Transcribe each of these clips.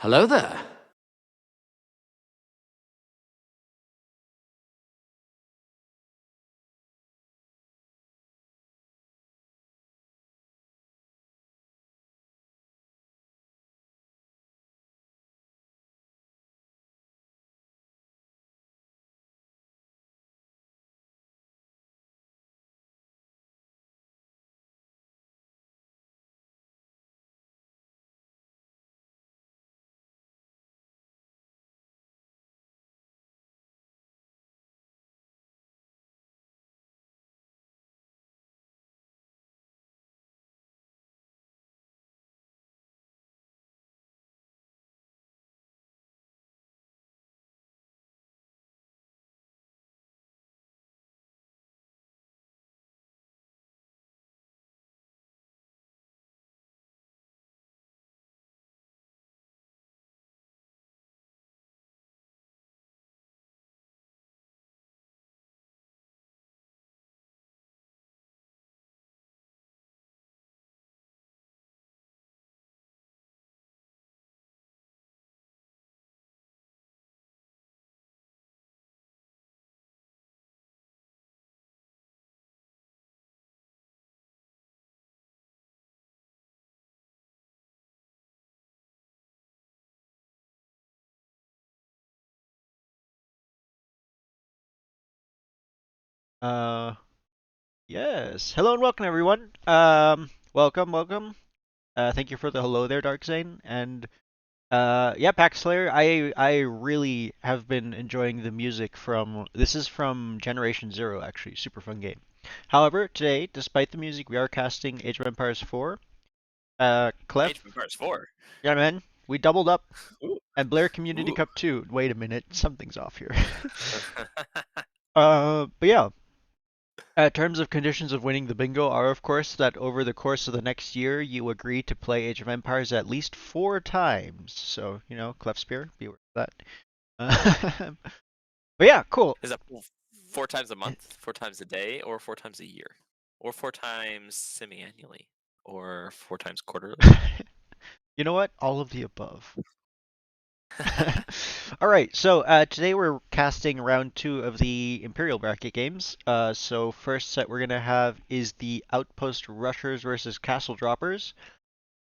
Hello there. Uh, yes. Hello and welcome, everyone. Welcome. Thank you for the hello there, Darkzane. And yeah, Pack Slayer. I really have been enjoying the music from. This is from Generation Zero, actually, super fun game. However, today, despite the music, we are casting Age of Empires 4. Age of Clef, Empires 4. yeah, man, we doubled up. Ooh. And Blair Community Ooh. Cup 2. Wait a minute, something's off here. But yeah. Terms of conditions of winning the bingo are, of course, that over the course of the next year, you agree to play Age of Empires at least 4 times. So, Clef Spear, be aware of that. But yeah, cool. Is that 4 times a month, 4 times a day, or 4 times a year? Or 4 times semi-annually? Or 4 times quarterly? You know what? All of the above. All right, so today we're casting round 2 of the Imperial Bracket games. So first set we're gonna have is the Outpost Rushers versus Castle Droppers.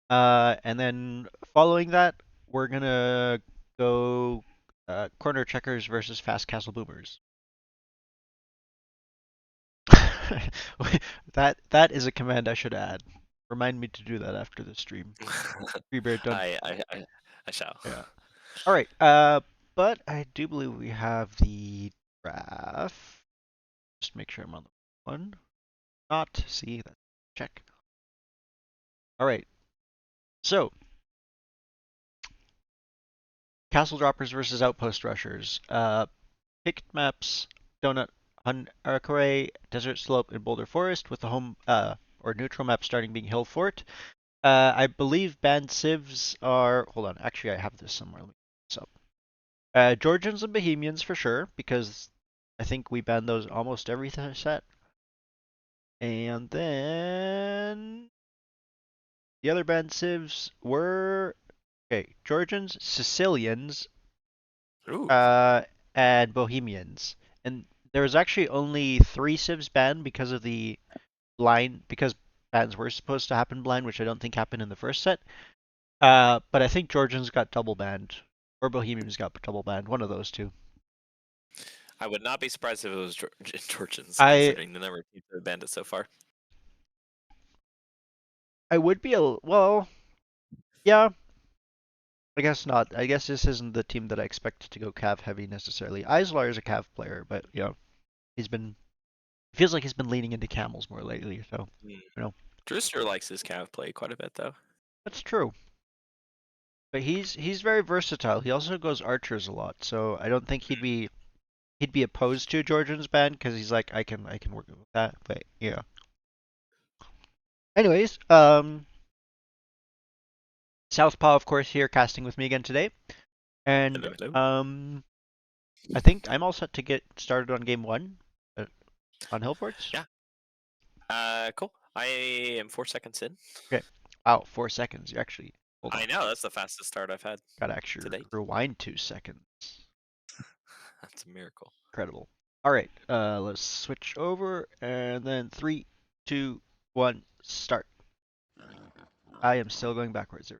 And then following that, we're gonna go corner checkers versus fast castle boomers. That is a command I should add. Remind me to do that after the stream. Freebear done. I shall. Yeah. All right. But I do believe we have the draft. Just make sure I'm on the one. Not see that. Check. All right. So castle droppers versus outpost rushers. Picked maps: Donut, Hun Arcore, Desert Slope, and Boulder Forest, with the home or neutral map starting being Hill Fort. I believe banned civs are. Hold on, actually, I have this somewhere. Let me look this up. Georgians and Bohemians for sure, because I think we banned those almost every set. And then the other banned civs were okay: Georgians, Sicilians, Ooh. uh, and Bohemians. And there was actually only 3 civs banned because of the blind, because bans were supposed to happen blind, which I don't think happened in the first set. But I think Georgians got double banned, or Bohemians got double banned, one of those two. I would not be surprised if it was Georgians, I considering the number of teams that have banned it so far. I would be well, yeah. I guess not. I guess this isn't the team that I expected to go Cav heavy necessarily. Islar is a Cav player, but he's been feels like he's been leaning into camels more lately. So Mm. you know Drewster likes his Cav play quite a bit, though. that's true. But he's very versatile. He also goes archers a lot, so I don't think he'd be opposed to Georgian's ban because he's like I can work with that. But yeah. Anyways, Southpaw of course here casting with me again today, and Hello, hello. I think I'm all set to get started on game one on Hillforts. Yeah. Cool. I am 4 seconds in. Okay. Wow, 4 seconds. You actually Hold on. I know, that's the fastest start I've had. Gotta actually Today. rewind 2 seconds. That's a miracle. Incredible. Alright, let's switch over and then 3, 2, 1, start. I am still going backwards.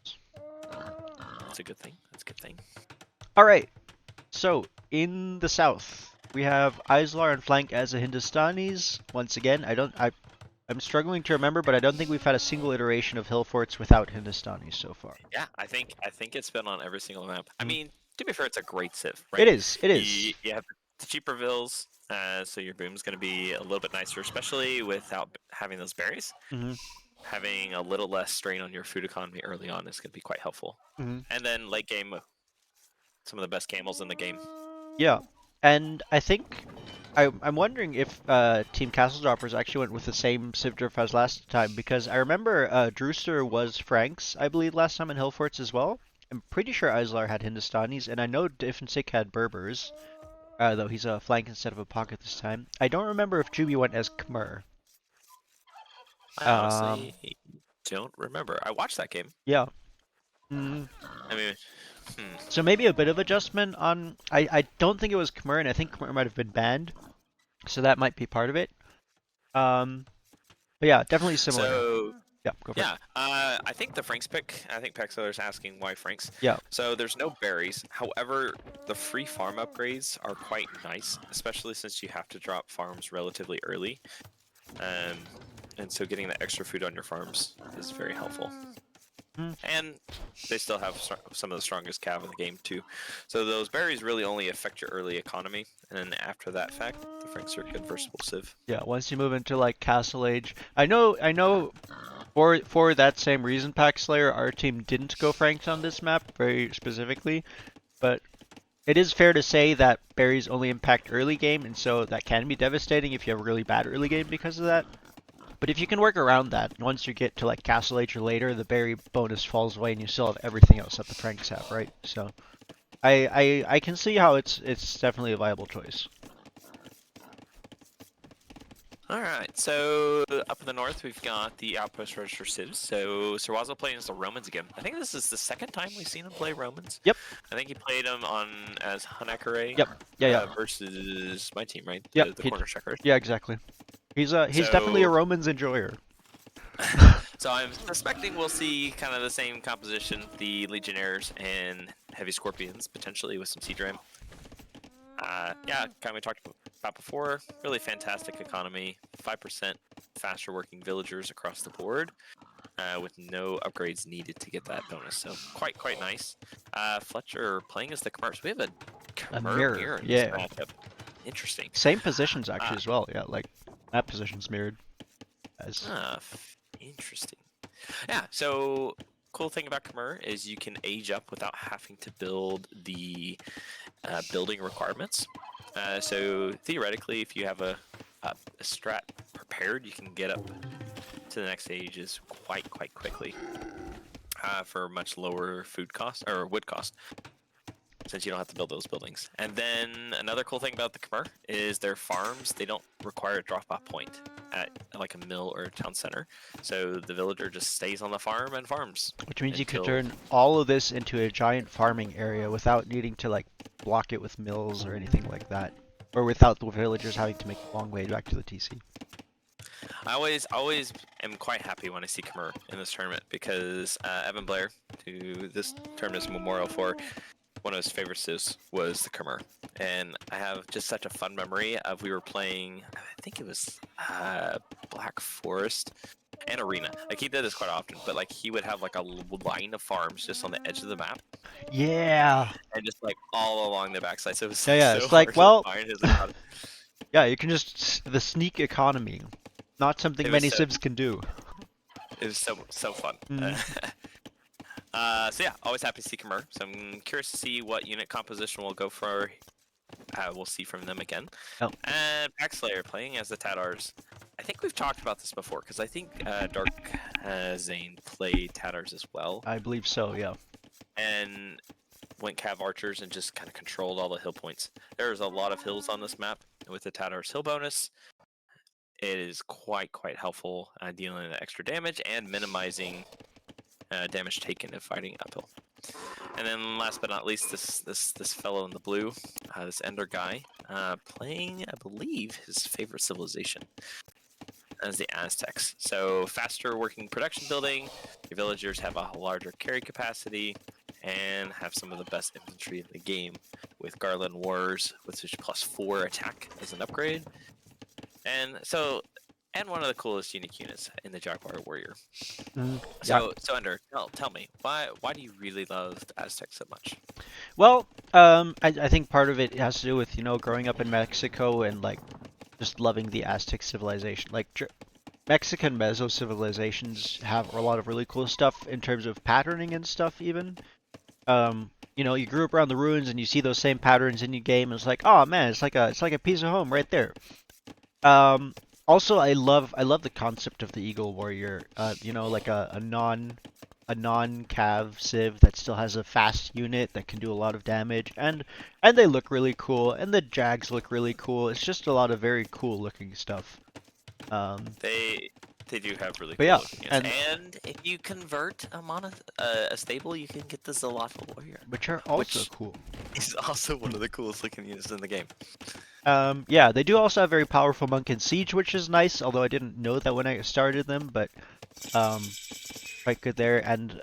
That's a good thing. That's a good thing. Alright, so in the south, we have Islar on flank as a Hindustanis. Once again, I'm struggling to remember, but I don't think we've had a single iteration of hill forts without Hindustanis so far. Yeah, I think it's been on every single map. I Mhm. mean, to be fair, it's a great civ, It right? is, it is. You have the cheaper vills, so your boom's going to be a little bit nicer, especially without having those berries. hmm Having a little less strain on your food economy early on is going to be quite helpful. hmm And then late game, some of the best camels in the game. Yeah, and I think I'm wondering if Team Castle Droppers actually went with the same civ drift as last time, because I remember Drewster was Franks, I believe, last time in hill forts as well. I'm pretty sure Islar had Hindustanis, and I know Diffensik had Berbers, though he's a flank instead of a pocket this time. I don't remember if Juby went as Khmer. I Um, honestly don't remember. I watched that game. yeah. Mm, I mean, so maybe a bit of adjustment on. I don't think it was Khmer, and I think Khmer might have been banned, so that might be part of it. But yeah, definitely similar. so Yeah, go for it. yeah, I think the Franks pick. I think Pexler's asking why Franks. Yeah. So there's no berries. However, the free farm upgrades are quite nice, especially since you have to drop farms relatively early. And so getting the extra food on your farms is very helpful. Mm. And they still have some of the strongest cav in the game too. So those berries really only affect your early economy, and then after that fact, the Franks are a good versatile civ. Yeah, once you move into like Castle Age, I know for that same reason, Pack Slayer, our team didn't go Franks on this map very specifically, but it is fair to say that berries only impact early game, and so that can be devastating if you have a really bad early game because of that. But if you can work around that, once you get to like Castle Age or later, the berry bonus falls away and you still have everything else that the Franks have, right? So I can see how it's definitely a viable choice. All right, so up in the north, we've got the Outpost Register civs. So Serwazo playing as the Romans again. I think this is the second time we've seen him play Romans. Yep. I think he played him on as Hanakare. Yep. Yeah. Versus my team, right? Yep. The corner checkers. Yeah, exactly. He's definitely a So, Romans enjoyer. so I'm suspecting we'll see kind of the same composition, the Legionnaires and Heavy Scorpions, potentially with some Siege Ram. Yeah, kind of we talked about before, really fantastic economy, 5% faster working villagers across the board, with no upgrades needed to get that bonus. So quite nice. Fletcher playing as the Khmer. So we have a Khmer mirror, in this yeah. matchup. Interesting. Same positions actually as well. Yeah, like that position's mirrored. As Interesting. Yeah, so cool thing about Khmer is you can age up without having to build the building requirements. So theoretically, if you have a strat prepared, you can get up to the next stages quite quickly for much lower food cost or wood cost, since you don't have to build those buildings. And then another cool thing about the Khmer is their farms, they don't require a drop-off point at like a mill or a town center. So the villager just stays on the farm and farms. which means you could turn all of this into a giant farming area without needing to like block it with mills or anything like that, or without the villagers having to make a long way back to the TC. I always am quite happy when I see Khmer in this tournament because Evan Blair, who this tournament is a memorial for, one of his favorite civs was the Khmer. And I have just such a fun memory of we were playing, I think it was Black Forest and Arena. Like he did this quite often, but like he would have like a line of farms just on the edge of the map. Yeah. And just like all along the backside. So it was Yeah. so It's like, hard well, to find his economy. yeah, you can just the sneak economy, not something many civs can do. It was so fun. Mm. So yeah, always happy to see Khmer. So I'm curious to see what unit composition we'll go for. We'll see from them again. Oh. And Packslayer playing as the Tatars. I think we've talked about this before because I think Dark Zane played Tatars as well. I believe so. Yeah. And went Cav Archers and just kind of controlled all the hill points. There's a lot of hills on this map. With the Tatars hill bonus, it is quite helpful dealing the extra damage and minimizing damage taken if fighting uphill. And then last but not least, this fellow in the blue, this Ender guy, playing, I believe, his favorite civilization as the Aztecs. So faster working production building, your villagers have a larger carry capacity, and have some of the best infantry in the game with Garland Wars, which is +4 attack as an upgrade. And so, and one of the coolest unique units in the Jaguar Warrior. Yeah. So Ender, tell me, why do you really love the Aztecs so much? Well, I think part of it has to do with, growing up in Mexico and like just loving the Aztec civilization. Like Mexican Meso civilizations have a lot of really cool stuff in terms of patterning and stuff even. You grew up around the ruins and you see those same patterns in your game, and it's like, oh man, it's like a piece of home right there. Um, Also, I love the concept of the Eagle Warrior. Like a non-cav civ that still has a fast unit that can do a lot of damage, and they look really cool, and the Jags look really cool. It's just a lot of very cool looking stuff. Um, They do have really but cool yeah, looking units. And if you convert a stable, you can get the Zalata Warrior, which are also which cool. is also one of the coolest looking units in the game. Yeah, they do also have very powerful Monk and Siege, which is nice, although I didn't know that when I started them, but quite good there. And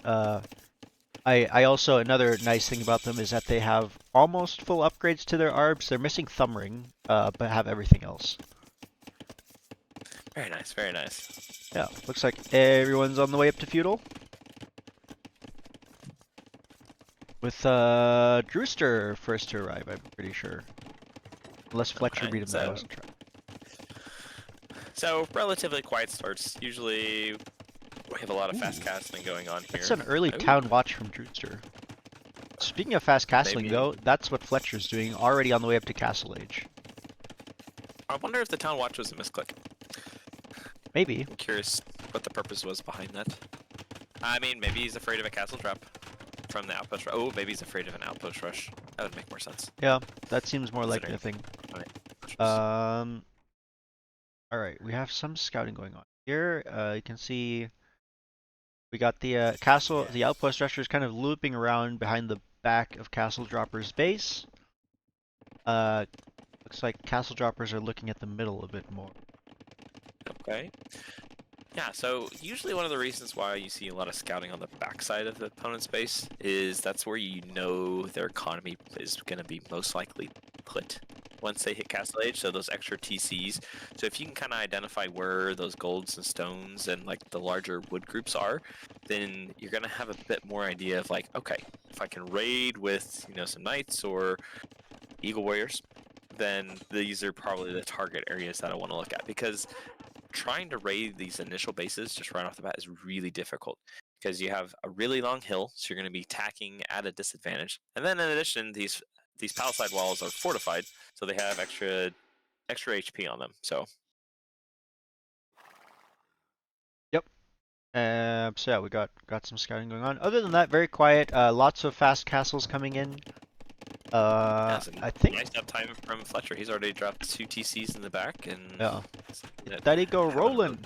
I also, another nice thing about them is that they have almost full upgrades to their ARBs. They're missing Thumb Ring, but have everything else. Very nice, very nice. Yeah, looks like everyone's on the way up to Feudal. With Drewster first to arrive, I'm pretty sure. Unless Fletcher beat him, that I wasn't trying. So, relatively quiet starts. Usually, we have a lot of fast castling going on here. It's an early town watch from Drewster. Speaking of fast castling, though, that's what Fletcher's doing, already on the way up to Castle Age. I wonder if the town watch was a misclick. Maybe. I'm curious what the purpose was behind that. I mean, maybe he's afraid of a castle trap from the outpost. Oh, maybe he's afraid of an outpost rush. That would make more sense. Yeah, that seems more likely a thing. Alright, we have some scouting going on here. You can see we got the castle, the outpost rushers kind of looping around behind the back of Castle Dropper's base. Looks like Castle Droppers are looking at the middle a bit more. Okay. Yeah, so usually one of the reasons why you see a lot of scouting on the backside of the opponent's base is that's where you know their economy is going to be most likely put once they hit Castle Age, so those extra TCs. So if you can kind of identify where those golds and stones and like the larger wood groups are, then you're going to have a bit more idea of like, okay, if I can raid with, some knights or Eagle Warriors, then these are probably the target areas that I want to look at, because trying to raid these initial bases just right off the bat is really difficult because you have a really long hill, so you're going to be tacking at a disadvantage. And then in addition, these palisade walls are fortified, so they have extra HP on them. So yep. So yeah, we got some scouting going on. Other than that, very quiet. Lots of fast castles coming in. I think nice uptime from Fletcher. He's already dropped 2 TCs in the back, and yeah, that he go rolling.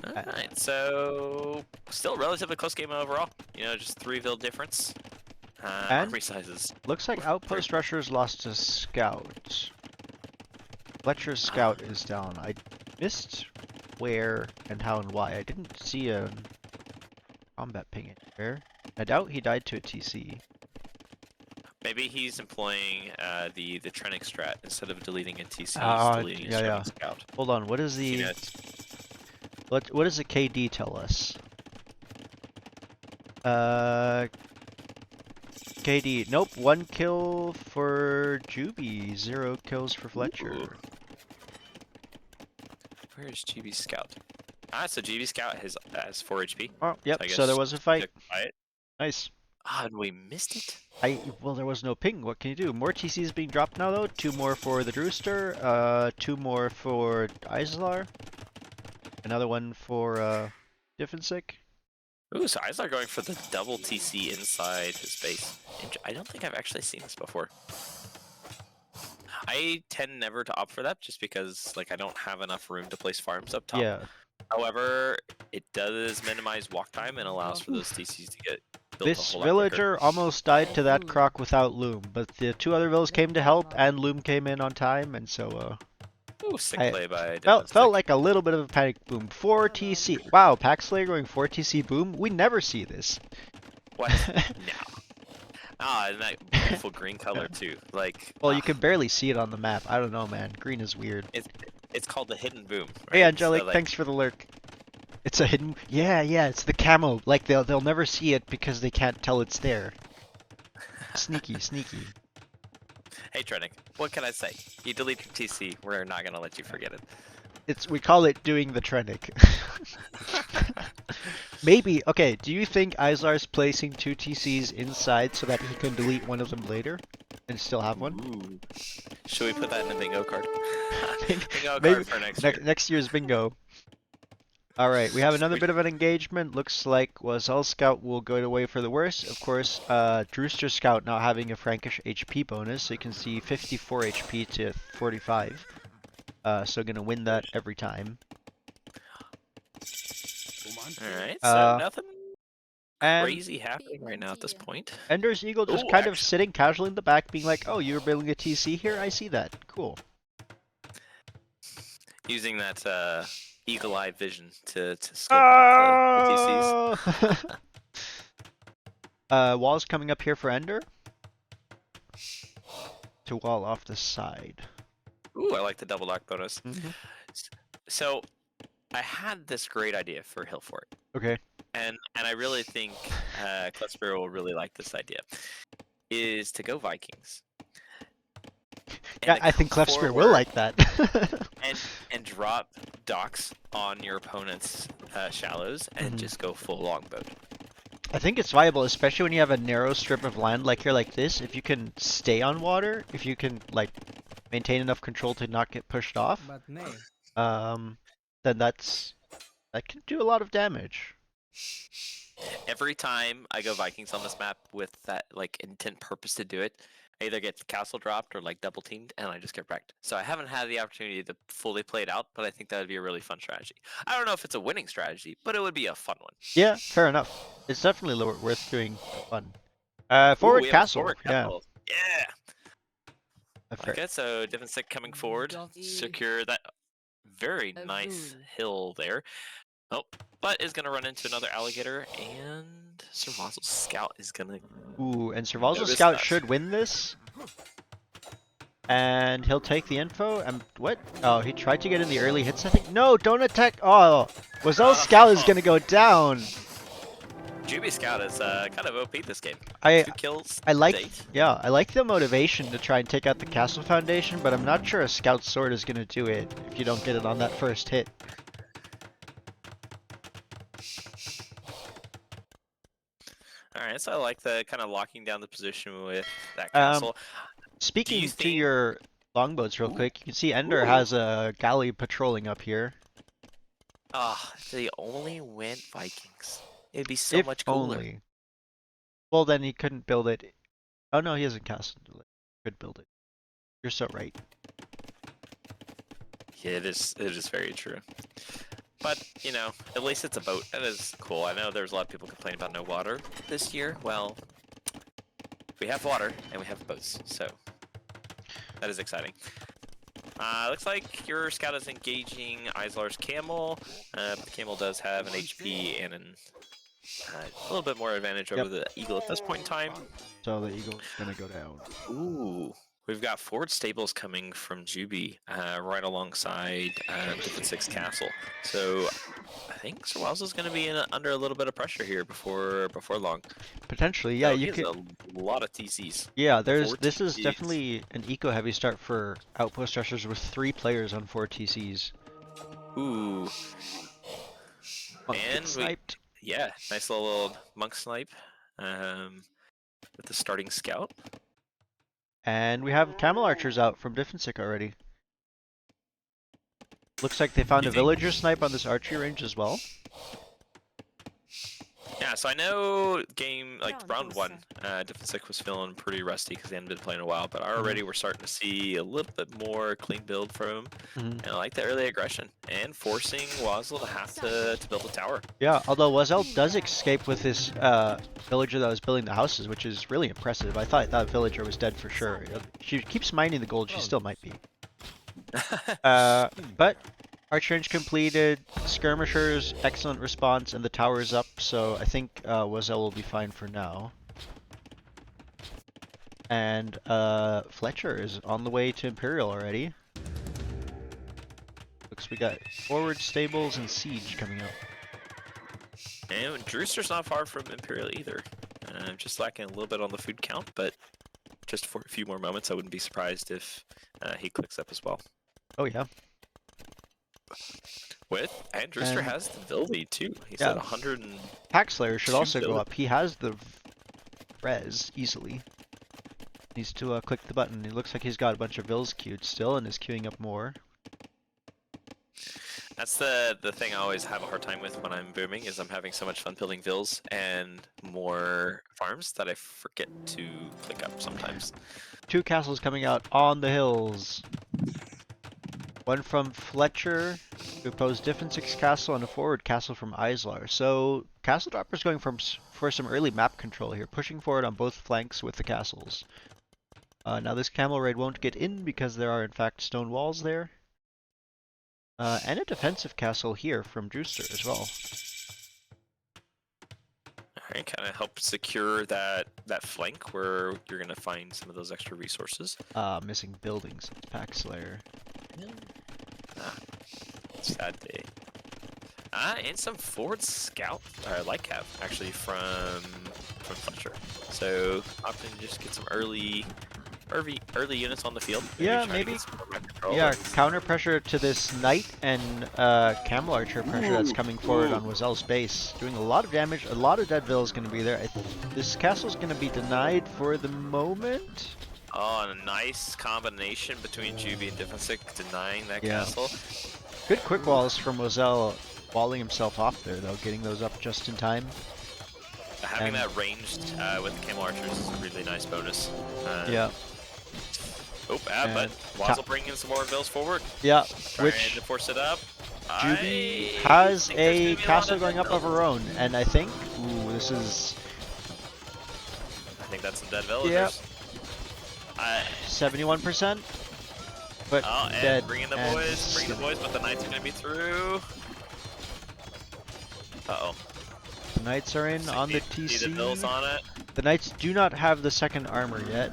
Alright, so still relatively close game overall. Just 3 vil difference. Army sizes. Looks like Outpost Rushers lost a scout. Fletcher's scout is down. I missed where and how and why. I didn't see a combat ping anywhere. I doubt he died to a TC. Maybe he's employing the Trenic strat instead of deleting a TC. He's deleting his scout. Hold on, what is the what does the KD tell us? KD, nope, 1 kill for Juby, 0 kills for Fletcher. Ooh. Where's GB's scout? So GB scout has 4 HP. Oh, yep. So there was a fight. Nice. And we missed it. Well, there was no ping. What can you do? More TCs being dropped now, though. 2 more for the Drewster. 2 more for Islar. Another one for Diffensick. Ooh, so Islar going for the double TC inside his base. I don't think I've actually seen this before. I tend never to opt for that just because I don't have enough room to place farms up top. Yeah. However, it does minimize walk time and allows for those TCs to get built a This whole lot quicker. villager almost died to that croc without Loom, but the 2 other villas came to help, and Loom came in on time, and so Ooh, sick I play by felt Defensive. like a little bit of a panic boom. 4 TC. Wow, Pack Slayer going 4 TC boom. We never see this. What? No. Ah, and that beautiful green color too. Like, Well, you can barely see it on the map. I don't know, man. Green is weird. it's called the hidden boom, Hey, right? Angelic, So, like, thanks for the lurk. It's a hidden. Yeah, it's the camo. Like they'll never see it because they can't tell it's there. Sneaky. hey, Trenick, what can I say? You deleted TC. We're not gonna let you forget it. We call it doing the Trenic. Maybe. Okay. Do you think Izlar's placing 2 TCs inside so that he can delete one of them later and still have one? Ooh. Should we put that in the bingo card? Bingo Maybe card for next year. next year's bingo. All right, we have another bit of an engagement. Looks like Wazell Scout will go away for the worst. Of course, Drewster Scout now having a Frankish HP bonus, so you can see 54 HP to 45. So gonna win that every time. Alright, so nothing And crazy happening right now at this point. Ender's Eagle just Ooh, kind of actually, sitting casually in the back, being like, "Oh, you're building a TC here? I see that. Cool." using that eagle-eye vision to scope out the TCs. Wall's coming up here for Ender. To wall off the side. Ooh, I like the double lock bonus. Mm-hmm. So, I had this great idea for Hill Fort. Okay. And I really think Cluster will really like this idea. Is to go Vikings. Yeah, I think Clefspear will like that. and drop docks on your opponent's shallows and just go full longboat. I think it's viable, especially when you have a narrow strip of land like here like this. If you can stay on water, if you can like maintain enough control to not get pushed off, then that can do a lot of damage. Every time I go Vikings on this map with that like intent purpose to do it, I either get castle dropped or like double teamed, and I just get wrecked. So I haven't had the opportunity to fully play it out, but I think that would be a really fun strategy. I don't know if it's a winning strategy, but it would be a fun one. Yeah, fair enough. It's definitely worth doing fun. Forward Ooh, castle. Forward castle. Yeah. Okay, so Defensive coming forward, secure that very nice hill there. Oh, but is going to run into another alligator, and Servazo's Scout is going to... Ooh, and Servazo's Scout should win this. And he'll take the info, and what? Oh, he tried to get in the early hits, I think. No, don't attack! Oh, Wazell's Scout is going to go down! Juby Scout is kind of OP this game. 2 kills. I like the motivation to try and take out the castle foundation, but I'm not sure a Scout Sword is going to do it if you don't get it on that first hit. Alright, so I like the kind of locking down the position with that castle. Speaking to your longboats real quick, you can see Ender has a galley patrolling up here. Ah, if they only went Vikings. It'd be so much cooler. Only. Well, then he couldn't build it. Oh no, he hasn't cast it. Could build it. You're so right. Yeah, it is very true. But, you know, at least it's a boat. That is cool. I know there's a lot of people complaining about no water this year. Well, we have water and we have boats, so that is exciting. Looks like your scout is engaging Izlar's camel. The camel does have an HP and a little bit more advantage over the eagle at this point in time. So the eagle's gonna go down. Ooh. We've got forward stables coming from Juby, right alongside Different Six Castle. So I think Serwazo's going to be under a little bit of pressure here before long. Potentially, yeah. You could a lot of TCs. Yeah, this is definitely an eco-heavy start for Outpost Rushers with 3 players on 4 TCs. Ooh. And sniped. Yeah, nice little monk snipe with the starting scout. And we have camel archers out from Diffensick already. Looks like they found a villager snipe on this archery range as well. Yeah, so I know game like round one, Different Sick was feeling pretty rusty because they hadn't been playing a while, but already we're starting to see a little bit more clean build from him. Mhm. And I like the early aggression and forcing Wazzle to have to build a tower. Yeah, although Wazell does escape with this villager that was building the houses, which is really impressive. I thought that villager was dead for sure. She keeps mining the gold, she still might be. But Archer Range completed, skirmishers, excellent response, and the tower is up, so I think Wazell will be fine for now. And Fletcher is on the way to Imperial already. Looks we got forward stables and siege coming up. And Drewster's not far from Imperial either. Just lacking a little bit on the food count, but just for a few more moments, I wouldn't be surprised if he clicks up as well. Oh yeah. And Drewster And- has the ability too. He's Yeah. at 100 and Packslayer should also go build. up. He has the res easily. Needs to click the button. It looks like he's got a bunch of vills queued still and is queuing up more. That's the thing I always have a hard time with when I'm booming is I'm having so much fun building vills and more farms that I forget to click up sometimes. 2 castles coming out on the hills. One from Fletcher, who opposed Different 6 castle, and a forward castle from Islar. So Castle Dropper's going for some early map control here, pushing forward on both flanks with the castles. Now this camel raid won't get in because there are in fact stone walls there. And a defensive castle here from Drewster as well. Alright, kind of help secure that flank where you're gonna find some of those extra resources. Missing buildings. Packslayer. Sad day. And some forward scout, or light cap, actually from Fletcher. So often just get some early units on the field. Yeah, try to maybe. get some more map control Yeah, and- counter pressure to this knight and camel archer pressure that's coming forward on Wazell's base. Doing a lot of damage, a lot of dead vills going to be there. This castle's going to be denied for the moment. Oh, and a nice combination between Juby and Defensic denying that Yeah. castle. Good quick walls from Wazell, walling himself off there though, getting those up just in time. Having And- that ranged with the Camel Archers is a really nice bonus. Yeah, But And Wazzle bringing some more vills forward. yeah, Trying which to force it up. Juby I has think there's a gonna be lot castle of going up dead of her vills. own, and I think, ooh, this is I think that's some dead villagers. 71%, but Oh, and dead. bringing the and boys, but the Knights are going to be through. Uh-oh. The Knights are in So on the need TC. the vills on it. The Knights do not have the second armor yet.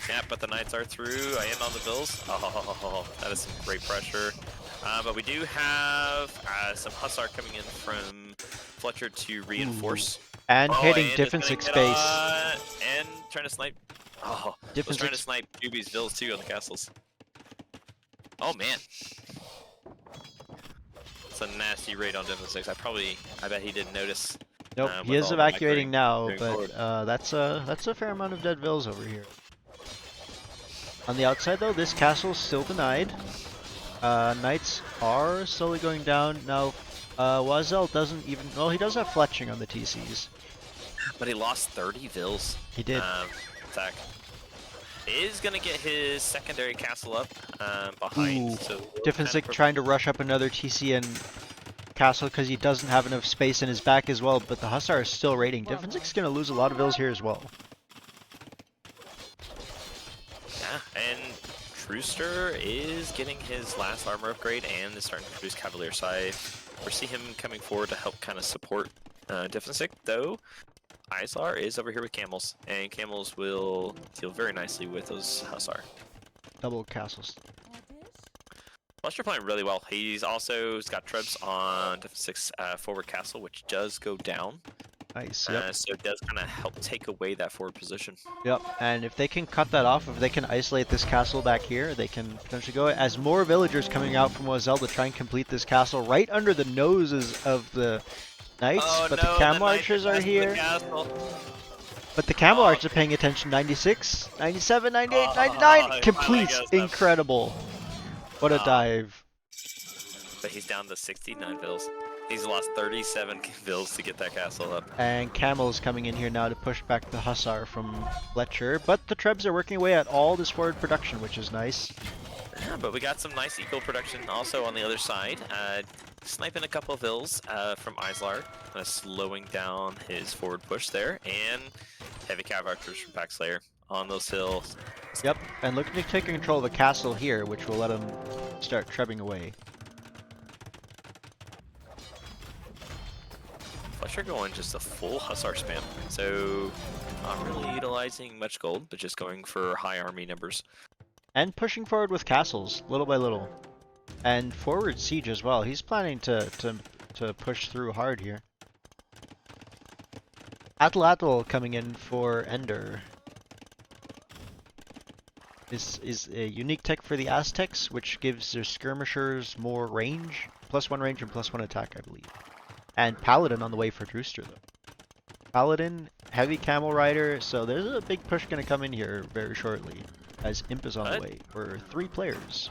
Yeah, but the Knights are through. I am on the vills. Oh, that is some great pressure. But we do have some Hussar coming in from Fletcher to reinforce. And hitting and Different it's 6 gonna base. get, and trying to snipe. Oh, was Different trying to 6. snipe Juby's vills too on the castles. Oh man. It's a nasty raid on Different 6. I bet he didn't notice. Nope, he with is all the evacuating now, going but forward. that's a fair amount of dead vills over here. On the outside though, this castle is still denied. Knights are slowly going down. Now, Wazell doesn't even, well, he does have fletching on the TCs. But he lost 30 vills. He did. Attack. Is gonna get his secondary castle up behind. Ooh, So Diffensic trying to rush up another TC and castle because he doesn't have enough space in his back as well, but the Hussar is still raiding. Diffensic's gonna lose a lot of vills here as well. Yeah, and Drewster is getting his last armor upgrade and is starting to produce Cavalier side. We see him coming forward to help kind of support Diffensic, though Islar is over here with Camels, and Camels will deal very nicely with those Hussar. Double castles. Fletcher playing really well. He's also got trebs on Diffensic's forward castle, which does go down. Nice, yep. So it does kind of help take away that forward position. Yep, and if they can cut that off, if they can isolate this castle back here, they can potentially go as more villagers coming out from Wazell to try and complete this castle right under the noses of the knights, but the camel archers are here. But the camel archers are paying attention. 96, 97, 98, 99! Completes! Incredible! What a dive. But he's down to 69 vills. He's lost 37 bills to get that castle up. And Camel's coming in here now to push back the Hussar from Fletcher, but the Trebs are working away at all this forward production, which is nice. Yeah, but we got some nice eco production also on the other side. Sniping a couple of vills from Islar, slowing down his forward push there, and heavy cav archers from Packslayer on those hills. Yep, and looking to take control of the castle here, which will let him start trebbing away. Fletcher going just a full Hussar spam, so not really utilizing much gold, but just going for high army numbers. And pushing forward with castles, little by little. And forward siege as well. He's planning to push through hard here. Atlatl coming in for Ender. This is a unique tech for the Aztecs, which gives their skirmishers more range. +1 range and +1 attack, I believe. And Paladin on the way for Drewster, though. Paladin, heavy camel rider, so there's a big push going to come in here very shortly, as Imp is on the way for 3 players.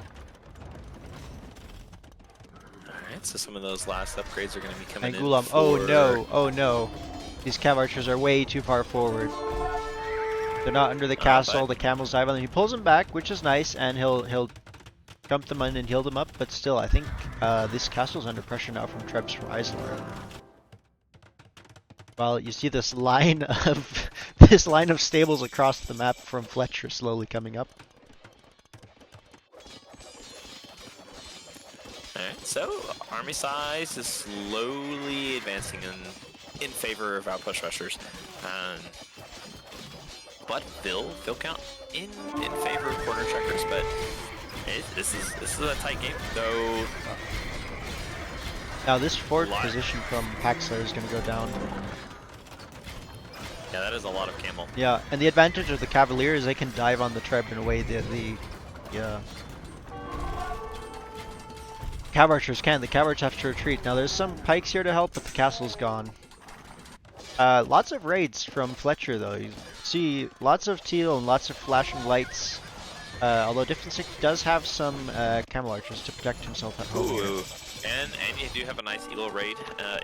Alright, so some of those last upgrades are going to be coming And in. Gulam, oh no, oh no. These cav archers are way too far forward. They're not under the castle, the camels dive on them. He pulls them back, which is nice, and he'll jump them in and heal them up, but still, I think this castle's under pressure now from Trebs from Islar. Well, you see this line of stables across the map from Fletcher slowly coming up. Alright, so army size is slowly advancing in favor of outpost rushers. But Bill count in favor of corner checkers, but this is a tight game, though. Now this forward position from Packslayer is going to go down. Yeah, that is a lot of camel. Yeah, and the advantage of the Cavalier is they can dive on the Treb in a way that the Cav Archers can. The Cav Archers have to retreat. Now there's some pikes here to help, but the castle's gone. Lots of raids from Fletcher though. You see lots of teal and lots of flashing lights. Although Different Sick does have some camel archers to protect himself at home. Ooh. And you do have a nice Elo raid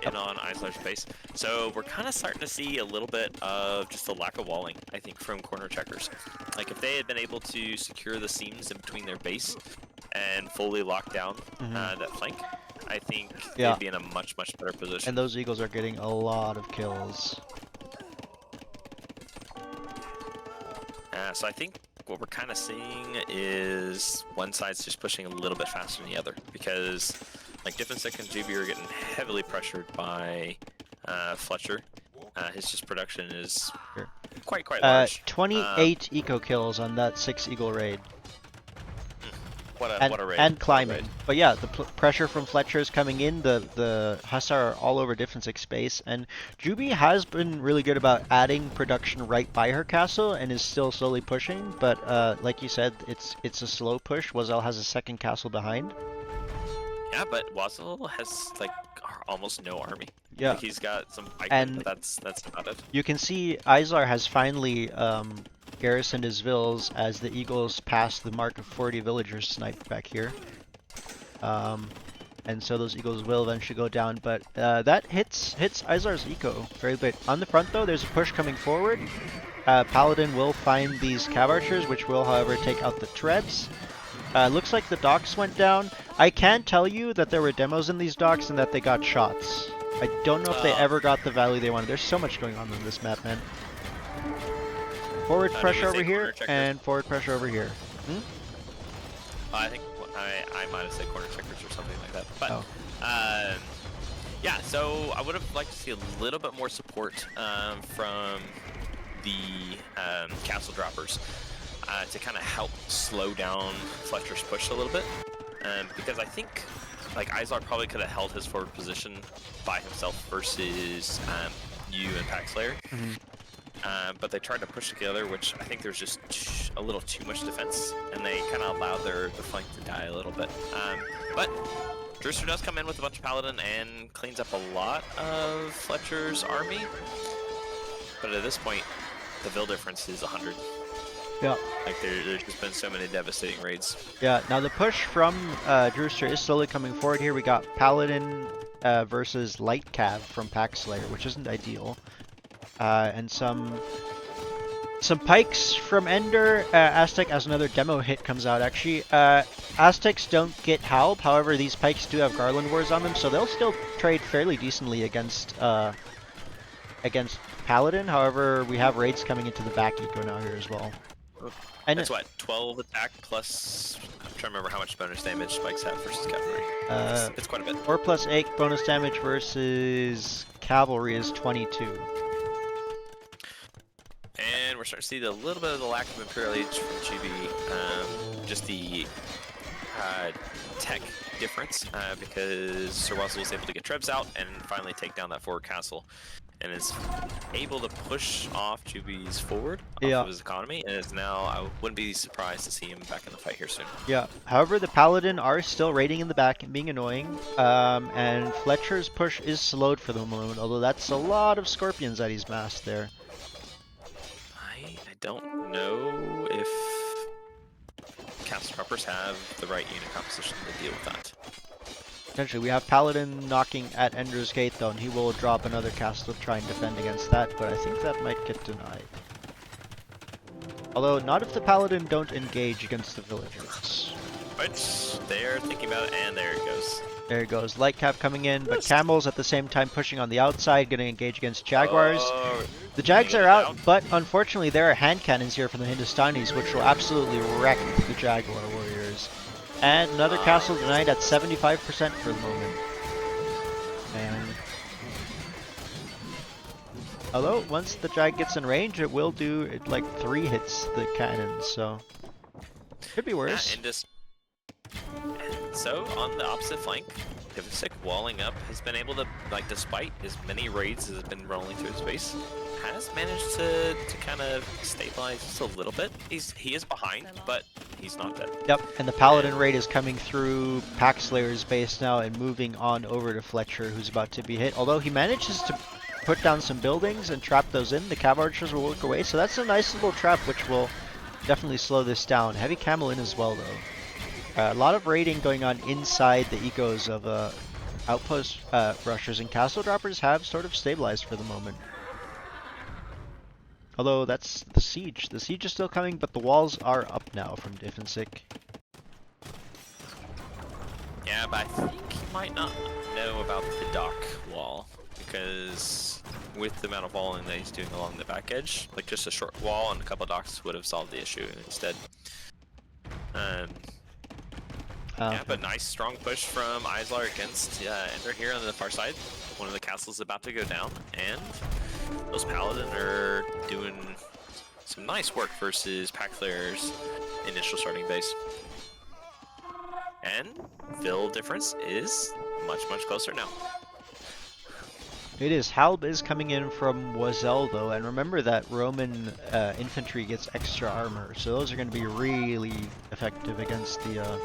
in on Islar's base. So we're kind of starting to see a little bit of just a lack of walling, I think, from corner checkers. Like if they had been able to secure the seams in between their base and fully lock down that flank, I think they'd be in a much better position. And those eagles are getting a lot of kills. So I think what we're kind of seeing is one side's just pushing a little bit faster than the other, because like Different Sick and GB are getting heavily pressured by Fletcher. His just production is quite large. 28 eco kills on that 6 eagle raid. What a raid. And climbing. But yeah, the pressure from Fletcher is coming in. The Hussar are all over Different Sick space. And Juby has been really good about adding production right by her castle and is still slowly pushing. But like you said, it's a slow push. Wazel has a second castle behind. Yeah, but Wazel has like almost no army. Yeah. Like, he's got some pikemen, but that's about it. You can see Islar has finally garrisoned his vills as the Eagles pass the mark of 40 villagers sniped back here. And so those Eagles will eventually go down, but that hits Islar's eco very big. On the front though, there's a push coming forward. Paladin will find these cav archers, which will however take out the Trebs. Looks like the docks went down. I can tell you that there were demos in these docks and that they got shots. I don't know if they ever got the value they wanted. There's so much going on this map, man. Forward pressure over here and forward pressure over here. I think I might have said corner checkers or something like that. But yeah, so I would have liked to see a little bit more support from the castle droppers to kind of help slow down Fletcher's push a little bit, because I think like Islar probably could have held his forward position by himself versus you and Packslayer. But they tried to push together, which I think there's just a little too much defense, and they kind of allowed the flank to die a little bit. But Drewster does come in with a bunch of Paladin and cleans up a lot of Fletcher's army. But at this point, the Vil difference is 100. Yeah. Like there's just been so many devastating raids. Yeah, now the push from Drewster is slowly coming forward here. We got Paladin versus light cav from Pack Slayer, which isn't ideal. And some pikes from Ender. Aztec as another demo hit comes out actually. Aztecs don't get Halb, however these pikes do have Garland Wars on them, so they'll still trade fairly decently against Paladin. However, we have raids coming into the back eco now here as well. And That's what, 12 attack plus. I'm trying to remember how much bonus damage spikes have versus cavalry. It's quite a bit. 4 plus 8 bonus damage versus cavalry is 22. And we're starting to see a little bit of the lack of Imperial Age from GB. Just the tech difference, because Sir Wazzle was able to get Trebs out and finally take down that forward castle. And is able to push off Juby's forward off of his economy, and is now, I wouldn't be surprised to see him back in the fight here soon. Yeah, however, the Paladin are still raiding in the back and being annoying, and Fletcher's push is slowed for the moment, although that's a lot of Scorpions that he's masked there. I don't know if Castle Droppers have the right unit composition to deal with that. Potentially, we have Paladin knocking at Ender's Gate though, and he will drop another castle to try and defend against that, but I think that might get denied. Although, not if the Paladin don't engage against the villagers. Which, they're thinking about it, and there it goes. There it goes, Light Cap coming in, but Camels at the same time pushing on the outside, going to engage against Jaguars. The Jags are out, but unfortunately there are hand cannons here from the Hindustanis, which will absolutely wreck the Jaguar warriors. And another castle denied at 75% for the moment. And although once the Jag gets in range, it will do it like 3 hits the cannons, so could be worse. And so on the opposite flank, Divisic walling up has been able to, like, despite as many raids as have been rolling through his base, has managed to kind of stabilize just a little bit. He is behind, but he's not dead. Yep, and the Paladin raid is coming through Pack Slayer's base now and moving on over to Fletcher, who's about to be hit. Although he manages to put down some buildings and trap those in, the Cav Archers will work away, so that's a nice little trap which will definitely slow this down. Heavy Camel in as well though. A lot of raiding going on inside the ecos of outpost rushers, and castle droppers have sort of stabilized for the moment. Although that's the siege. The siege is still coming, but the walls are up now from Diffensic. Yeah, but I think he might not know about the dock wall, because with the amount of walling that he's doing along the back edge, like just a short wall and a couple docks would have solved the issue instead. Yeah, but nice strong push from Islar against Ender here on the far side. One of the castles is about to go down, and those Paladin are doing some nice work versus Pack Slayer's initial starting base. And Vil difference is much closer now. It is. Halb is coming in from Wazel though, and remember that Roman infantry gets extra armor, so those are going to be really effective against the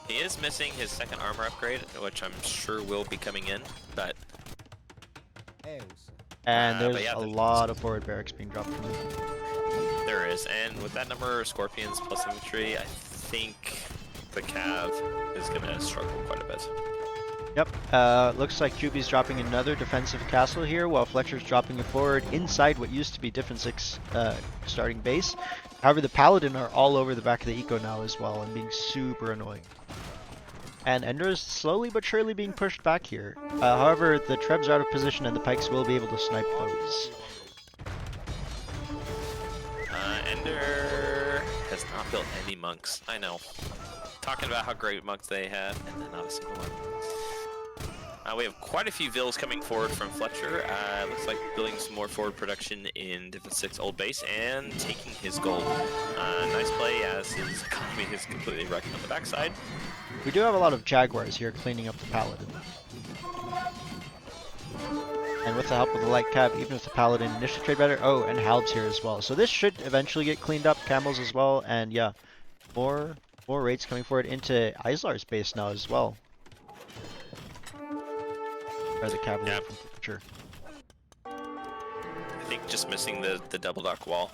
He is missing his second armor upgrade, which I'm sure will be coming in, but... And there's a lot of forward barracks being dropped from him. There is, and with that number of Scorpions plus infantry, I think the Cav is going to struggle quite a bit. Yep, looks like Juby's dropping another defensive castle here, while Fletcher's dropping a forward inside what used to be Diffensic's starting base. However, the Paladin are all over the back of the eco now as well, and being super annoying. And Ender is slowly but surely being pushed back here. However, the Trebs are out of position and the Pikes will be able to snipe those. Ender has not built any monks. I know. Talking about how great monks they have, and then not a single one. We have quite a few Vils coming forward from Fletcher. Looks like building some more forward production in Diffensic's old base and taking his gold. Nice play as his economy is completely wrecked on the backside. We do have a lot of Jaguars here cleaning up the Paladin. And with the help of the Light Cav, even if the Paladin initially trade better, oh, and Halb's here as well. So this should eventually get cleaned up, Camels as well, and yeah, more raids coming forward into Islar's base now as well. Or the cavalry from Fletcher. I think just missing the double dock wall.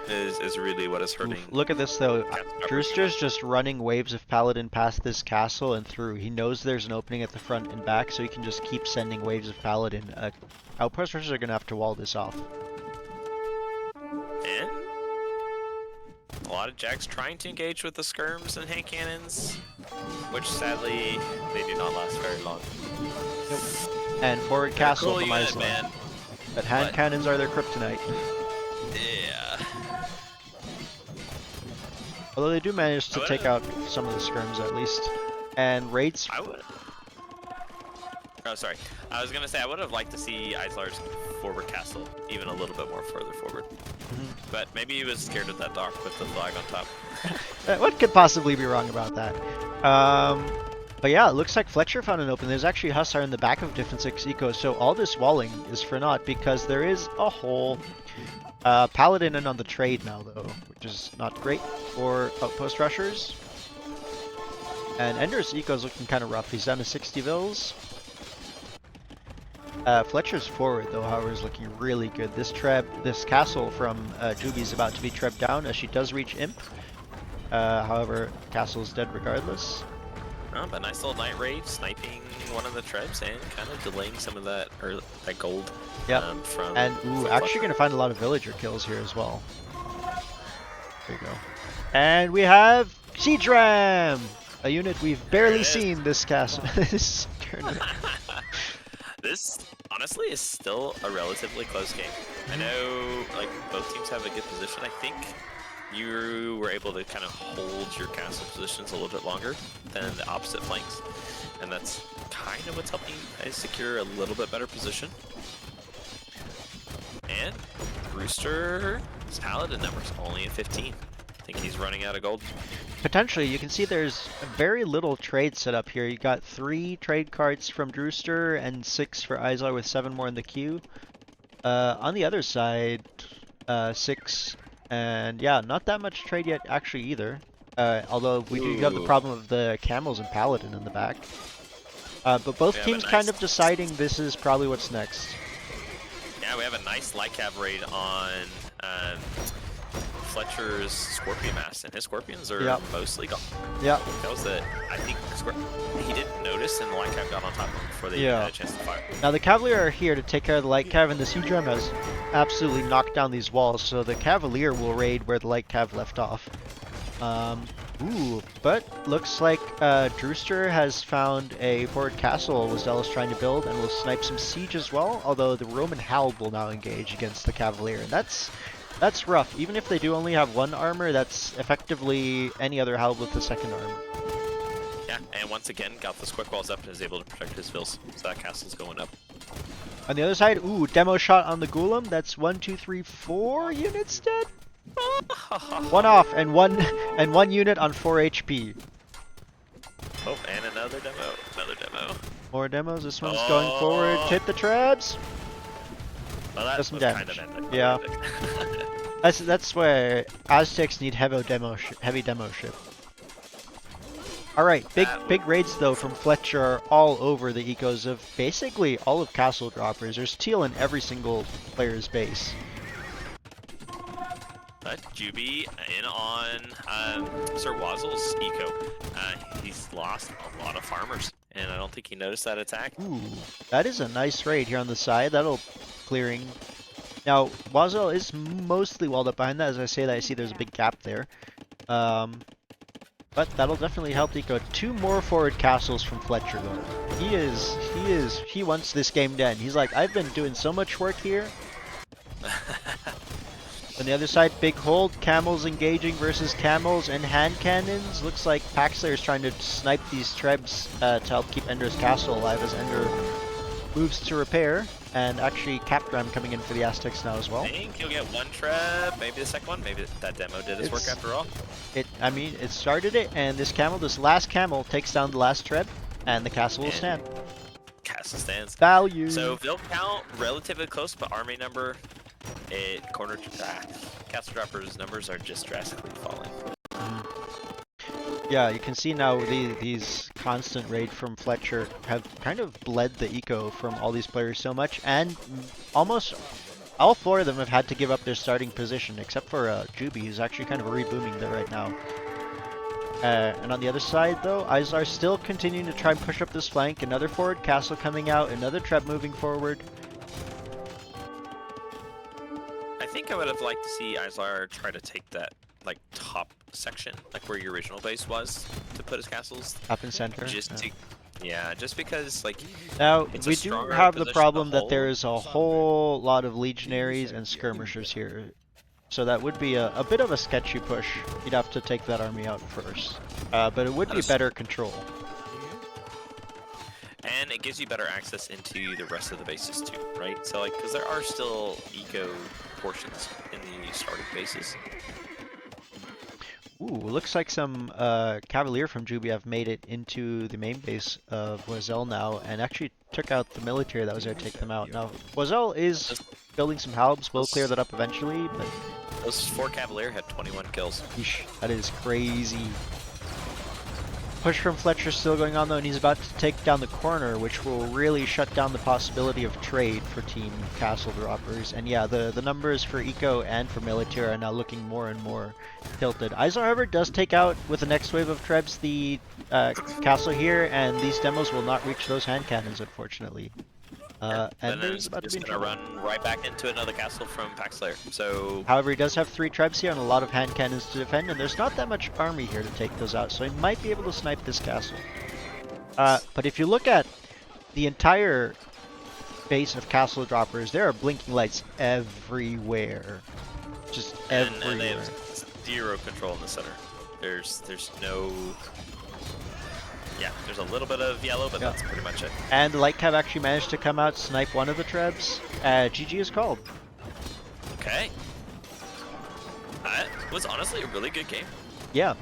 is really what is hurting. Oof, look at this though. Castle Droppers too Drewster's much. just running waves of Paladin past this castle and through. He knows there's an opening at the front and back, so he can just keep sending waves of Paladin. Outpost rushers are gonna have to wall this off. And a lot of Jacks trying to engage with the skirms and hand cannons, which sadly they do not last very long. Nope. And forward They're a castle cool from unit, Iceland. man. But hand But- cannons are their kryptonite. Yeah. Although they do manage to I take would- out some of the skirms at least. And raids. I would. Oh, sorry. I was gonna say I would have liked to see Islar's forward castle even a little bit more further forward. But maybe he was scared of that dock with the flag on top. What could possibly be wrong about that? But yeah, it looks like Fletcher found an open. There's actually Hussar in the back of Different 6 Eco, so all this walling is for naught because there is a whole Paladin in on the trade now, though, which is not great for outpost rushers. And Ender's Eco is looking kind of rough. He's down to 60 vills. Fletcher's forward, though, however, is looking really good. This castle from Juby is about to be trebbed down as she does reach Imp. However, castle's dead regardless. Oh, but nice little night raid, sniping one of the trebs and kind of delaying some of that that gold. Yep. From And from actually Fletcher. gonna find a lot of villager kills here as well. There you go. And we have Siege Ram, a unit we've barely it is. seen this castle this tournament. This honestly is still a relatively close game. I know like both teams have a good position. I think you were able to kind of hold your castle positions a little bit longer than the opposite flanks. And that's kind of what's helping you guys secure a little bit better position. And Rooster's Paladin numbers only at 15. I think he's running out of gold. Potentially, you can see there's very little trade set up here. You got 3 trade cards from Drewster and 6 for Islar with 7 more in the queue. On the other side, 6 and yeah, not that much trade yet actually either. Although we do have the Ooh. problem of the camels and Paladin in the back. But both We have a teams kind nice- of deciding this is probably what's next. Yeah, we have a nice light cav raid on Fletcher's Scorpion Mass, and his Scorpions are Yep. mostly gone. Yeah. That was I think he didn't notice, and the light cav got on top of him before they Yeah. had a chance to fire. Now the Cavalier are here to take care of the Light Cav, and the Siege Ram has absolutely knocked down these walls, so the Cavalier will raid where the Light Cav left off. But looks like Drewster has found a forward castle Wazdella's trying to build, and will snipe some siege as well, although the Roman Halb will now engage against the Cavalier, and that's rough. Even if they do only have 1 armor, that's effectively any other Halb with the 2nd armor. Yeah, and once again got the quick walls up and is able to protect his vills, so that castle's going up. On the other side, demo shot on the Golem, that's 4 units dead? 1 off, and one unit on 4 HP. Oh, and another demo. More demos, this one's going forward, hit the trebs. Well, that Does some was damage. kind of Yeah. That's where Aztecs need heavy demo ship. Alright, big raids though from Fletcher are all over the ecos of basically all of Castle Droppers. There's teal in every single player's base. But Juby in on Sir Wazzle's eco. He's lost a lot of farmers, and I don't think he noticed that attack. Ooh, that is a nice raid here on the side. That'll clearing. Now, Wazel is mostly walled up behind that. As I say that, I see there's a big gap there. But that'll definitely help Eco. 2 more forward castles from Fletcher though. He wants this game to end. He's like, I've been doing so much work here. On the other side, big hold, camels engaging versus camels and hand cannons. Looks like Paxler is trying to snipe these trebs to help keep Ender's castle alive as Ender moves to repair. And actually Capdram coming in for the Aztecs now as well. I think you'll get 1 treb, maybe the second one, maybe that demo did its work It's- after all. I mean, it started it, and this last camel takes down the last treb, and the castle will And- stand. Castle stands. Value. So Vil count relatively close, but army number, Castle Droppers numbers are just drastically falling. Yeah, you can see now these constant raid from Fletcher have kind of bled the eco from all these players so much, and almost all four of them have had to give up their starting position, except for Juby, who's actually kind of rebooming there right now. And on the other side, though, Izar still continuing to try and push up this flank. Another forward castle coming out, another trap moving forward. I think I would have liked to see Islar try to take that like top section, like where your original base was, to put his castles. Up in center. Just to, yeah, just because like Now, it's a we do stronger have the position to problem that there hold. is a whole lot of legionaries and skirmishers here. So that would be a bit of a sketchy push. You'd have to take that army out first. But it would That be is better control. And it gives you better access into the rest of the bases too, right? So like, because there are still eco portions in the starting bases. Ooh, looks like some Cavalier from Juby have made it into the main base of Wazelle now, and actually took out the military that was there to take them out. Now, Wazelle is Those, building some halbs, will clear those, that up eventually, but those 4 Cavalier had 21 kills. yeesh, that is crazy. Push from Fletcher still going on though, and he's about to take down the corner, which will really shut down the possibility of trade for Team Castle Droppers. And yeah, the numbers for Eco and for Military are now looking more and more tilted. Izar, however, does take out, with the next wave of Trebs, the castle here, and these demos will not reach those hand cannons, unfortunately. And And then there's about to it's be in gonna trouble. run right back into another castle from Paxlayer. So However, he does have 3 Trebs here and a lot of hand cannons to defend, and there's not that much army here to take those out, so he might be able to snipe this castle. But if you look at the entire base of castle droppers, there are blinking lights everywhere. Just everywhere. and they have 0 control in the center. There's no. Yeah, there's a little bit of yellow, but that's pretty much it. And the light cav actually managed to come out, snipe one of the Trebs. GG is called. Okay. That was honestly a really good game. Yeah.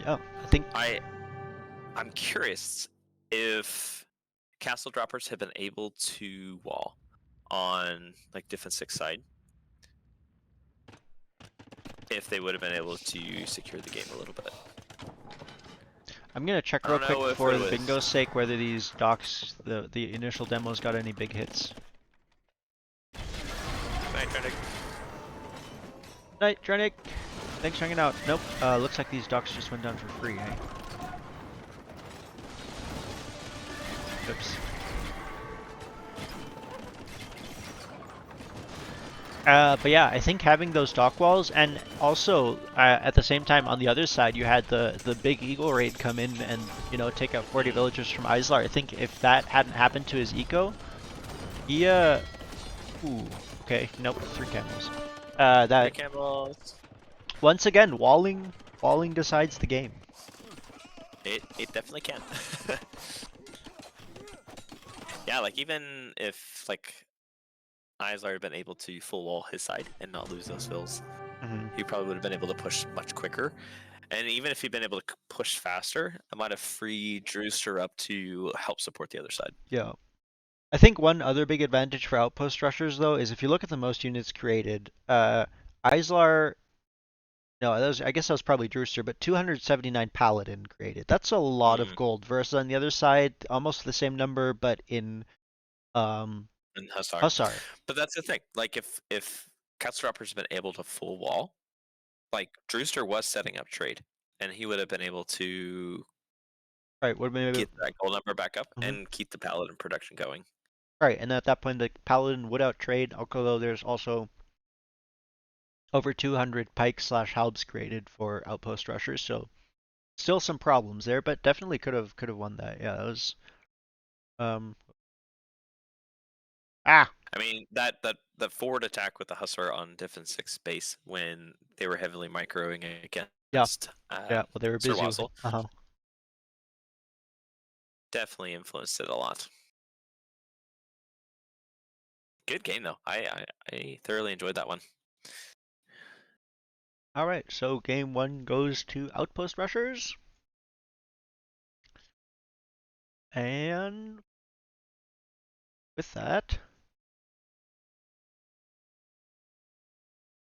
Yeah, I think... I'm curious if Castle Droppers have been able to wall on like Defense 6 side. If they would have been able to secure the game a little bit. I'm gonna check real quick for the bingo's sake whether these docks, the initial demos, got any big hits. Night, Trenick. Night, Trenick. Thanks for hanging out. Nope. Looks like these docks just went down for free, eh? Oops. But yeah, I think having those dock walls, and also at the same time on the other side you had the big eagle raid come in and, you know, take out 40 villagers from Islar. I think if that hadn't happened to his eco, he ooh, okay, nope, 3 camels. That 3 camels. Once again, walling decides the game. It definitely can. Yeah, like even if like Islar had been able to full wall his side and not lose those fills, he probably would have been able to push much quicker. And even if he'd been able to push faster, it might have freed Drewster up to help support the other side. Yeah. I think one other big advantage for outpost rushers though is if you look at the most units created, Islar, no, I guess that was probably Drewster, but 279 Paladin created. That's a lot of gold versus on the other side, almost the same number, but in And Hussar. Hussar. But that's the thing. Like if Castle Droppers had been able to full wall, like Drewster was setting up trade, and he would have been able to Right, would maybe get that gold number back up and keep the Paladin production going. Right, and at that point the Paladin would out trade, although there's also over 200 pikes slash halbs created for outpost rushers, so still some problems there, but definitely could have won that. Yeah, that was I mean that forward attack with the Hussar on Defense 6 base when they were heavily microing against well they were busy with it. Definitely influenced it a lot. Good game though. I thoroughly enjoyed that one. All right, so game 1 goes to outpost rushers. And with that,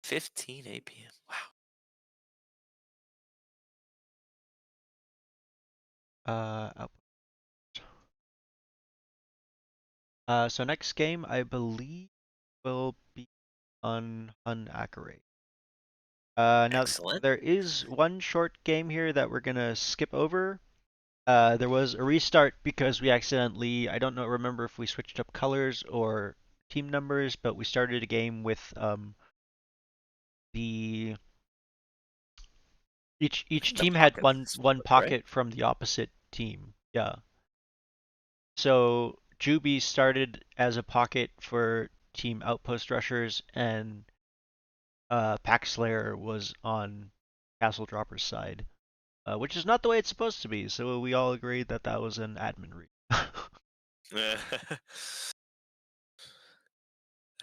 15 APM. Wow. So next game, I believe will be on Hun Akare. Now, Excellent. there is one short game here that we're gonna skip over. There was a restart because we accidentally, I don't know, remember if we switched up colors or team numbers, but we started a game with the each The team had one pockets, one right? pocket from the opposite team. Yeah. So Juby started as a pocket for Team Outpost Rushers, and Pack Slayer was on Castle Dropper's side, which is not the way it's supposed to be. So we all agreed that that was an admin read. All right.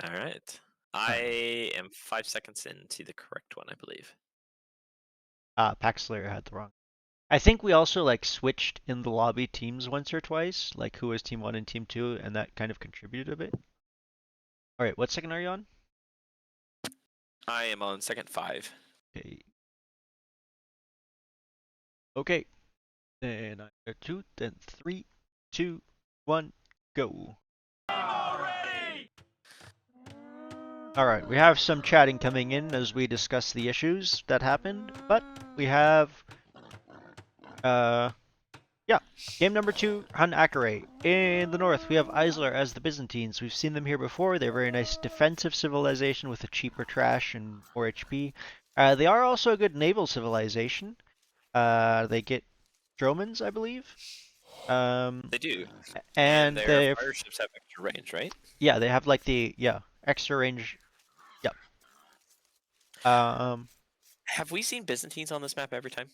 All right. I am 5 seconds into the correct one, I believe. Pack Slayer had the wrong. I think we also like switched in the lobby teams once or twice, like who was team one and team two, and that kind of contributed a bit. All right, what second are you on? I am on second 5. Okay. Okay. Then I two, then 3, 2, 1, go. All right, we have some chatting coming in as we discuss the issues that happened, but we have, uh, yeah, game number 2, Hun Akare. In the north, we have Isler as the Byzantines. We've seen them here before. They're a very nice defensive civilization with a cheaper trash and more HP. They are also a good naval civilization. They get Dromans, I believe. Um, They do. And and their they, fire ships have extra range, right? yeah, they have like the extra range. Yep. Um, Have we seen Byzantines on this map every time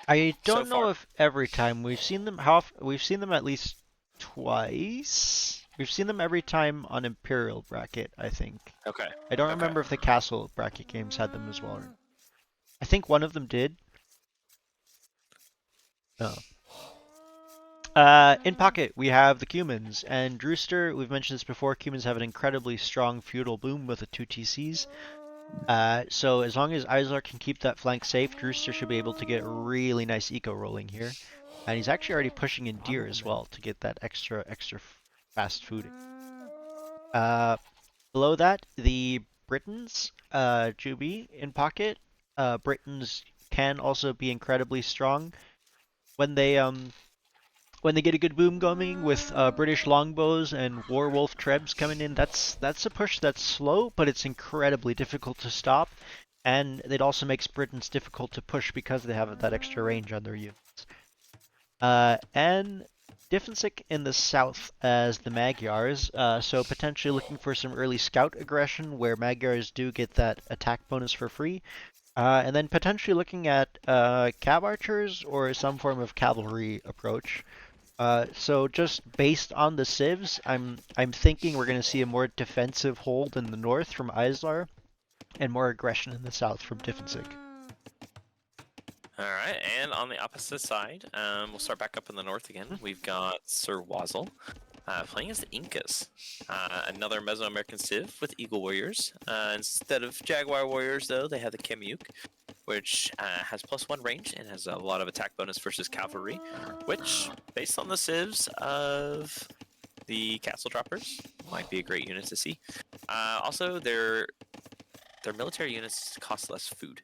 I so don't know far? if every time we've seen them. How we've seen them at least twice. We've seen them every time on Imperial bracket, I think. Okay. I don't Okay. remember if the Castle bracket games had them as well. I think one of them did. No. In pocket, we have the Cumans and Drewster. We've mentioned this before. Cumans have an incredibly strong feudal boom with the 2 TCs. So as long as Islar can keep that flank safe, Drewster should be able to get a really nice eco rolling here. And he's actually already pushing in deer as well to get that extra fast fooding. Uh, Below that, the Britons, Juby in pocket. Britons can also be incredibly strong when they get a good boom going with British longbows and Warwolf Trebs coming in. That's a push that's slow, but it's incredibly difficult to stop. And it also makes Britons difficult to push because they have that extra range on their units. And Diffensik in the south as the Magyars, so potentially looking for some early scout aggression where Magyars do get that attack bonus for free. And then potentially looking at cab archers or some form of cavalry approach. So just based on the civs, I'm thinking we're going to see a more defensive hold in the north from Islar and more aggression in the south from Diffensik. All right. And on the opposite side, we'll start back up in the north again. We've got Sir Wazzle playing as the Incas. Another Mesoamerican civ with Eagle Warriors. Instead of Jaguar Warriors, though, they have the Kamuk, which has +1 range and has a lot of attack bonus versus cavalry, which, based on the civs of the Castle Droppers, might be a great unit to see. Also, their military units cost less food,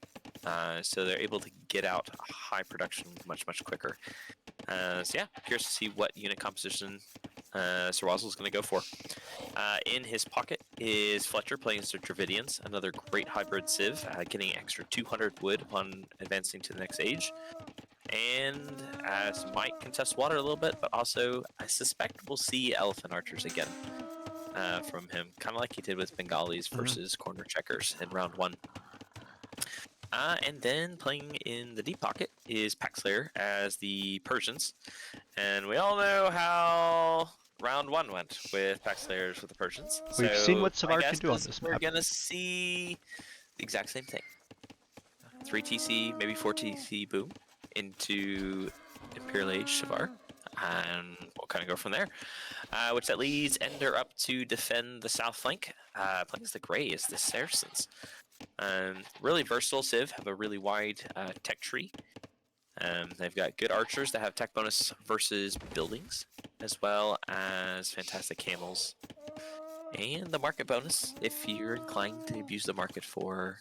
so they're able to get out high production much quicker. So yeah, curious to see what unit composition Sir Wazzle is going to go for. In his pocket is Fletcher playing Sir Dravidians, another great hybrid civ, getting extra 200 wood upon advancing to the next age. And might contest water a little bit, but also I suspect we'll see Elephant Archers again from him, kind of like he did with Bengalis versus corner checkers in round 1. And then playing in the deep pocket is Pack Slayer as the Persians. And we all know how round 1 went with Pack Slayers with the Persians. We've seen So what my Savar can guess do on is this we're map. going to see the exact same thing. 3 TC, maybe 4 TC boom into Imperial Age Savar. And we'll kind of go from there. Which that leads Ender up to defend the south flank. Playing as the Grey is the Saracens. Really versatile civ, have a really wide tech tree. They've got good archers that have tech bonus versus buildings, as well as fantastic camels. And the market bonus if you're inclined to abuse the market for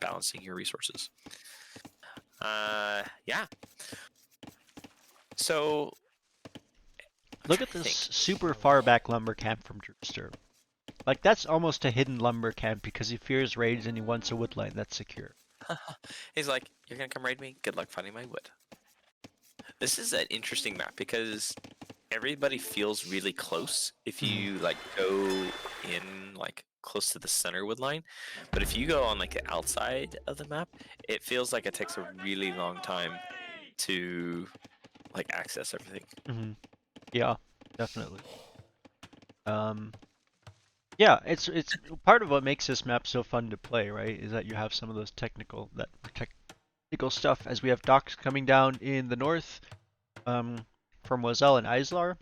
balancing your resources. Yeah. So I'm Look trying at to this think. super far back lumber camp from Drewster. Like, that's almost a hidden lumber camp because he fears raids and he wants a wood line that's secure. He's like, you're gonna come raid me? Good luck finding my wood. This is an interesting map because everybody feels really close if you like go in like close to the center wood line, but if you go on like the outside of the map, it feels like it takes a really long time to like access everything. Mm-hmm. Yeah, definitely. Yeah, it's part of what makes this map so fun to play, right? Is that you have some of those technical stuff as we have docks coming down in the north, from Wazelle and Islar,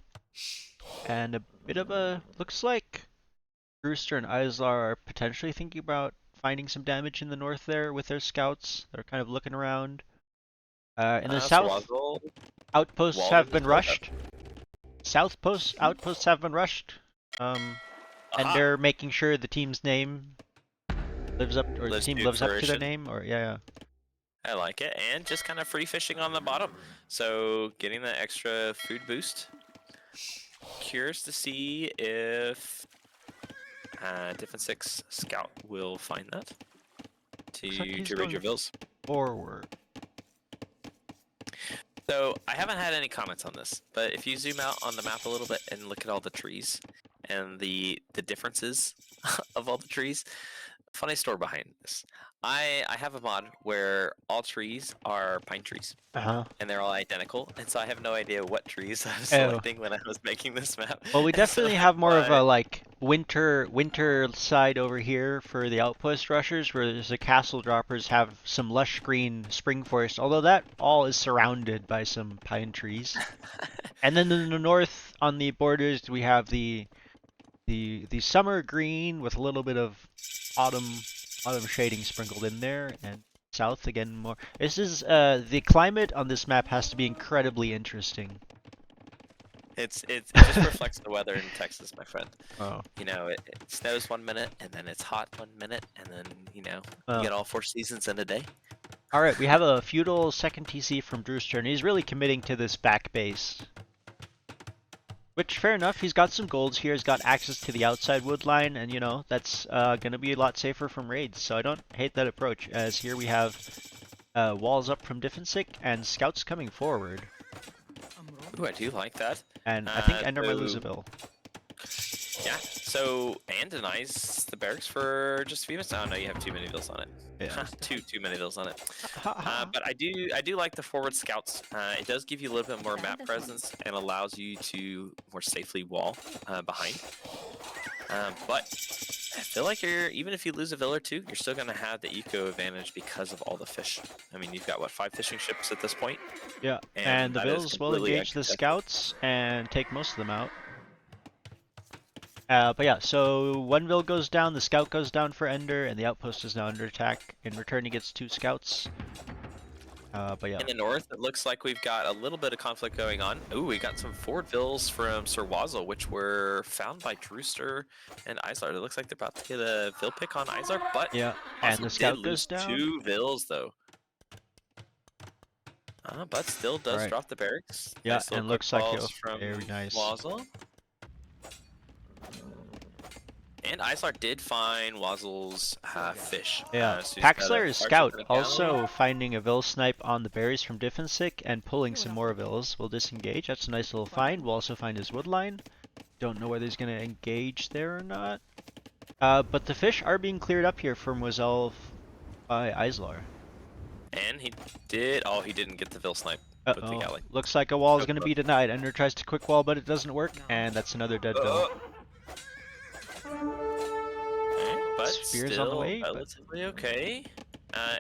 and a bit of a looks like Brewster and Islar are potentially thinking about finding some damage in the north there with their scouts. They're kind of looking around. In the south, Swazzle outposts walled in have this been build up. rushed. Outposts have been rushed. And Aha! they're making sure the team's name lives up, or the Lives team to lives up to their fruition. name, or yeah. I like it, and just kind of free fishing on the bottom. So getting that extra food boost. Curious to see if Different Six Scout will find that Looks like he's to raid your going vills. forward. So I haven't had any comments on this, but if you zoom out on the map a little bit and look at all the trees and the differences of all the trees, funny story behind this. I have a mod where all trees are pine trees Uh-huh. and they're all identical, and so I have no idea what trees I was Oh. selecting when I was making this map. Well, we And so definitely that's have more of why a like winter side over here for the outpost rushers, whereas the castle droppers have some lush green spring forest, although that all is surrounded by some pine trees. And then in the north on the borders we have the summer green with a little bit of autumn shading sprinkled in there, and south again more. This is the climate on this map has to be incredibly interesting. it just reflects the weather in Texas, my friend. Oh. You know, it snows 1 minute and then it's hot 1 minute, and then you Oh. get all 4 seasons in a day. All right, we have a feudal second TC from Drewster, and he's really committing to this back base. Which, fair enough, he's got some golds here, he's got access to the outside wood line, and that's gonna be a lot safer from raids, so I don't hate that approach, as here we have walls up from Diffensick and scouts coming forward. Ooh, I do like that. And I think Ender might So- lose a Vil. Yeah, so Anne denies the barracks for just a few minutes. Oh no, you have too many vills on it. Yeah. too many vills on it. But I do like the forward scouts. It does give you a little bit more map presence and allows you to more safely wall behind. But I feel like even if you lose a vill or two, you're still gonna have the eco advantage because of all the fish. I mean, you've got what, 5 fishing ships at this point? Yeah, And and the that is Vils will completely engage the uncontested. scouts and take most of them out. But yeah, so one Vil goes down, the scout goes down for Ender, and the outpost is now under attack. In return, he gets 2 scouts. But yeah. In the north, it looks like we've got a little bit of conflict going on. Ooh, we got some forward vills from Sir Wazzle, which were found by Drewster and Islar. It looks like they're about to get a vill pick on Islar, but Yeah, Wazzle and the did scout lose goes down. 2 vills, though. But still does Right. drop the barracks. Yeah, Nice little and quick looks like balls he'll from very nice. Wazzle. And Islar did find Wazzle's fish. Yeah, So he's got a Paxlar's Starship scout and a galley. also finding a Vil snipe on the berries from Diffensick and pulling some more Vils. Will disengage. That's a nice little find. We'll also find his wood line. Don't know whether he's going to engage there or not. But the fish are being cleared up here from Wazelle by Islar. And he did. Oh, he didn't get the Vil snipe with the galley. Looks like a wall is going to be denied. Ender tries to quick wall, but it doesn't work, and that's another dead Vil. But Spear's still on the way, but- relatively okay.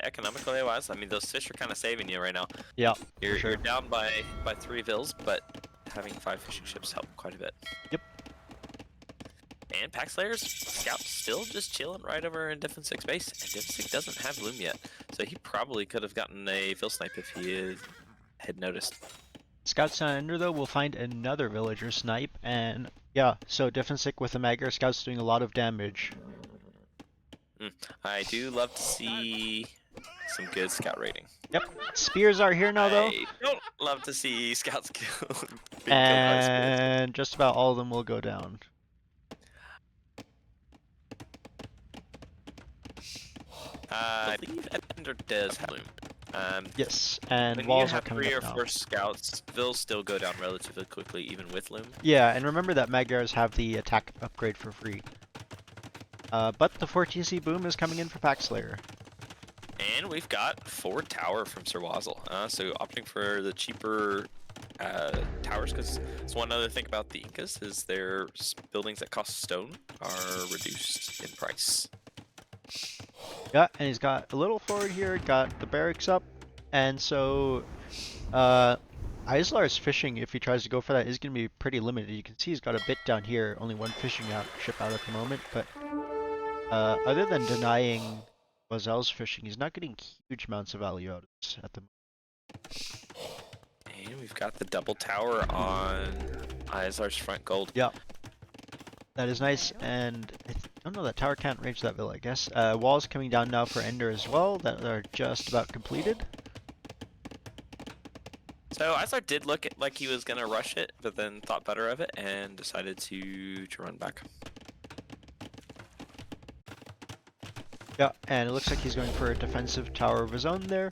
Economically wise, I mean, those fish are kind of saving you right now. Yeah, You're, for sure. you're down by 3 Vils, but having 5 fishing ships help quite a bit. Yep. And Paxlayer's scout still just chilling right over in Diffensick's base, and Diffensick doesn't have Loom yet, so he probably could have gotten a Vil snipe if he had noticed. Scouts on Ender, though, will find another villager snipe, and Yeah, so Defensic with the Magyar Scouts doing a lot of damage. I do love to see some good scout rating. Yep. Spears are here now, though. I don't love to see scouts being killed by spears. And just about all of them will go down. I believe Ender does have Loom. Yes, and When you walls are have coming 3 up or now. 4 scouts, they'll still go down relatively quickly, even with Loom. Yeah, and remember that Magyars have the attack upgrade for free. But the 4TC boom is coming in for Pack Slayer. And we've got 4 tower from Sir Wazzle. So opting for the cheaper towers, because it's one other thing about the Incas is their buildings that cost stone are reduced in price. Yeah, and he's got a little forward here, got the barracks up, and so Islar's fishing, if he tries to go for that, is going to be pretty limited. You can see he's got a bit down here, only one fishing ship out at the moment, but other than denying Wazel's fishing, he's not getting huge amounts of value out of this at the moment. And we've got the double tower on Islar's front gold. Yeah. That is nice, and I don't know, that tower can't reach that villa, I guess. Walls coming down now for Ender as well, that are just about completed. So Islar did look like he was going to rush it, but then thought better of it and decided to run back. Yeah, and it looks like he's going for a defensive tower of his own there.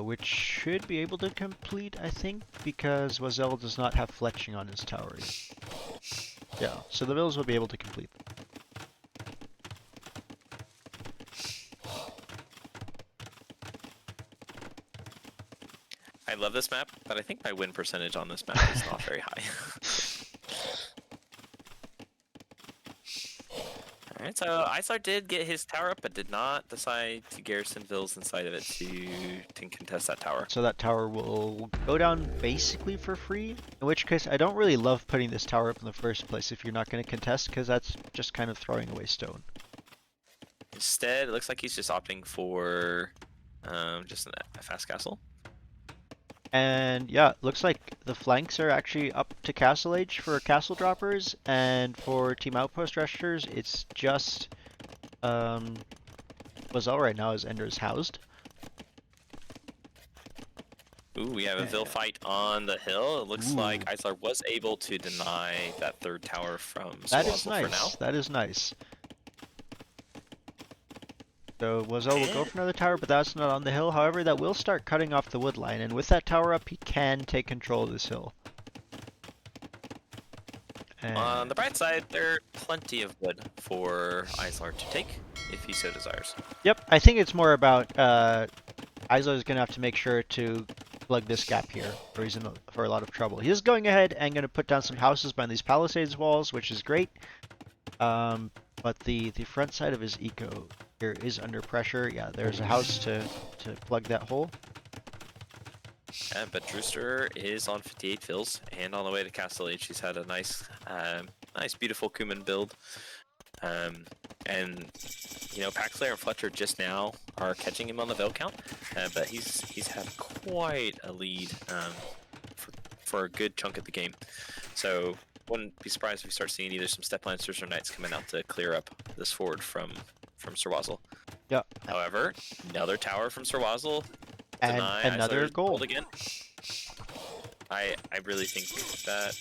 Which should be able to complete, I think, because Wazel does not have fletching on his tower. Yeah, so the villas will be able to complete. I love this map, but I think my win percentage on this map is not very high. Alright, so Islar did get his tower up, but did not decide to garrison villas inside of it to contest that tower. So that tower will go down basically for free, in which case I don't really love putting this tower up in the first place if you're not going to contest, because that's just kind of throwing away stone. Instead, it looks like he's just opting for just a fast castle. And yeah, looks like the flanks are actually up to Castle Age for Castle Droppers, and for Team Outpost Rushers, it's just Wazel right now as Ender is housed. Ooh, we have a Vil fight on the hill. It looks like Islar was able to deny that third tower from Sir Wazzle for now. That is nice. So Wazel will go for another tower, but that's not on the hill. However, that will start cutting off the wood line, and with that tower up, he can take control of this hill. And On the bright side, there are plenty of wood for Islar to take, if he so desires. yep, I think it's more about Islar is going to have to make sure to plug this gap here, or he's in for a lot of trouble. He is going ahead and going to put down some houses behind these palisades walls, which is great. But the front side of his eco here is under pressure. Yeah, there's a house to plug that hole. But Drewster is on 58 fills and on the way to Castle Age. He's had a nice, beautiful Kuman build. And you know, Paxlayer and Fletcher just now are catching him on the Vil count, but he's had quite a lead for a good chunk of the game. So wouldn't be surprised if we start seeing either some Step Lancers or Knights coming out to clear up this forward from Sir Wazzle. Yeah. However, another tower from Sir Wazzle. And another gold again. I really think that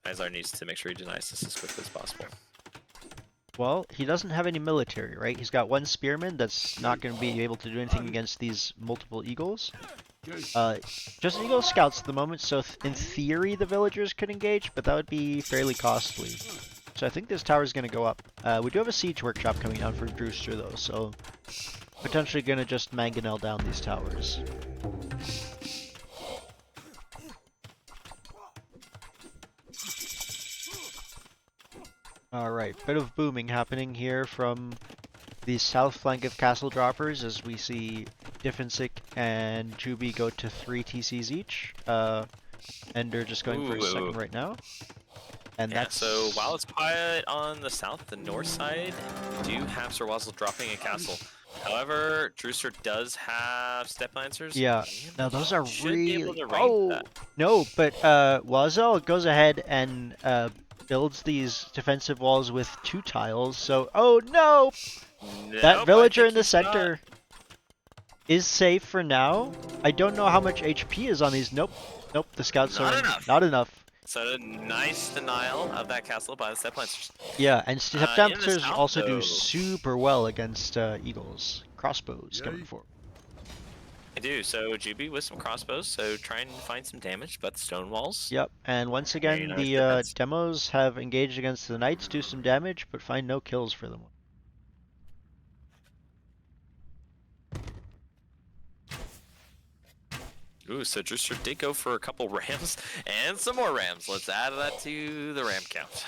Islar needs to make sure he denies this as quickly as possible. Well, he doesn't have any military, right? He's got one spearman that's not going to be able to do anything against these multiple eagles. Just Eagle Scouts at the moment, so in theory the villagers could engage, but that would be fairly costly. So I think this tower is going to go up. We do have a siege workshop coming down for Drewster though, so potentially going to just mangonel down these towers. Alright, bit of booming happening here from the south flank of Castle Droppers as we see Diffensic and Juby go to 3 TCs each. Ender just going for a second right now. And yeah, that's... so while it's quiet on the south, the north side do have Sir Wazzle dropping a castle. However, Drewster does have Step Lancers. Yeah. And Now those are should be able really. to range Oh that. no, but Wazel goes ahead and builds these defensive walls with 2 tiles. So oh no, that Nope, I villager think in the he's got center is safe for now. I don't know how much HP is on these. Nope. Nope. The scouts not are enough. not enough. So nice denial of that castle by the Step Lancers. Yeah, and step In the dancers south, also do though, super well against eagles. Crossbows coming for. I do. So Juby with some crossbows, so trying to find some damage, but the stone walls. Yep, and once Very again, nice the defense. demos have engaged against the knights, do some damage, but find no kills for them. Ooh, so Drewster did go for a couple rams and some more rams. Let's add that to the ram count.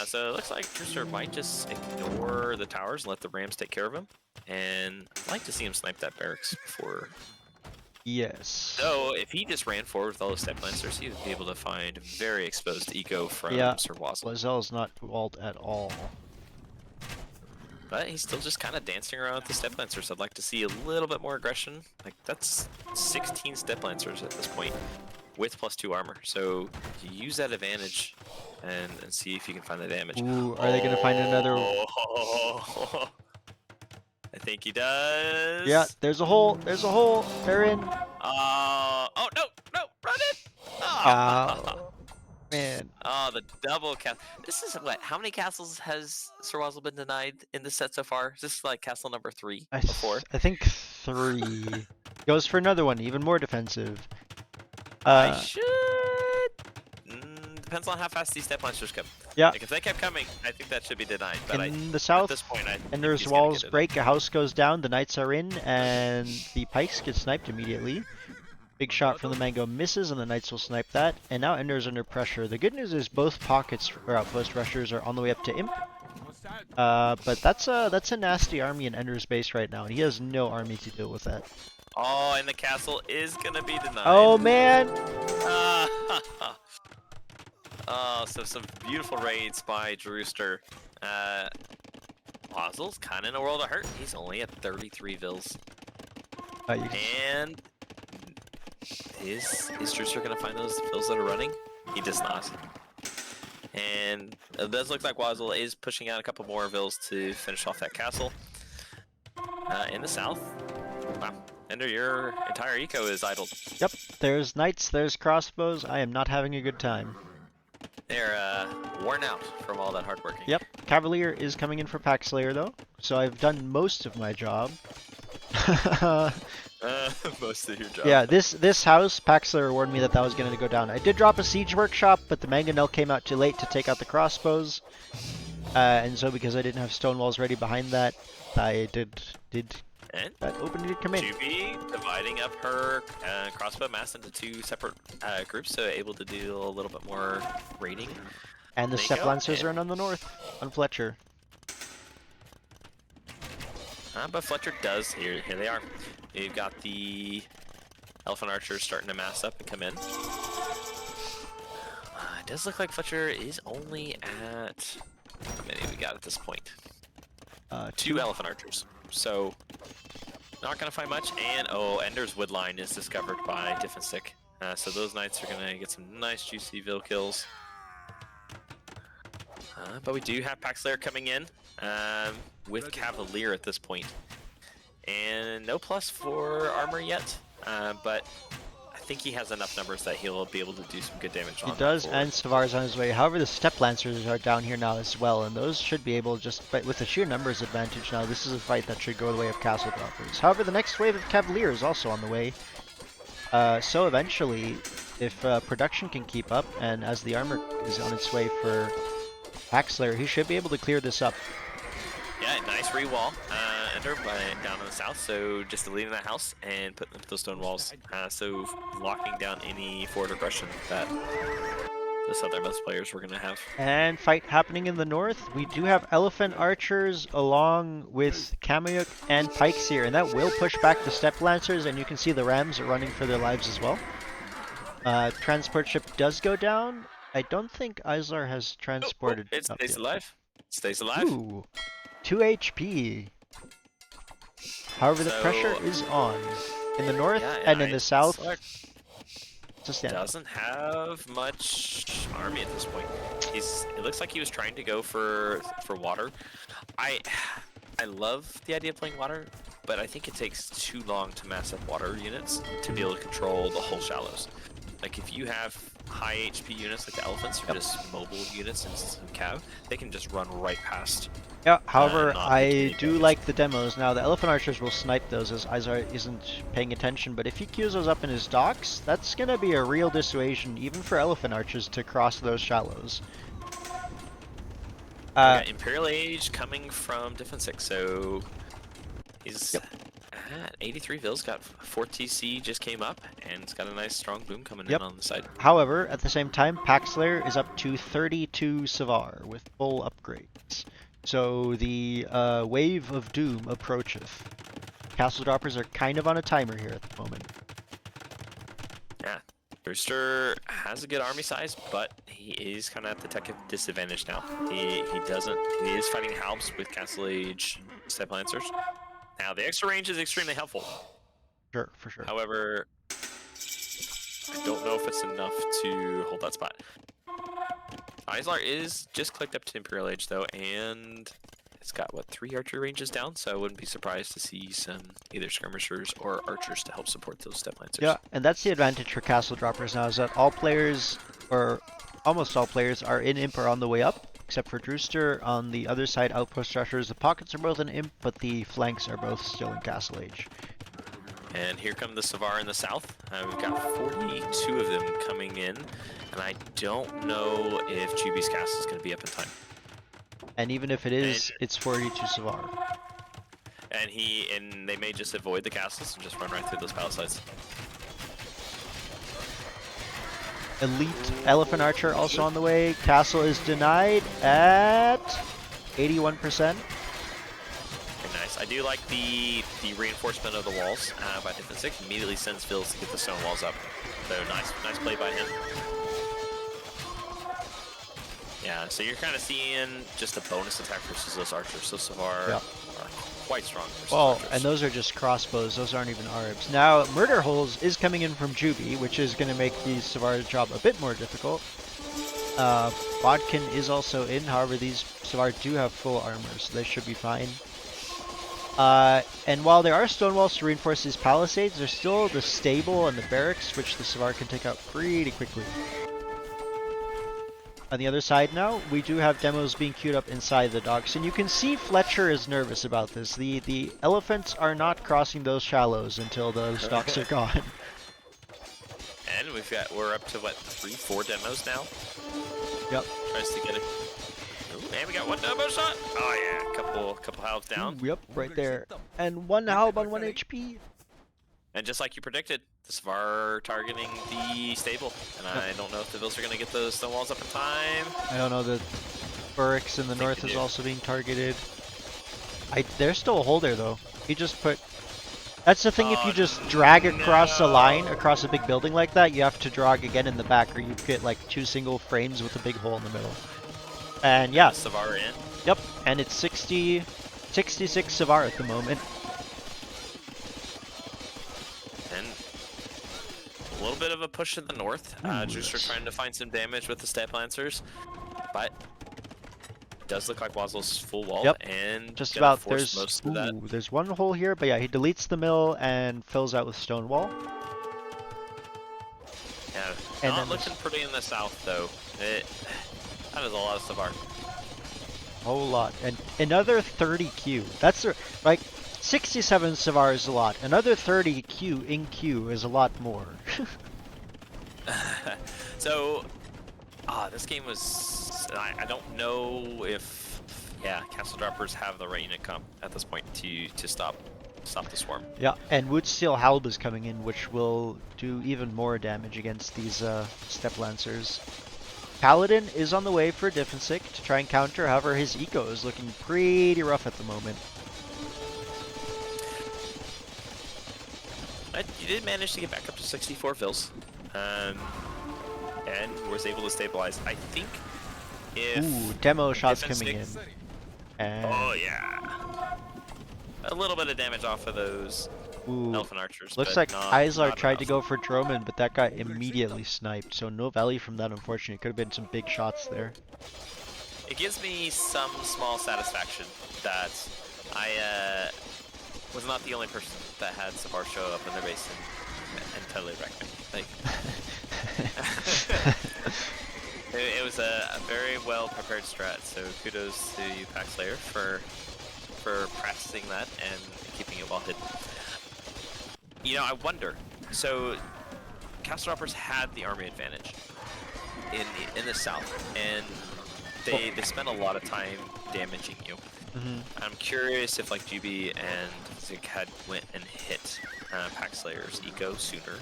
So it looks like Drewster might just ignore the towers and let the rams take care of him. And I'd like to see him snipe that barracks before. Yes. So if he just ran forward with all the Step Lancers, he would be able to find very exposed eco from Yeah. Sir Wazzle. Lazelle's not walled at all. But he's still just kind of dancing around with the Step Lancers. I'd like to see a little bit more aggression. Like, that's 16 Step Lancers at this point with +2 armor. So you use that advantage and see if you can find the damage. Ooh, are they gonna find another? I think he does. Yeah, there's a hole. There's a hole. They're in. Oh no, run it! Man. Oh, the double cast. This is what? How many castles has Sir Wazzle been denied in this set so far? Is this like castle number 3 or 4? I think 3. Goes for another one, even more defensive. I should. Depends on how fast these Step Lancers come. Yeah. Like if they kept coming, I think that should be denied. But In the at south, this point, I think Ender's he's gonna walls get it. break, a house goes down, the knights are in, and the pikes get sniped immediately. Big shot from the mango misses, and the knights will snipe that. And now Ender's under pressure. The good news is both pockets or outpost rushers are on the way up to Imp. But that's a nasty army in Ender's base right now, and he has no army to deal with that. Oh, and the castle is gonna be denied. Oh man! Oh, so some beautiful raids by Drewster. Wazzle's kind of in a world of hurt. He's only at 33 vills. And is Drewster gonna find those vills that are running? He does not. And it does look like Wazzle is pushing out a couple more vills to finish off that castle. In the south, wow, Ender, your entire eco is idled. Yep, there's knights, there's crossbows. I am not having a good time. They're worn out from all that hard working. Yep, Cavalier is coming in for Pack Slayer though, so I've done most of my job. Most of your job. Yeah, this house, Pack Slayer warned me that was going to go down. I did drop a siege workshop, but the mangonel came out too late to take out the crossbows, and so because I didn't have stone walls ready behind that, I did And that opening did come in. Juby dividing up her crossbow mass into 2 separate groups, so able to do a little bit more raiding. And the There you Step go, Lancers and- are in on the north, on Fletcher. But Fletcher does, here they are. You've got the Elephant Archers starting to mass up and come in. It does look like Fletcher is only at, how many we got at this point? 2 Elephant Archers. So, not going to find much. And, oh, Ender's Woodline is discovered by Diff and Stick. So those knights are going to get some nice juicy Vil kills. But we do have Pack Slayer coming in with Cavalier at this point. And no plus for armor yet, but I think he has enough numbers that he'll be able to do some good damage on. He does, and Savar's on his way. However, the Step Lancers are down here now as well, and those should be able just, but with the sheer numbers advantage now, this is a fight that should go the way of Castle Droppers. However, the next wave of Cavalier is also on the way. So eventually, if production can keep up, and as the armor is on its way for Pack Slayer, he should be able to clear this up. Yeah, nice re-wall, Ender, down in the south, so just deleting that house and putting up those stone walls, so locking down any forward aggression that the southernmost players were going to have. And fight happening in the north. We do have Elephant Archers along with Kameyuk and Pikes here, and that will push back the Step Lancers, and you can see the Rams are running for their lives as well. Transport ship does go down. I don't think Islar has transported. It stays alive. It stays alive. Ooh. 2 HP. However, the pressure So, is on. In the north yeah, and in the south, Select it's a standoff. doesn't have much army at this point. It looks like he was trying to go for water. I love the idea of playing water, but I think it takes too long to mass up water units to be able to control the whole shallows. Like if you have high HP units like the elephants or just mobile units in some cav, they can just run right past. Yeah, however, not I taking any do damage. like the demos. Now, the Elephant Archers will snipe those as Izar isn't paying attention, but if he queues those up in his docks, that's going to be a real dissuasion, even for Elephant Archers, to cross those shallows. We got Imperial Age coming from Defense 6, so he's at 83 Vils, got 4 TC, just came up, and it's got a nice strong boom coming in on the side. However, at the same time, Paxlayer is up to 32 Savar with full upgrades. So the wave of doom approacheth. Castle Droppers are kind of on a timer here at the moment. Yeah, Brewster has a good army size, but he is kind of at the tech disadvantage now. He is fighting Halbs with Castle Age Step Lancers. Now, the extra range is extremely helpful. Sure, for sure. However, I don't know if it's enough to hold that spot. Islar is just clicked up to Imperial Age, though, and it's got, what, 3 archery ranges down, so I wouldn't be surprised to see some either skirmishers or archers to help support those Step Lancers. Yeah, and that's the advantage for Castle Droppers now, is that all players, or almost all players, are in Imp or on the way up, except for Drewster. On the other side, Outpost Rushers, the pockets are both in Imp, but the flanks are both still in Castle Age. And here come the Savar in the south. We've got 42 of them coming in, and I don't know if Juby's castle is going to be up in time. And even if it is, it's 42 Savar. And they may just avoid the castles and just run right through those palisades. Elite Elephant Archer also on the way. Castle is denied at 81%. Very nice. I do like the reinforcement of the walls by Defense 6. Immediately sends Phils to get the stone walls up. So nice play by him. Yeah, so you're kind of seeing just a bonus attack versus those archers. So Savar are quite strong versus archers. And those are just crossbows. Those aren't even Arbs. Now, Murder Holes is coming in from Juby, which is going to make the Savar's job a bit more difficult. Bodkin is also in. However, these Savar do have full armor, so they should be fine. And while there are stone walls to reinforce these palisades, there's still the stable and the barracks, which the Savar can take out pretty quickly. On the other side now, we do have demos being queued up inside the docks, and you can see Fletcher is nervous about this. The elephants are not crossing those shallows until those docks are gone. And we're up to what, 3-4 demos now? Yep. Tries to get it. Ooh, and we got one demo shot. Oh yeah, couple halves down. Yep, right there. And one halb on 1 HP. And just like you predicted, the Savar targeting the stable. And I don't know if the Vils are going to get those stone walls up in time. I don't know, the barracks in the north is also being targeted. There's still a hole there though. He just put... That's the thing, if you just drag across a line, across a big building like that, you have to drag again in the back, or you get like 2 single frames with a big hole in the middle. And yeah. Savar in. Yep, and it's 66 Savar at the moment. And a little bit of a push in the north. Juicer trying to find some damage with the Step Lancers, but it does look like Wazzle's full wall. Yep, and just about. There's one hole here, but yeah, he deletes the mill and fills out with stone wall. Yeah, and not looking pretty in the south though. That is a lot of Savar. Whole lot, and another 30 Q. That's like 67 Savar is a lot. Another 30 Q in Q is a lot more. So, this game was. I don't know if, Castle Droppers have the right unit comp at this point to stop the swarm. Yeah, and Woodsteel Halb is coming in, which will do even more damage against these Step Lancers. Paladin is on the way for Diffensic to try and counter, however his eco is looking pretty rough at the moment. He did manage to get back up to 64 fills, and was able to stabilize. I think if... Ooh, demo shots coming in. And oh yeah, a little bit of damage off of those Ooh. elephant archers, Looks but like Islar not tried to enough. go for Droman, but that got immediately sniped. So no value from that, unfortunately. Could have been some big shots there. It gives me some small satisfaction that I was not the only person that had Savar show up in their base and totally wreck me. Like, it was a very well prepared strat. So kudos to you, Pack Slayer, for practicing that and keeping it well hidden. You know, I wonder. So Castle Droppers had the army advantage in the south, and they spent a lot of time damaging you. I'm curious if like GB and Zik had went and hit Pack Slayer's eco sooner,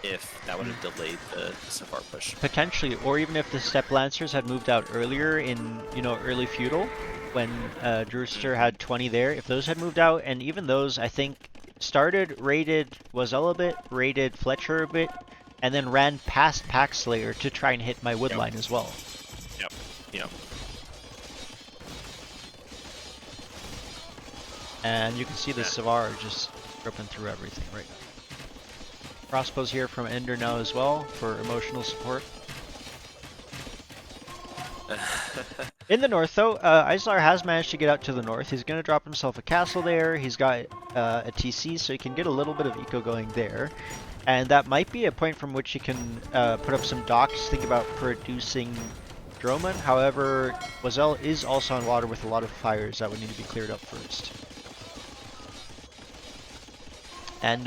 if that would have delayed the Safar push. Potentially, or even if the Step Lancers had moved out earlier in, early feudal, when Drewster had 20 there. If those had moved out, and even those, I think, started, raided Wazella a bit, raided Fletcher a bit, and then ran past Pack Slayer to try and hit my wood line as well. Yep. And you can see the Savar just ripping through everything right now. Crossbows here from Ender now as well for emotional support. In the north, though, Islar has managed to get out to the north. He's going to drop himself a castle there. He's got a TC, so he can get a little bit of eco going there. And that might be a point from which he can put up some docks, think about producing Droman. However, Wazelle is also on water with a lot of fires that would need to be cleared up first. And,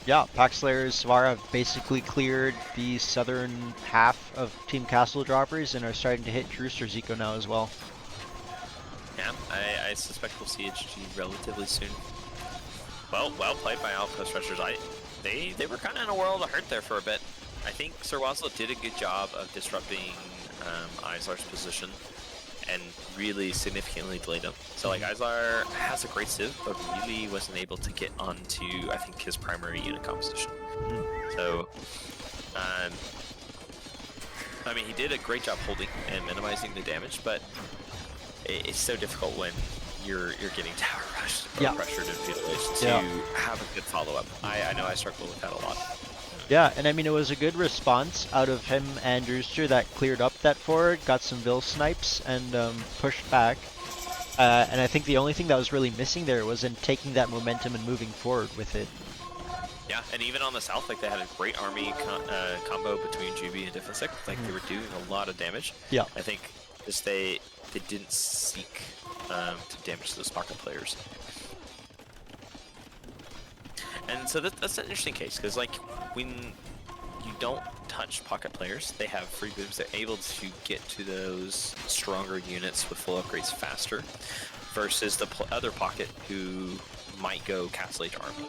yeah, Paxlayer's Svar have basically cleared the southern half of Team Castle Droppers and are starting to hit Drewster's eco now as well. Yeah, I suspect we'll see HG relatively soon. Well played by Outpost Rushers. They were kind of in a world of hurt there for a bit. I think Sir Waslow did a good job of disrupting Islar's position and really significantly delayed him. So like Islar has a great civ, but really wasn't able to get onto, I think, his primary unit composition. So, I mean, he did a great job holding and minimizing the damage, but it's so difficult when you're getting tower rushed or pressured in field to have a good follow-up. I know I struggle with that a lot. Yeah, and I mean, it was a good response out of him and Drewster that cleared up that forward, got some Vil snipes, and pushed back. And I think the only thing that was really missing there was in taking that momentum and moving forward with it. Yeah, and even on the south, like they had a great army combo between GB and Defensic. Like they were doing a lot of damage. Yeah. I think just they didn't seek to damage those pocket players. And so that's an interesting case, because like when you don't touch pocket players, they have free booms. They're able to get to those stronger units with full upgrades faster, versus the other pocket who might go Castle Age army.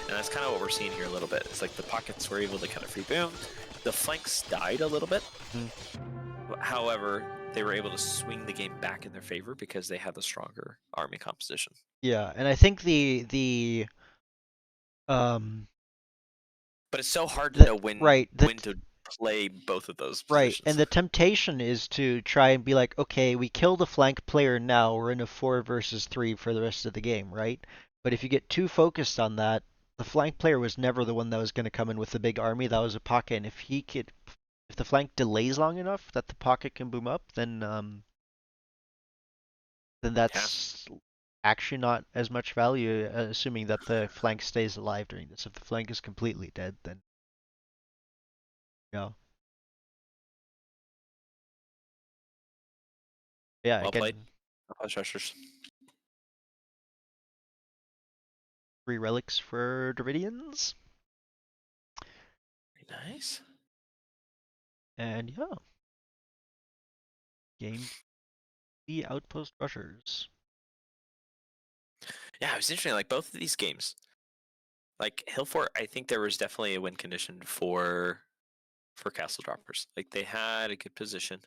And that's kind of what we're seeing here a little bit. It's like the pockets were able to kind of free boom. The flanks died a little bit. However, they were able to swing the game back in their favor because they had the stronger army composition. Yeah, and I think but it's so hard to know when to play both of those positions. Right, and the temptation is to try and be like, okay, we killed a flank player now, we're in a 4 versus 3 for the rest of the game, right? But if you get too focused on that, the flank player was never the one that was going to come in with the big army, that was a pocket, and if the flank delays long enough that the pocket can boom up, then that's actually not as much value, assuming that the flank stays alive during this. If the flank is completely dead, then yeah. Yeah, well again, played. Rushers. 3 relics for Dravidians. Nice. And yeah. Game the Outpost Rushers. Yeah, it was interesting. Like both of these games, like Hillfort, I think there was definitely a win condition for Castle Droppers. Like they had a good position.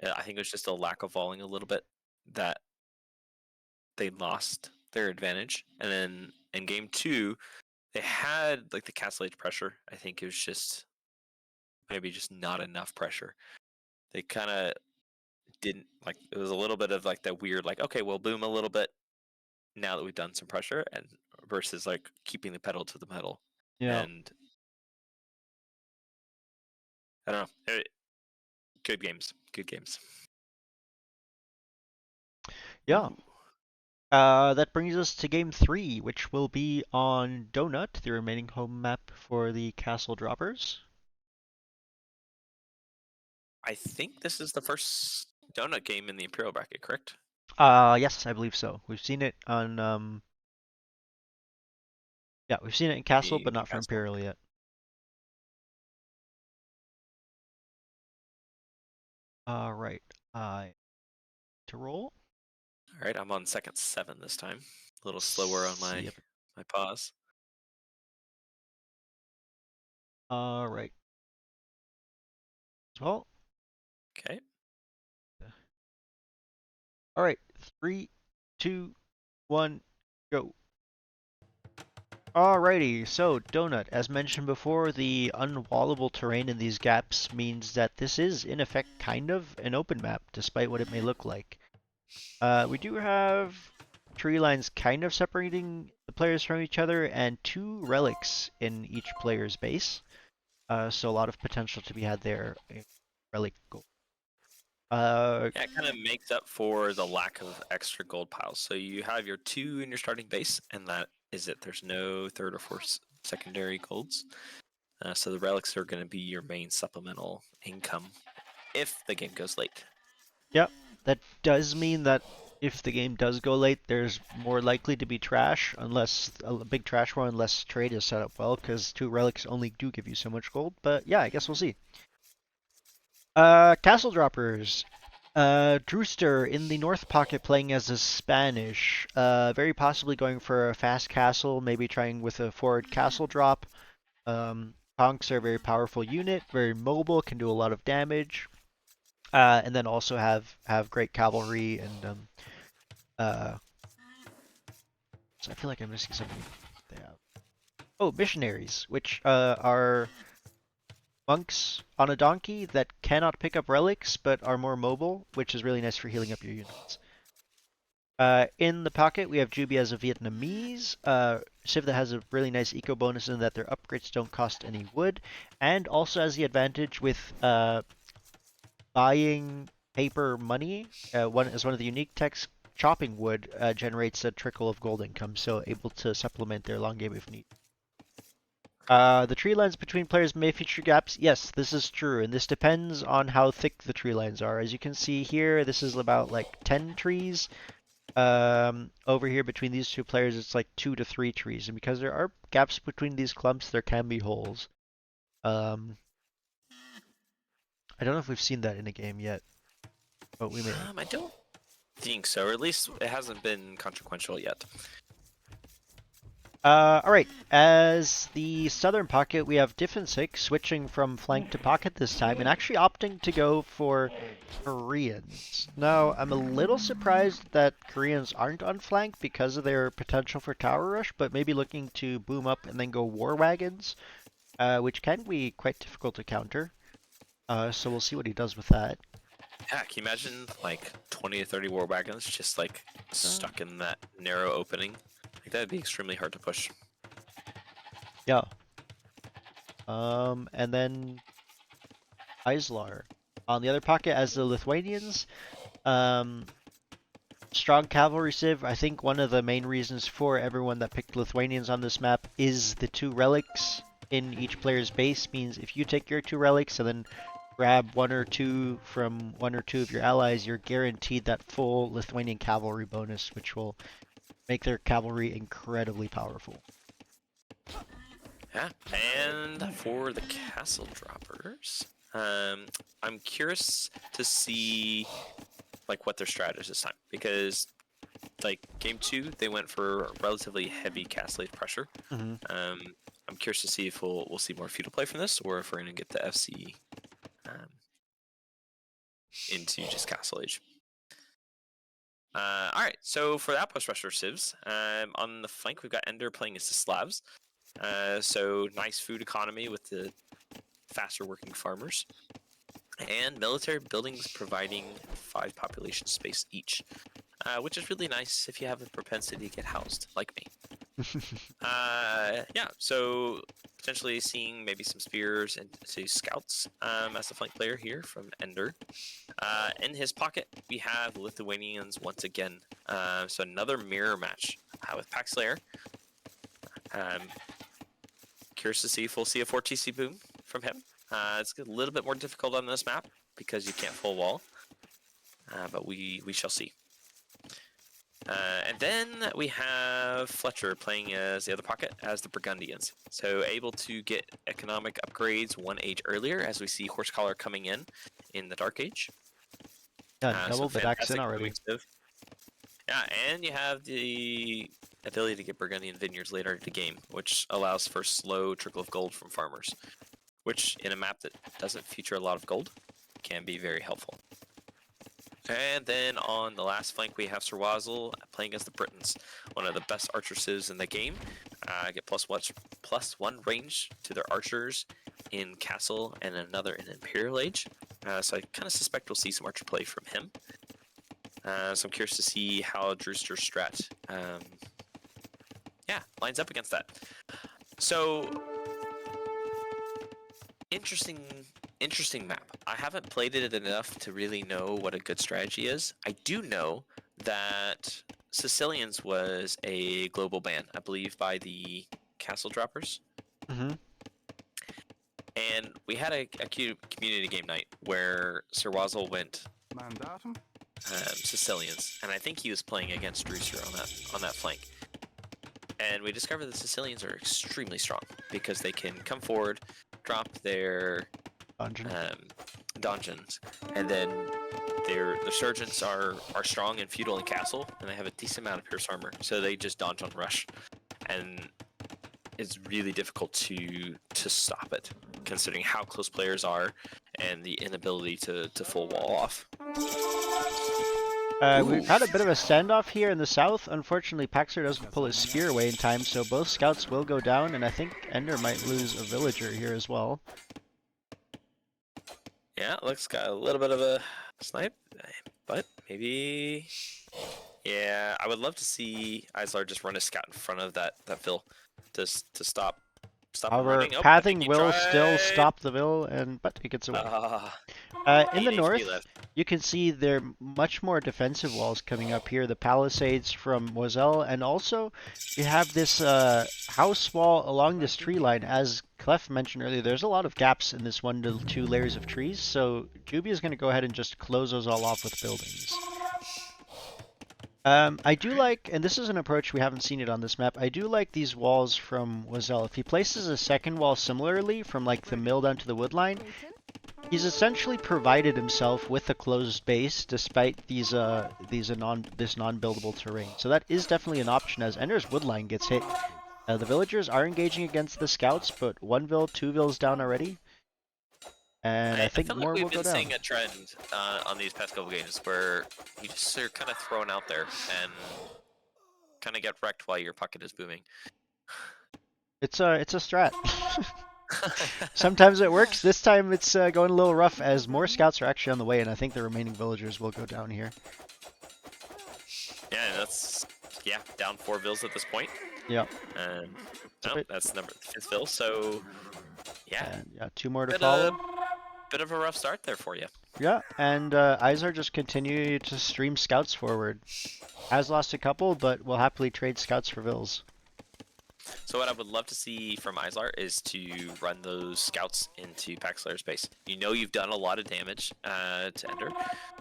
I think it was just a lack of volleying a little bit that they lost their advantage. And then in game 2, they had like the Castle Age pressure. I think it was just maybe just not enough pressure. They kind of didn't like, it was a little bit of like that weird, like, okay, we'll boom a little bit. now that we've done some pressure, and versus like keeping the pedal to the metal. Yeah. And I don't know. Good games. Good games. Yeah. Ooh. That brings us to game 3, which will be on Donut, the remaining home map for the Castle Droppers. I think this is the first donut game in the Imperial bracket, correct? Yes, I believe so. We've seen it on, yeah, we've seen it in Castle, The but not for Castle. Imperial yet. All right, to roll. All right, I'm on second 7 this time. A little slower on my Yep. my pause. All right. Well, Okay. all right. 3, 2, 1, go. Alrighty, so Donut, as mentioned before, the unwallable terrain in these gaps means that this is, in effect, kind of an open map, despite what it may look like. We do have tree lines kind of separating the players from each other, and 2 relics in each player's base. So a lot of potential to be had there. Relic gold. Yeah, it kind of makes up for the lack of extra gold piles. So you have your 2 in your starting base, and that is it. There's no third or fourth secondary golds. So the relics are going to be your main supplemental income if the game goes late. Yep, that does mean that if the game does go late, there's more likely to be trash, unless a big trash war, unless trade is set up well, because 2 relics only do give you so much gold. But yeah, I guess we'll see. Castle Droppers. Drewster in the North Pocket playing as a Spanish. Very possibly going for a fast castle, maybe trying with a forward castle drop. Conks are a very powerful unit, very mobile, can do a lot of damage. And then also have great cavalry and uh, so I feel like I'm missing something. They have missionaries, which are monks on a donkey that cannot pick up relics but are more mobile, which is really nice for healing up your units. In the pocket, we have Juby as a Vietnamese civ that has a really nice eco bonus in that their upgrades don't cost any wood, and also has the advantage with buying paper money. One is one of the unique techs. Chopping wood generates a trickle of gold income, so able to supplement their long game if need. The tree lines between players may feature gaps. Yes, this is true, and this depends on how thick the tree lines are. As you can see here, this is about like 10 trees. Over here between these 2 players, it's like 2 to 3 trees, and because there are gaps between these clumps, there can be holes. Um, I don't know if we've seen that in a game yet, but we may. I don't think so, or at least it hasn't been consequential yet. All right. As the southern pocket, we have Diffensik switching from flank to pocket this time, and actually opting to go for Koreans. Now, I'm a little surprised that Koreans aren't on flank because of their potential for tower rush, but maybe looking to boom up and then go war wagons, which can be quite difficult to counter. So we'll see what he does with that. Yeah, can you imagine like 20 to 30 war wagons just like stuck in that narrow opening? Like that'd be extremely hard to push. Yeah. And then Islar. On the other pocket, as the Lithuanians, um, strong cavalry civ. I think one of the main reasons for everyone that picked Lithuanians on this map is the 2 relics in each player's base. Means if you take your 2 relics and then grab 1 or 2 from 1 or 2 of your allies, you're guaranteed that full Lithuanian cavalry bonus, which will make their cavalry incredibly powerful. Yeah, and for the castle droppers, I'm curious to see like what their strategy is this time, because like game 2 they went for relatively heavy castle pressure. Mm-hmm. I'm curious to see if we'll see more feudal play from this, or if we're gonna get the FC into just castle age. All right, so for the outpost rusher civs, on the flank we've got Ender playing as the Slavs. So nice food economy with the faster working farmers, and military buildings providing 5 population space each. which is really nice if you have a propensity to get housed, like me. Yeah, so potentially seeing maybe some spears and say scouts as a flank player here from Ender. In his pocket, we have Lithuanians once again. So another mirror match with Pack Slayer. Curious to see if we'll see a 4TC boom from him. It's a little bit more difficult on this map because you can't full wall, but we shall see. And then we have Fletcher playing as the other pocket as the Burgundians. So able to get economic upgrades 1 age earlier as we see Horsecollar coming in the Dark Age. Yeah, double the Dax in already. Move. Yeah, and you have the ability to get Burgundian Vineyards later in the game, which allows for slow trickle of gold from farmers, which in a map that doesn't feature a lot of gold can be very helpful. And then on the last flank, we have Sir Wazzle playing as the Britons, one of the best archers in the game. Get +1 range to their archers in Castle and another in Imperial Age. So I kind of suspect we'll see some archer play from him. So I'm curious to see how Drewster's strat lines up against that. So interesting map. I haven't played it enough to really know what a good strategy is. I do know that Sicilians was a global ban, I believe, by the Castle Droppers. Mm-hmm. And we had a community game night where Sir Wazzle went Sicilians, and I think he was playing against Drewster on that flank. And we discovered that Sicilians are extremely strong because they can come forward, drop their dungeons, and then their surgeons are strong in feudal and castle, and they have a decent amount of pierce armor, so they just dodge on rush, and it's really difficult to stop it, considering how close players are and the inability to full wall off. We've had a bit of a standoff here in the south. Unfortunately, Paxer doesn't pull his spear away in time, so both scouts will go down, and I think Ender might lose a villager here as well. Yeah, looks got a little bit of a snipe, but maybe... Yeah, I would love to see Islar just run a scout in front of that Vil to stop However, running. pathing will still stop the Vil, but it gets away. In the north, you can see there are much more defensive walls coming up here. The palisades from Moselle, and also you have this house wall along this tree line. As Clef mentioned earlier, there's a lot of gaps in this 1 to 2 layers of trees, so Juby is going to go ahead and just close those all off with buildings. I do like, and this is an approach we haven't seen it on this map, I do like these walls from Moselle. If he places a second wall similarly from like the mill down to the wood line, he's essentially provided himself with a closed base despite this non-buildable terrain. So that is definitely an option as Ender's woodline gets hit. The villagers are engaging against the scouts, but 1 Vil, 2 Vils down already. And I think more will go down. We've been seeing a trend on these past couple games where you just are kind of thrown out there and kind of get wrecked while your pocket is booming. It's a strat. Sometimes it works. This time it's going a little rough as more scouts are actually on the way, and I think the remaining villagers will go down here. Yeah, that's down 4 Vils at this point. Yep. That's number 5th Vil. So and, 2 more to follow. Bit of a rough start there for you. Yeah, and Izar just continue to stream scouts forward. Has lost a couple, but will happily trade scouts for Vils. So what I would love to see from Islar is to run those scouts into Paxlayer's base. You know you've done a lot of damage to Ender,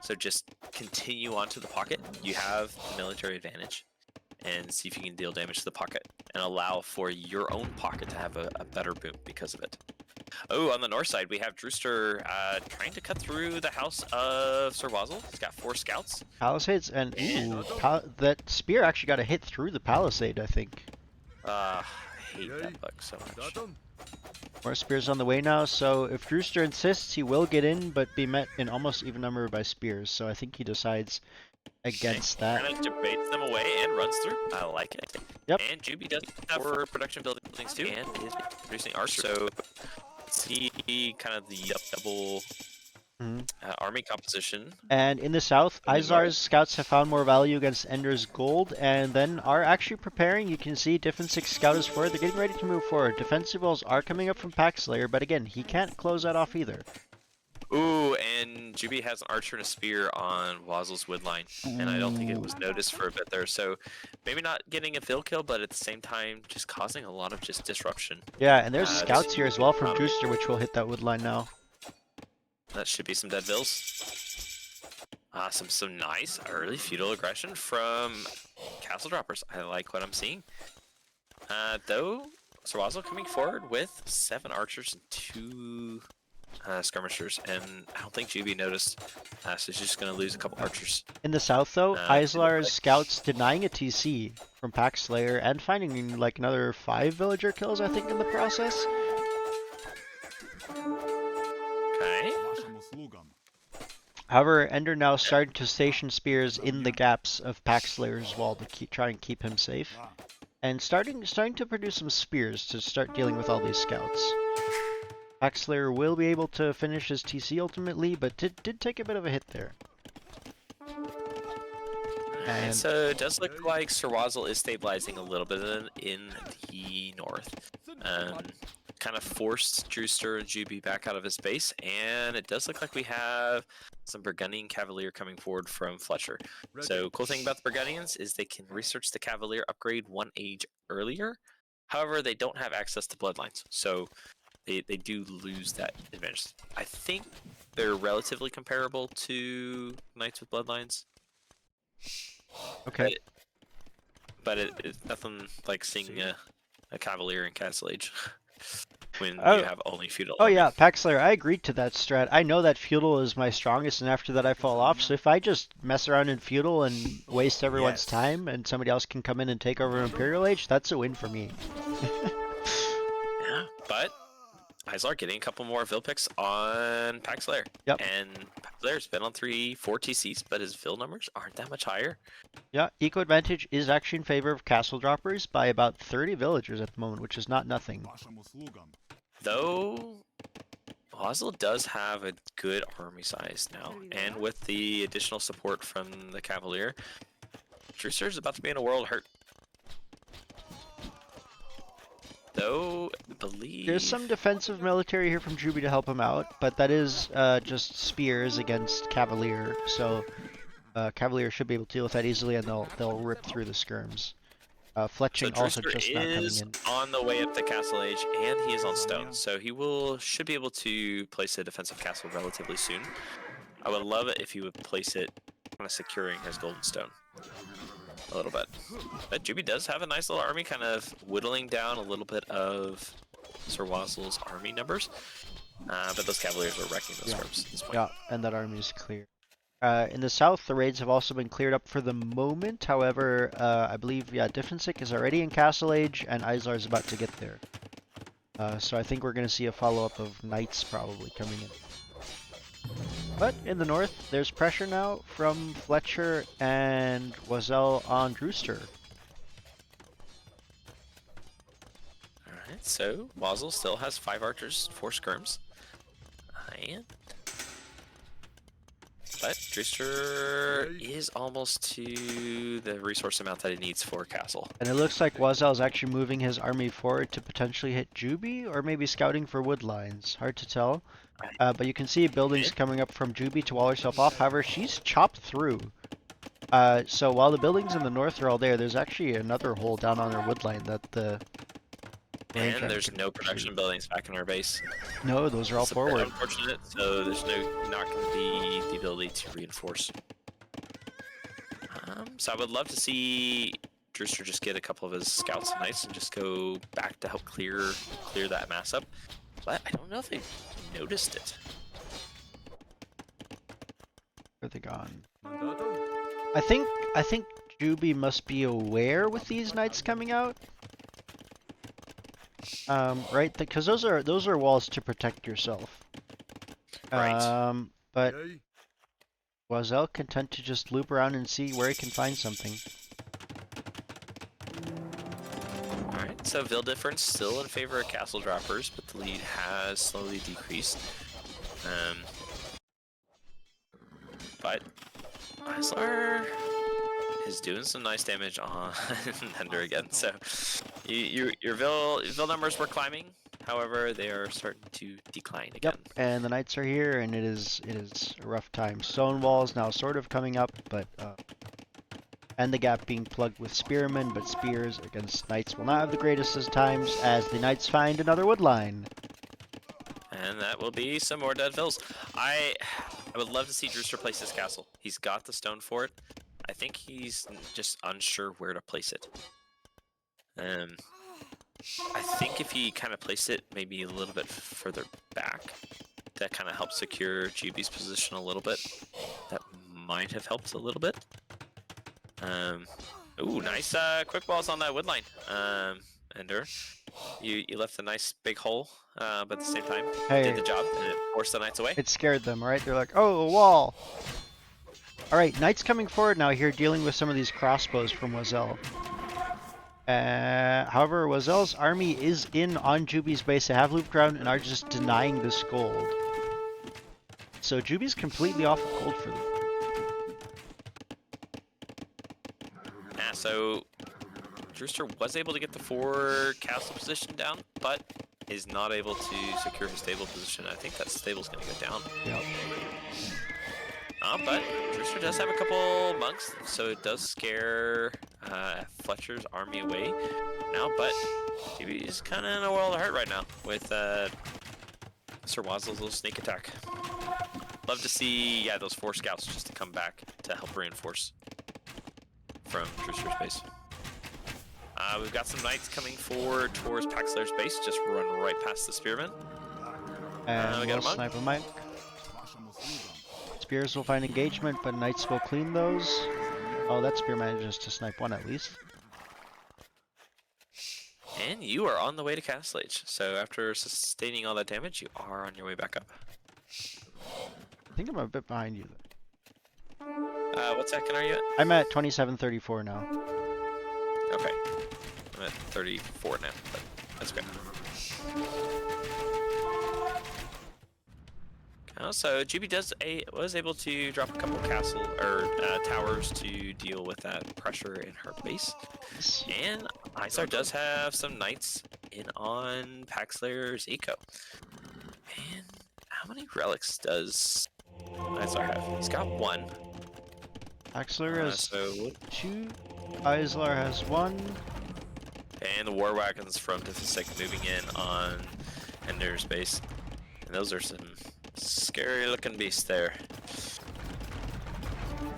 so just continue on to the pocket. You have the military advantage, and see if you can deal damage to the pocket and allow for your own pocket to have a better boom because of it. Oh, on the north side, we have Drewster trying to cut through the house of Sir Wazzle. He's got 4 scouts. Palisades, and ooh, that spear actually got a hit through the palisade, I think. I hate that bug so much. More spears on the way now, so if Drewster insists, he will get in, but be met in almost even number by spears, so I think he decides against that. Kind of debates them away and runs through. I like it. Yep. And Juby does have 4 production buildings too, and is producing archer. So see kind of the double Mhm. Army composition. And in the south, In the north. Izar's scouts have found more value against Ender's gold, and then are actually preparing. You can see Different 6 scout is forward. They're getting ready to move forward. Defensive walls are coming up from Packslayer, but again, he can't close that off either. Ooh, and Juby has an archer and a spear on Wazzle's wood line, and I don't think it was noticed for a bit there. So maybe not getting a field kill, but at the same time, just causing a lot of just disruption. Yeah, and there's Uh, scouts here as well from um, Drewster, which will hit that wood line now. That should be some dead vills. Some nice early feudal aggression from Castle Droppers. I like what I'm seeing. Though, Sir Wazzle coming forward with 7 archers and 2 skirmishers, and I don't think GB noticed, so he's just going to lose a couple archers. In the south, though, Uh, Islar's scouts denying a TC from Packslayer and finding like another 5 villager kills, I think, in the process. Okay. However, Ender now started to station spears in the gaps of Packslayer's wall to try and keep him safe, and starting to produce some spears to start dealing with all these scouts. Packslayer will be able to finish his TC ultimately, but did take a bit of a hit there. And so it does look like Sir Wazzle is stabilizing a little bit in the north. Kind of forced Drewster and Juby back out of his base, and it does look like we have some Burgundian Cavalier coming forward from Fletcher. So cool thing about the Burgundians is they can research the Cavalier upgrade 1 age earlier. However, they don't have access to bloodlines, so they do lose that advantage. I think they're relatively comparable to Knights with bloodlines. Okay. But it's nothing like seeing a Cavalier in Castle Age when you have only feudal. Oh yeah, Packslayer, I agreed to that strat. I know that feudal is my strongest, and after that I fall off. So if I just mess around in feudal and waste everyone's time, and somebody else can come in and take over Imperial Age, that's a win for me. Yeah, but Islar getting a couple more Vil picks on Packslayer. Yep. And Packslayer's been on 3-4 TCs, but his Vil numbers aren't that much higher. Yeah, eco advantage is actually in favor of Castle Droppers by about 30 villagers at the moment, which is not nothing. Though Wazzle does have a good army size now, and with the additional support from the Cavalier, Drewster's about to be in a world hurt. Though, I believe... There's some defensive military here from Juby to help him out, but that is just spears against Cavalier, so Cavalier should be able to deal with that easily, and they'll rip through the skirms. Fletching so also just not coming in. On the way up the Castle Age, and he is on stone, so he should be able to place a defensive castle relatively soon. I would love it if he would place it kind of securing his golden stone a little bit. But Juby does have a nice little army, kind of whittling down a little bit of Sir Wazzle's army numbers. But those Cavaliers are wrecking those skirms at this point. Yeah, and that army is clear. In the south, the raids have also been cleared up for the moment. However, I believe, Diffensik is already in Castle Age, and Islar is about to get there. So I think we're going to see a follow-up of Knights probably coming in. But in the north, there's pressure now from Fletcher and Wazzle on Drewster. Alright, so Wazzle still has 5 archers, 4 skirms. But Drewster is almost to the resource amount that he needs for Castle. And it looks like Wazzle is actually moving his army forward to potentially hit Juby, or maybe scouting for wood lines. Hard to tell. But you can see buildings coming up from Juby to wall herself off. However, she's chopped through. So while the buildings in the north are all there, there's actually another hole down on her wood line that the... And there's no production buildings back in our base. No, those are all forward. Unfortunate, so there's not going to be the ability to reinforce. So I would love to see Drewster just get a couple of his scouts and knights and just go back to help clear that mass up. But I don't know if they noticed it. Where are they gone? I think Juby must be aware with these knights coming out. Right? Because those are walls to protect yourself. Right. But Wazzle content to just loop around and see where he can find something. Alright, so Vil difference still in favor of Castle Droppers, but the lead has slowly decreased. but Islar is doing some nice damage on Ender again. So your Vil numbers were climbing. However, they are starting to decline again. Yep, and the Knights are here, and it is a rough time. Stone walls now sort of coming up, but and the gap being plugged with spearmen, but spears against Knights will not have the greatest of times as the Knights find another wood line. And that will be some more dead Vils. I would love to see Drewster place this castle. He's got the stone for it. I think he's just unsure where to place it. I think if he kind of placed it maybe a little bit further back, that kind of helps secure GB's position a little bit. That might have helped a little bit. Ooh, nice quick balls on that wood line. Ender, you left a nice big hole, but at the same time, did the job and it forced the Knights away. It scared them, right? They're like, oh, a wall. All right, Knights coming forward now here, dealing with some of these crossbows from Wazelle. However, Wazelle's army is in on Juby's base. They have looped around and are just denying this gold. So Juby's completely off of gold for them. Yeah, so Drewster was able to get the 4 castle position down, but is not able to secure his stable position. I think that stable's going to go down. Yep. But Drewster does have a couple monks, so it does scare Fletcher's army away now, but GB is kind of in a world of hurt right now with Sir Wazel's little sneak attack. Love to see, yeah, those 4 scouts just to come back to help reinforce from Drewster's base. We've got some Knights coming forward towards Paxlayer's base, just run right past the Spearmen. And we got a monk. sniper mine. Spears will find engagement, but Knights will clean those. Oh, that spear manages to snipe one at least. And you are on the way to Castle Age. So after sustaining all that damage, you are on your way back up. I think I'm a bit behind you though. What second are you at? I'm at 2734 now. Okay. I'm at 34 now, but that's good. So GB was able to drop a couple castle or towers to deal with that pressure in her base, and Isar does have some Knights in on Paxlayer's eco. And how many relics does Isar have? He's got 1. Axler has so 2. Islar has 1. And the war wagons from Diffisek moving in on Ender's base, and those are some scary looking beast there.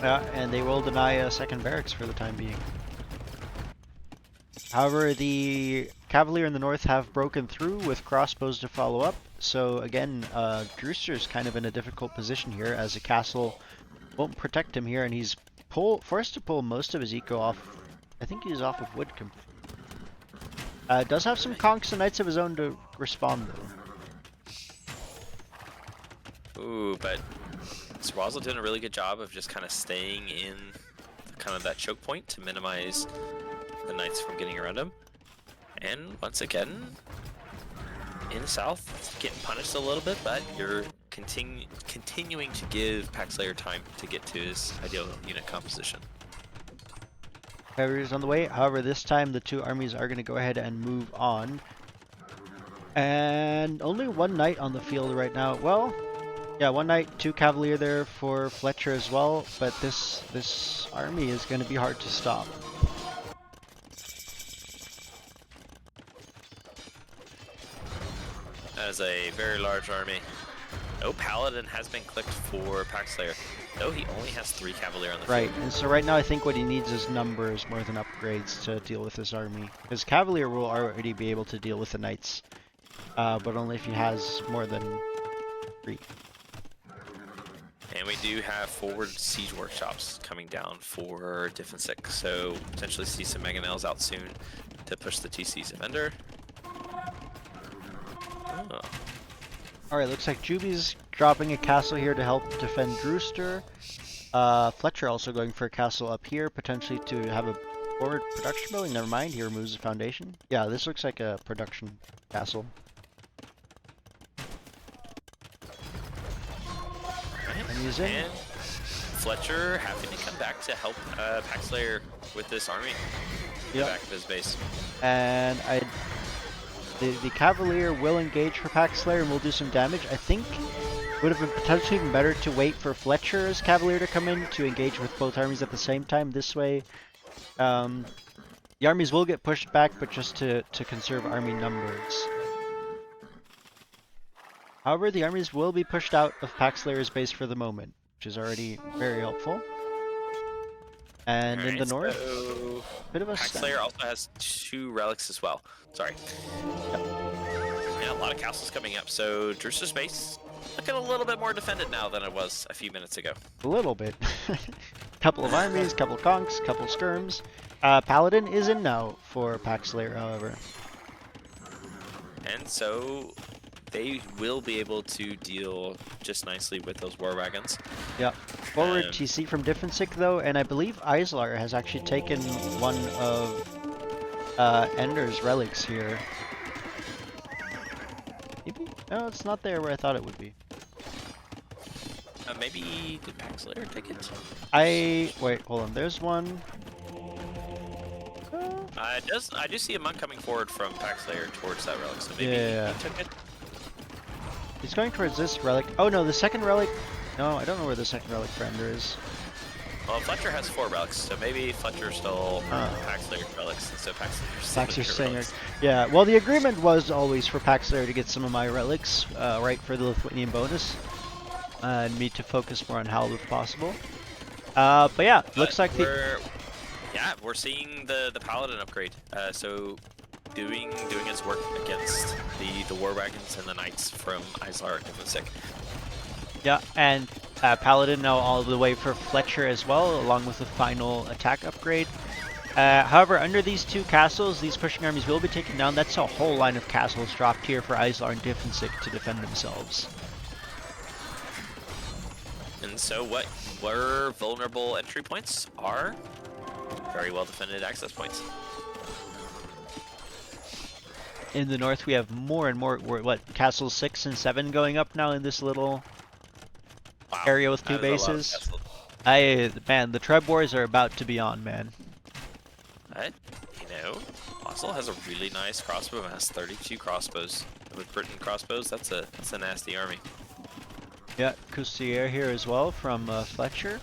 Yeah, and they will deny a second barracks for the time being. However, the Cavalier in the north have broken through with crossbows to follow up. So again, Drewster's kind of in a difficult position here as the castle won't protect him here, and he's forced to pull most of his eco off. I think he's off of wood completely. Does have some conks and knights of his own to respond though. Ooh, but Swazzle did a really good job of just kind of staying in kind of that choke point to minimize the Knights from getting around him. And once again, in the south, getting punished a little bit, but you're continuing to give Paxlayer time to get to his ideal unit composition. Cavalry's on the way. However, this time the 2 armies are going to go ahead and move on. And only 1 knight on the field right now. Well, yeah, 1 knight, 2 cavalier there for Fletcher as well, but this army is going to be hard to stop. That is a very large army. No Paladin has been clicked for Paxlayer, though he only has 3 Cavalier on the field. Right, and so right now I think what he needs is numbers more than upgrades to deal with this army. Because Cavalier will already be able to deal with the Knights, but only if he has more than 3. And we do have forward siege workshops coming down for Diffensik, so potentially see some Mangonels out soon to push the TCs of Ender. Oh. Alright, looks like Juby's dropping a castle here to help defend Drewster. Fletcher also going for a castle up here, potentially to have a forward production building. Never mind, he removes the foundation. Yeah, this looks like a production castle. Right. And he's in. And Fletcher having to come back to help Paxlayer with this army in the back of his base. And the Cavalier will engage for Paxlayer and will do some damage. I think it would have been potentially even better to wait for Fletcher's Cavalier to come in to engage with both armies at the same time. This way, the armies will get pushed back, but just to conserve army numbers. However, the armies will be pushed out of Paxlayer's base for the moment, which is already very helpful. And in the north, bit of a Paxlayer also has 2 relics as well. Sorry. Yep. Yeah, a lot of castles coming up. So Drusa's base looking a little bit more defended now than it was a few minutes ago. A little bit. Couple of armies, couple of conks, couple of skirms. Paladin is in now for Paxlayer, however. And so they will be able to deal just nicely with those war wagons. Yep. Forward TC from Diffensik though, and I believe Islar has actually taken one of Ender's relics here. Maybe? No, it's not there where I thought it would be. Maybe did Paxlayer take it? Wait, hold on. There's one. I do see a monk coming forward from Paxlayer towards that relic, so maybe Yeah. he took it. He's going towards this relic. Oh no, the second relic. No, I don't know where the second relic for Ender is. Well, Fletcher has 4 relics, so maybe Fletcher stole Paxlayer's relics, and so Paxlayer's Singer. Yeah, well, the agreement was always for Paxlayer to get some of my relics, right for the Lithuanian bonus, and me to focus more on Howl if possible. But yeah, looks like we're seeing the Paladin upgrade. So doing its work against the war wagons and the knights from Islar and Diffensik. Yeah, and Paladin now all the way for Fletcher as well, along with the final attack upgrade. However, under these 2 castles, these pushing armies will be taken down. That's a whole line of castles dropped here for Islar and Diffensik to defend themselves. And so what were vulnerable entry points are very well defended access points. In the north, we have more and more, castles 6 and 7 going up now in this little area with 2 bases. Man, the Treb Wars are about to be on, man. Fossil has a really nice crossbow. It has 32 crossbows. With Britain crossbows, that's a nasty army. Yeah, Coustier here as well from Fletcher.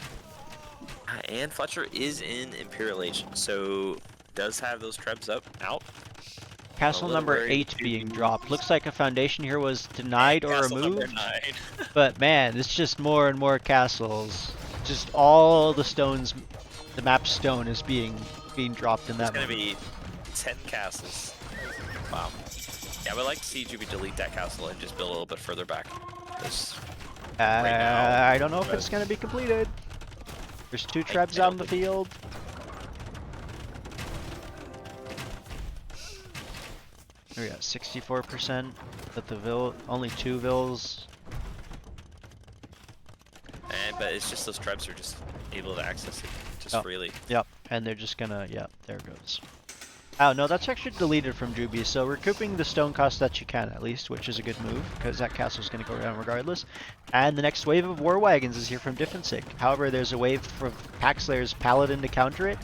And Fletcher is in Imperial Age, so does have those Trebs out. Castle number 8 being dropped. Looks like a foundation here was denied or removed. But man, it's just more and more castles. Just all the stones, the map stone is being dropped in that. It's gonna be 10 castles. Wow. Yeah, I would like to see Juby delete that castle and just build a little bit further back. Right now, I don't know if it's gonna be completed. There's 2 Trebs out in the field. We got 64%, but the only 2 vills. But it's just those Trebs are just able to access it just freely. Yep, and they're just gonna, there it goes. Oh no, that's actually deleted from Juby, so recouping the stone cost that you can at least, which is a good move, because that castle's gonna go down regardless. And the next wave of war wagons is here from Diffensik. However, there's a wave from Paxlayer's Paladin to counter it.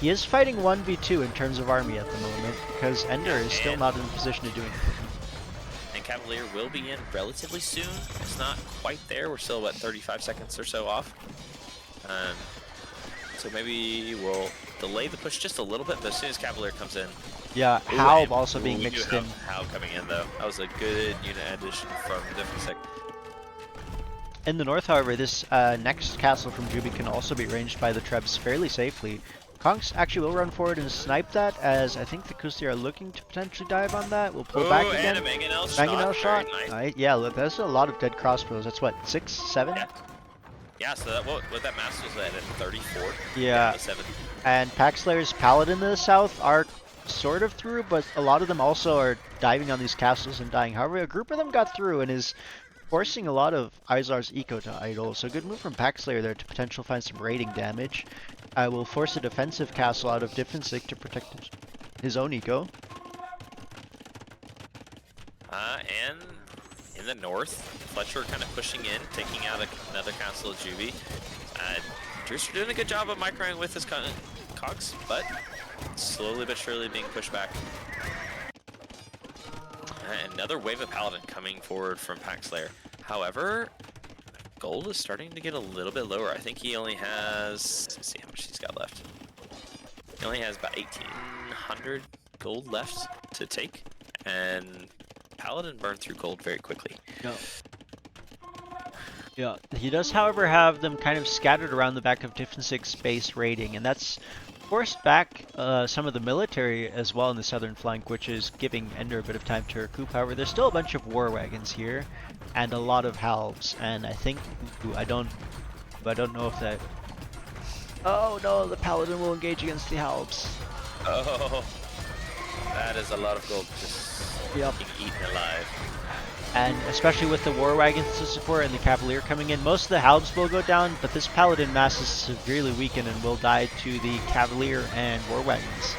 He is fighting 1v2 in terms of army at the moment, because Ender is still not in a position to do anything. And Cavalier will be in relatively soon. It's not quite there. We're still about 35 seconds or so off. So maybe we'll delay the push just a little bit, but as soon as Cavalier comes in... Yeah, Howl also being mixed in. Howl coming in, though. That was a good unit addition from Diffensik. In the north, however, this next castle from Juby can also be ranged by the Trebs fairly safely. Kongs actually will run forward and snipe that, as I think the Kusti are looking to potentially dive on that. We'll pull back again. And a Mangonel shot. Nice. Yeah, look, that's a lot of dead crossbows. That's what, 6, 7? Yeah, so that, what that mass was at 34. Yeah. 7. And Paxlayer's Paladin in the south are sort of through, but a lot of them also are diving on these castles and dying. However, a group of them got through and is forcing a lot of Islar's eco to idle. So good move from Paxlayer there to potentially find some raiding damage. Will force a defensive castle out of Diffensik to protect his own eco. And in the north, Fletcher kind of pushing in, taking out another castle of Juby. Drewster doing a good job of microing with his cogs, but slowly but surely being pushed back. Another wave of Paladin coming forward from Paxslayer. However, gold is starting to get a little bit lower. I think he only has, let's see how much he's got left. He only has about 1,800 gold left to take, and Paladin burned through gold very quickly. Yeah, he does, however, have them kind of scattered around the back of different 6 base raiding, and that's forced back some of the military as well in the southern flank, which is giving Ender a bit of time to recoup. However, there's still a bunch of war wagons here, and a lot of halves, and I think, I don't know if that... Oh no, the Paladin will engage against the halves. Oh, that is a lot of gold just being eaten alive. And especially with the war wagons to support and the cavalier coming in, most of the halbs will go down, but this paladin mass is severely weakened and will die to the cavalier and war wagons.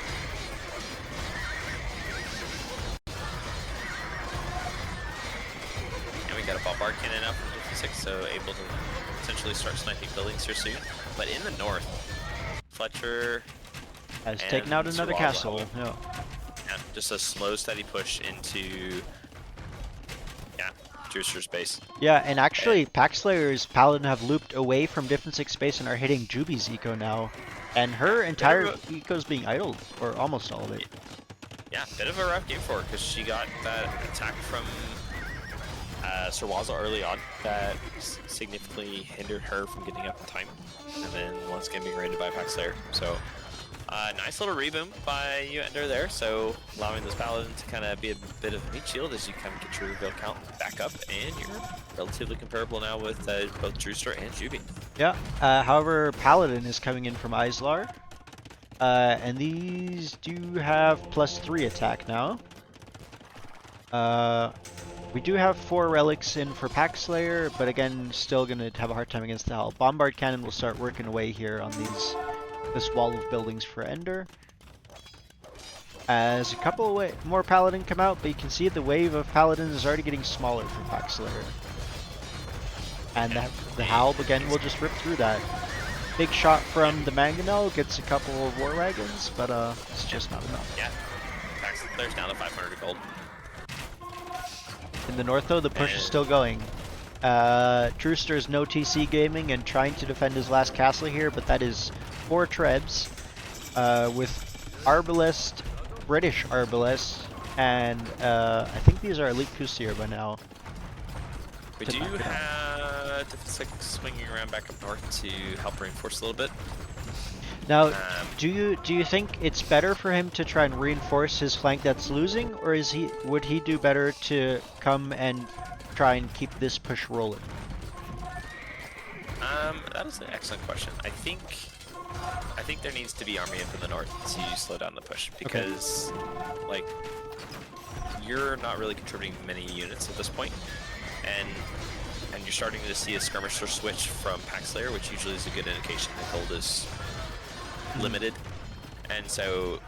And we got a bombard cannon out from 56, so able to potentially start sniping buildings here soon. But in the north, Fletcher has taken out another castle. Yeah, just a slow, steady push into Drewster's base. Yeah, and actually, Paxslayer's Paladin have looped away from Different 6 base and are hitting Juby's eco now. And her entire eco is being idled, or almost all of it. Yeah, bit of a rough game for her, because she got that attack from Sirwaza early on that significantly hindered her from getting up in time. And then once again being raided by Paxslayer. So, nice little reboom by you, Ender, there. So, allowing this Paladin to kind of be a bit of a meat shield as you kind of get your reveal count back up. And you're relatively comparable now with both Drewster and Juby. Yeah, however, Paladin is coming in from Islar. And these do have +3 attack now. We do have 4 relics in for Paxslayer, but again, still going to have a hard time against the Hell. Bombard Cannon will start working away here on this wall of buildings for Ender. As a couple of more Paladin come out, but you can see the wave of Paladins is already getting smaller for Paxslayer. And the Halb again will just rip through that. Big shot from the Mangonel gets a couple of war wagons, but it's just not enough. Yeah, Paxslayer's down to 500 gold. In the north though, the push is still going. Drewster's no TC gaming and trying to defend his last castle here, but that is 4 trebs with Arbalest, British Arbalest, and I think these are Elite Cuirassier by now. We do have Different 6 swinging around back up north to help reinforce a little bit. Now, do you think it's better for him to try and reinforce his flank that's losing, or would he do better to come and try and keep this push rolling? That is an excellent question. I think there needs to be army in from the north to slow down the push, because like you're not really contributing many units at this point, and you're starting to see a skirmisher switch from Paxslayer, which usually is a good indication that gold is limited. And so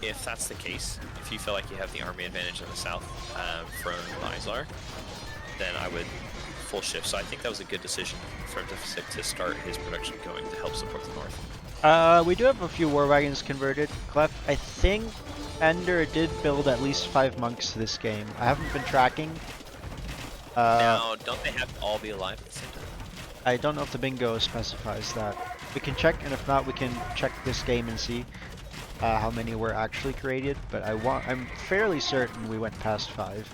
if that's the case, if you feel like you have the army advantage in the south from Islar, then I would full shift. So I think that was a good decision for Deficit to start his production going to help support the north. We do have a few war wagons converted. Clef, I think Ender did build at least 5 monks this game. I haven't been tracking. Now, don't they have to all be alive at the same time? I don't know if the bingo specifies that. We can check, and if not, we can check this game and see how many were actually created. But I'm fairly certain we went past 5.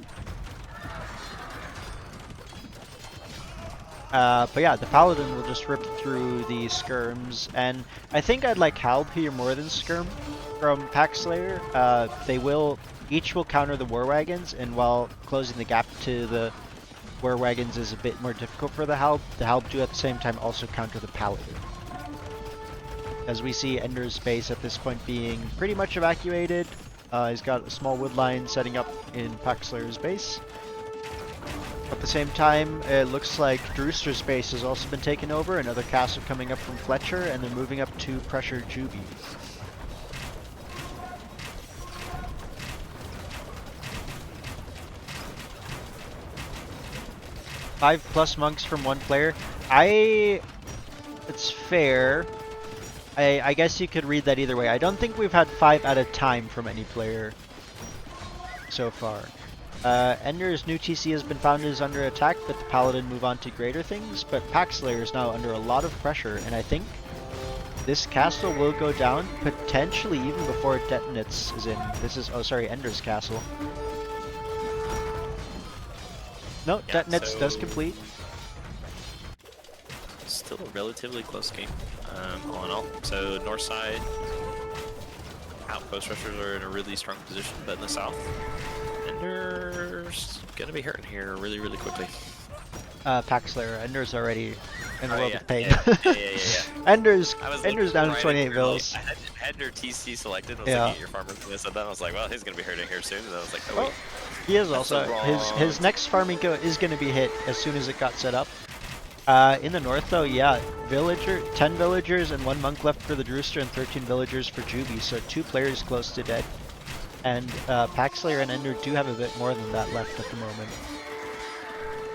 But yeah, the Paladin will just rip through the skirms, and I think I'd like Halb here more than skirm from Paxslayer. Each will counter the war wagons, and while closing the gap to the war wagons is a bit more difficult for the Halb do at the same time also counter the Paladin. As we see Ender's base at this point being pretty much evacuated. He's got a small wood line setting up in Paxslayer's base. At the same time, it looks like Drewster's base has also been taken over. Another castle coming up from Fletcher, and they're moving up to pressure Juby. +5 monks from one player. I It's fair. I guess you could read that either way. I don't think we've had 5 at a time from any player so far. Ender's new TC has been found is under attack, but the Paladin move on to greater things. But Paxslayer is now under a lot of pressure, and I think this castle will go down, potentially even before it detonates is in. This is, oh sorry, Ender's castle. No, Yeah, detonates so does complete. still a relatively close game, all in all. So north side, outpost rushers are in a really strong position, but in the south, Ender's gonna be hurting here really, really quickly. Paxslayer, Ender's already in a world yeah, of pain. yeah. Ender's Ender's down to 28 bills. I had your TC selected. I was Yeah. looking at your farmer and I said that. I was like, well, he's gonna be hurting here soon. And I was like, oh wait. He is That's also the his wrong- next farming go is going to be hit as soon as it got set up. In the north though, yeah, 10 villagers and 1 monk left for the Drewster and 13 villagers for Juby, so 2 players close to dead. And Paxslayer and Ender do have a bit more than that left at the moment.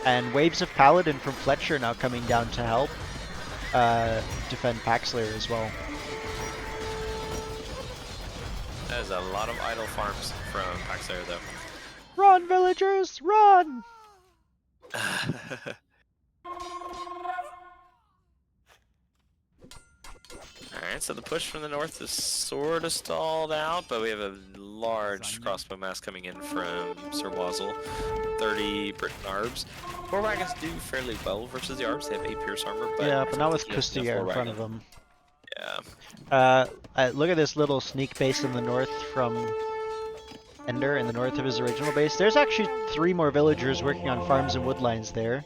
And waves of Paladin from Fletcher now coming down to help defend Paxslayer as well. That is a lot of idle farms from Paxslayer though. Run, villagers, run! Alright, so the push from the north is sort of stalled out, but we have a large crossbow mass coming in from Sir Wazzle. 30 Britain Arbs. 4 wagons do fairly well versus the Arbs. They have 8 Pierce armor, but Yeah, but not with he doesn't have Kustier 4 in front of wagons. him. Yeah. Look at this little sneak base in the north from Ender in the north of his original base. There's actually 3 more villagers working on farms and woodlines there.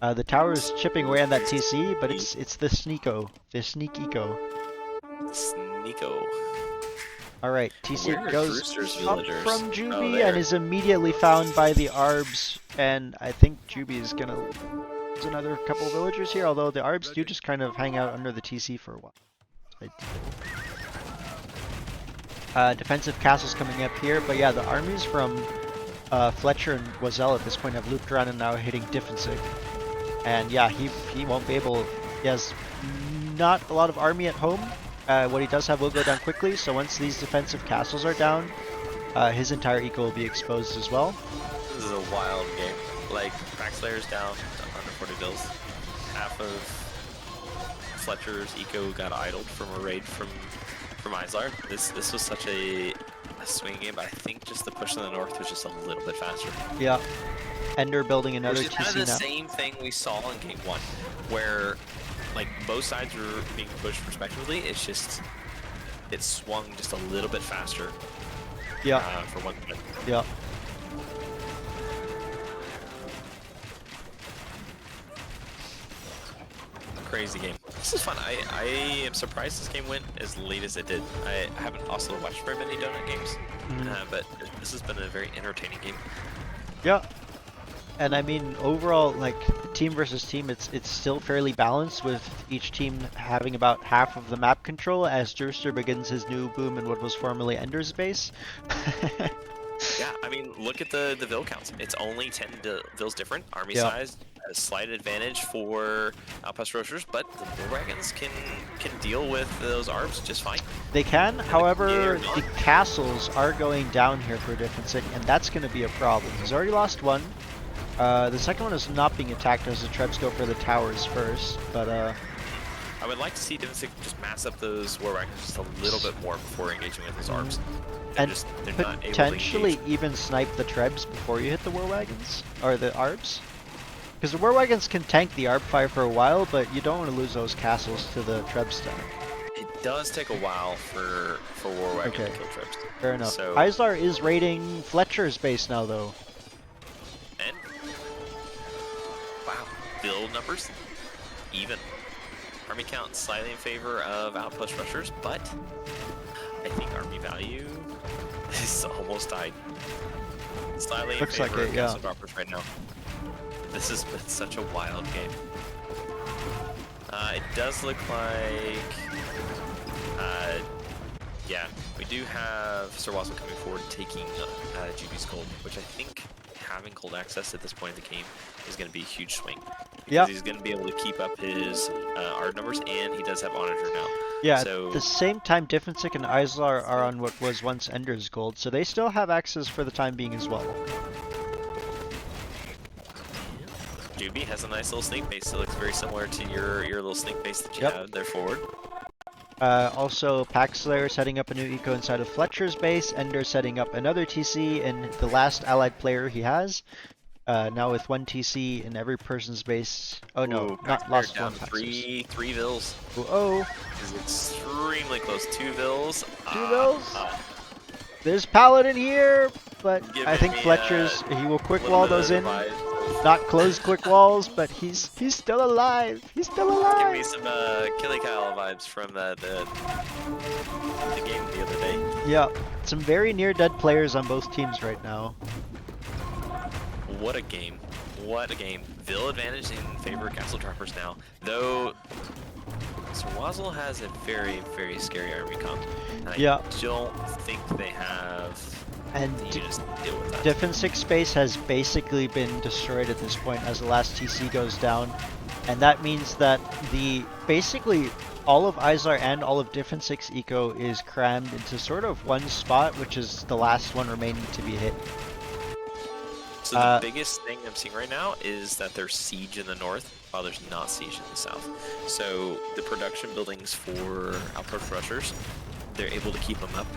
The tower is chipping away on that TC, but it's the sneako, the sneak eco. Sneeko. Alright, TC Where are goes Brewster's up villagers? from Juby Oh, and there. is immediately found by the Arbs, and I think Juby is gonna lose another couple villagers here, although the Arbs do just kind of hang out under the TC for a while. Defensive castles coming up here, but yeah, the armies from Fletcher and Wazel at this point have looped around and now hitting defensive. And yeah, he won't be able. He has not a lot of army at home. What he does have will go down quickly. So once these defensive castles are down, his entire eco will be exposed as well. This is a wild game. Like, Paxslayer's down to 140 bills. Half of Fletcher's eco got idled from a raid from Izlar. This was such a swing game, but I think just the push in the north was just a little bit faster. Yeah. Ender building another Which is kind of TC the now. same thing we saw in game 1, where like both sides were being pushed respectively. It's just it swung just a little bit faster. Yeah. For one thing. Yeah. Crazy game. This is fun. I am surprised this game went as late as it did. I haven't also watched very many donut games, but this has been a very entertaining game. Yeah. And I mean, overall, like team versus team, it's still fairly balanced, with each team having about half of the map control as Drewster begins his new boom in what was formerly Ender's base. Yeah, I mean, look at the Vil counts. It's only 10 Vils different. Army Yeah. size, a slight advantage for Outpost Roachers, but the Bull Wagons can deal with those Arbs just fine. They can, however, they're the not. castles are going down here for a different city, and that's going to be a problem. He's already lost one. The second one is not being attacked as the Trebs go for the towers first, but I would like to see Divinsic just mass up those War Wagons just a little bit more before engaging with those Arbs. and They're not able to potentially engage. even snipe the Trebs before you hit the War Wagons, or the Arbs. Because the War Wagons can tank the Arb fire for a while, but you don't want to lose those castles to the Trebs tank. It does take a while for War Wagon Okay. to kill Trebs. Fair enough. So, Izlar is raiding Fletcher's base now, though. and wow, build numbers even. Army count slightly in favor of Outpost Rushers, but I think army value is almost died. Slightly in Looks like favor it, of yeah. Castle Droppers right now. This has been such a wild game. It does look like, yeah, we do have Sir Wazzle coming forward taking Juby's gold, which I think having cold access at this point in the game is going to be a huge swing because Yep. he's going to be able to keep up his art numbers, and he does have Onager now. Yeah, at the So same time, Diffensic and Islar are on what was once Ender's Gold, so they still have access for the time being as well. Juby has a nice little snake base. It looks very similar to your little snake base that you Yep. have there forward. Also, Paxslayer setting up a new eco inside of Fletcher's base, Ender setting up another TC, and the last allied player he has. Now with one TC in every person's base. Oh no, Ooh, not Paxslayer lost down one to Paxers. three vills. Oh, Is extremely close. 2 vills. two bills. There's Paladin here, but I Giving think me Fletcher's he will a quick little wall bit of those in. vibes. Not close quick walls, but he's still alive. He's still Give me alive. some Killy Kyle vibes from the game the other day. Yeah, some very near dead players on both teams right now. What a game. What a game. Vill advantage in favor of Castle Droppers now. Though Sir Wazzle has a very, very scary army comp. And I don't think they have And the units to deal with that. Defensive space has basically been destroyed at this point as the last TC goes down. And that means that basically all of Izar and all of Defensive's eco is crammed into sort of one spot, which is the last one remaining to be hit. So the biggest thing I'm seeing right now is that there's siege in the north, while there's not siege in the south. So the production buildings for outpost rushers, they're able to keep them up,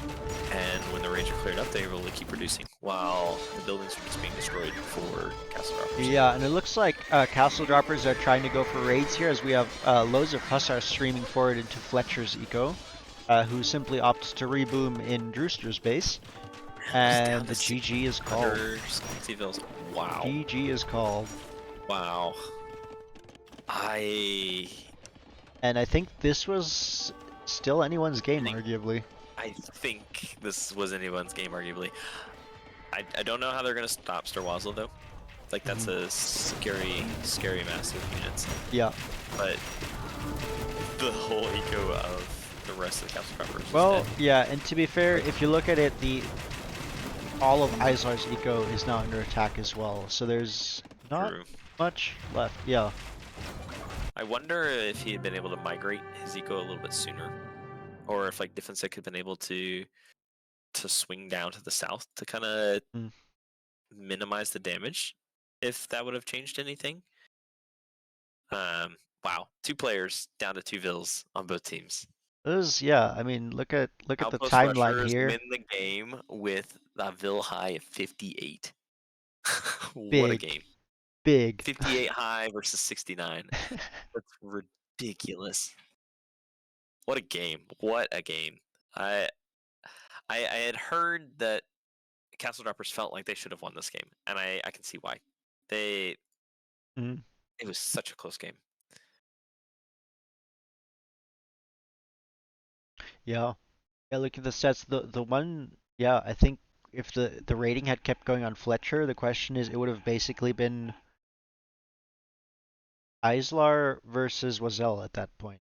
and when the range are cleared up, they're able to keep producing, while the buildings are just being destroyed for Castle Droppers. Yeah, and it looks like Castle Droppers are trying to go for raids here, as we have loads of Hussars streaming forward into Fletcher's eco, who simply opts to reboom in Drewster's base. And the GG is called. Wow. GG is called. Wow. And I think this was still anyone's game, arguably. I think this was anyone's game, arguably. I don't know how they're going to stop Starwazzle, though. Like, that's a scary, scary massive units. Yeah. But the whole eco of the rest of the Castle Droppers. Well, yeah, and to be fair, if you look at it, all of Izar's eco is now under attack as well, so there's not much left. Yeah. I wonder if he had been able to migrate his eco a little bit sooner, or if like Defensive had been able to swing down to the south to kind of minimize the damage, if that would have changed anything. Wow, 2 players down to 2 vills on both teams. Yeah, I mean, look at the timeline here. Win the game with a Vill high of 58. What a Big. game. Big. 58 high versus 69. That's ridiculous. What a game. What a game. I had heard that Castle Droppers felt like they should have won this game, and I can see why. It was such a close game. Yeah. Yeah, look at the stats. The one, yeah, I think if the rating had kept going on Fletcher, the question is it would have basically been Islar versus Wazel at that point.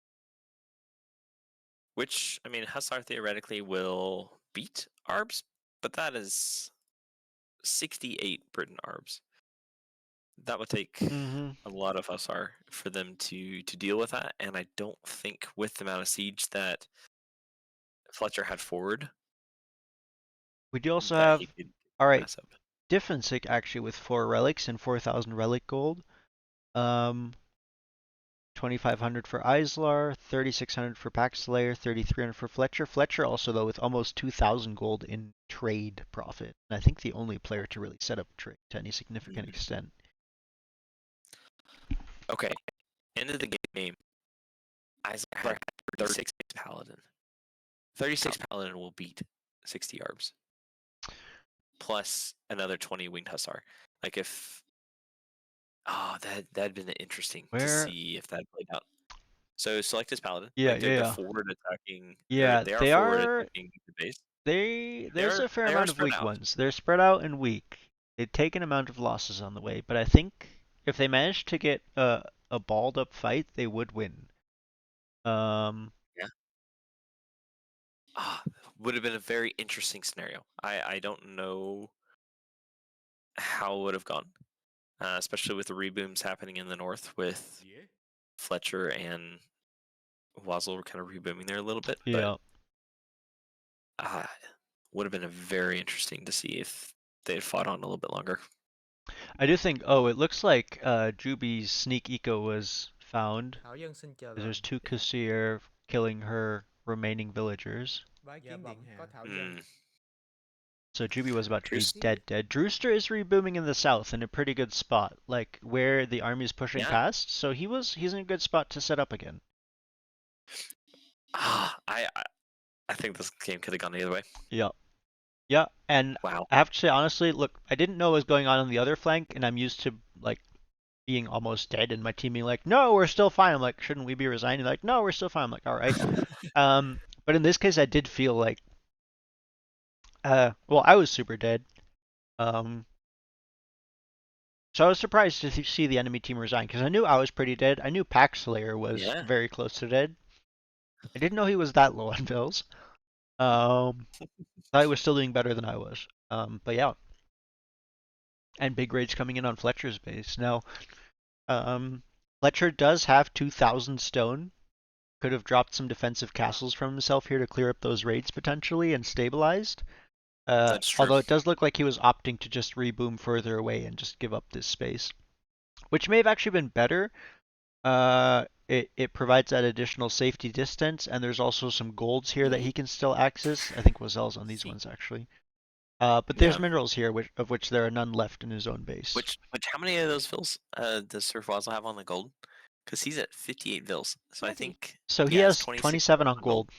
Which, I mean, Hussar theoretically will beat Arbs, but that is 68 Britain Arbs. That would take a lot of Hussar for them to deal with that, and I don't think with the amount of siege that Fletcher had forward. We do also have, alright, Defensive actually with 4 relics and 4,000 relic gold. 2,500 for Islar, 3,600 for Paxslayer, 3,300 for Fletcher. Fletcher also, though, with almost 2,000 gold in trade profit. And I think the only player to really set up trade to any significant extent. Okay, end of the game. Islar had 36 Paladin. 36 Paladin will beat 60 Arbs. Plus another 20 Winged Hussar. Like if... Oh, that'd been interesting to see if that played out. So select his Paladin. Yeah, like they're forward attacking. Yeah, they are forward attacking the base. There's a fair amount of weak ones. They're spread out and weak. They take an amount of losses on the way, but I think if they managed to get a balled up fight, they would win. Yeah. Would have been a very interesting scenario. I don't know how it would have gone, especially with the rebooms happening in the north with Fletcher and Wazzle were kind of rebooming there a little bit, but Yeah. would have been very interesting to see if they had fought on a little bit longer. I do think, oh, it looks like Juby's sneak eco was found. Thảo Dân xin chờ There's lần. two Kusir killing her remaining villagers. Bái kiến điện hạ. Có Thảo Dân. Mm. So Juby was about to be Drewster? dead. Drewster is rebooming in the south in a pretty good spot, like where the army is pushing Yeah. past. So he's in a good spot to set up again. I think this game could have gone either way. Yeah. Yeah, and Wow. I have to say honestly, look, I didn't know what was going on the other flank, and I'm used to like being almost dead, and my team being like, "No, we're still fine." I'm like, "Shouldn't we be resigning?" Like, "No, we're still fine." I'm like, "All right." But in this case, I did feel like, well, I was super dead. So I was surprised to see the enemy team resign because I knew I was pretty dead. I knew Packslayer was Yeah. very close to dead. I didn't know he was that low on bills. Thought he was still doing better than I was. But yeah. And big raids coming in on Fletcher's base. Now, Fletcher does have 2,000 stone. Could have dropped some defensive castles from himself here to clear up those raids potentially and stabilized. That's true. Although it does look like he was opting to just reboom further away and just give up this space, which may have actually been better. It provides that additional safety distance, and there's also some golds here that he can still access. I think Wazel's on these ones actually. But there's Yeah. minerals here, of which there are none left in his own base. Which how many of those vills does Surf Wazzle have on the gold? Because he's at 58 vills. So I think So he yeah, has it's 27 on gold.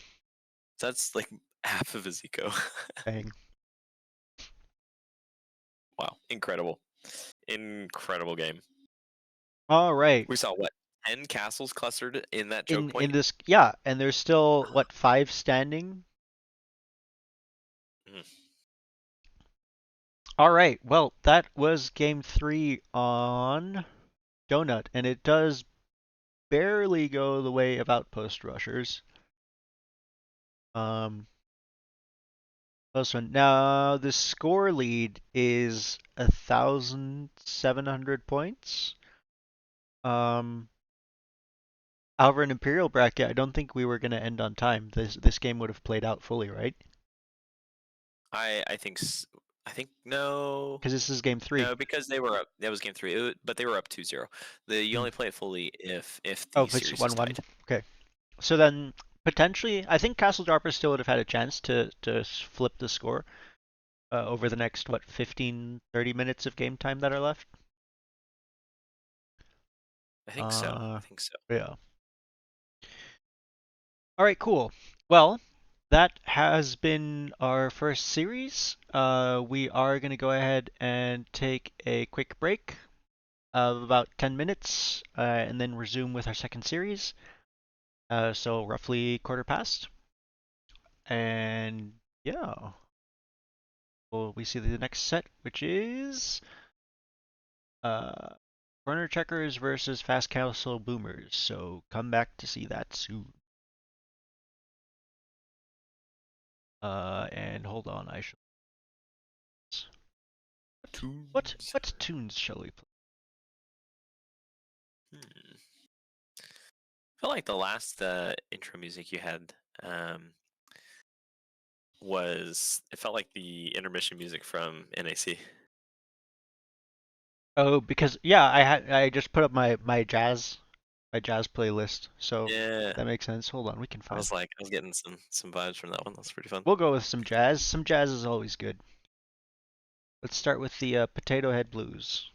So that's like half of his eco. Dang. Wow, incredible. Incredible game. All right. We saw what? 10 castles clustered in that choke In point? this, yeah, and there's still what 5 standing. Mhm. All right. Well, that was game 3 on Donut, and it does barely go the way of Outpost Rushers. Close one. Now the score lead is 1,700 points. However, in Imperial bracket, I don't think we were gonna end on time. This game would have played out fully, right? I think no. Because this is game 3. No, because they were up. That was game 3, but they were up 2-0. You only play it fully if the Oh, if it's series is 1-1. tied. Okay. So then potentially, I think Castle Droppers still would have had a chance to flip the score over the next what 15, 30 minutes of game time that are left. I think so. I think so. Yeah. All right, cool. Well, that has been our first series. We are going to go ahead and take a quick break of about 10 minutes and then resume with our second series. So roughly quarter past. And yeah, well, we see the next set, which is corner checkers versus fast castle boomers. So come back to see that soon. And hold on, I shall. What tunes shall we play? I feel like the last intro music you had it felt like the intermission music from NAC. Oh, because yeah, I just put up my jazz playlist, so Yeah. that makes sense. Hold on, we can I find. was getting some vibes from that one. That's pretty fun. We'll go with some jazz. Some jazz is always good. Let's start with the Potato Head Blues.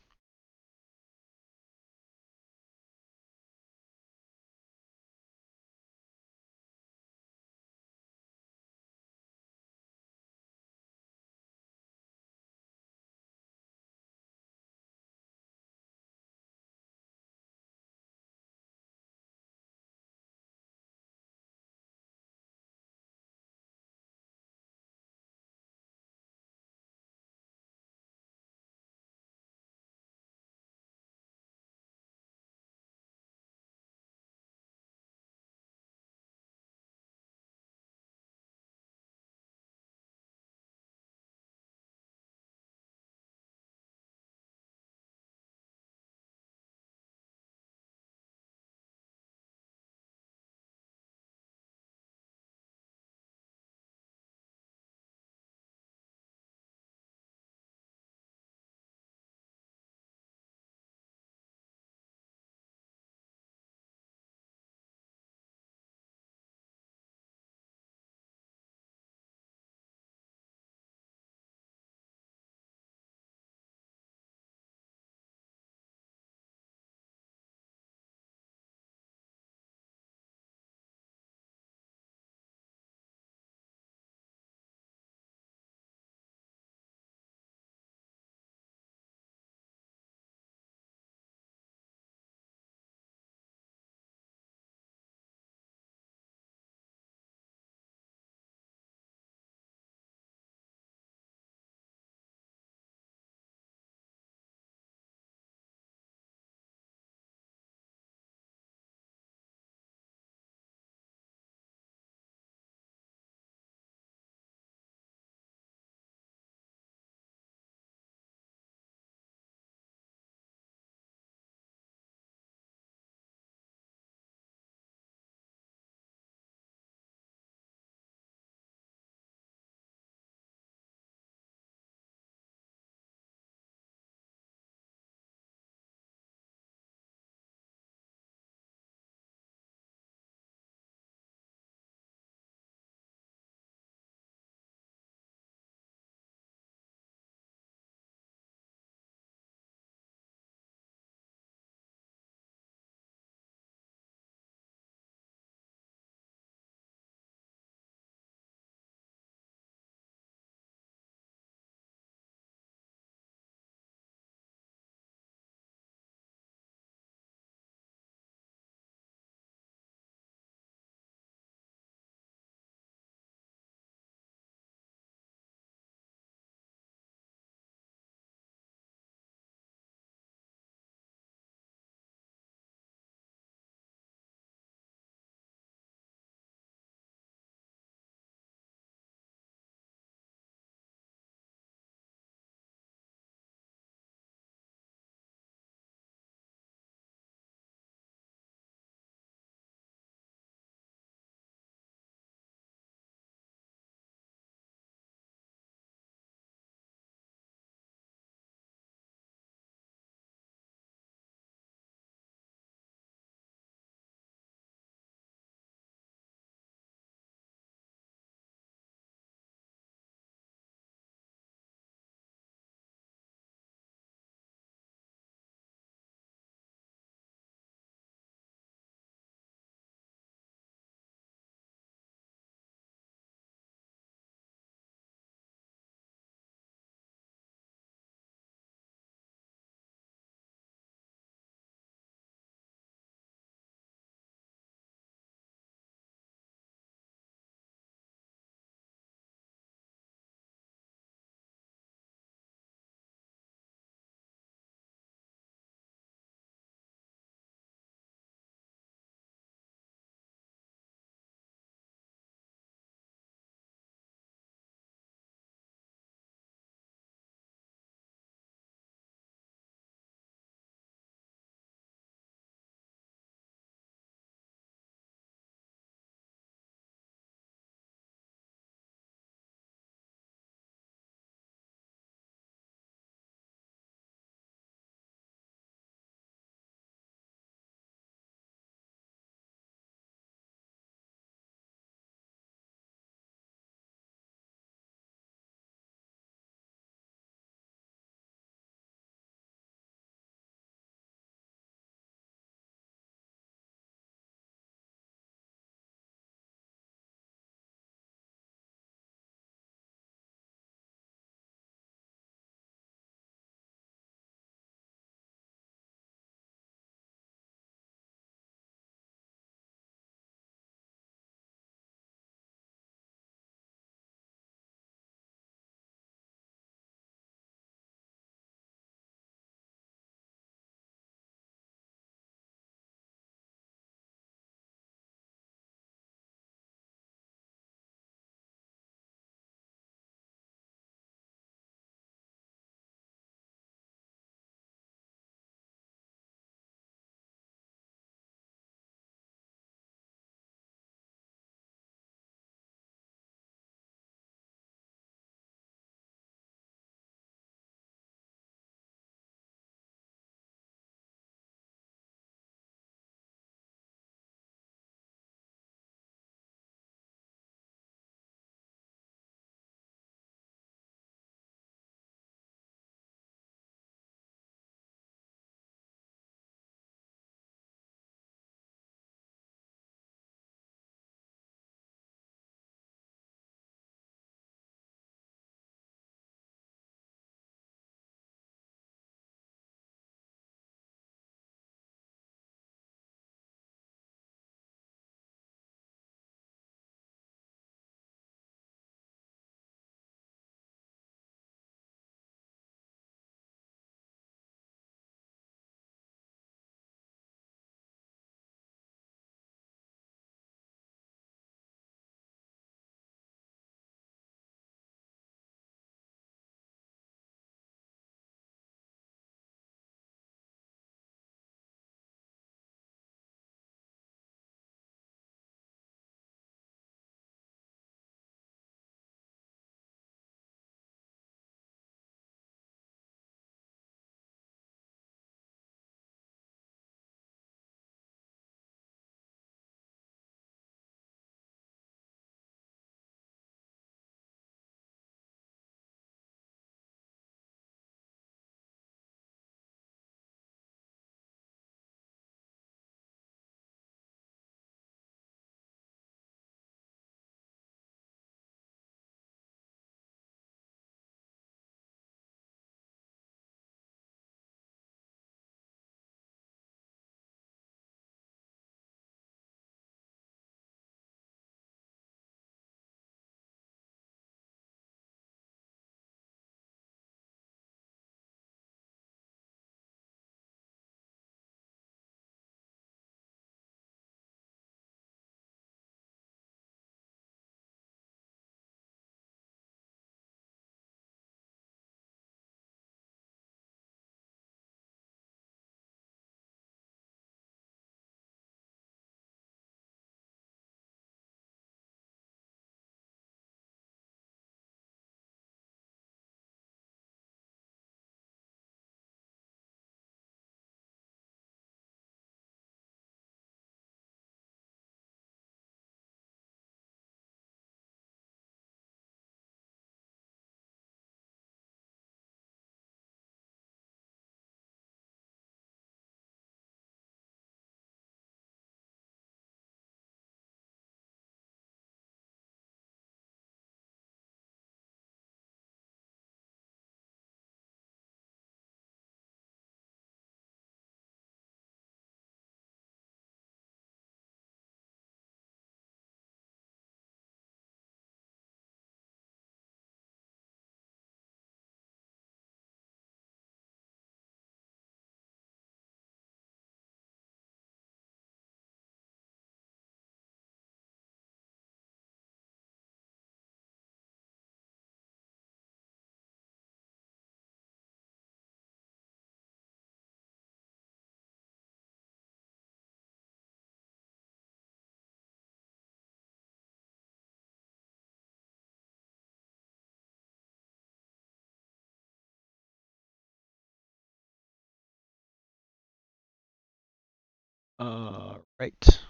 Right.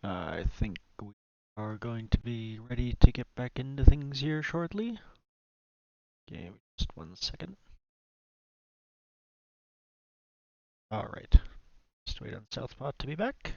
I think we are going to be ready to get back into things here shortly. Okay, just 1 second. Alright. Just wait on Southpaw to be back.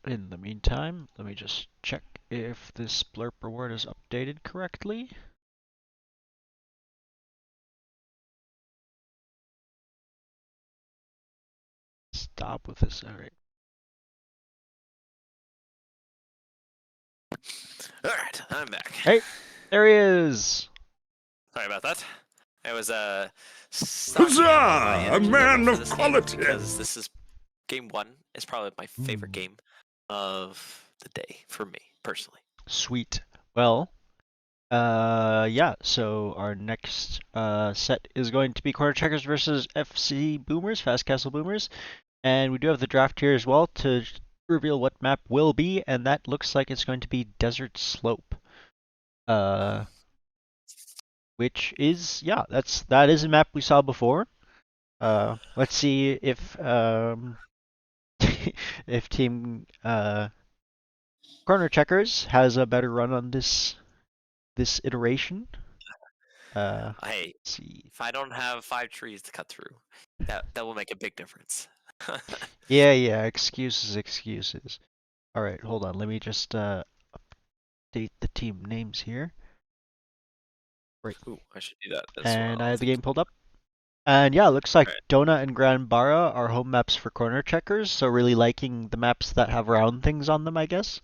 In the meantime, let me just check if this blurb reward is updated correctly. Stop with this. Alright. Alright, I'm back. Hey, there he is! Sorry about that. I was Huzzah! A man of quality! Because this is game 1 is probably my favorite game of the day for me personally. Sweet. Well, yeah, so our next set is going to be Corner Checkers versus FC Boomers, Fast Castle Boomers. And we do have the draft here as well to reveal what map will be, and that looks like it's going to be Desert Slope. Which is, yeah, that is a map we saw before. Let's see if if Team Corner Checkers has a better run on this iteration. Hey, let's see. if I don't have 5 trees to cut through, that will make a big difference. Yeah, excuses. All right, hold on. Let me just update the team names here. Right. Ooh, I should do that as and well. I have the game pulled up. And yeah, it looks like Right. Donut and Grand Barra are home maps for Corner Checkers, so really liking the maps that have round things on them, I guess.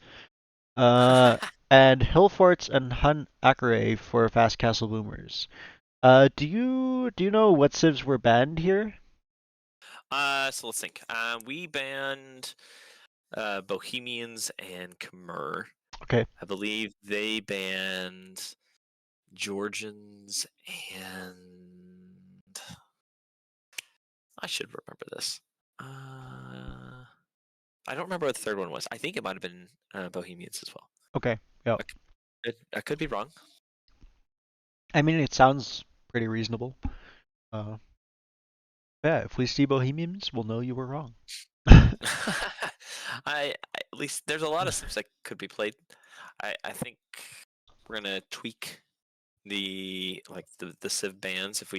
And Hill Forts and Hun Akare for Fast Castle Boomers. Do you know what civs were banned here? So let's think. We banned Bohemians and Khmer. Okay. I believe they banned Georgians and I should remember this. I don't remember what the third one was. I think it might have been Bohemians as well. Okay. Yeah. I could be wrong. I mean, it sounds pretty reasonable. Yeah, if we see Bohemians, we'll know you were wrong. At least there's a lot of sims that could be played. I think we're gonna tweak the civ bans if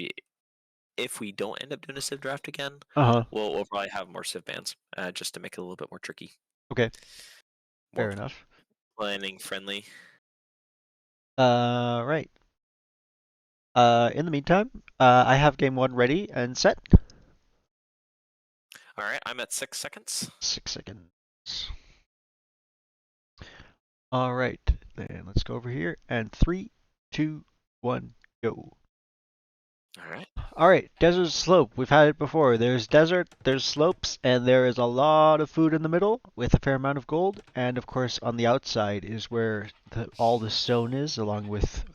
we don't end up doing a civ draft again. We'll probably have more civ bans just to make it a little bit more tricky. Okay. More Fair enough. planning friendly. Right. In the meantime, I have game 1 ready and set. All right, I'm at 6 seconds. 6 seconds. All right, then let's go over here and 3, 2, 1, go. All right, desert slope. We've had it before. There's desert, there's slopes, and there is a lot of food in the middle with a fair amount of gold. And of course, on the outside is where all the stone is, along with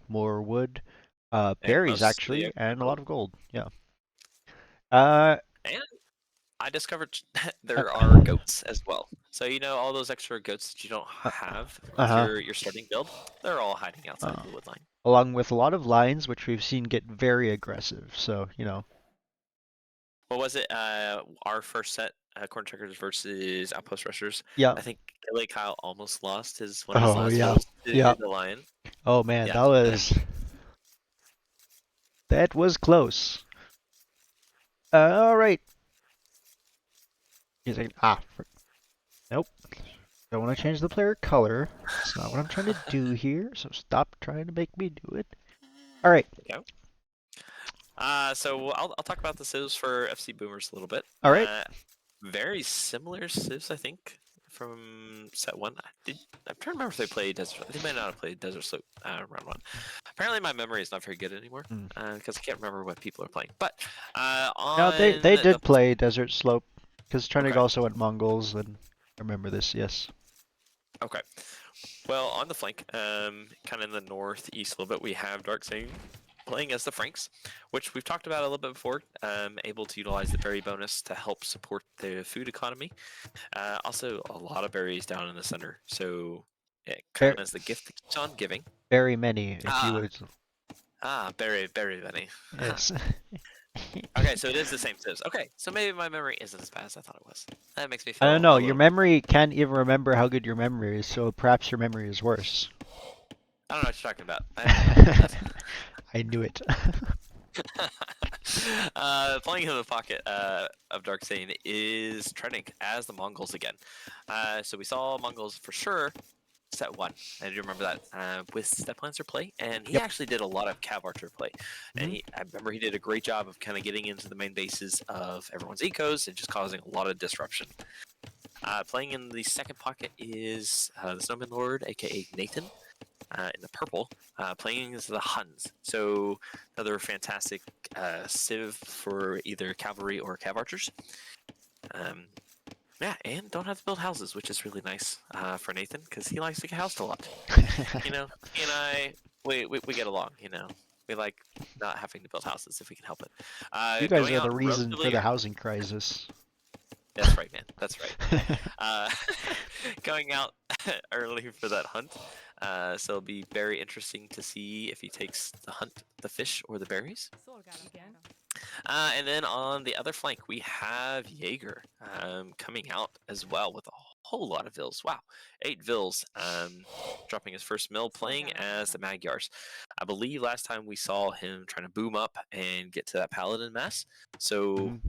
more wood, berries actually, and a lot of gold. Yeah. And I discovered there are goats as well. So all those extra goats that you don't have with your starting build, they're all hiding outside the wood line. Along with a lot of lions, which we've seen get very aggressive. So What was it? Our first set, Corn Checkers versus Outpost Rushers. Yeah. I think Kelly Kyle almost lost his one of his last rolls to the lion. Oh man, Yeah. that was close. All right. He's like, nope. Don't want to change the player color. That's not what I'm trying to do here. So stop trying to make me do it. All right. Okay. So I'll talk about the civs for FC Boomers a little bit. All right. Very similar civs, I think, from set one. I'm trying to remember if they played Desert. They may not have played Desert Slope round one. Apparently, my memory is not very good anymore because I can't remember what people are playing. But No, they did play Desert Slope because Trenig also went Mongols, and I remember this. Yes. Okay. Well, on the flank, kind of in the northeast a little bit, we have Darkseid playing as the Franks, which we've talked about a little bit before, able to utilize the berry bonus to help support the food economy. Also, a lot of berries down in the center, so it kind of is the gift that keeps on giving. Very many, if you would. Very many. Yes. Okay, so it is the same civs. Okay, so maybe my memory isn't as bad as I thought it was. That makes me feel I don't know. Your memory can't even remember how good your memory is, so perhaps your memory is worse. I don't know what you're talking about. I knew it. Playing in the pocket of Darkseid is Trenig as the Mongols again. So we saw Mongols for sure set one. I do remember that with Step Lancer play, and he actually did a lot of Cav Archer play. And I remember he did a great job of kind of getting into the main bases of everyone's ecos and just causing a lot of disruption. Playing in the second pocket is the Snowman Lord, aka Nathan. In the purple, playing as the Huns. So another fantastic civ for either cavalry or cav archers. Yeah, and don't have to build houses, which is really nice for Nathan because he likes to get housed a lot. You know, he and I, we get along. You know, we like not having to build houses if we can help it. You guys are the reason for the housing crisis. That's right, man. That's right. Going out early for that hunt. So it'll be very interesting to see if he takes the hunt, the fish, or the berries. And then on the other flank, we have Jaeger coming out as well with a whole lot of vills. Wow, 8 vills, dropping his first mill, playing as the Magyars. I believe last time we saw him trying to boom up and get to that Paladin mass. So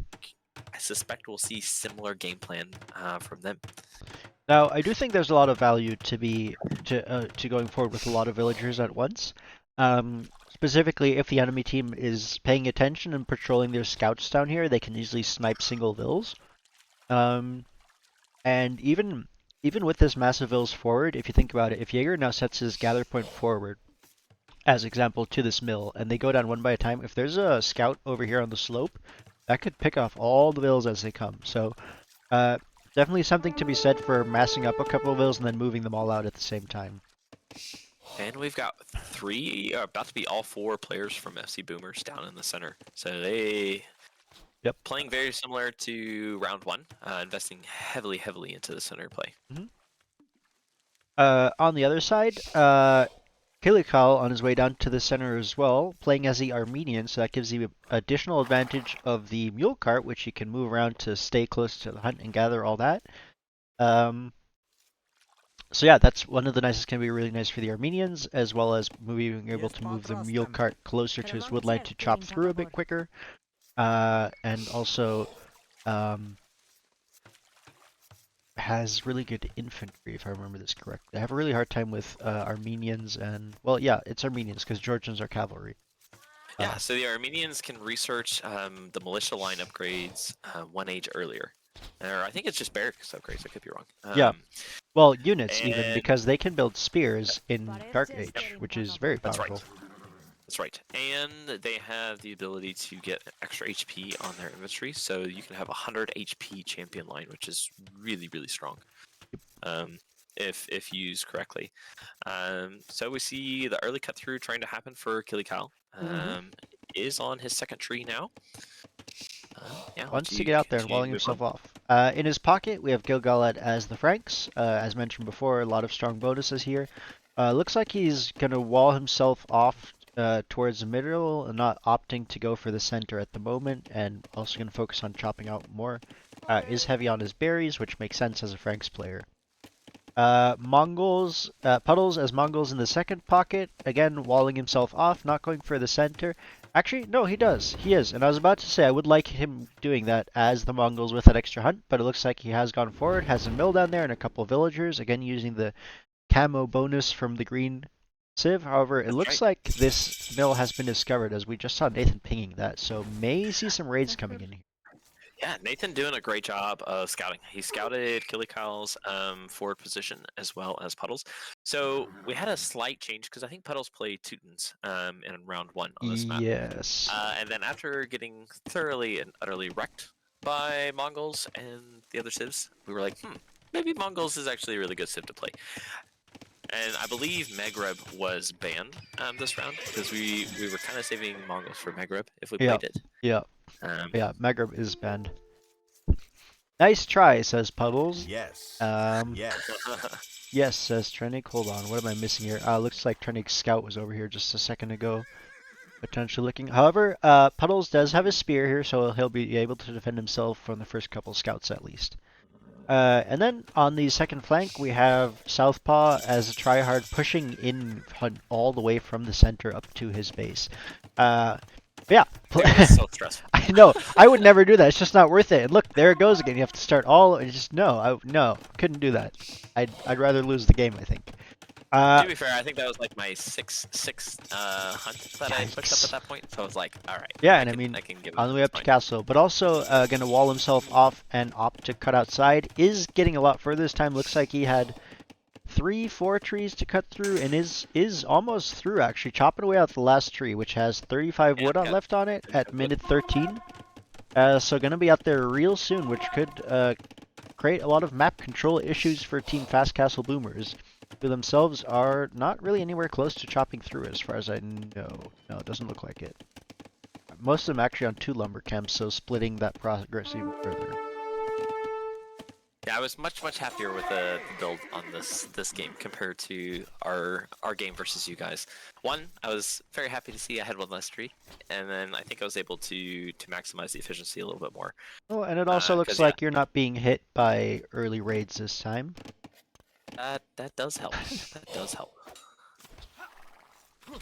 I suspect we'll see similar game plan from them. Now, I do think there's a lot of value to going forward with a lot of villagers at once. Specifically, if the enemy team is paying attention and patrolling their scouts down here, they can easily snipe single vills. And even with this massive vills forward, if you think about it, if Jaeger now sets his gather point forward, as example, to this mill, and they go down one by a time, if there's a scout over here on the slope, that could pick off all the vills as they come. So, definitely something to be said for massing up a couple of vills and then moving them all out at the same time. And we've got 3, about to be all 4 players from FC Boomers down in the center. So they playing very similar to round 1, investing heavily into the center play. On the other side, Kilikal on his way down to the center as well, playing as the Armenian, so that gives you additional advantage of the mule cart, which you can move around to stay close to the hunt and gather all that. So yeah, that's one of the nicest, can be really nice for the Armenians, as well as being able to move the mule cart closer to his woodline to chop through a bit quicker. And also has really good infantry, if I remember this correctly. I have a really hard time with Armenians and, well, yeah, it's Armenians because Georgians are cavalry. Yeah, so the Armenians can research the militia line upgrades 1 age earlier. Or I think it's just barracks upgrades, I could be wrong. Yeah, well, units even, because they can build spears in Dark Age, which is very powerful. That's right. And they have the ability to get extra HP on their infantry, so you can have a 100 HP champion line, which is really strong. If used correctly. So we see the early cut through trying to happen for Kilikal. Is on his second tree now. Wants to get out there and walling himself off. In his pocket, we have Gilgalad as the Franks. As mentioned before, a lot of strong bonuses here. Looks like he's going to wall himself off towards the middle and not opting to go for the center at the moment, and also going to focus on chopping out more. Is heavy on his berries, which makes sense as a Franks player. Puddles as Mongols in the second pocket, again walling himself off, not going for the center, Actually, no, he does. He is. And I was about to say I would like him doing that as the Mongols with that extra hunt, but it looks like he has gone forward, has a mill down there and a couple of villagers, again using the camo bonus from the green Civ. However, it That's looks right. like this mill has been discovered as we just saw Nathan pinging that, so may see some raids coming in here. Yeah, Nathan doing a great job of scouting. He scouted Killycow's forward position as well as Puddles. So we had a slight change because I think Puddles played Teutons in round 1 on this map. Yes. And then after getting thoroughly and utterly wrecked by Mongols and the other civs, we were like, maybe Mongols is actually a really good civ to play. And I believe Maghreb was banned this round because we were kind of saving Mongols for Maghreb if we played it. Yeah. Yeah, Maghreb is banned. Nice try, says Puddles. Yes. Yes. Yes, says Trenig. Hold on, what am I missing here? Looks like Trenig's scout was over here just a second ago. Potentially looking. However, Puddles does have a spear here, so he'll be able to defend himself from the first couple scouts at least. And then on the second flank, we have Southpaw as a tryhard pushing in all the way from the center up to his base. Yeah. It was so stressful. I know. I would never do that. It's just not worth it. And look, there it goes again. You have to start all. And just no, couldn't do that. I'd rather lose the game, I think. To be fair, I think that was like my sixth hunt that I picked up at that point. So I was like, all right. Yeah, and I mean, can give on the way up to fine. castle, but also gonna wall himself off and opt to cut outside. Is getting a lot further this time. Looks like he had 3-4 trees to cut through, and is almost through actually, chopping away out the last tree, which has 35 wood left on it at minute 13. So gonna be out there real soon, which could create a lot of map control issues for Team Fast Castle Boomers, who themselves are not really anywhere close to chopping through as far as I know. No, it doesn't look like it. Most of them actually on 2 lumber camps, so splitting that progress even further. Yeah, I was much happier with the build on this game compared to our game versus you guys. One, I was very happy to see I had 1 less tree, and then I think I was able to maximize the efficiency a little bit more. Oh, and it also looks like you're not being hit by early raids this time. That does help. That does help.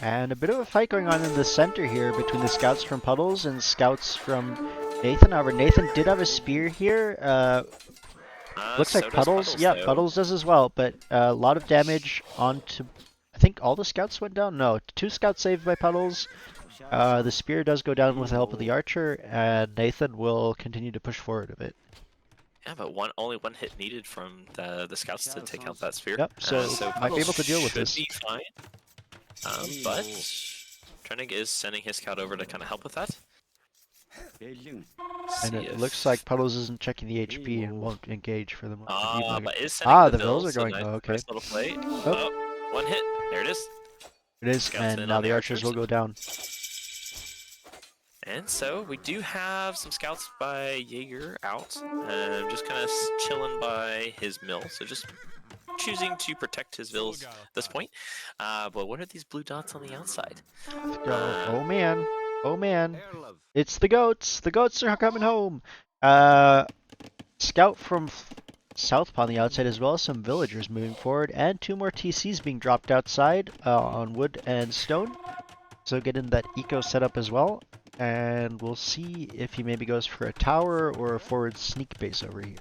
And a bit of a fight going on in the center here between the scouts from Puddles and scouts from Nathan. However, Nathan did have a spear here. Looks like Puddles. Yeah, Puddles does as well, but a lot of damage onto... I think all the scouts went down? No, 2 scouts saved by Puddles. The spear does go down with the help of the archer, and Nathan will continue to push forward a bit. Yeah, but only one hit needed from the scouts to take out that spear. Yep, so might be able to deal with should this. Be fine. But Trenig is sending his scout over to kind of help with that. And it looks like Puddles isn't checking the HP and won't engage for the moment. But is sending the vills are going. nice, okay. Nice little play. Oh. Oh, 1 hit. There it is. It is, Scouts and in now on the the archers will archers. go down. And so we do have some scouts by Jaeger out, just kind of chilling by his mill. So just choosing to protect his vills at this point. But what are these blue dots on the outside? Oh man, oh man, it's the goats. The goats are coming home. Scout from Southpaw on the outside, as well as some villagers moving forward, and 2 more TCs being dropped outside on wood and stone. So getting that eco set up as well. And we'll see if he maybe goes for a tower or a forward sneak base over here.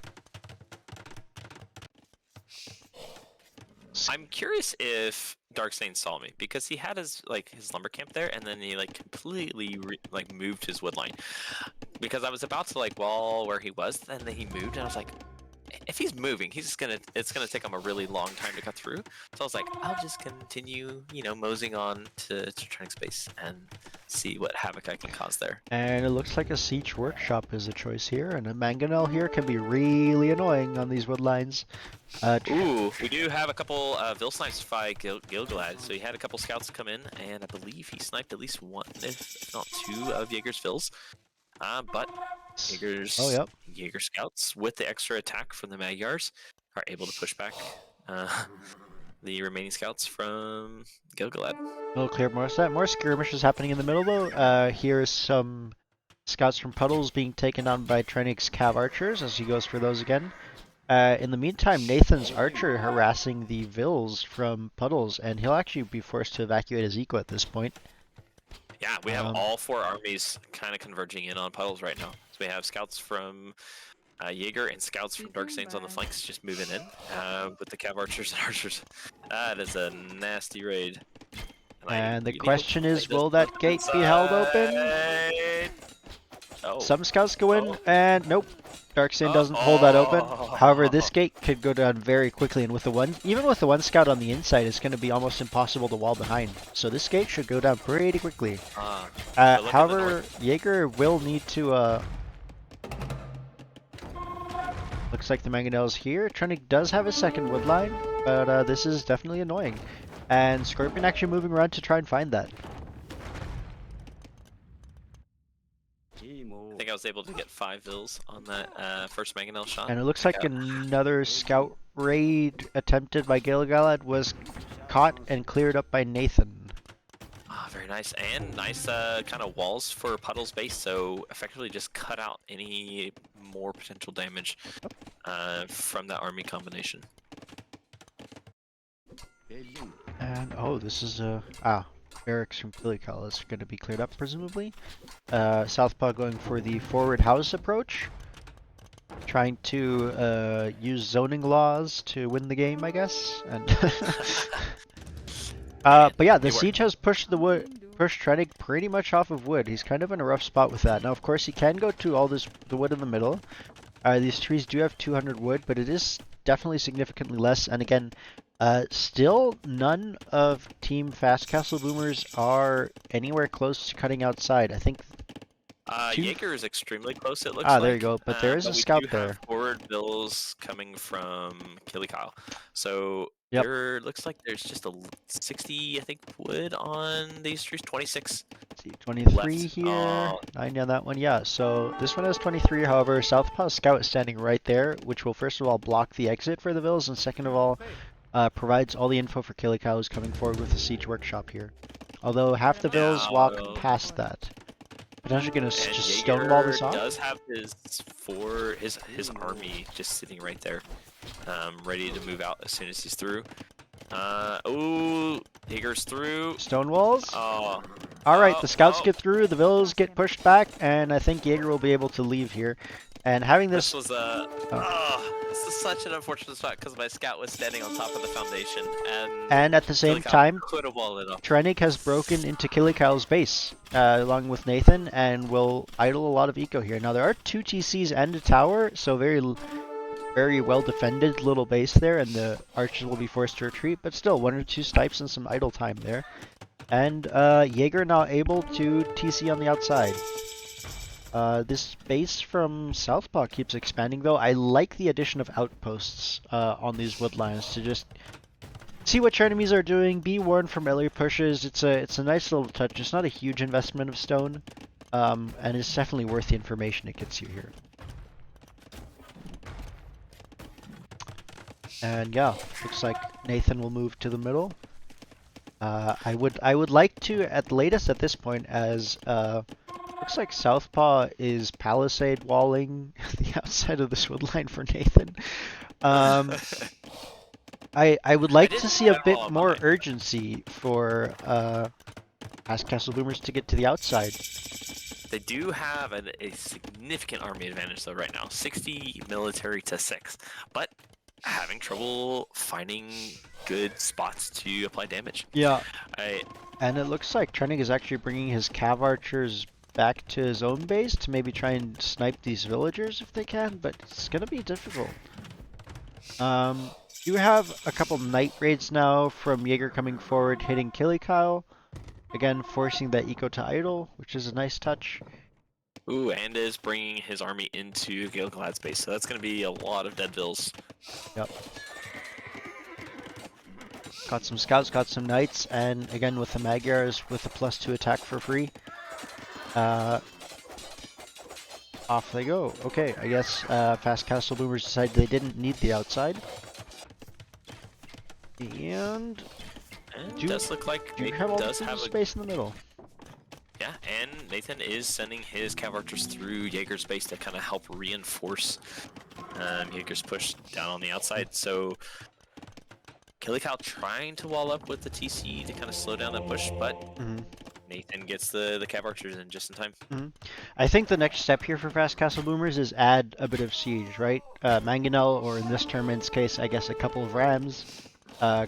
I'm curious if Darkstain saw me because he had his lumber camp there, and then he completely moved his wood line. Because I was about to wall where he was, and then he moved, and I was like, if he's moving, it's gonna take him a really long time to cut through. So I was like, I'll just continue, moseying on to Trenig's space and see what havoc I can cause there. And it looks like a siege workshop is a choice here, and a mangonel here can be really annoying on these wood lines. Ooh, we do have a couple Vil snipes by Gilgalad, so he had a couple scouts come in, and I believe he sniped at least 1, if not 2, of Jaeger's Vils. But Jaeger's Jaeger scouts with the extra attack from the Magyars are able to push back the remaining scouts from Gilgalad. We'll clear more of that. More skirmishes happening in the middle though. Here's some scouts from Puddles being taken on by Trenig's Cav archers as he goes for those again. In the meantime, Nathan's archer harassing the Vils from Puddles, and he'll actually be forced to evacuate his eco at this point. Yeah, we have all 4 armies kind of converging in on puddles right now. So we have scouts from Jaeger and scouts from Dark Saints on the flanks just moving in with the Cav Archers and Archers. That is a nasty raid. And the question is, will that gate be held open? Oh. Some scouts go in, and nope. Darksain doesn't hold that open. However, this gate could go down very quickly, and with the even with the one scout on the inside, it's going to be almost impossible to wall behind. So this gate should go down pretty quickly. However, Jaeger will need to. Looks like the mangonels here. Trennick does have a second wood line, but this is definitely annoying. And Scorpion actually moving around to try and find that. I think I was able to get 5 vills on that first mangonel shot. And it looks like another scout raid attempted by Gilgalad was caught and cleared up by Nathan. Ah, very nice. And nice kind of walls for Puddle's base, so effectively just cut out any more potential damage from that army combination. And oh, this is a barracks from Kilikal is going to be cleared up presumably. Southpaw going for the forward house approach, trying to use zoning laws to win the game, I guess. And but yeah, the siege has pushed Trennick pretty much off of wood. He's kind of in a rough spot with that. Now, of course, he can go to all the wood in the middle. These trees do have 200 wood, but it is definitely significantly less. And again, still none of Team Fast Castle Boomers are anywhere close to cutting outside. I think Jaeger is extremely close, it looks like. There you go. But there is a scout there. Forward bills coming from Kilikal. So there looks like there's just a 60, I think, wood on these trees. 26. Let's see, 23 left. here. 9 on that one. Yeah. So this one has 23. However, Southpaw scout is standing right there, which will first of all block the exit for the vills, and second of all, provides all the info for Kilikal who's coming forward with the siege workshop here. Although half the vills walk past that. Potentially gonna just stonewall this off. Does have his army just sitting right there, ready to move out as soon as he's through. Oh, Jaeger's through. Stonewalls. Oh. All right, the scouts get through, the vills get pushed back, and I think Jaeger will be able to leave here. And having this was this is such an unfortunate spot because my scout was standing on top of the foundation, and at the same time, could have walled it off. Trennick has broken into Kilikal's base along with Nathan, and will idle a lot of eco here. Now there are 2 TCs and a tower, so very well defended little base there, and the archers will be forced to retreat. But still, 1 or 2 snipes and some idle time there. And Jaeger now able to TC on the outside. This base from Southpaw keeps expanding though. I like the addition of outposts on these woodlines to just see what your enemies are doing, be warned from early pushes. It's a nice little touch. It's not a huge investment of stone, and it's definitely worth the information it gets you here. And yeah, looks like Nathan will move to the middle. I would like to, at the latest at this point, as looks like Southpaw is palisade walling the outside of this woodline for Nathan. I would like to see a bit more urgency for Fast Castle Boomers to get to the outside. They do have a significant army advantage though right now, 60 military to 6, but having trouble finding good spots to apply damage. Yeah. And it looks like Trennick is actually bringing his Cav Archers back to his own base to maybe try and snipe these villagers if they can, but it's gonna be difficult. You have a couple night raids now from Jaeger coming forward, hitting Kilikal. Again, forcing that eco to idle, which is a nice touch. Ooh, and is bringing his army into Gilgalad's base, so that's going to be a lot of dead vills. Yep. Got some scouts, got some knights, and again with the Magyars with a +2 attack for free. Off they go. Okay, I guess Fast Castle Boomers decided they didn't need the outside. And it does look like Nathan does have space in the middle. Yeah, and Nathan is sending his Cav Archers through Jaeger's base to kind of help reinforce Jaeger's push down on the outside. So Kilikal trying to wall up with the TC to kind of slow down that push, but Nathan gets the Cav Archers in just in time. I think the next step here for Fast Castle Boomers is add a bit of siege, right? Mangonel, or in this tournament's case, I guess a couple of rams.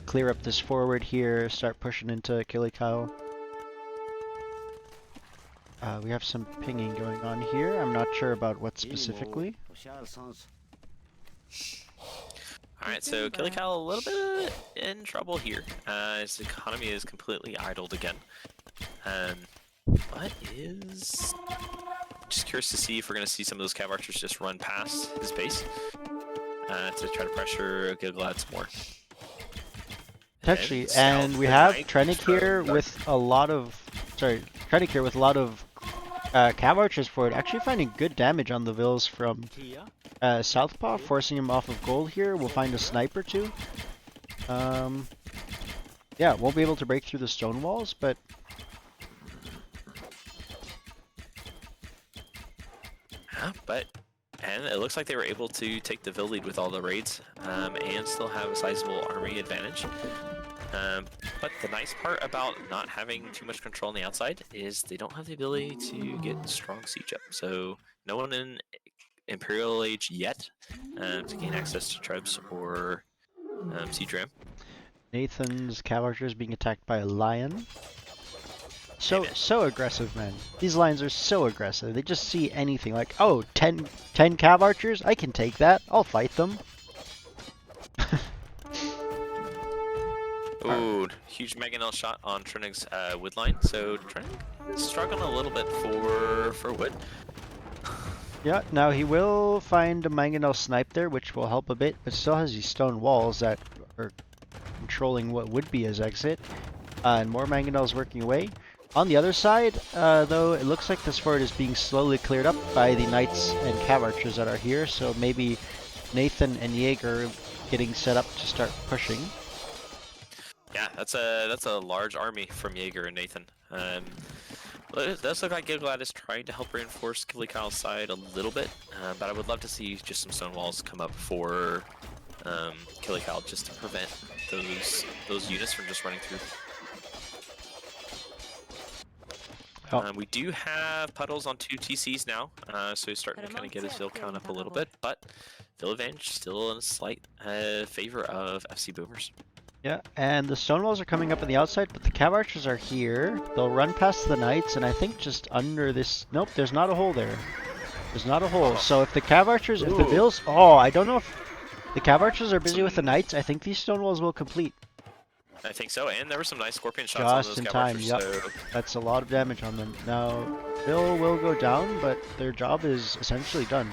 Clear up this forward here, start pushing into Killikyle. We have some pinging going on here. I'm not sure about what specifically. Alright, so Killikyle a little bit in trouble here. His economy is completely idled again. What is... Just curious to see if we're going to see some of those Cav Archers just run past his base to try to pressure Gilgalad some more. Potentially, and we have Trennick here with a lot of... Sorry, Trennick here with a lot of Cav Archers forward, actually finding good damage on the Vills from Southpaw, forcing him off of gold here. We'll find a sniper too. Yeah, won't be able to break through the stone walls, but... And it looks like they were able to take the Vill lead with all the raids, and still have a sizable army advantage. But the nice part about not having too much control on the outside is they don't have the ability to get strong siege up. So no one in Imperial Age yet to gain access to Trebs or siege ram. Nathan's Cav Archer is being attacked by a lion. So aggressive, man. These lions are so aggressive. They just see anything like, oh, 10 Cav Archers? I can take that. I'll fight them. Ooh, huge Mangonel shot on Trennig's wood line. So Trennig is struggling a little bit for wood. Yeah, now he will find a Mangonel snipe there, which will help a bit, but still has these stone walls that are controlling what would be his exit. And more Mangonels working away. On the other side, though, it looks like this fort is being slowly cleared up by the Knights and Cav Archers that are here, so maybe Nathan and Jaeger getting set up to start pushing. Yeah, that's a large army from Jaeger and Nathan. It does look like Gilgalad is trying to help reinforce Killikyle's side a little bit, but I would love to see just some stone walls come up for Killikyle just to prevent those units from just running through. We do have puddles on 2 TCs now, so he's starting to kind of get his Vill count up a little bit, but Vill advantage still in a slight favor of FC Boomers. Yeah, and the stone walls are coming up on the outside, but the Cav Archers are here. They'll run past the Knights, and I think just under this... Nope, there's not a hole there. There's not a hole. So if the Cav Archers, if the Vills... Oh, I don't know if the Cav Archers are busy with the Knights. I think these stone walls will complete. I think so, and there were some nice Scorpion shots on those Just in Cav time, Archers, yep. so... That's a lot of damage on them. Now, Vill will go down, but their job is essentially done.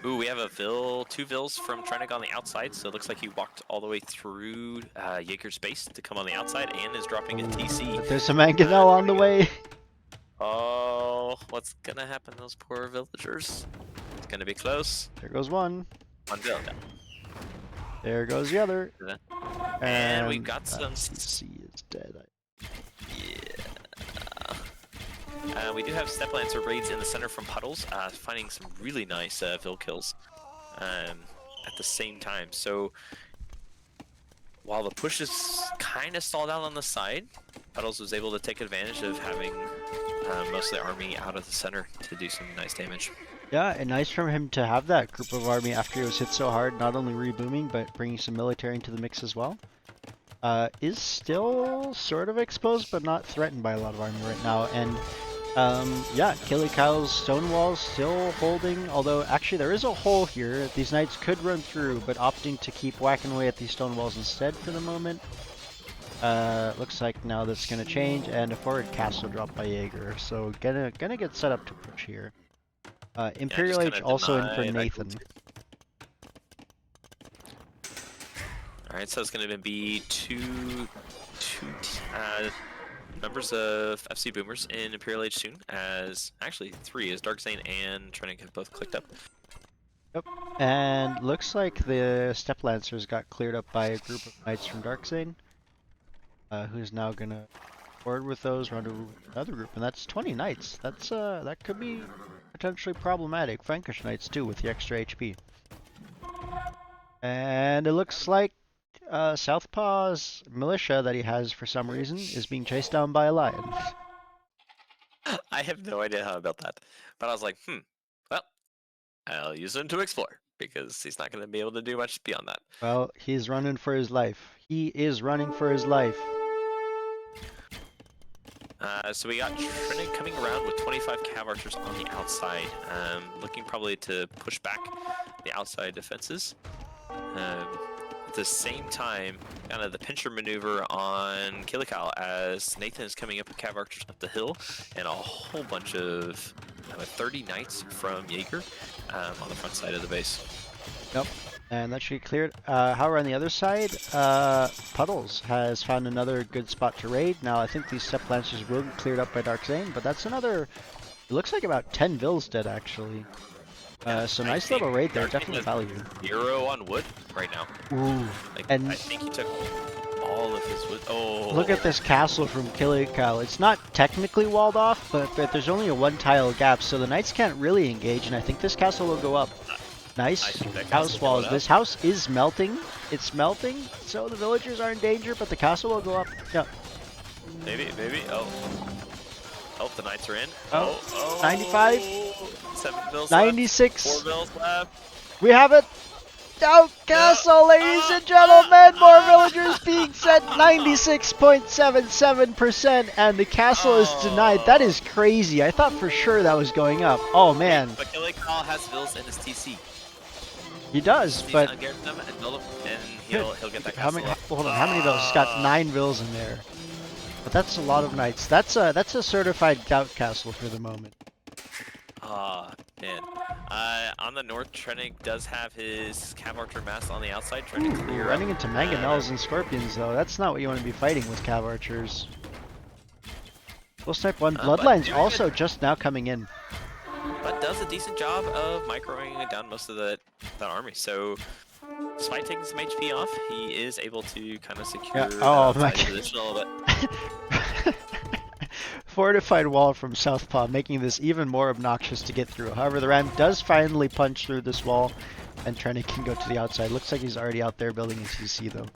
Ooh, we have a Vill, 2 Vills from Trennig on the outside, so it looks like he walked all the way through Jaeger's base to come on the outside and is dropping a TC. But there's some Mangonel on the way. Oh, what's gonna happen to those poor villagers? It's gonna be close. There goes one. One Vill down. There goes the other. And we've got some... BCC is dead. Yeah. We do have Step Lancer raids in the center from puddles, finding some really nice Vill kills at the same time. So while the push is kind of stalled out on the side, Puddles was able to take advantage of having most of the army out of the center to do some nice damage. Yeah, and nice from him to have that group of army after he was hit so hard, not only rebooming, but bringing some military into the mix as well. Is still sort of exposed, but not threatened by a lot of army right now. And yeah, Killikyle's stone walls still holding, although actually there is a hole here. These Knights could run through, but opting to keep whacking away at these stone walls instead for the moment. Looks like now that's gonna change, and a forward castle dropped by Jaeger, so gonna get set up to push here. Imperial Age also in for Nathan. Alright, so it's going to be two members of FC Boomers in Imperial Age soon, as actually 3, as Darkzane and Trennig have both clicked up. Yep, and looks like the Step Lancers got cleared up by a group of Knights from Darkzane, who's now gonna forward with those, run to another group, and that's 20 Knights. That's that could be potentially problematic. Frankish Knights too, with the extra HP. And it looks like Southpaw's militia that he has for some reason is being chased down by a lion. I have no idea how I built that, but I was like, well, I'll use him to explore because he's not going to be able to do much beyond that. Well, he's running for his life. He is running for his life. So we got Trinity coming around with 25 cav archers on the outside, looking probably to push back the outside defenses. At the same time, kind of the pincher maneuver on Killikal as Nathan is coming up with cav archers up the hill, and a whole bunch of 30 knights from Jaeger on the front side of the base. Nope. And that should be cleared. However, on the other side, Puddles has found another good spot to raid. Now, I think these Step Lancers will be cleared up by Dark Zane, but that's another... It looks like about 10 Vills dead, actually. So nice little raid there, definitely value. 0 on wood right now. Ooh. Like, And I think he took all of his wood. Oh. look at this castle from Killikal. It's not technically walled off, but there's only a one-tile gap, so the Knights can't really engage, and I think this castle will go up. Nice house walls. This house is melting. It's melting, so the villagers are in danger, but the castle will go up. Yeah. Maybe. Oh, the knights are in. Oh, Oh. 95. 7 bills 96. left. 4 bills left. We have it. Out castle, ladies and gentlemen. More villagers being sent. 96.77%, and the castle is denied. That is crazy. I thought for sure that was going up. Oh man. But Killikal has bills in his TC. He does, but and he'll get that how castle many? up. Hold on, how many vills? He's got 9 vills in there. But that's a lot of knights. That's a certified gout castle for the moment. Man. On the north, Trenig does have his cav archer mass on the outside, trying to clear Running up. into mangonels and scorpions though. That's not what you want to be fighting with cav archers. Full Snipe 1 Bloodlines also just now coming in. But does a decent job of microing down most of that army. So, despite taking some HP off, he is able to kind of secure Oh my position a little bit. Fortified wall from Southpaw, making this even more obnoxious to get through. However, the Ram does finally punch through this wall, and Trenny can go to the outside. Looks like he's already out there building a TC though.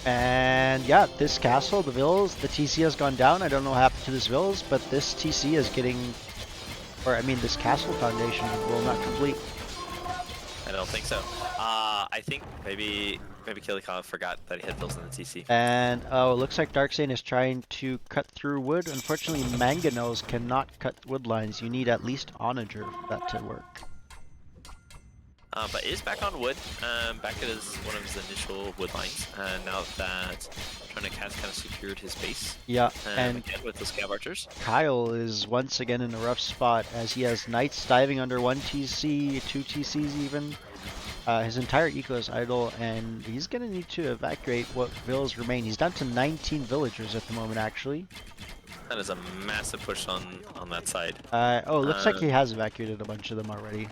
And yeah, this castle, the villas, the TC has gone down. I don't know what happened to this villas, but this TC is getting, or I mean, this castle foundation will not complete. I don't think so. I think maybe Killikal forgot that he had bills in the TC. And oh, it looks like Darkzane is trying to cut through wood. Unfortunately, mangonels cannot cut wood lines. You need at least onager for that to work. But is back on wood, back at one of his initial wood lines, now that Tronic has kind of secured his base. Yeah, and again with the scav archers. Kyle is once again in a rough spot as he has knights diving under 1 TC, 2 TCs even. His entire eco is idle, and he's going to need to evacuate what villas remain. He's down to 19 villagers at the moment, actually. That is a massive push on that side. Oh, it looks like he has evacuated a bunch of them already.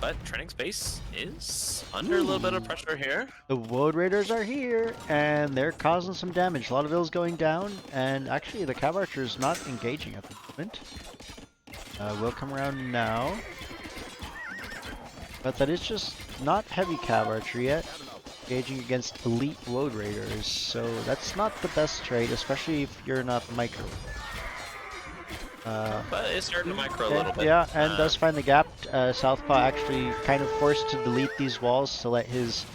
But Trening's base is under a little bit of pressure here. The Woad Raiders are here, and they're causing some damage. A lot of vills going down, and actually the Cav Archer's not engaging at the moment. We'll come around now. But that is just not heavy Cav Archer yet. Engaging against elite Woad Raiders, so that's not the best trade, especially if you're not micro. But it's starting to micro a little bit. Yeah, and does find the gap. Southpaw actually kind of forced to delete these walls to let his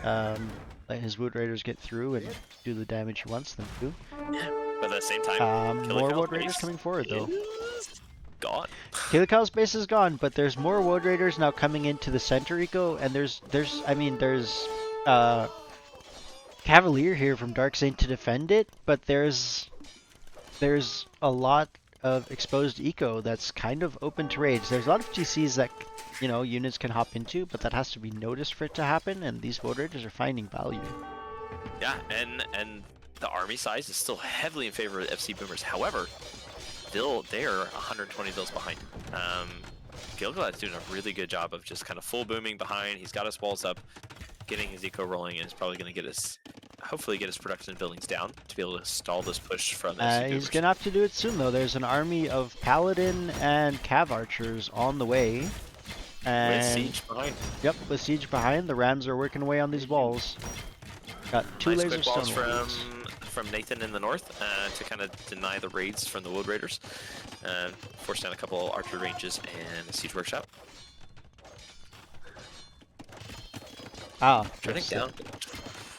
Wood Raiders get through and do the damage he wants them to. But at the same time, more Wood Raiders coming forward though. Gone. Killikal's base is gone, but there's more Wood Raiders now coming into the center eco, and there's Cavalier here from Darkzane to defend it, but there's a lot of exposed eco that's kind of open to raids. There's a lot of TCs that, you know, units can hop into, but that has to be noticed for it to happen, and these Woad Raiders are finding value. Yeah, and the army size is still heavily in favor of FC Boomers. However, they're 120 bills behind. Gilgalad's doing a really good job of just kind of full booming behind. He's got his walls up, getting his eco rolling, and he's probably going to get his hopefully get his production buildings down to be able to stall this push from He's gonna have to do it soon though. There's an army of Paladin and Cav Archers on the way. And with siege behind. Yep, with siege behind, the Rams are working away on these walls. Got two Nice laser quick walls stone walls. from Nathan in the north to kind of deny the raids from the Wood Raiders. Force down a couple archer ranges and a siege workshop. Ah, Turning down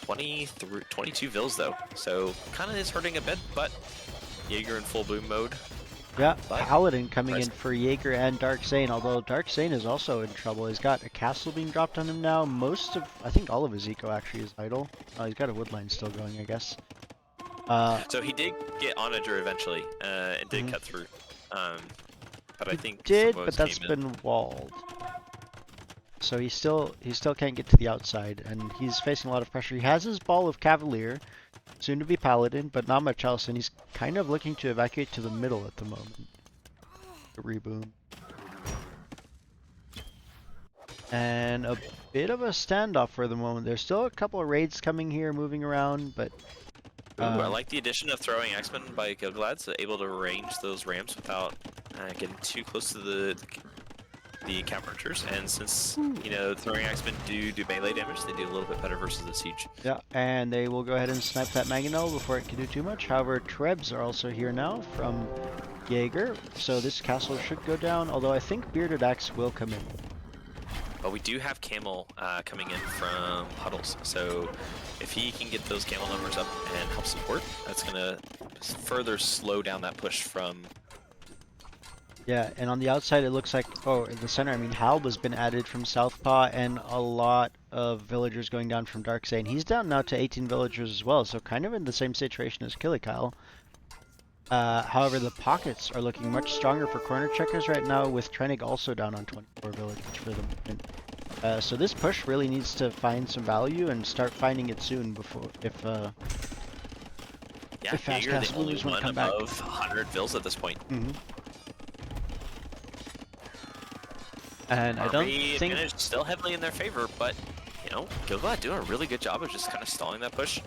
22 vills though, so kind of is hurting a bit, but Jaeger in full boom mode. Yeah, But Paladin coming in for Jaeger and Dark Zane, although Dark Zane is also in trouble. He's got a castle being dropped on him now. I think all of his eco actually is idle. He's got a woodline still going, I guess. So he did get Onager eventually, and did cut through. But I think did, some but woes that's came in. been walled. So he still can't get to the outside, and he's facing a lot of pressure. He has his ball of Cavalier, soon to be Paladin, but not much else, and he's kind of looking to evacuate to the middle at the moment. The reboom. And a bit of a standoff for the moment. There's still a couple of raids coming here, moving around, but... Ooh, I like the addition of throwing X-Men by Gilgalad, so able to range those rams without getting too close to the cap archers. And since, you know, throwing X-Men do melee damage, they do a little bit better versus the siege. Yeah, and they will go ahead and snipe that Mangonel before it can do too much. However, Trebs are also here now from Jaeger, so this castle should go down, although I think Bearded Axe will come in. But we do have Camel coming in from Puddles, so if he can get those Camel numbers up and help support, that's going to further slow down that push from... Yeah, and on the outside it looks like, in the center, I mean, Halb has been added from Southpaw, and a lot of villagers going down from Darkzane. He's down now to 18 villagers as well, so kind of in the same situation as Killikyle. However, the pockets are looking much stronger for corner checkers right now, with Trenig also down on 24 villagers for the moment. So this push really needs to find some value and start finding it soon before if Fast Jaeger, Cast the only Losers want one to come back. above 100 vills at this point. And I don't think advantage still heavily in their favor, but you know, Gilgalad doing a really good job of just kind of stalling that push.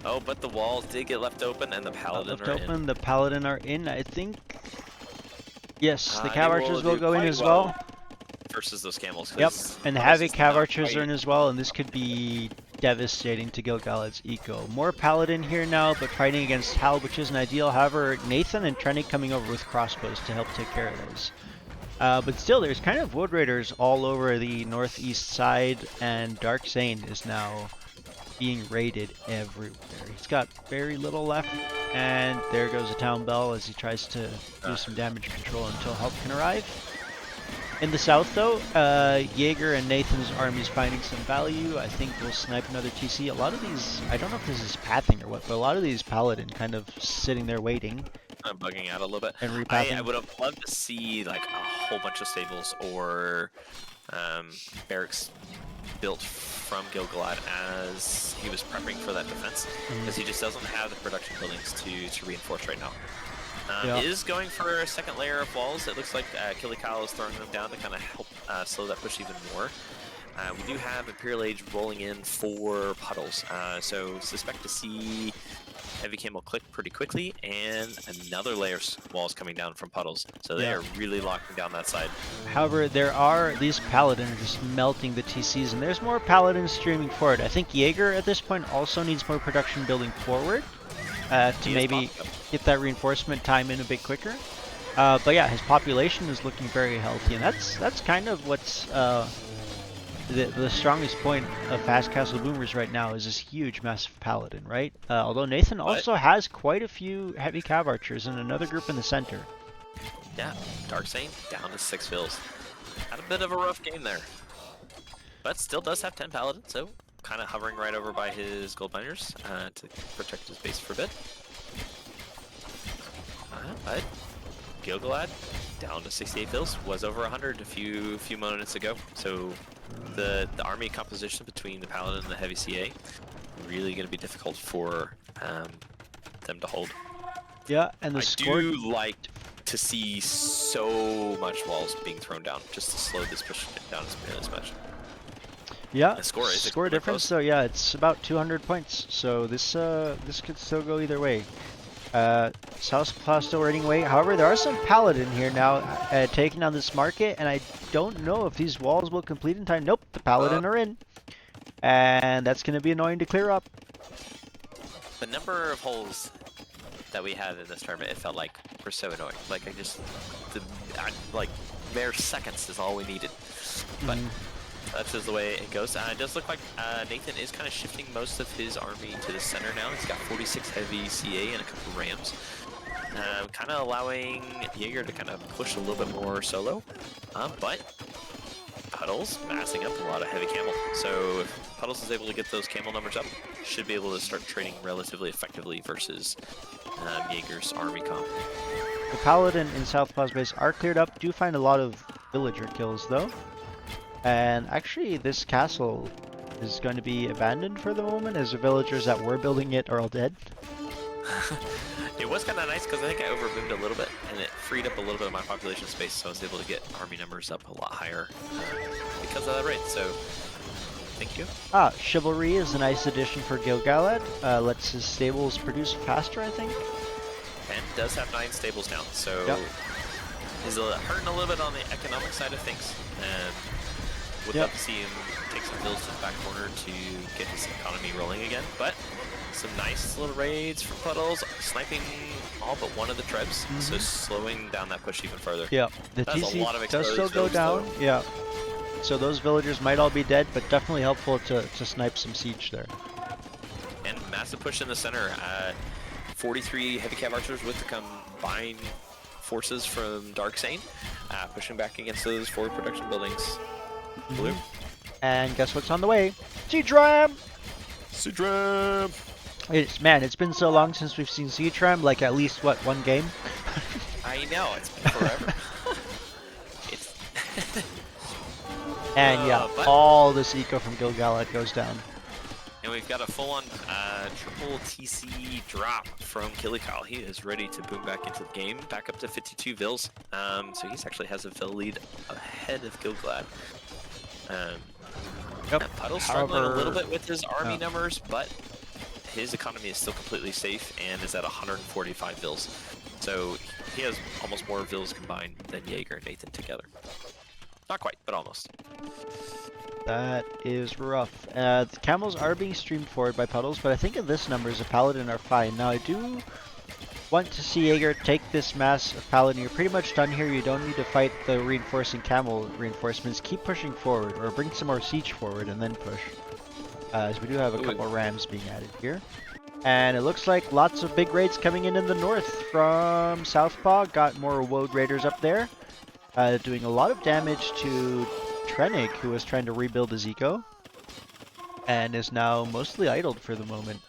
Oh, but the walls did get left open, and the Paladin are in. The Paladin are in. I think. Yes, the They Cav Archers will do go in quite as well. Versus those Camels. Yep, 'cause and the Puddles Havoc is Cav not Archers are quite- in as well, and this could be devastating to Gilgalad's eco. More Paladin here now, but fighting against Halb, which isn't ideal. However, Nathan and Trenig coming over with crossbows to help take care of those. But still, there's kind of Wood Raiders all over the northeast side, and Dark Zane is now being raided everywhere. He's got very little left, and there goes a town bell as he tries to do some damage control until help can arrive. In the south, though, Jaeger and Nathan's army's finding some value. I think we'll snipe another TC. A lot of these, I don't know if this is pathing or what, but a lot of these Paladin kind of sitting there waiting. I'm bugging out a little bit. And repathing. I would have loved to see like a whole bunch of stables or barracks built from Gilgalad as he was prepping for that defense, because he just doesn't have the production buildings to reinforce right now. Is going for a second layer of walls. It looks like Killikyle is throwing them down to kind of help slow that push even more. We do have Imperial Age rolling in for Puddles, so suspect to see Heavy Camel click pretty quickly, and another layer of walls coming down from Puddles. So they are really locking down that side. However, these Paladin are just melting the TCs, and there's more Paladins streaming forward. I think Jaeger at this point also needs more production building forward to maybe get that reinforcement time in a bit quicker. But yeah, his population is looking very healthy, and that's kind of what's the strongest point of Fast Castle Boomers right now is this huge, massive Paladin, right? Although Nathan also has quite a few heavy Cav Archers and another group in the center. Yeah, Darkzane down to 6 fills. Had a bit of a rough game there. But still does have 10 Paladins, so kind of hovering right over by his gold miners to protect his base for a bit. But Gilgalad down to 68 fills, was over 100 a few moments ago. So the army composition between the Paladin and the Heavy CA really going to be difficult for them to hold. Yeah, and the I do like to see so much walls being thrown down just to slow this push down as much. Yeah, The score is score difference. So yeah, it's about 200 points. So this could still go either way. Southpaw still running away. However, there are some Paladin here now taking on this market, and I don't know if these walls will complete in time. Nope, the Paladin are in, and that's going to be annoying to clear up. The number of holes that we had in this tournament, it felt like were so annoying. Like like mere seconds is all we needed. But that's just the way it goes. It does look like Nathan is kind of shifting most of his army to the center now. He's got 46 heavy CA and a couple Rams. Kind of allowing Jaeger to kind of push a little bit more solo. But Puddles massing up a lot of heavy camel. So if Puddles is able to get those camel numbers up, should be able to start trading relatively effectively versus Jaeger's army comp. The Paladin in Southpaw's base are cleared up. Do find a lot of villager kills though. And actually this castle is going to be abandoned for the moment as the villagers that were building it are all dead. It was kind of nice because I think I overboomed a little bit and it freed up a little bit of my population space, so I was able to get army numbers up a lot higher because of that raid, so thank you. Chivalry is a nice addition for Gil-galad. Lets his stables produce faster, I think. And does have 9 stables now, so he's hurting a little bit on the economic side of things. And would love to see him take some builds to the back corner to get his economy rolling again. But some nice little raids from Puddles, sniping all but one of the trebs, so slowing down that push even further. Yeah, the TC does still go down. Yeah, so those villagers might all be dead, but definitely helpful to snipe some siege there. And massive push in the center. 43 heavy cav archers with the combined forces from Darksane, pushing back against those forward production buildings. Blue. And guess what's on the way? Seadram! Seadram! It's been so long since we've seen Seadram, like at least, what, one game? I know, it's been forever. And yeah, all this eco from Gil-galad goes down. And we've got a full-on triple TC drop from Kilikal. He is ready to boom back into the game, back up to 52 Vils. So he actually has a Vil lead ahead of Gil-galad. Puddle's struggling a little bit with his army numbers, but his economy is still completely safe and is at 145 Vils. So he has almost more Vils combined than Jaeger and Nathan together. Not quite, but almost. That is rough. The camels are being streamed forward by Puddles, but I think in this numbers, the Paladin are fine. Now, I do want to see Jaeger take this mass of Paladin. You're pretty much done here. You don't need to fight the reinforcing camel reinforcements. Keep pushing forward, or bring some more siege forward and then push. As we do have a couple rams being added here. And it looks like lots of big raids coming in the north from Southpaw. Got more Woad raiders up there. Doing a lot of damage to Trenig, who was trying to rebuild his eco, and is now mostly idled for the moment.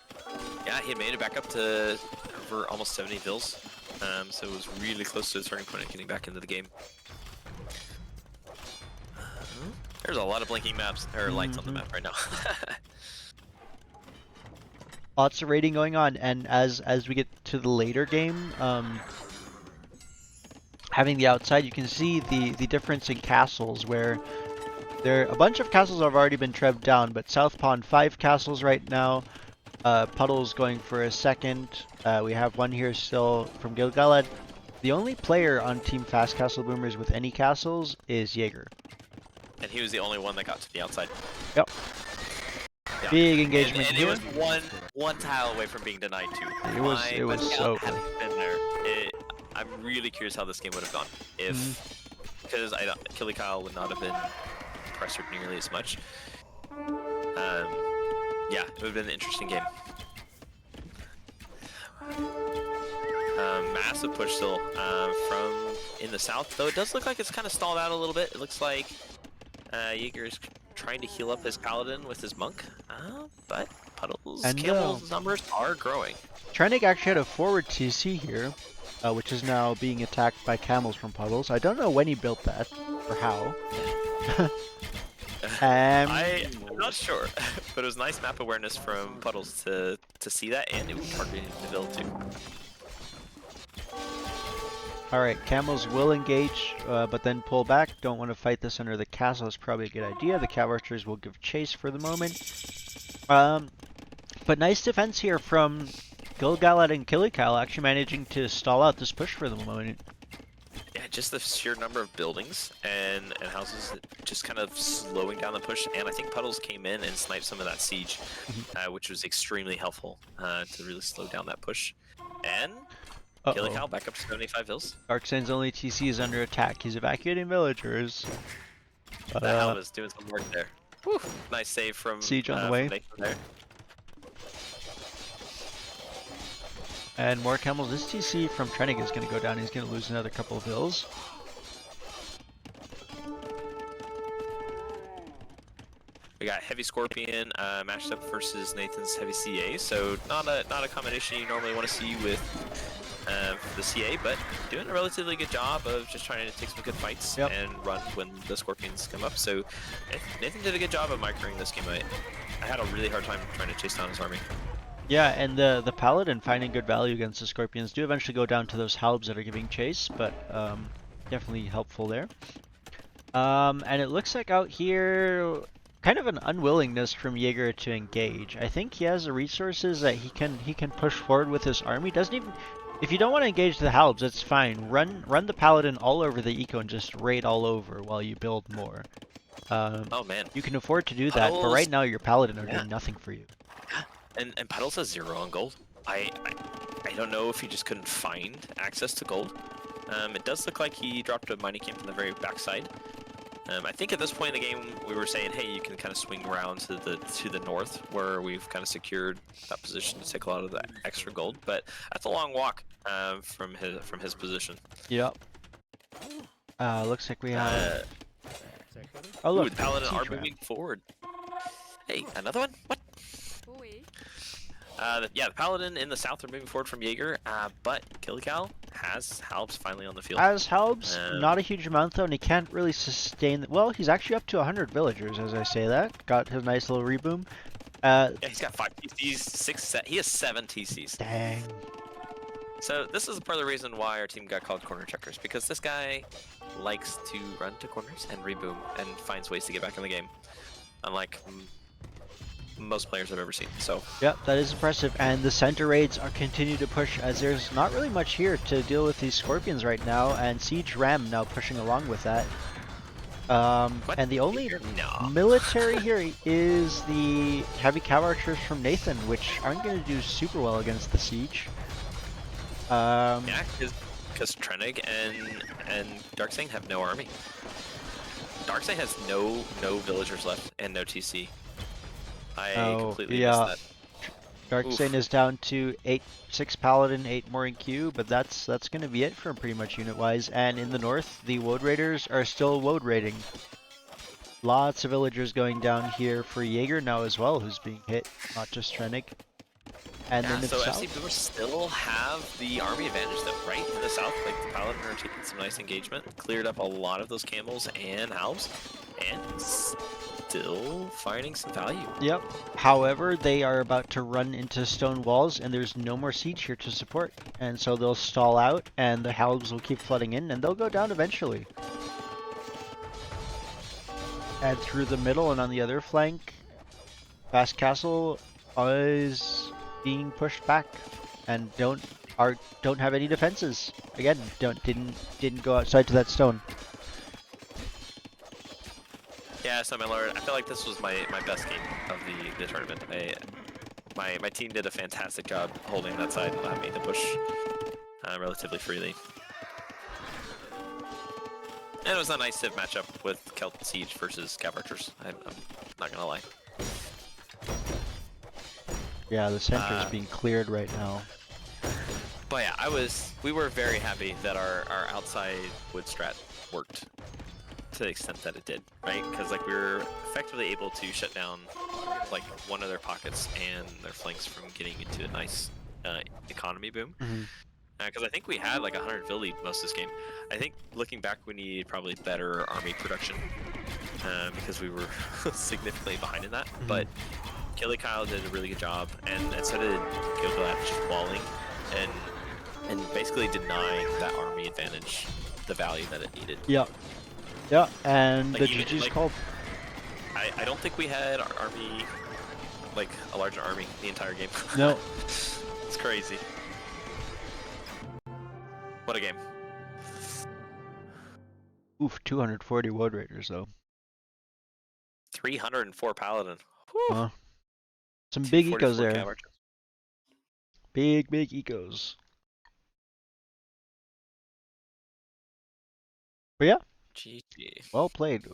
Yeah, he made it back up to over almost 70 Vils, so it was really close to the turning point of getting back into the game. There's a lot of blinking maps, or lights on the map right now. Lots of raiding going on, and as we get to the later game, having the outside, you can see the difference in castles, where a bunch of castles have already been trebbed down, but Southpaw 5 castles right now. Puddle's going for a second. We have one here still from Gil-galad. The only player on Team Fast Castle Boomers with any castles is Jaeger. And he was the only one that got to the outside. Yep. Yeah. Big engagement and here. It was one tile away from being denied too. It was so had been there. I'm really curious how this game would have gone if, because Kilikal would not have been pressured nearly as much. Yeah, it would have been an interesting game. Massive push still from in the south, though it does look like it's kind of stalled out a little bit. It looks like Jaeger is trying to heal up his paladin with his monk, but Puddle's camel's numbers are growing. Trenig actually had a forward TC here, which is now being attacked by camels from Puddles. I don't know when he built that or how. I'm not sure, but it was nice map awareness from Puddles to see that, and it was targeting the build too. Alright, camels will engage, but then pull back. Don't want to fight this under the castle. It's probably a good idea. The cav archers will give chase for the moment. But nice defense here from Gilgalad and Killikyle, actually managing to stall out this push for the moment. Yeah, just the sheer number of buildings and houses just kind of slowing down the push. And I think Puddles came in and sniped some of that siege, which was extremely helpful to really slow down that push. And Killikyle back up to 75 hills. Darksane's only TC is under attack. He's evacuating villagers. The hell is doing some work there. Whew. Nice save from Siege on the way. There. And more camels. This TC from Trenig is going to go down. He's going to lose another couple of hills. We got Heavy Scorpion matched up versus Nathan's Heavy CA, so not a combination you normally want to see with the CA, but doing a relatively good job of just trying to take some good fights and run when the Scorpions come up. So Nathan did a good job of microing this game. I had a really hard time trying to chase down his army. Yeah, and the Paladin finding good value against the Scorpions do eventually go down to those Halbs that are giving chase, but definitely helpful there. And it looks like out here, kind of an unwillingness from Jaeger to engage. I think he has the resources that he can push forward with his army. Doesn't even, if you don't want to engage the Halbs, that's fine. Run the Paladin all over the eco and just raid all over while you build more. Oh man, you can afford to do that, but right now your Paladin are doing nothing for you. And Puddles has 0 on gold. I don't know if he just couldn't find access to gold. It does look like he dropped a mining camp in the very backside. I think at this point in the game we were saying, hey, you can kind of swing around to the north where we've kind of secured that position to take a lot of that extra gold. But that's a long walk from his position. Yep. Looks like we have. Oh look, Paladin are moving forward. Hey, another one? What? Yeah, the Paladin in the south are moving forward from Jaeger, but Killikyle has Halbs finally on the field. Has Halbs, not a huge amount though, and he can't really sustain. Well, he's actually up to 100 villagers as I say that. Got his nice little reboom. Yeah, he's got 5 TCs, he has 7 TCs. Dang. So this is part of the reason why our team got called corner checkers, because this guy likes to run to corners and reboom and finds ways to get back in the game, unlike most players I've ever seen. So yep, that is impressive, and the center raids are continue to push as there's not really much here to deal with these Scorpions right now, and Siege Ram now pushing along with that. And the only military here is the heavy cav archers from Nathan, which aren't going to do super well against the siege. Yeah, because Trenig and Darksane have no army. Darksane has no villagers left and no TC. I completely missed that. Darksane is down to 6 Paladin, 8 more in queue, but that's going to be it for him pretty much unit-wise. And in the north, the Woad Raiders are still Woad raiding. Lots of villagers going down here for Jaeger now as well, who's being hit, not just Trenig. And yeah, then so south, FC Boomers still have the army advantage though, right? In the south, like the Paladin are taking some nice engagement, cleared up a lot of those camels and Halbs, and still finding some value. Yep. However, they are about to run into stone walls, and there's no more siege here to support. And so they'll stall out, and the Halbs will keep flooding in, and they'll go down eventually. And through the middle and on the other flank, Fast Castle is being pushed back, and don't have any defenses. Again, didn't go outside to that stone. Yeah, so my lord, I feel like this was my best game of the tournament. My team did a fantastic job holding that side and allowed me to push relatively freely. And it was a nice civ matchup with Celt Siege versus Cav Archers. I'm not gonna lie. Yeah, the center is being cleared right now. But yeah, we were very happy that our outside wood strat worked to the extent that it did, right? Because like we were effectively able to shut down like one of their pockets and their flanks from getting into a nice economy boom. Because I think we had like 100 vill lead most of this game. I think looking back, we needed probably better army production because we were significantly behind in that. But Killikyle did a really good job, and so did Gilgalad just walling and and basically denying that army advantage the value that it needed. Yeah. Yeah, and Like, the even, GG's like, called. I don't think we had our army, like a larger army the entire game. No. It's crazy. What a game. Oof, 240 Woad Raiders though. 304 Paladin. Whew. Some big 244 ecos there. Cav Archers. Big ecos. But yeah, GG. well played.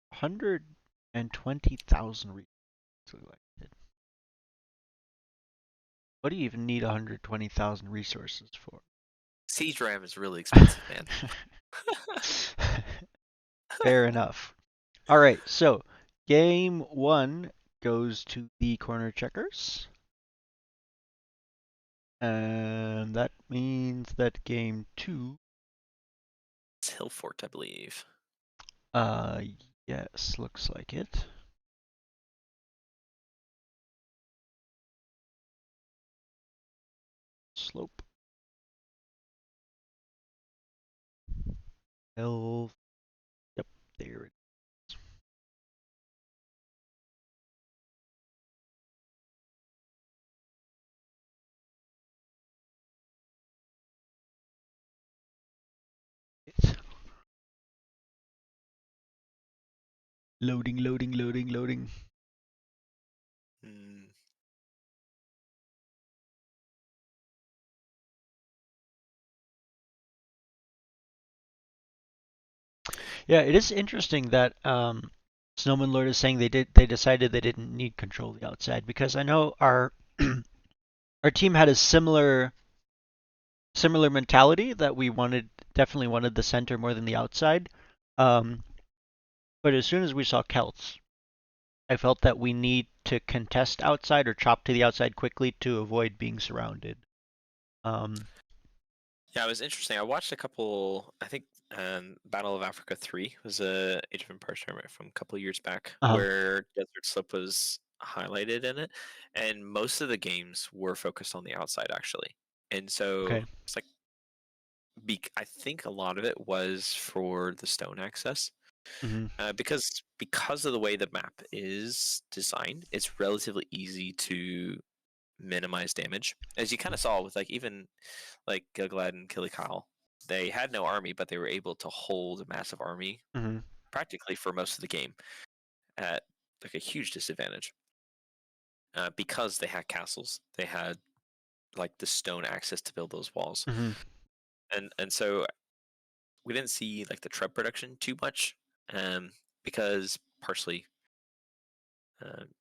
120,000 resources. What do you even need 120,000 resources for? Siege RAM is really expensive, man. Fair enough. All right, so game 1 goes to the corner checkers. And that means that game 2. It's Hillfort, I believe. Yes, looks like it. Slope. Hill. Yep, there it is. Loading. Mm. Yeah, it is interesting that Snowman Lord is saying they decided they didn't need control of the outside, because I know our our team had a similar mentality that we definitely wanted the center more than the outside. But as soon as we saw Celts, I felt that we need to contest outside or chop to the outside quickly to avoid being surrounded. Yeah, it was interesting. I watched a couple, I think Battle of Africa 3 was a Age of Empires tournament from a couple of years back where Desert Slip was highlighted in it, and most of the games were focused on the outside actually. And so it's like, I think a lot of it was for the stone access. Because of the way the map is designed, it's relatively easy to minimize damage, as you kind of saw with like even like Gilgalad and Killikyle. They had no army, but they were able to hold a massive army practically for most of the game at like a huge disadvantage because they had castles. They had like the stone access to build those walls, and so we didn't see like the treb production too much because partially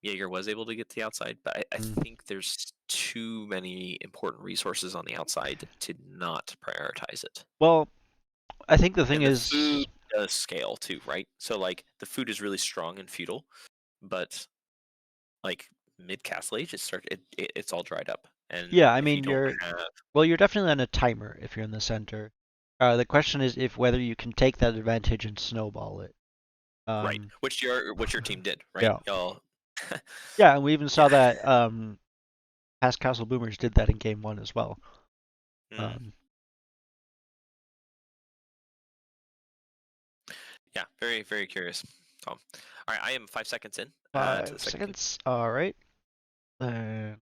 Jaeger was able to get to the outside, but I think there's too many important resources on the outside to not prioritize it. Well, I think the thing is, food does scale too, right? So like the food is really strong and feudal, but like mid Castle Age, it's all dried up. And yeah, I if mean you don't have... you're definitely on a timer if you're in the center. The question is if whether you can take that advantage and snowball it. Right, which your team did, right? Yeah. Y'all... Yeah, and we even saw that past Castle Boomers did that in game 1 as well. Yeah, very, very curious. Tom. All right, I am 5 seconds in. 5 seconds. All right.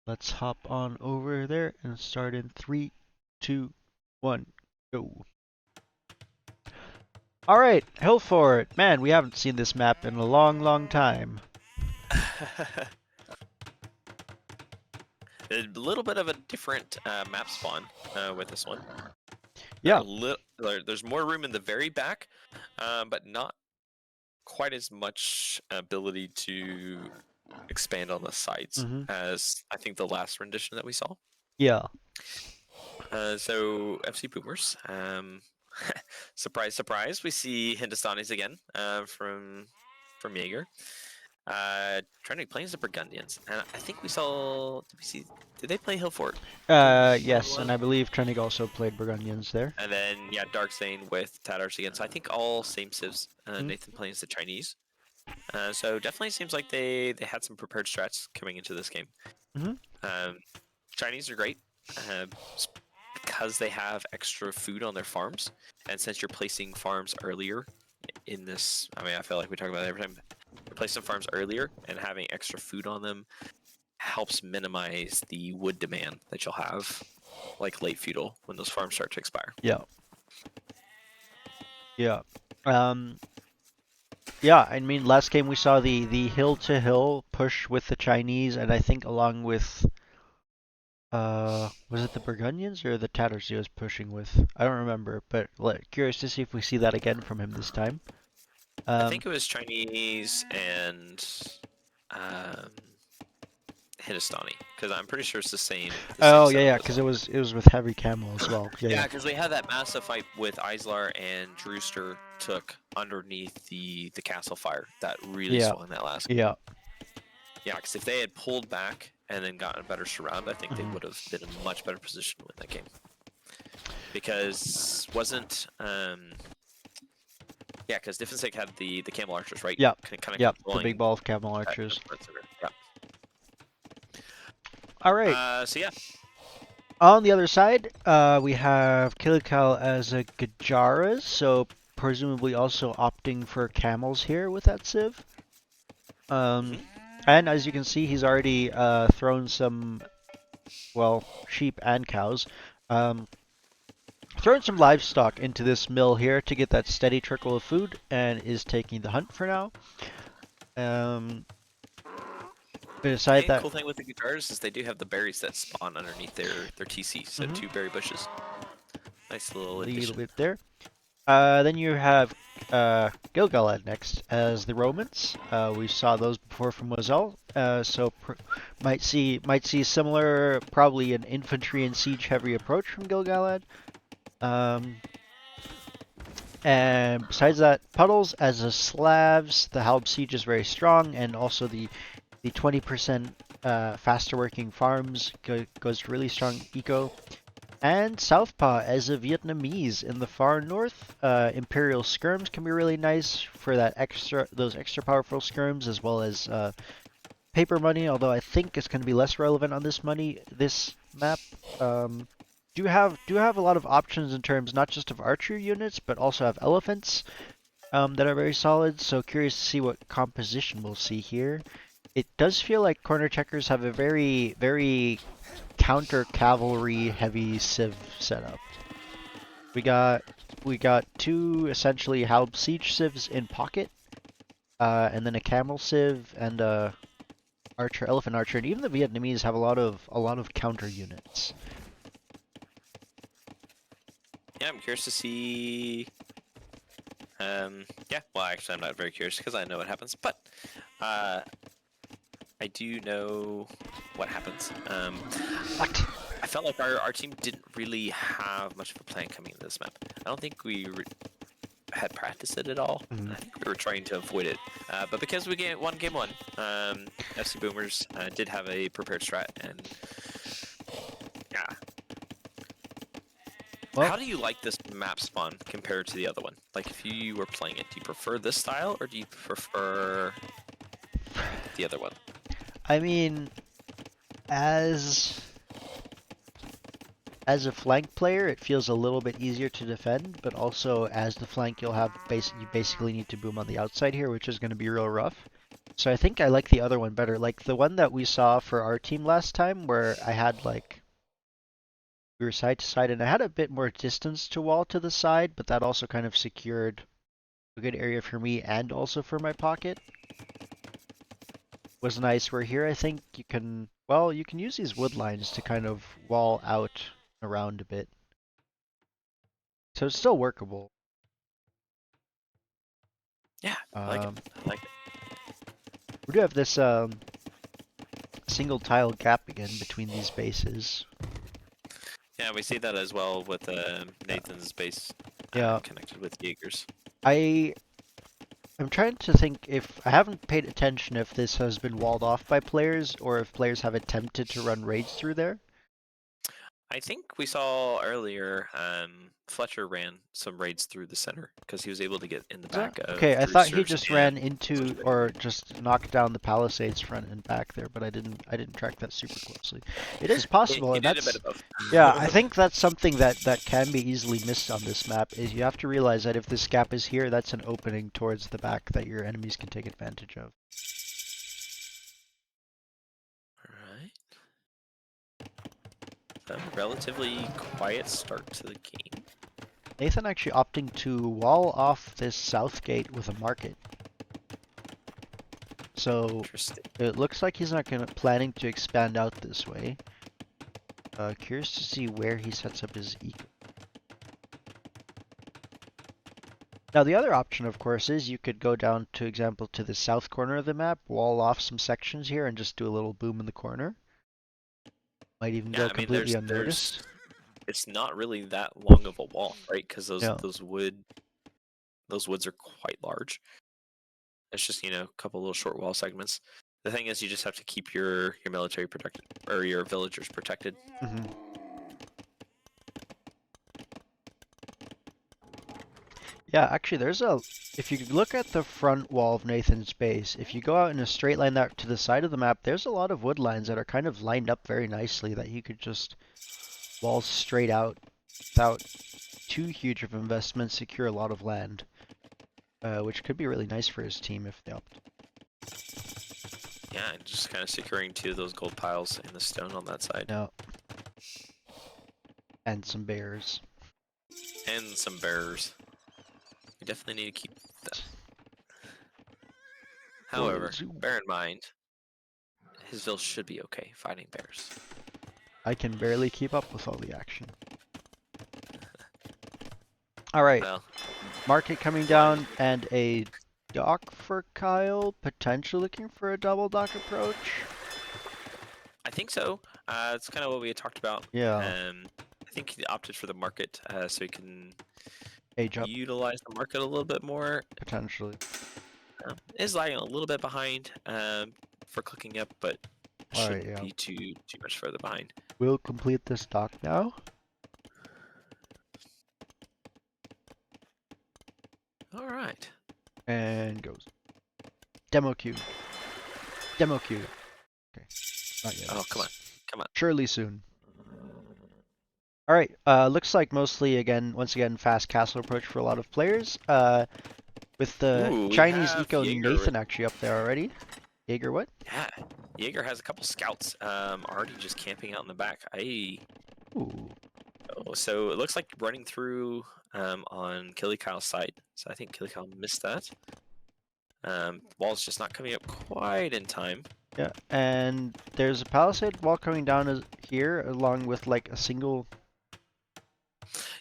Let's hop on over there and start in 3, 2, 1, go. All right, Hillfort. Man, we haven't seen this map in a long time. A little bit of a different map spawn with this one. Yeah. There's more room in the very back, but not quite as much ability to expand on the sides as I think the last rendition that we saw. Yeah. So FC Boomers, surprise, surprise, we see Hindustanis again from Jaeger. Trying to play as the Burgundians, and I think we saw. Did they play Hillfort? Yes, and I believe Trenig also played Burgundians there. And then yeah, Darkstain with Tatars again. So I think all same civs. Nathan playing as the Chinese. So definitely seems like they had some prepared strats coming into this game. Chinese are great because they have extra food on their farms, and since you're placing farms earlier in this, I mean, I feel like we talk about it every time. Placing farms earlier and having extra food on them helps minimize the wood demand that you'll have, like late feudal, when those farms start to expire. Yeah. Yeah. Yeah, I mean, last game we saw the hill to hill push with the Chinese, and I think along with was it the Burgundians or the Tatars he was pushing with? I don't remember, but curious to see if we see that again from him this time. I think it was Chinese and Hindustani, because I'm pretty sure it's the same. Oh yeah, because it was with heavy camo as well. Yeah, because we had that massive fight with Islar and Drewster took underneath the castle fire that really swung that last game. Yeah. Yeah, because if they had pulled back and then gotten a better surround, I think they would have been in a much better position to win that game. Because wasn't yeah, because Diffensec had the camel archers, right? Yeah. Kind of the big ball of camel archers. Yeah. All right. So yeah. On the other side, we have Killikal as a Gajaras, so presumably also opting for camels here with that civ. And as you can see, he's already thrown some, well, sheep and cows. Thrown some livestock into this mill here to get that steady trickle of food, and is taking the hunt for now. Beside that, cool thing with the guitars is they do have the berries that spawn underneath their TC, so 2 berry bushes. Nice little addition. bit there. Then you have Gilgalad next as the Romans. We saw those before from Moselle, so might see similar, probably an infantry and siege heavy approach from Gilgalad. And besides that, Puddles as a Slavs, the Halb siege is very strong, and also the 20% faster working farms goes really strong eco. And Southpaw as a Vietnamese in the far north. Imperial skirms can be really nice for those extra powerful skirms, as well as paper money, although I think it's going to be less relevant on this map. Do have a lot of options in terms not just of archer units, but also have elephants that are very solid, so curious to see what composition we'll see here. It does feel like corner checkers have a very, very counter cavalry heavy civ setup. We got 2 essentially Halb siege civs in pocket, and then a camel civ and a elephant archer, and even the Vietnamese have a lot of counter units. Yeah, I'm curious to see. Yeah, well, actually, I'm not very curious because I know what happens, but I do know what happens. What? I felt like our team didn't really have much of a plan coming into this map. I don't think we had practiced it at all. I think we were trying to avoid it. But because we won game 1, FC Boomers did have a prepared strat, and yeah. Well, how do you like this map spawn compared to the other one? Like, if you were playing it, do you prefer this style, or do you prefer the other one? I mean, as a flank player, it feels a little bit easier to defend, but also as the flank, you basically need to boom on the outside here, which is going to be real rough. So I think I like the other one better. Like the one that we saw for our team last time, where I had we were side to side, and I had a bit more distance to wall to the side, but that also kind of secured a good area for me and also for my pocket. Was nice. Where here, I think you can use these wood lines to kind of wall out around a bit, so it's still workable. Yeah, I like it. I like it. We do have this single tile gap again between these bases. Yeah, we see that as well with Nathan's base connected with Jaegers. I'm trying to think if I haven't paid attention if this has been walled off by players or if players have attempted to run raids through there. I think we saw earlier Fletcher ran some raids through the center because he was able to get in the back of Okay, I the thought he reserves just and ran into or just knocked down the palisades front and back there, but I didn't track that super closely. It is possible, he and did a bit that's of both. yeah, I think that's something that can be easily missed on this map is you have to realize that if this gap is here, that's an opening towards the back that your enemies can take advantage of. Alright. A relatively quiet start to the game. Nathan actually opting to wall off this south gate with a market. So Interesting. it looks like he's not planning to expand out this way. Curious to see where he sets up his eco. Now the other option, of course, is you could go down, to example, to the south corner of the map, wall off some sections here, and just do a little boom in the corner. Might even go completely unnoticed. It's not really that long of a wall, right? Because those woods are quite large. It's just a couple little short wall segments. The thing is, you just have to keep your military protected or your villagers protected. Mm-hmm. Yeah, actually, if you look at the front wall of Nathan's base, if you go out in a straight line that to the side of the map, there's a lot of wood lines that are kind of lined up very nicely that you could just wall straight out without too huge of investment, secure a lot of land, which could be really nice for his team if they opt. Yeah, and just kind of securing 2 of those gold piles in the stone on that side. Yeah. And some bears. And some bears. We definitely need to keep that. However, bear in mind, his ville should be okay fighting bears. I can barely keep up with all the action. Alright, Well, market coming down and a dock for Kyle, potentially looking for a double dock approach. I think so. It's kind of what we had talked about. Yeah. I think he opted for the market so he can Age up. utilize the market a little bit more. Potentially. Is lagging a little bit behind for clicking up, but shouldn't be too much further behind. We'll complete this dock now. All right. And goes. Demo queue. Demo queue. Okay. Not yet. Oh, come on. Come on. Surely soon. Alright, looks like mostly, once again, fast castle approach for a lot of players. With the Chinese eco Jaeger. Nathan actually up there already. Jaeger what? Yeah. Jaeger has a couple scouts already just camping out in the back. Ooh. Oh, so it looks like running through on Killy Kyle's side. So I think Killy Kyle missed that. Wall's just not coming up quite in time. Yeah, and there's a palisade wall coming down here along with like a single...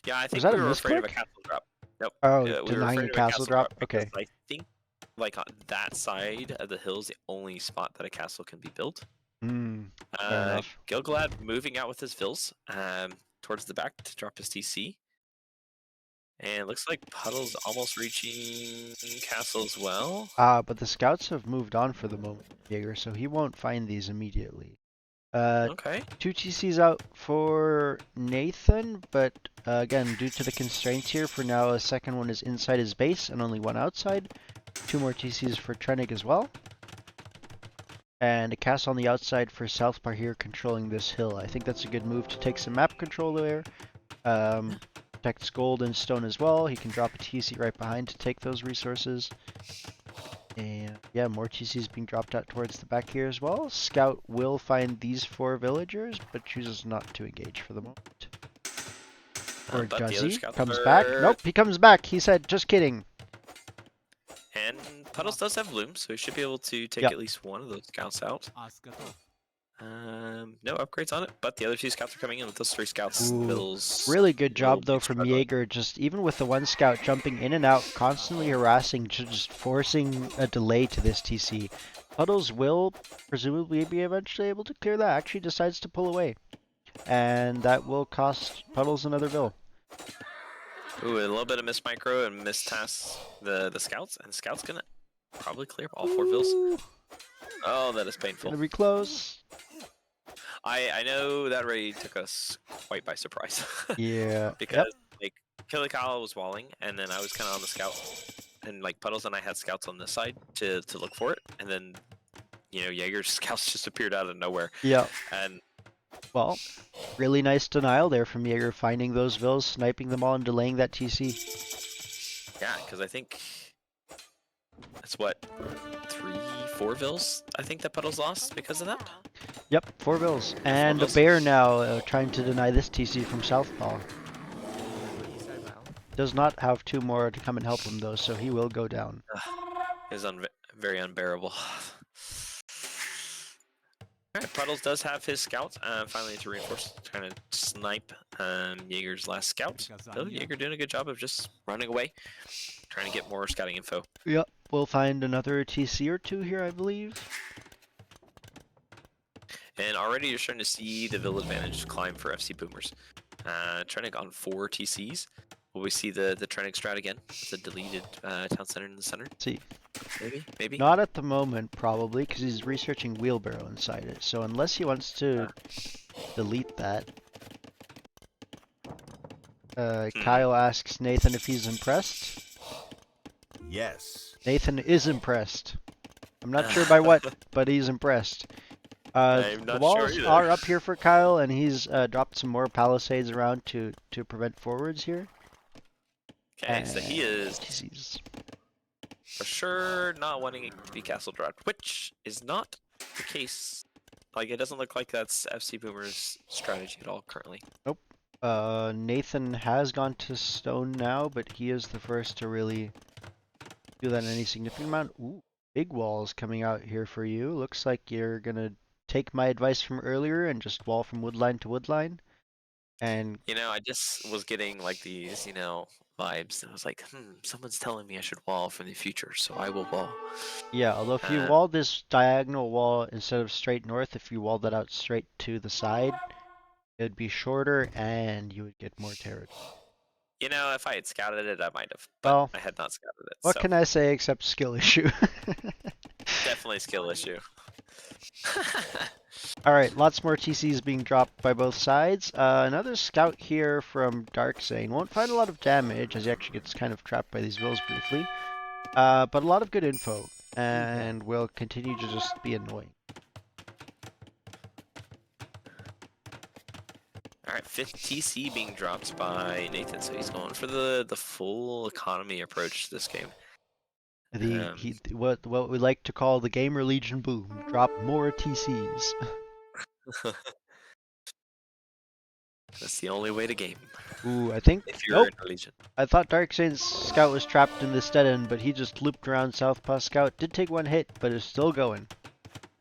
Yeah, I think that we a were afraid of a misclick? castle drop. Nope. Oh, we were denying afraid a of castle drop? Okay. I think like on that side of the hill is the only spot that a castle can be built. Fair enough. Gilgalad moving out with his vills towards the back to drop his TC. And it looks like Puddle's almost reaching castle as well. But the scouts have moved on for the moment, Jaeger, so he won't find these immediately. Okay. 2 TCs out for Nathan, but again, due to the constraints here, for now a second one is inside his base and only one outside. 2 more TCs for Trenig as well. And a castle on the outside for Southpaw here controlling this hill. I think that's a good move to take some map control there. Protects gold and stone as well. He can drop a TC right behind to take those resources. And yeah, more TCs being dropped out towards the back here as well. Scout will find these 4 villagers, but chooses not to engage for the moment. Or Juzzy comes back. Nope, he comes back. He said, just kidding. And Puddles does have Bloom, so he should be able to take at least one of those scouts out. No upgrades on it, but the other 2 scouts are coming in with those 3 scouts. Really good job though from Jaeger, just even with the 1 scout jumping in and out, constantly harassing, just forcing a delay to this TC. Puddles will presumably be eventually able to clear that, actually decides to pull away. And that will cost Puddles another vill. Ooh, a little bit of miss micro and miss tasks the scouts, and Scout's gonna probably clear up all 4 vills. Oh, that is painful. Gonna be close. I know that raid took us quite by surprise. Yeah. Because like Killer Kyle was walling, and then I was kind of on the scout, and like Puddles and I had scouts on this side to look for it, and then Jaeger's scouts just appeared out of nowhere. Yeah. And Well, really nice denial there from Jaeger, finding those vills, sniping them all, and delaying that TC. yeah, because I think that's what 3, 4 vills I think that Puddles lost because of that. Yep, 4 vills. And a vills. bear now trying to deny this TC from Southpaw. So well. Does not have 2 more to come and help him though, so he will go down. Is very unbearable. Alright, Puddles does have his scout. Finally to reinforce, trying to snipe Jaeger's last scout. Though Jaeger doing a good job of just running away, trying to get more scouting info. Yep, we'll find another TC or 2 here, I believe. And already you're starting to see the Vill advantage climb for FC Boomers. Trennick on 4 TCs. Will we see the Trennick strat again? It's a deleted town center in the center. Let's see. Maybe. Not at the moment, probably, because he's researching wheelbarrow inside it. So unless he wants to delete that. Kyle asks Nathan if he's impressed. Yes. Nathan is impressed. I'm not sure by what, but he's impressed. I'm The not walls sure are up here for Kyle, and he's dropped some more palisades around to prevent forwards here. Okay, so he is TCs. for sure not wanting to be castle dropped, which is not the case. Like, it doesn't look like that's FC Boomer's strategy at all currently. Nope. Nathan has gone to stone now, but he is the first to really do that in any significant amount. Ooh, big walls coming out here for you. Looks like you're gonna take my advice from earlier and just wall from woodline to woodline. And I just was getting like these, vibes. I was like, someone's telling me I should wall from the future, so I will wall. yeah, although if you wall this diagonal wall instead of straight north, if you wall that out straight to the side, it'd be shorter and you would get more territory. If I had scouted it, I might have, but Well, I had not scouted it. what so can I say except skill issue? definitely skill issue. Alright, lots more TCs being dropped by both sides. Another scout here from Darkzane. Won't find a lot of damage as he actually gets kind of trapped by these vills briefly. But a lot of good info, and will continue to just be annoying. Alright, 5th TC being dropped by Nathan, so he's going for the full economy approach to this game. What we like to call the Gamer Legion boom. Drop more TCs. That's the only way to game. Ooh, I think. If you're in a Legion. I thought Darkzane's scout was trapped in this dead end, but he just looped around Southpaw Scout. Did take 1 hit, but is still going.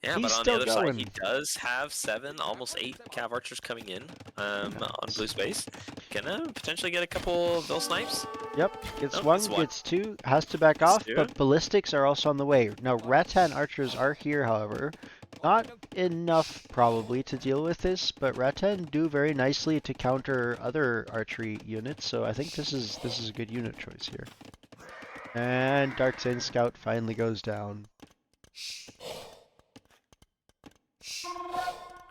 Yeah, He's but on still the other going. side, he does have 7, almost 8 Cav Archers coming in on blue space. Gonna potentially get a couple Vill snipes. Yep, gets Oh, one, that's one. gets 2, has to back off, two. but ballistics are also on the way. Now, Rattan archers are here, however. Not enough, probably, to deal with this, but Rattan do very nicely to counter other archery units, so I think this is a good unit choice here. And Darkzane Scout finally goes down.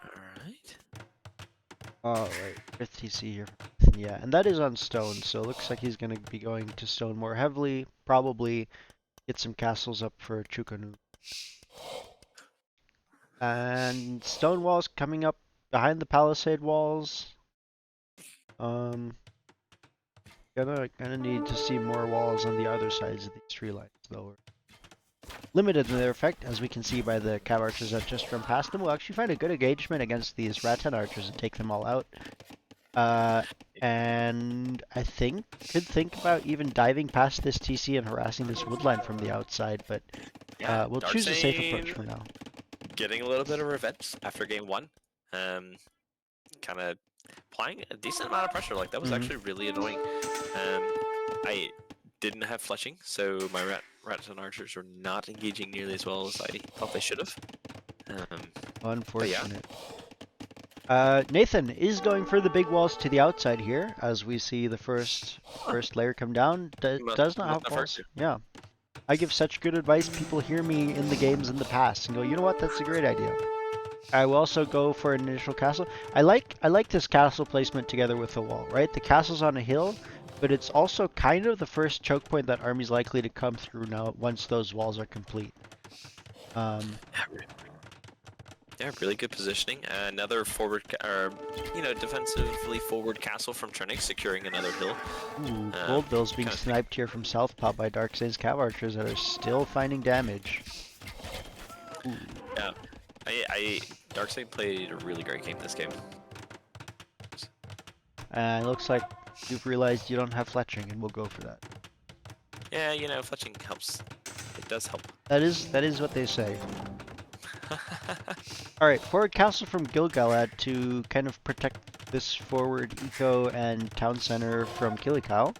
Alright. Alright, 5th TC here. Yeah, and that is on stone, so it looks like he's going to be going to stone more heavily. Probably get some castles up for Chukanu. And stone walls coming up behind the palisade walls. Gonna need to see more walls on the other sides of these tree lines, though. Limited in their effect, as we can see by the Cav Archers that just run past them. We'll actually find a good engagement against these Rattan Archers and take them all out. And I could think about even diving past this TC and harassing this woodline from the outside, but we'll choose a safe approach for now. Getting a little bit of revenge after game 1. Kind of applying a decent amount of pressure. Like, that was actually really annoying. I didn't have fletching, so my Rattan Archers were not engaging nearly as well as I thought they should have. Unfortunate. Nathan is going for the big walls to the outside here, as we see the first layer come down. Does not have walls. Yeah. I give such good advice, people hear me in the games in the past and go, you know what, that's a great idea. I will also go for an initial castle. I like this castle placement together with the wall, right? The castle's on a hill, but it's also kind of the first choke point that army's likely to come through now once those walls are complete. Yeah, really good positioning. Another forward, defensively forward castle from Trinix, securing another hill. Ooh, Gold Bill's being sniped here from Southpaw by Darksane's Cav Archers that are still finding damage. Ooh. Yeah, Darksane played a really great game this game. And it looks like you've realized you don't have fletching, and we'll go for that. Yeah, fletching helps. It does help. That is what they say. Alright, forward castle from Gilgalad to kind of protect this forward eco and town center from Killikau.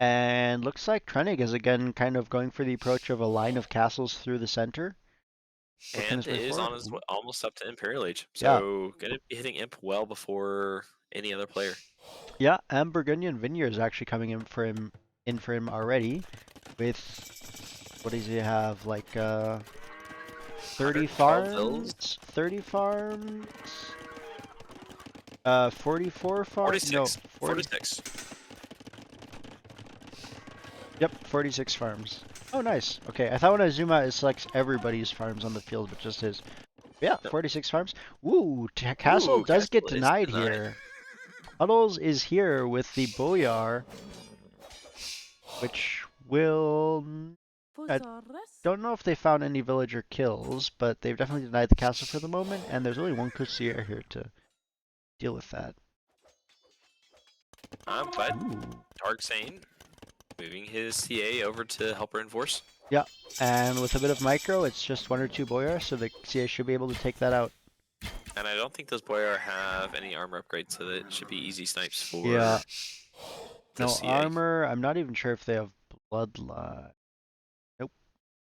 And looks like Trenig is again kind of going for the approach of a line of castles through the center. And it is on his almost up to Imperial Age. So gonna be hitting Imp well before any other player. Yeah, and Burgundian Vineyard is actually coming in for him already with, what does he have, like 30 farms? 30 farms? 44 farms? 46. No, 46. Yep, 46 farms. Oh, nice. Okay, I thought when I zoom out, it selects everybody's farms on the field, but just his. Yeah, 46 farms. Ooh, Castle does get denied here. Huddles is here with the Boyar, which will... I don't know if they found any villager kills, but they've definitely denied the castle for the moment, and there's only one Courtier here to deal with that. But Darksane moving his CA over to help reinforce. Yeah, and with a bit of micro, it's just 1 or 2 Boyar, so the CA should be able to take that out. And I don't think those Boyar have any armor upgrades, so that it should be easy snipes for the no CA. Armor. I'm not even sure if they have bloodline. Nope,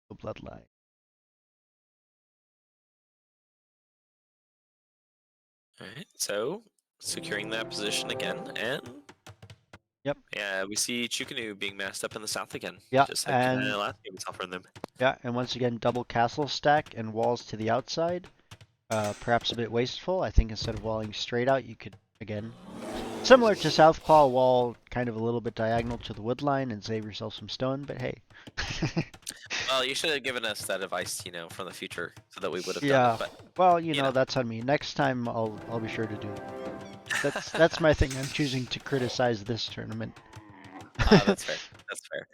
no bloodline. Alright, so securing that position again, and yep. Yeah, we see Chukanu being masked up in the south again. Yeah, just like and last game we saw from them. Yeah, and once again, double castle stack and walls to the outside. Perhaps a bit wasteful. I think instead of walling straight out, you could, again, similar to Southpaw, wall kind of a little bit diagonal to the wood line and save yourself some stone, but hey. Well, you should have given us that advice, from the future, so that we would have Yeah, done it. But, well, you know, that's on me. Next time, I'll be sure to do it. That's my thing. I'm choosing to criticize this tournament. That's fair. That's fair.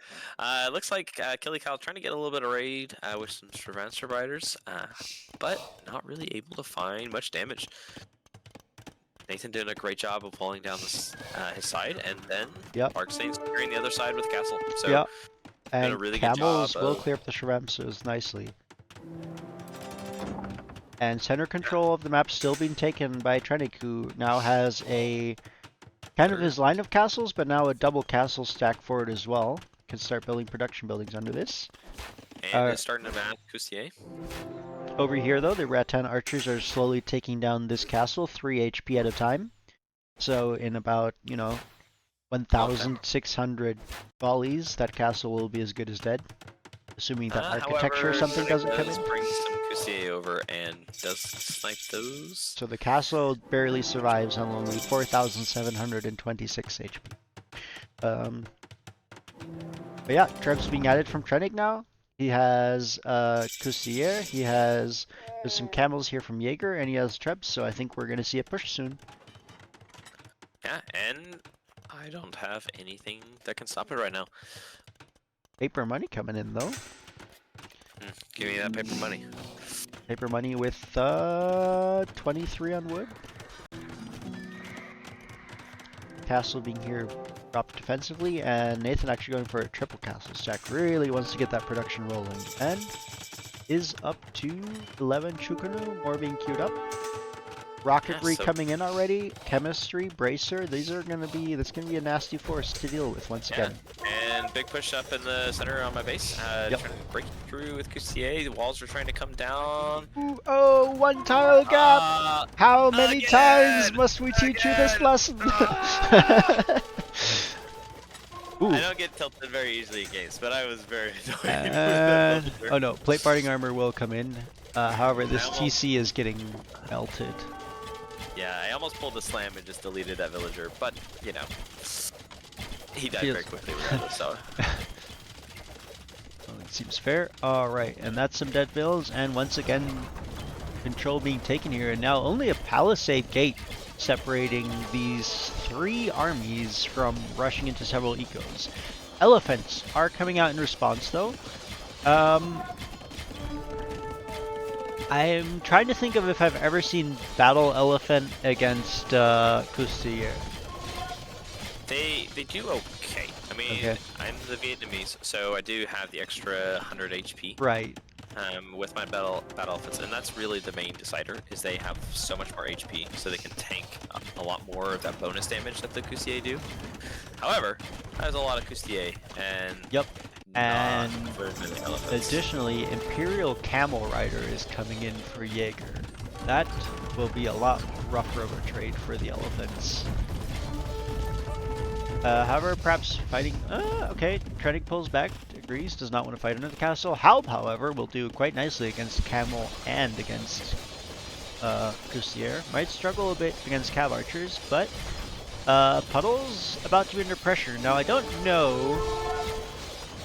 Looks like Killikau trying to get a little bit of raid with some Survivor Riders, but not really able to find much damage. Nathan did a great job of pulling down this, his side, and then Darksane's clearing the other side with the castle. So, and a really Camels good job will clear up the Shramsos nicely. And center control of the map still being taken by Trenik, who now has a kind of his line of castles, but now a double castle stack forward as well. Can start building production buildings under this. And it's starting to mask Courtier. Over here, though, the Rattan archers are slowly taking down this castle, 3 HP at a time. So in about, 1,600 volleys, that castle will be as good as dead. Assuming that architecture or something doesn't come in. Bring some Courtier over and does snipe those. So the castle barely survives on only 4,726 HP. But yeah, Treb's being added from Trenik now. He has Courtier, he has some camels here from Jaeger, and he has Trebs, so I think we're going to see a push soon. Yeah, and I don't have anything that can stop it right now. Paper money coming in, though. Give me that paper money. Paper money with 23 on wood. Castle being here dropped defensively, and Nathan actually going for a triple castle stack. Really wants to get that production rolling. And is up to 11 Chukanu, more being queued up. Rocketry coming in already. Chemistry, Bracer. That's gonna be a nasty force to deal with once again. And big push up in the center on my base. Trying to break through with Courtier. The walls are trying to come down. Ooh, oh, 1 tile gap! How many times must we teach you this lesson? I don't get tilted very easily in games, but I was very annoyed with that. Oh no, plate parting armor will come in. However, this I almost- TC is getting melted. Yeah, I almost pulled the slam and just deleted that villager, but you know, he died very quickly regardless. So Well, it seems fair. Alright, and that's some dead vills, and once again, control being taken here, and now only a palisade gate separating these three armies from rushing into several ecos. Elephants are coming out in response, though. I'm trying to think of if I've ever seen Battle Elephant against Costier. they do okay. I mean, Okay. I'm the Vietnamese, so I do have the extra 100 HP. Right. With my battle elephants, and that's really the main decider. Is they have so much more HP, so they can tank a lot more of that bonus damage that the Costier do. However, there's a lot of Costier, and Yep. not And very many elephants. additionally, Imperial Camel Rider is coming in for Jaeger. That will be a lot rougher of a trade for the elephants. However, perhaps fighting... okay, Trennick pulls back, agrees, does not want to fight under the castle. Halb, however, will do quite nicely against Camel and against Costier. Might struggle a bit against Cav Archers, but Puddle's about to be under pressure. Now, I don't know...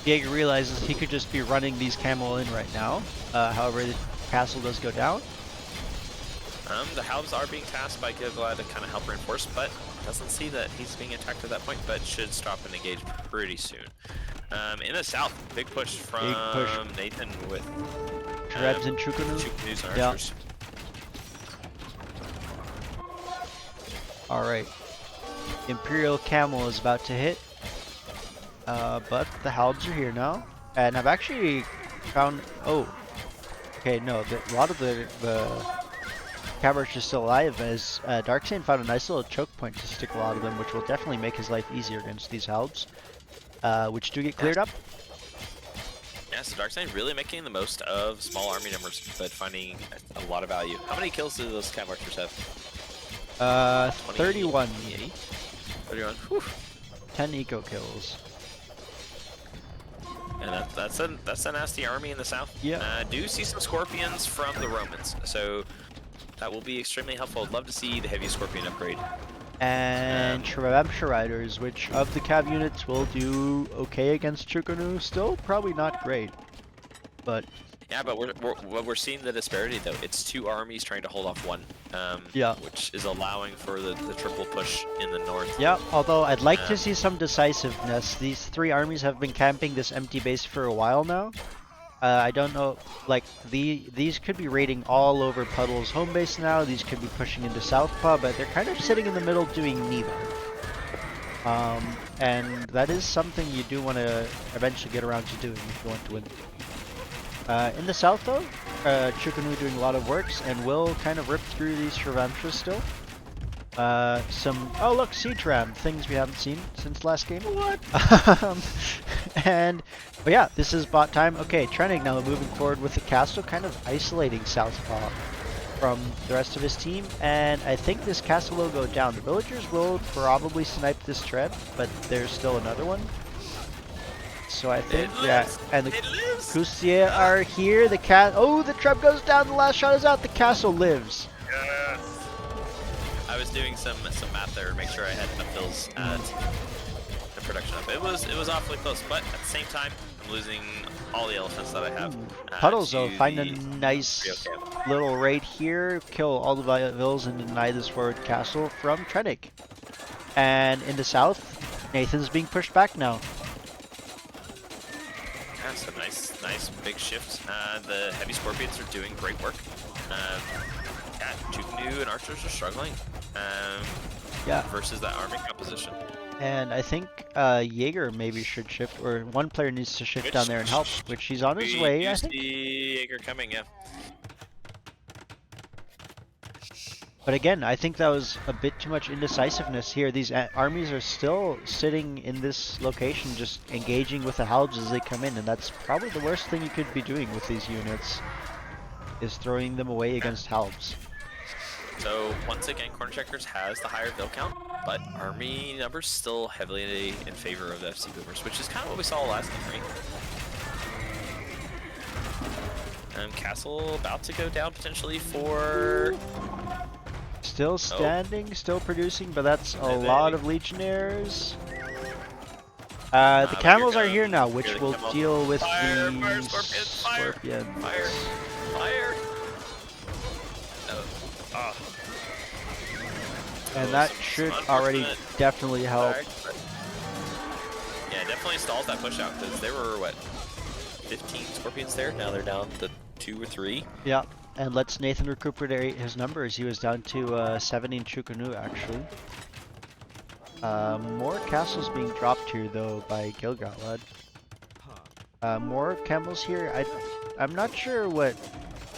Jaeger realizes he could just be running these Camel in right now. However, the castle does go down. The Halbs are being tasked by Gilgalad to kind of help reinforce, but doesn't see that he's being attacked at that point, but should stop and engage pretty soon. In the south, big push from Nathan with Trebs and Chukunu. Chukunu's and Yeah. archers. Alright. Imperial Camel is about to hit. But the Halbs are here now. And I've actually found... Oh. Okay, no. A lot of the Cav is still alive as Darkseid found a nice little choke point to stick a lot of them, which will definitely make his life easier against these Halbs. Which do get cleared up. Yeah, so Darkseid really making the most of small army numbers, but finding a lot of value. How many kills do those Cav Archers have? 31. 31. Whew. 10 eco kills. And that's a nasty army in the south. Yeah. Do see some scorpions from the Romans, so that will be extremely helpful. I'd love to see the heavy scorpion upgrade. And Shravamsha Riders, which of the Cav units will do okay against Chukunu. Still probably not great, but Yeah, but we're seeing the disparity though. It's two armies trying to hold off one. Yeah. Which is allowing for the triple push in the north. yeah. Although I'd like to see some decisiveness. These three armies have been camping this empty base for a while now. I don't know, like these could be raiding all over Puddle's home base now. These could be pushing into Southpaw, but they're kind of sitting in the middle doing neither. And that is something you do want to eventually get around to doing if you want to win. In the south though, Chukunu doing a lot of works and will kind of rip through these Shravamshas still. Oh look, Siege Ram, things we haven't seen since last game. What? But yeah, this is bot time. Okay, Trennick now moving forward with the castle, kind of isolating Southpaw from the rest of his team, and I think this castle will go down. The villagers will probably snipe this Treb, but there's still another one. So I think, yeah, and the Costier are here. The Treb goes down. The last shot is out. The castle lives. Yes. I was doing some math there to make sure I had enough fills the production up. It was awfully close, but at the same time, I'm losing all the elephants that I have. Puddles though, to find a the nice Rio Camp. little raid here, kill all the vills and deny this forward castle from Trennick. And in the south, Nathan's being pushed back now. Yeah, so nice big shift. The heavy scorpions are doing great work. Yeah, Chukunu and archers are struggling. Yeah. Versus that army composition. And I think Jaeger maybe should shift, or one player needs to shift down there and help, which he's on his way, I think. See Jaeger coming, yeah. But again, I think that was a bit too much indecisiveness here. These armies are still sitting in this location, just engaging with the Halbs as they come in, and that's probably the worst thing you could be doing with these units, is throwing them away against Halbs. So once again, Corner Checkers has the higher bill count, but army numbers still heavily in favor of the FC Boomers, which is kind of what we saw last game, right? Castle about to go down potentially for... Still standing, still producing, but that's a lot of Legionnaires. The camels are here now, which will deal with the scorpions. Fire! Oh. And that should already definitely help. Yeah, definitely stalls that push out, because there were, what, 15 scorpions there? Now they're down to 2 or 3. Yeah, and lets Nathan recuperate his numbers. He was down to 70 in Chukunu, actually. More castles being dropped here, though, by Gilgalad. More camels here. I'm not sure what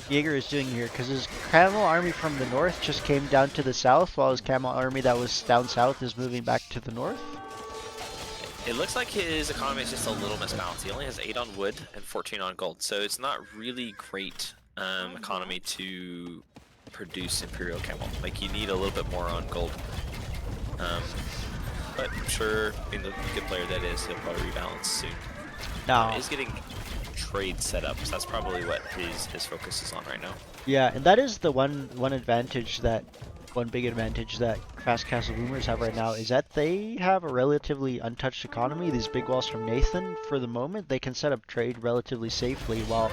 Jaeger is doing here, because his camel army from the north just came down to the south, while his camel army that was down south is moving back to the north. It looks like his economy is just a little misbalanced. He only has 8 on wood and 14 on gold, so it's not really great economy to produce Imperial Camel. Like, you need a little bit more on gold. But I'm sure, being the good player that is, he'll probably rebalance soon. Now, He's getting trade set up, so that's probably what his focus is on right now. yeah, and that is the one big advantage that Fast Castle Boomers have right now, is that they have a relatively untouched economy. These big walls from Nathan, for the moment, they can set up trade relatively safely, while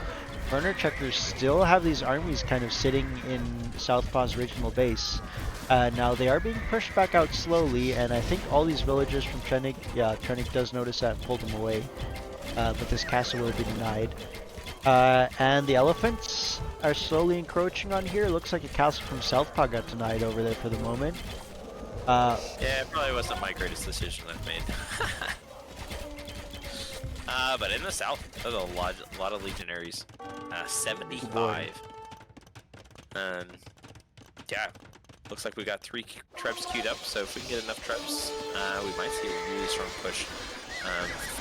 Burner Checkers still have these armies kind of sitting in Southpaw's original base. Now they are being pushed back out slowly, and I think all these villagers from Trenig, yeah, Trenig does notice that and pulled them away. But this castle will be denied. And the elephants are slowly encroaching on here. Looks like a castle from Southpaw got denied over there for the moment. Yeah, it probably wasn't my greatest decision I've made. But in the south, there's a lot of legionaries. 75. Yeah, looks like we got 3 trebs queued up, so if we can get enough trebs, we might see a really strong push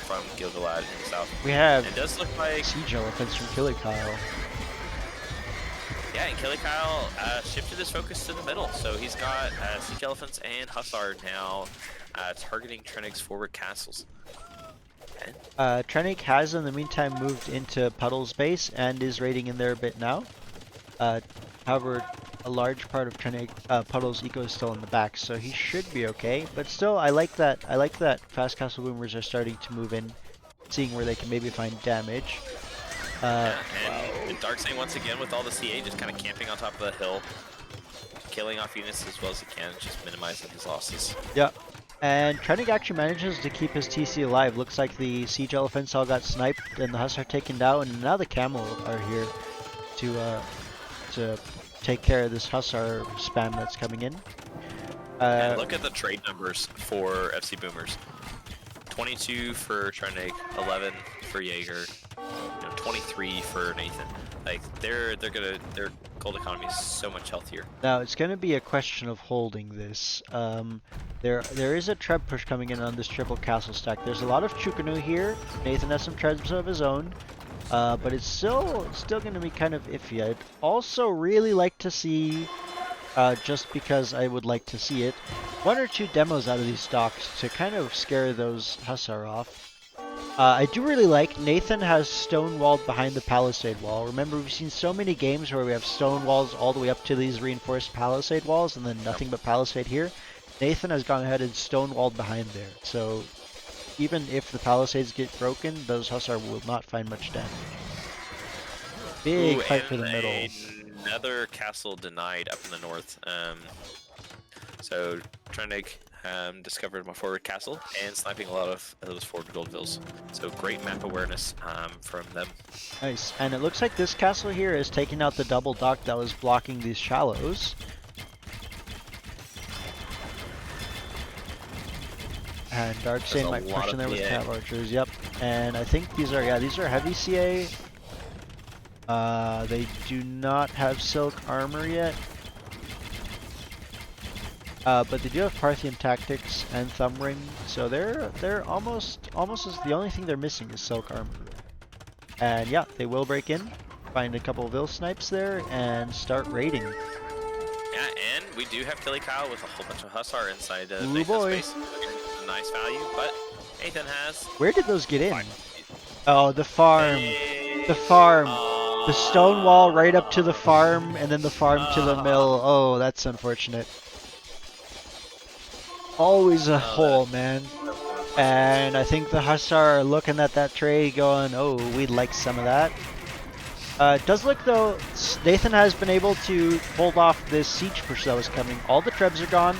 from Gilgalad in the south. We have It does look like siege elephants from Killikyle. Yeah, and Killikyle shifted his focus to the middle, so he's got siege elephants and hussar now targeting Trenig's forward castles. Trenig has in the meantime moved into Puddle's base and is raiding in there a bit now. However, a large part of Trenig, Puddle's eco is still in the back, so he should be okay. But still, I like that Fast Castle Boomers are starting to move in, seeing where they can maybe find damage. And Darkseid once again with all the CA just kind of camping on top of the hill, killing off units as well as he can, just minimizing his losses. Yeah, and Trenig actually manages to keep his TC alive. Looks like the siege elephants all got sniped and the hussar taken down, and now the camel are here to take care of this hussar spam that's coming in. And look at the trade numbers for FC Boomers. 22 for Trenig, 11 for Jaeger, 23 for Nathan. Like their gold economy is so much healthier. Now it's going to be a question of holding this. There is a treb push coming in on this triple castle stack. There's a lot of Chukunu here. Nathan has some trebs of his own, but it's still going to be kind of iffy. I'd also really like to see, just because I would like to see it, 1 or 2 demos out of these stocks to kind of scare those hussar off. I do really like Nathan has stone walled behind the palisade wall. Remember, we've seen so many games where we have stone walls all the way up to these reinforced palisade walls and then nothing but palisade here. Nathan has gone ahead and stone walled behind there. So even if the palisades get broken, those hussar will not find much damage. Big fight for the middle. Another castle denied up in the north. So Trenig discovered my forward castle and sniping a lot of those forward goldvilles. So great map awareness from them. Nice. And it looks like this castle here is taking out the double dock that was blocking these shallows. And Darkseid might push in there with cat archers. Yep. And I think these are heavy CA. They do not have silk armor yet. But they do have Parthian tactics and thumb ring, so they're almost as the only thing they're missing is silk armor. And yeah, they will break in, find a couple of Vil snipes there, and start raiding. Yeah, and we do have Killikyle with a whole bunch of hussar inside Ooh, Nathan's boy. space. A nice value, but Nathan has. Where did those get in? Oh, the farm. The farm. The stone wall right up to the farm, and then the farm to the mill. Oh, that's unfortunate. Always a hole, man. And I think the Hussar are looking at that tray going, oh, we'd like some of that. It does look, though, Nathan has been able to hold off this siege push that was coming. All the Trebs are gone.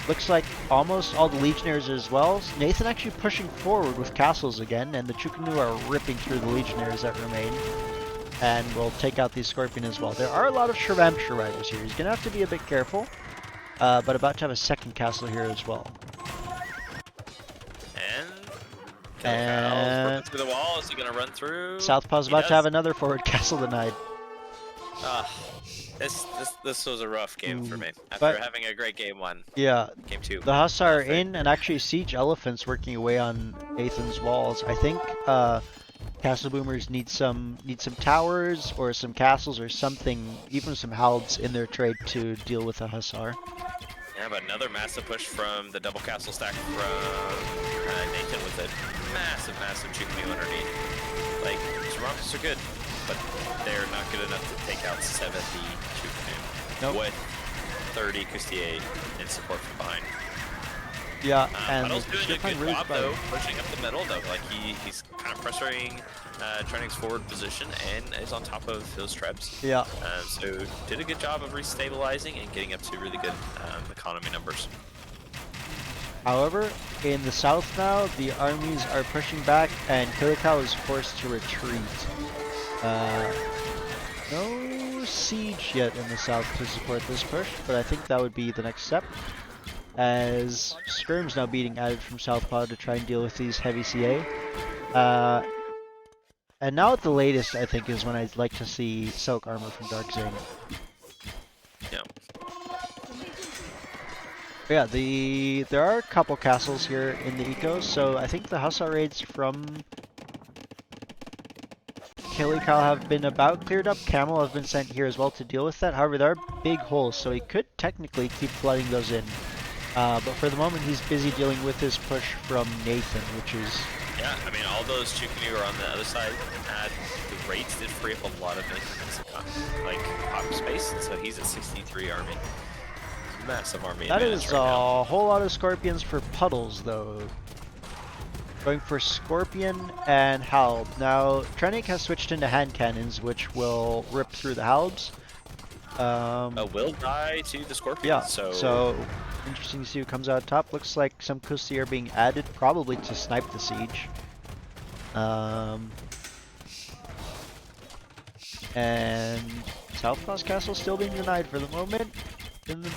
Looks like almost all the Legionnaires as well. Nathan actually pushing forward with castles again, and the Chukanu are ripping through the Legionnaires that remain. And will take out the Scorpion as well. There are a lot of Shravamsha riders here. He's going to have to be a bit careful. But about to have a second castle here as well. And running through the wall. Is he gonna run through? Southpaw's about to have another forward castle denied. This was a rough game for me. After But- having a great game 1. Yeah, Game 2. the Hussar are in, and actually siege elephants working away on Nathan's walls. I think castle boomers need some towers or some castles or something, even some halds in their trade to deal with the Hussar. Yeah, but another massive push from the double castle stack from Nathan with a massive Chukmu underneath. Like, Shravamshas are good, but they're not good enough to take out 70 Chukmu. Nope. With 30 Kustier in support from behind. Yeah, and Puddle's doing a Shipline good really job spotted. though, pushing up the middle though. Like he's kind of pressuring Trening's forward position and is on top of those Trebs. Yeah. So did a good job of restabilizing and getting up to really good economy numbers. However, in the south now, the armies are pushing back, and Kilikau is forced to retreat. No siege yet in the south to support this push, but I think that would be the next step. As Skirm's now being added from Southpaw to try and deal with these heavy CA. And now at the latest, I think, is when I'd like to see Silk Armor from Dark Zane. Yeah. Yeah, there are a couple castles here in the ecos, so I think the Hussar raids from Kilikau have been about cleared up. Camel have been sent here as well to deal with that. However, there are big holes, so he could technically keep flooding those in. But for the moment, he's busy dealing with his push from Nathan, which is... Yeah, I mean, all those Chukunu are on the other side. The raids did free up a lot of like pop space, so he's at 63 army. Massive army. That advantage is right now. a whole lot of Scorpions for Puddles, though. Going for Scorpion and Halb. Now, Trenik has switched into hand cannons, which will rip through the Halbs. Will die to the Scorpion. Yeah, so interesting to see who comes out top. Looks like some Kusti are being added, probably to snipe the siege. And Southpaw's castle still being denied for the moment. In the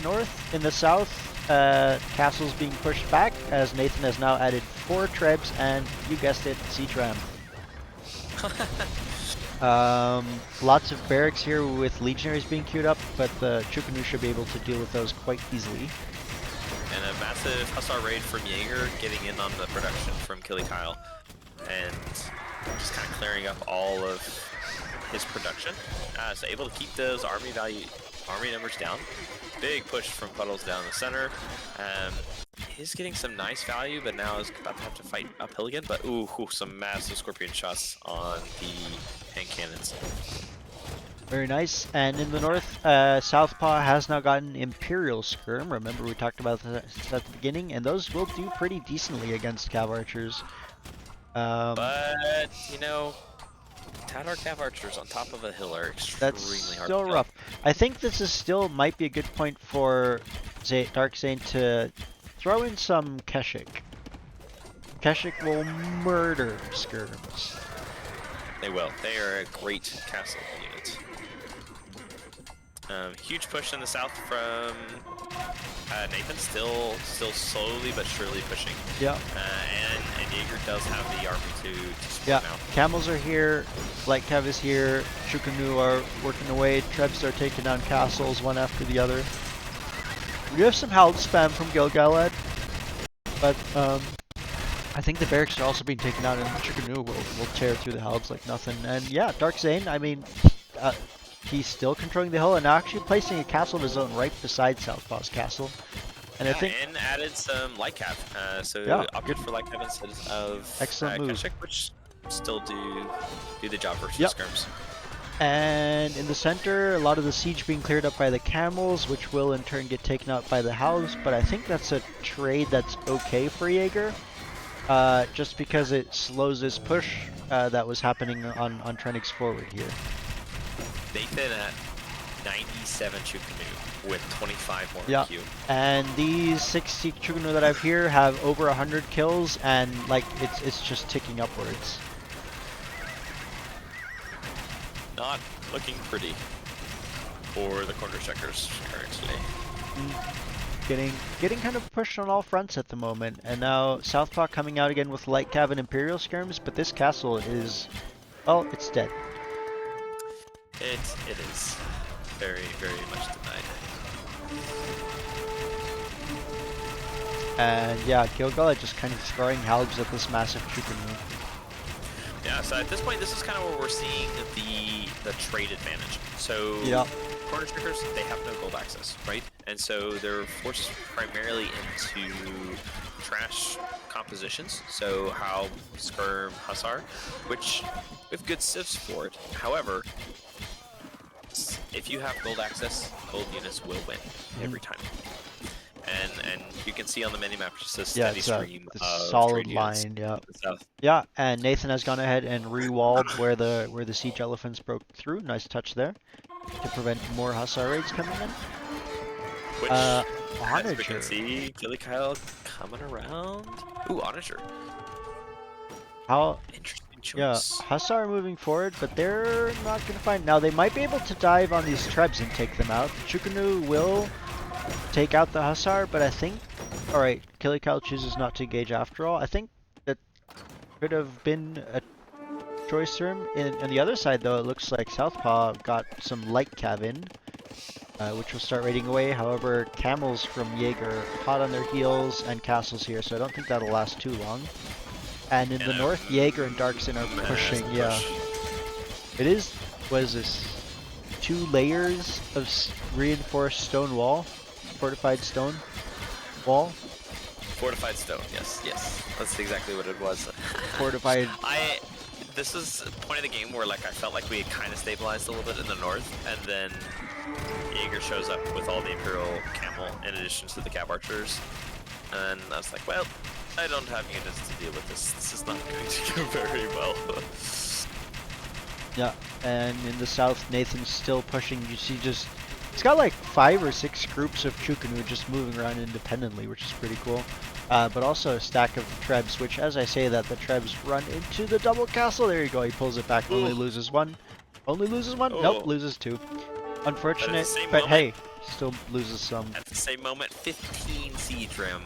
north, in the south, castle's being pushed back as Nathan has now added 4 Trebs and, you guessed it, siege ram. Lots of barracks here with legionaries being queued up, but the Chukunu should be able to deal with those quite easily. And a massive Hussar raid from Jaeger getting in on the production from Kilikau and just kind of clearing up all of his production. So able to keep those army numbers down. Big push from Puddles down the center. He's getting some nice value, but now is about to have to fight uphill again. But ooh, some massive Scorpion shots on the hand cannons. Very nice. And in the north, Southpaw has now gotten Imperial Skirm. Remember we talked about that at the beginning, and those will do pretty decently against Cav Archers. But, you know, Tadar Cav Archers on top of a hill are extremely That's hard still to kill. rough. I think this is still might be a good point for Dark Zane to throw in some Keshik. Keshik will murder Skirms. They will. They are a great castle unit. Huge push in the south from Nathan. Still slowly but surely pushing. Yeah. And Jaeger does have the army to support Yeah. now. Camels are here. Light Cav is here. Chukunu are working away. Trebs are taking down castles one after the other. We do have some Hald spam from Gilgalad, but I think the barracks are also being taken out, and Chukunu will tear through the Halds like nothing. And yeah, Dark Zane, I mean, he's still controlling the hill and actually placing a castle of his own right beside Southpaw's castle. And I think and added some light cap. So Yeah, opted for light cap instead of Excellent move. Keshik, which still do the job versus Yep. skirms. And in the center, a lot of the siege being cleared up by the camels, which will in turn get taken out by the house. But I think that's a trade that's okay for Jaeger, just because it slows his push that was happening on Trennick's forward here. Nathan at 97 Chukunu with 25 more Yeah. Q. And these 60 Chukunu that I have here have over 100 kills, and like it's just ticking upwards. Not looking pretty for the corner checkers currently. Getting kind of pushed on all fronts at the moment, and now Southpaw coming out again with light cav and Imperial skirms, but this castle is, well, it's dead. It is very, very much denied. And yeah, Gilgal just kind of throwing halbs at this massive Chukunu. Yeah, so at this point, this is kind of where we're seeing the trade advantage. So Yeah. corner checkers, they have no gold access, right? And so they're forced primarily into trash compositions. So how skirm, hussar, which we have good civs for it. However, if you have gold access, gold units will win every time. And you can see on the minimap just a steady stream it's of solid trade units line, yeah. to the south. Yeah, and Nathan has gone ahead and re-walled where the siege elephants broke through. Nice touch there to prevent more hussar raids coming in. Which, as we Onager. can see, Gilly Kyle coming around. Ooh, Onager. How? Interesting Yeah, choice. hussar moving forward, but they're not gonna find. Now they might be able to dive on these trebs and take them out. The Chukunu will take out the hussar, but I think. All right, Gilly Kyle chooses not to engage after all. I think that could have been a choice for him. On the other side, though, it looks like Southpaw got some light cav in, which will start raiding away. However, camels from Jaeger hot on their heels and castles here, so I don't think that'll last too long. And in the north, Jaeger and Darkson are pushing. Yeah, it is. What is this? 2 layers of reinforced stone wall, fortified stone wall. Fortified stone, yes. That's exactly what it was. Fortified. This is a point of the game where like I felt like we had kind of stabilized a little bit in the north, and then Jaeger shows up with all the Imperial Camel in addition to the Cav Archers, and I was like, well, I don't have units to deal with this. This is not going to go very well. Yeah, and in the south, Nathan's still pushing. You see, he's got like 5 or 6 groups of Chukunu just moving around independently, which is pretty cool. But also a stack of Trebs, which, as I say that, the Trebs run into the double castle. There you go. He pulls it back. Only loses 1. Only loses 1. Nope, loses 2. Unfortunate, but hey, still loses some. At the same moment, 15 siege rim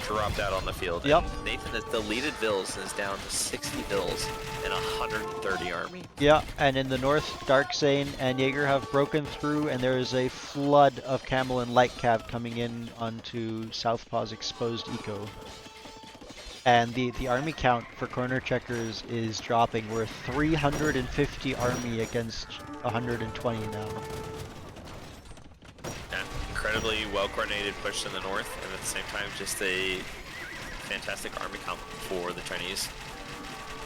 dropped out on the field. Yep. And Nathan has deleted vills and is down to 60 vills and 130 army. Yeah, and in the north, Darkzane and Jaeger have broken through, and there is a flood of Camel and Light Cav coming in onto Southpaw's exposed eco. And the army count for corner checkers is dropping. We're 350 army against 120 now. Yeah, incredibly well-coordinated push in the north, and at the same time, just a fantastic army comp for the Chinese.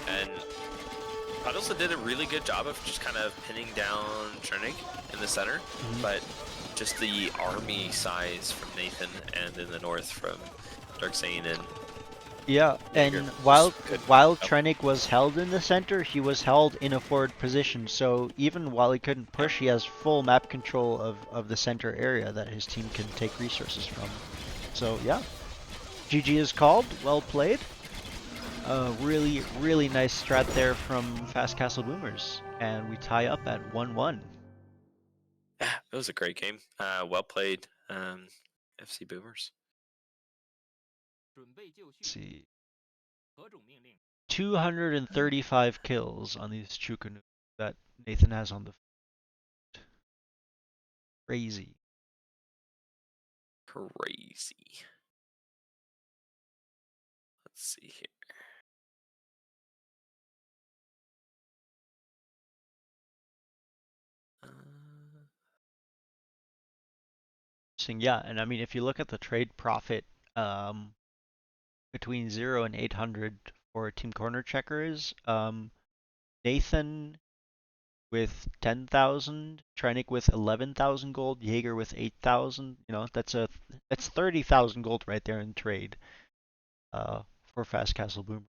And Padelsa did a really good job of just kind of pinning down Chernig in the center, but just the army size from Nathan and in the north from Darkzane and Yeah, and Jaeger while could Trennick was held in the center, he was held in a forward position. So even while he couldn't push, he has full map control of the center area that his team can take resources from. So yeah, GG is called. Well played. Really nice strat there from Fast Castle Boomers, and we tie up at 1-1. yeah, it was a great game. Well played, FC Boomers. Let's see. 235 kills on these Chukunu that Nathan has on the field. Crazy. Crazy. Let's see here. Yeah, and I mean, if you look at the trade profit between 0 and 800 for Team Corner Checkers, Nathan with 10,000, Trinik with 11,000 gold, Jaeger with 8,000. You know, that's 30,000 gold right there in trade. For Fast Castle Boomer.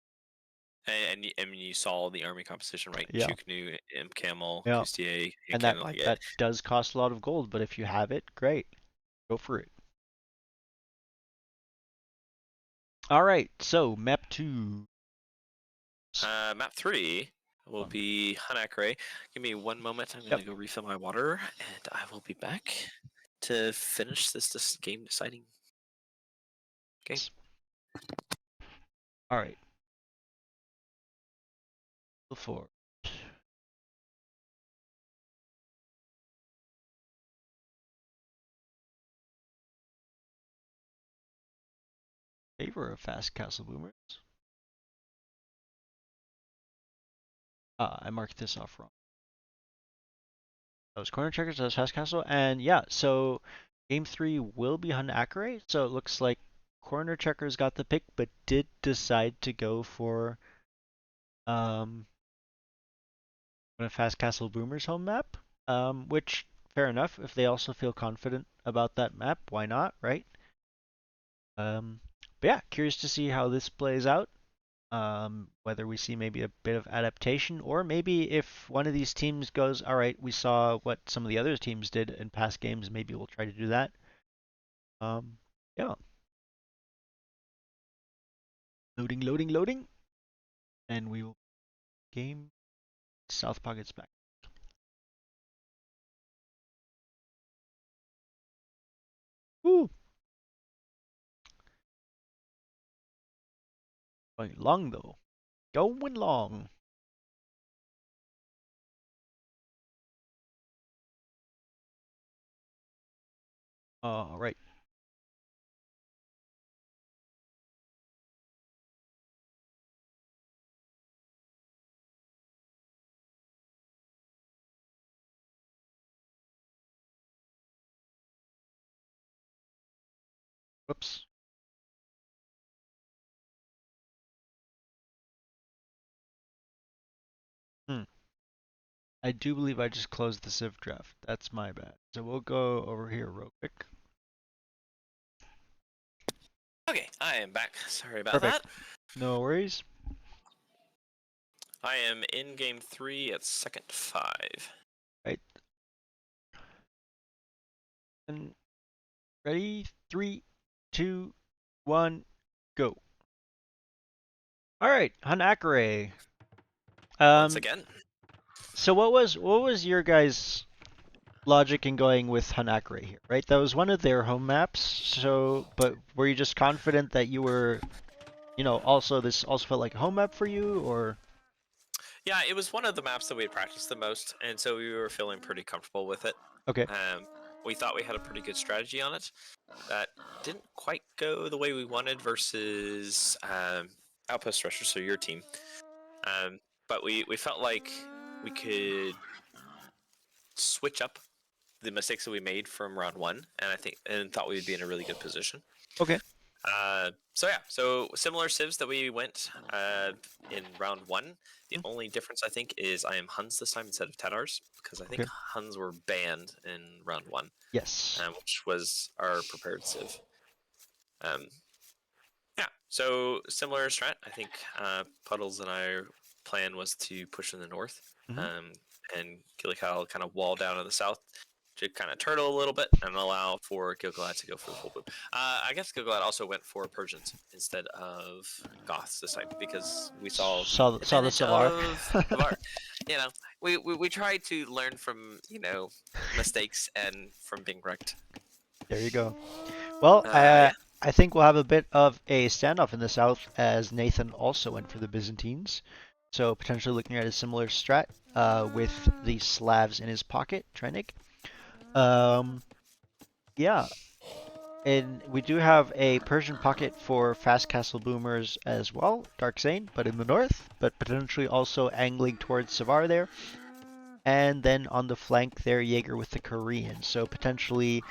And you saw the army composition, right? Yeah. Chuknu, Imp Camel, Yeah. Kustier, And that does cost a lot of gold, but if you have it, great. Go for it. All right, so map 2. Map 3 will be Hanakre. Give me one moment. I'm gonna go refill my water, and I will be back to finish this game deciding game. All right. 4. Favor of Fast Castle Boomers. I marked this off wrong. That was Corner Checkers, that was Fast Castle, and yeah, so game 3 will be Hun Akare, so it looks like Corner Checkers got the pick, but did decide to go for one of Fast Castle Boomers' home map, which, fair enough, if they also feel confident about that map, why not, right? But yeah, curious to see how this plays out. Whether we see maybe a bit of adaptation, or maybe if one of these teams goes, all right, we saw what some of the other teams did in past games, maybe we'll try to do that. Yeah. Loading. And we will game South Pockets back. Woo! Going long though. Going long. All right. Whoops. I do believe I just closed the Civ draft. That's my bad. So we'll go over here real quick. Okay, I am back. Sorry about Perfect. that. No worries. I am in game 3 at second 5. Right. And ready? 3, 2, 1, go. All right, Hanakare. Once again. So what was your guys' logic in going with Hanakare here, right? That was one of their home maps. So, but were you just confident that you were, also this also felt like a home map for you, or? Yeah, it was one of the maps that we had practiced the most, and so we were feeling pretty comfortable with it. Okay. We thought we had a pretty good strategy on it. That didn't quite go the way we wanted versus Outpost Rushers, so your team. But we felt like we could switch up the mistakes that we made from round 1, and thought we'd be in a really good position. Okay. So similar civs that we went in round 1. The only difference I think is I am Huns this time instead of Tadars, because I think Huns were banned in round 1. Yes. Which was our prepared civ. So similar strat. I think Puddles and our plan was to push in the north, and Gillical kind of wall down in the south to kind of turtle a little bit and allow for Gilgalad to go for the full boom. I guess Gilgalad also went for Persians instead of Goths this time because we saw the Savar. We tried to learn from mistakes and from being wrecked. There you go. Well, I think we'll have a bit of a standoff in the south as Nathan also went for the Byzantines. So potentially looking at a similar strat with the Slavs in his pocket, Trenik. Yeah. And we do have a Persian pocket for Fast Castle Boomers as well, Dark Zane, but in the north, but potentially also angling towards Savar there. And then on the flank there, Jaeger with the Korean. So potentially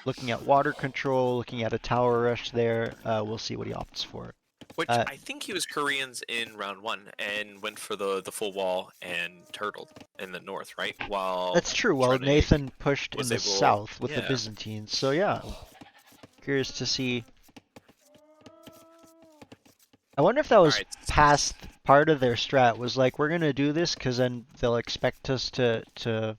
looking at water control, looking at a tower rush there. We'll see what he opts for. Which I think he was Koreans in round 1 and went for the full wall and turtled in the north, right? While That's true. While Trenig Nathan pushed in was the able- south with the yeah. Byzantines. So yeah, curious to see. I wonder if that was Alright. past part of their strat. Was like, we're gonna do this because then they'll expect us to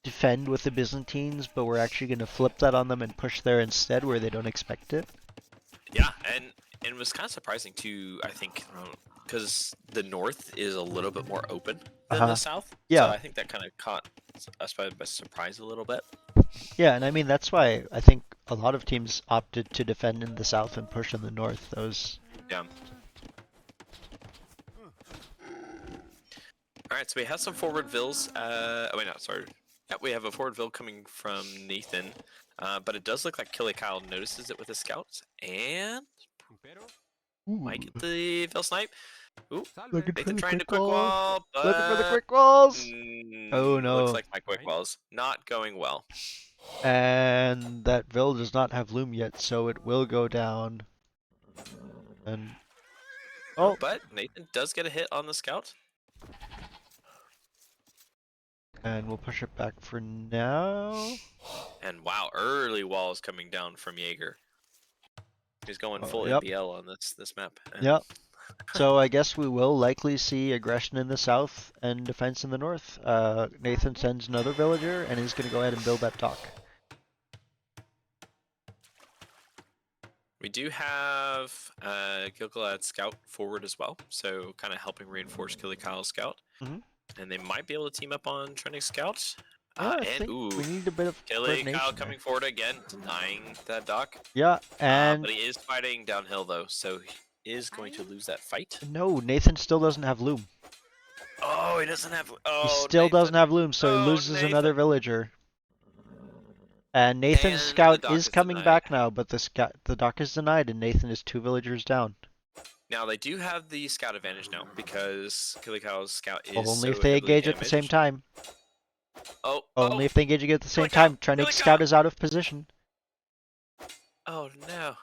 defend with the Byzantines, but we're actually gonna flip that on them and push there instead, where they don't expect it. Yeah, and it was kind of surprising too, I think, because the north is a little bit more open than the south. Yeah. So I think that kind of caught us by surprise a little bit. Yeah, and I mean that's why I think a lot of teams opted to defend in the south and push in the north. Those. Yeah. Alright, so we have some forward vills. Oh wait, no, sorry. Yeah, we have a forward vill coming from Nathan. But it does look like Killy Kyle notices it with his scouts. And might get the vill snipe. Ooh, Looking for Nathan the trying to quick quick walls. wall, but Looking for the quick walls. Oh, no. Looks like my quick wall's not going well. And that Vil does not have Loom yet, so it will go down. And oh, But Nathan does get a hit on the scout. and we'll push it back for now. And wow, early walls coming down from Jaeger. He's going full Yep. NBL on this map. And Yep. So I guess we will likely see aggression in the south and defense in the north. Nathan sends another villager, and he's going to go ahead and build that dock. We do have Gilgalad Scout forward as well, so kind of helping reinforce Killy Kyle's Scout. Mhm. And they might be able to team up on Trending Scout. Yeah, I And think ooh, we need a bit of Killy coordination Kyle there. coming forward again, denying that dock. Yeah, and But he is fighting downhill though, so he is going to lose that fight. no, Nathan still doesn't have Loom. Oh, he doesn't have. Oh, He still Nathan. doesn't have Loom, so he Oh, loses another Nathan. villager. And Nathan's And the scout dock is is coming denied. back now, but the dock is denied, and Nathan is 2 villagers down. Now they do have the scout advantage now because Killy Kyle's scout is Only so if they heavily engage at the same damaged. time. Oh, Only if they engage at the same Killy Kyle, time. Trying to Killy scout Kyle. is out of position. Oh no.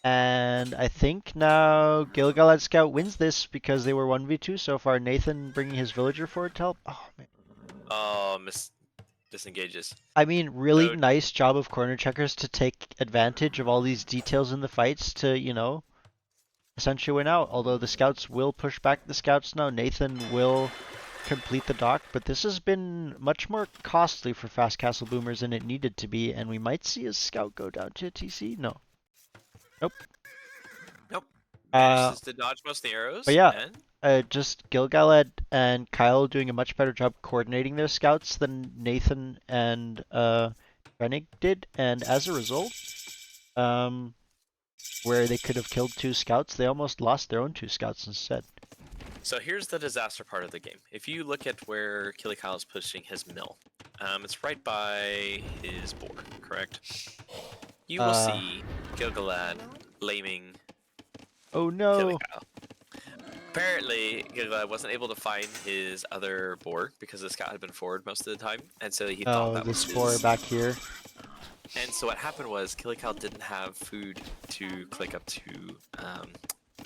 And I think now Gilgalad Scout wins this because they were 1v2 so far. Nathan bringing his villager forward to help. Oh, man. Oh, disengages. I mean, really So- nice job of corner checkers to take advantage of all these details in the fights to, you know, essentially win out. Although the scouts will push back the scouts now. Nathan will complete the dock, but this has been much more costly for Fast Castle Boomers than it needed to be, and we might see a scout go down to TC. No. Nope. Manages to dodge most of the arrows. but yeah. And Just Gilgalad and Kyle doing a much better job coordinating their scouts than Nathan and Rennig did, and as a result, where they could have killed 2 scouts, they almost lost their own 2 scouts instead. so here's the disaster part of the game. If you look at where Killy Kyle is pushing his mill, it's right by his boar, correct? You will see Gilgalad laming Oh Killy no! Kyle. Apparently, Gilgalad wasn't able to find his other boar because the scout had been forward most of the time, and so he thought Oh, that the was spore his. back here. And so what happened was Killy Kyle didn't have food to click up to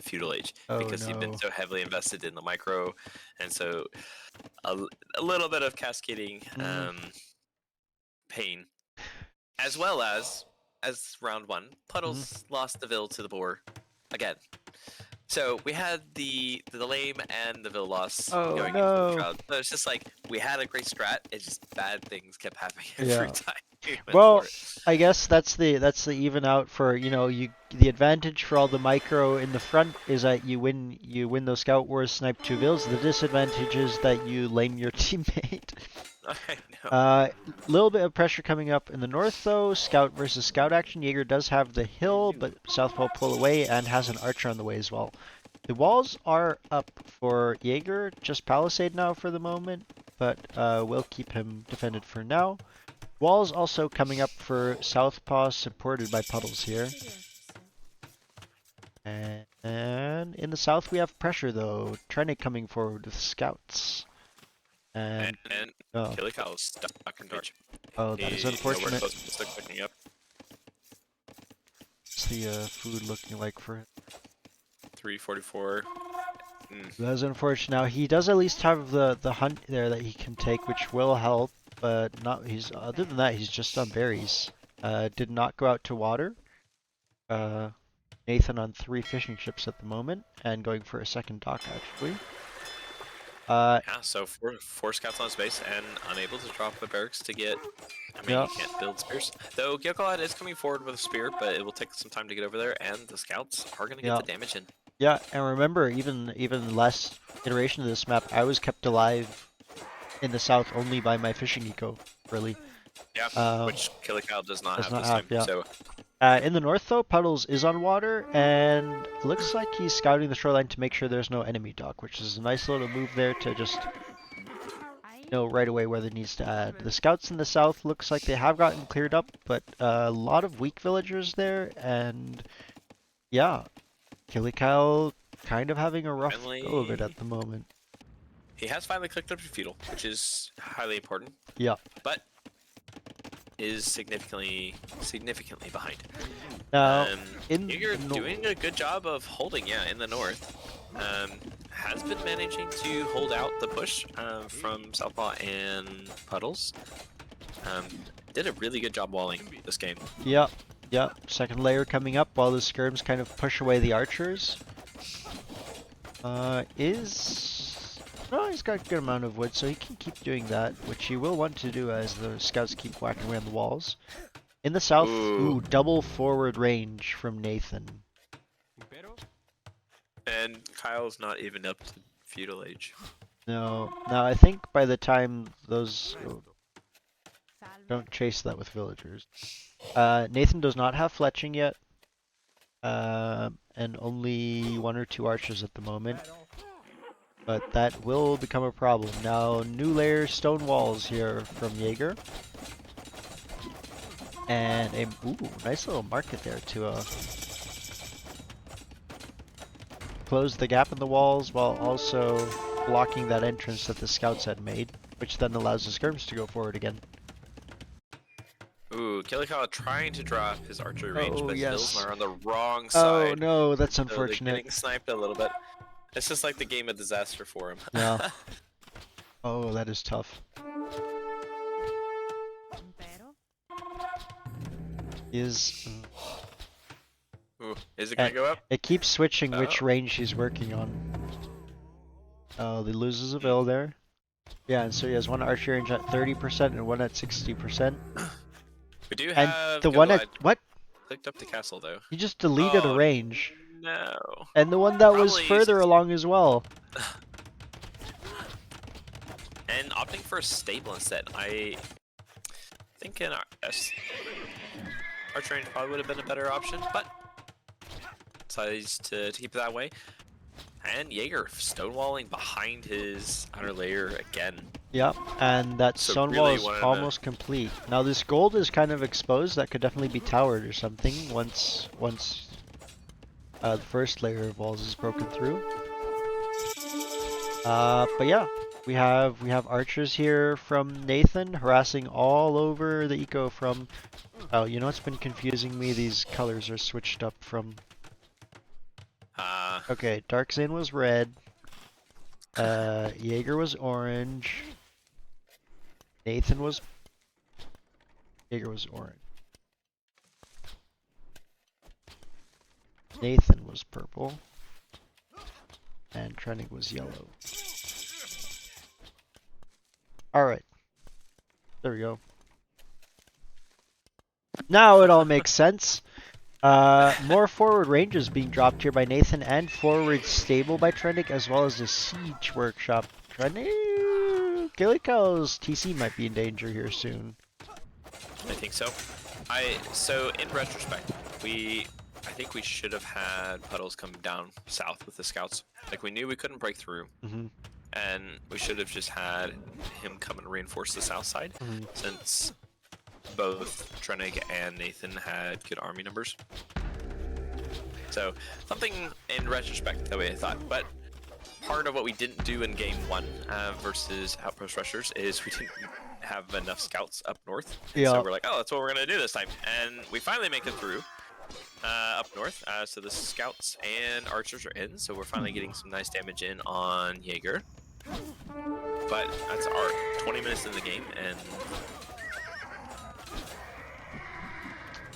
Feudal Age Oh because he'd been no. so heavily invested in the micro, and so a little bit of cascading pain, as well as round 1, Puddles lost the Vil to the boar again. So we had the lame and the Vil loss Oh, going into no. the crowd. So it's just like we had a great strat, it's just bad things kept happening every Yeah. time. we went Well, for it. I guess that's the even out for, you know, the advantage for all the micro in the front is that you win those scout wars, snipe 2 vills. The disadvantage is that you lame your teammate. I know. Little bit of pressure coming up in the north though. Scout versus scout action. Jaeger does have the hill, but South will pull away and has an archer on the way as well. The walls are up for Jaeger, just palisade now for the moment, but we'll keep him defended for now. Walls also coming up for Southpaw, supported by Puddles here. And in the south we have pressure though. Trennick coming forward with scouts. And oh, Killy Kyle's stuck in dark. oh, that is unfortunate. Close to clicking up. What's the food looking like for him? 344. That's unfortunate. Now he does at least have the hunt there that he can take, which will help. But not he's other than that he's just on berries. Did not go out to water. Nathan on 3 fishing ships at the moment and going for a second dock actually. Yeah, so four scouts on space and unable to drop the barracks to get. I mean, Yep. you can't build spears. Though Gilgalad is coming forward with a spear, but it will take some time to get over there, and the scouts are going to get Yep. the damage in. Yeah, and remember, even last iteration of this map, I was kept alive in the south only by my fishing eco, really. Yeah, which Killicow does not have this time. Yeah. So In the north, though, Puddles is on water, and looks like he's scouting the shoreline to make sure there's no enemy dock, which is a nice little move there to just know right away where there needs to add. The scouts in the south looks like they have gotten cleared up, but a lot of weak villagers there, and yeah, Killicow kind of having a rough go of it at the moment. he has finally clicked up to feudal, which is highly important. Yeah. But is significantly behind. Now, You're doing a good job of holding, in the north. Has been managing to hold out the push from Southpaw and Puddles. Did a really good job walling this game. Yep. Second layer coming up while the skirms kind of push away the archers. No, he's got a good amount of wood, so he can keep doing that, which he will want to do as the scouts keep whacking away on the walls. In the south, double forward range from Nathan. And Kyle's not even up to feudal age. No, I think by the time those... don't chase that with villagers. Nathan does not have fletching yet. And only 1 or 2 archers at the moment. But that will become a problem. Now, new layer stone walls here from Jaeger. And a nice little market there to close the gap in the walls while also blocking that entrance that the scouts had made, which then allows the skirms to go forward again. Killicow trying to drop his archery range, but yes. Hills are on the wrong side. Oh no, that's So unfortunate. they're getting sniped a little bit. It's just like the game of disaster for him. Yeah. Oh, that is tough. Is it gonna go up? it keeps switching which range he's working on. Oh, he loses a bill there. Yeah, and so he has 1 archer range at 30% and 1 at 60%. We do have And the one at what? Clicked up the castle though. He just deleted a range. No. And the one that was Probably further along as well. And opting for a stable instead. I think an archer range probably would have been a better option, but decides to keep it that way. And Jaeger stonewalling behind his outer layer again. Yep, and that So stonewall really is wanted almost complete. Now this gold is kind of exposed. That could definitely be towered or something once the first layer of walls is broken through. But yeah, we have archers here from Nathan harassing all over the eco from. Oh, you know what's been confusing me? These colors are switched up from. Okay, Dark Zane was red. Jaeger was orange. Nathan was. Jaeger was orange. Nathan was purple. And Trennig was yellow. Alright. There we go. Now it all makes sense. More forward ranges being dropped here by Nathan and forward stable by Trendig, as well as the siege workshop. Killicow's TC might be in danger here soon. I think so. So in retrospect, I think we should have had Puddles come down south with the scouts. Like we knew we couldn't break through, and we should have just had him come and reinforce the south side, since both Trennig and Nathan had good army numbers. So something in retrospect that way I thought, but part of what we didn't do in game 1 versus Outpost Rushers is we didn't have enough scouts up north. So we're like, oh, that's what we're gonna do this time, and we finally make it through. Up north. So the scouts and archers are in, so we're finally getting some nice damage in on Jaeger. But that's our 20 minutes in the game, and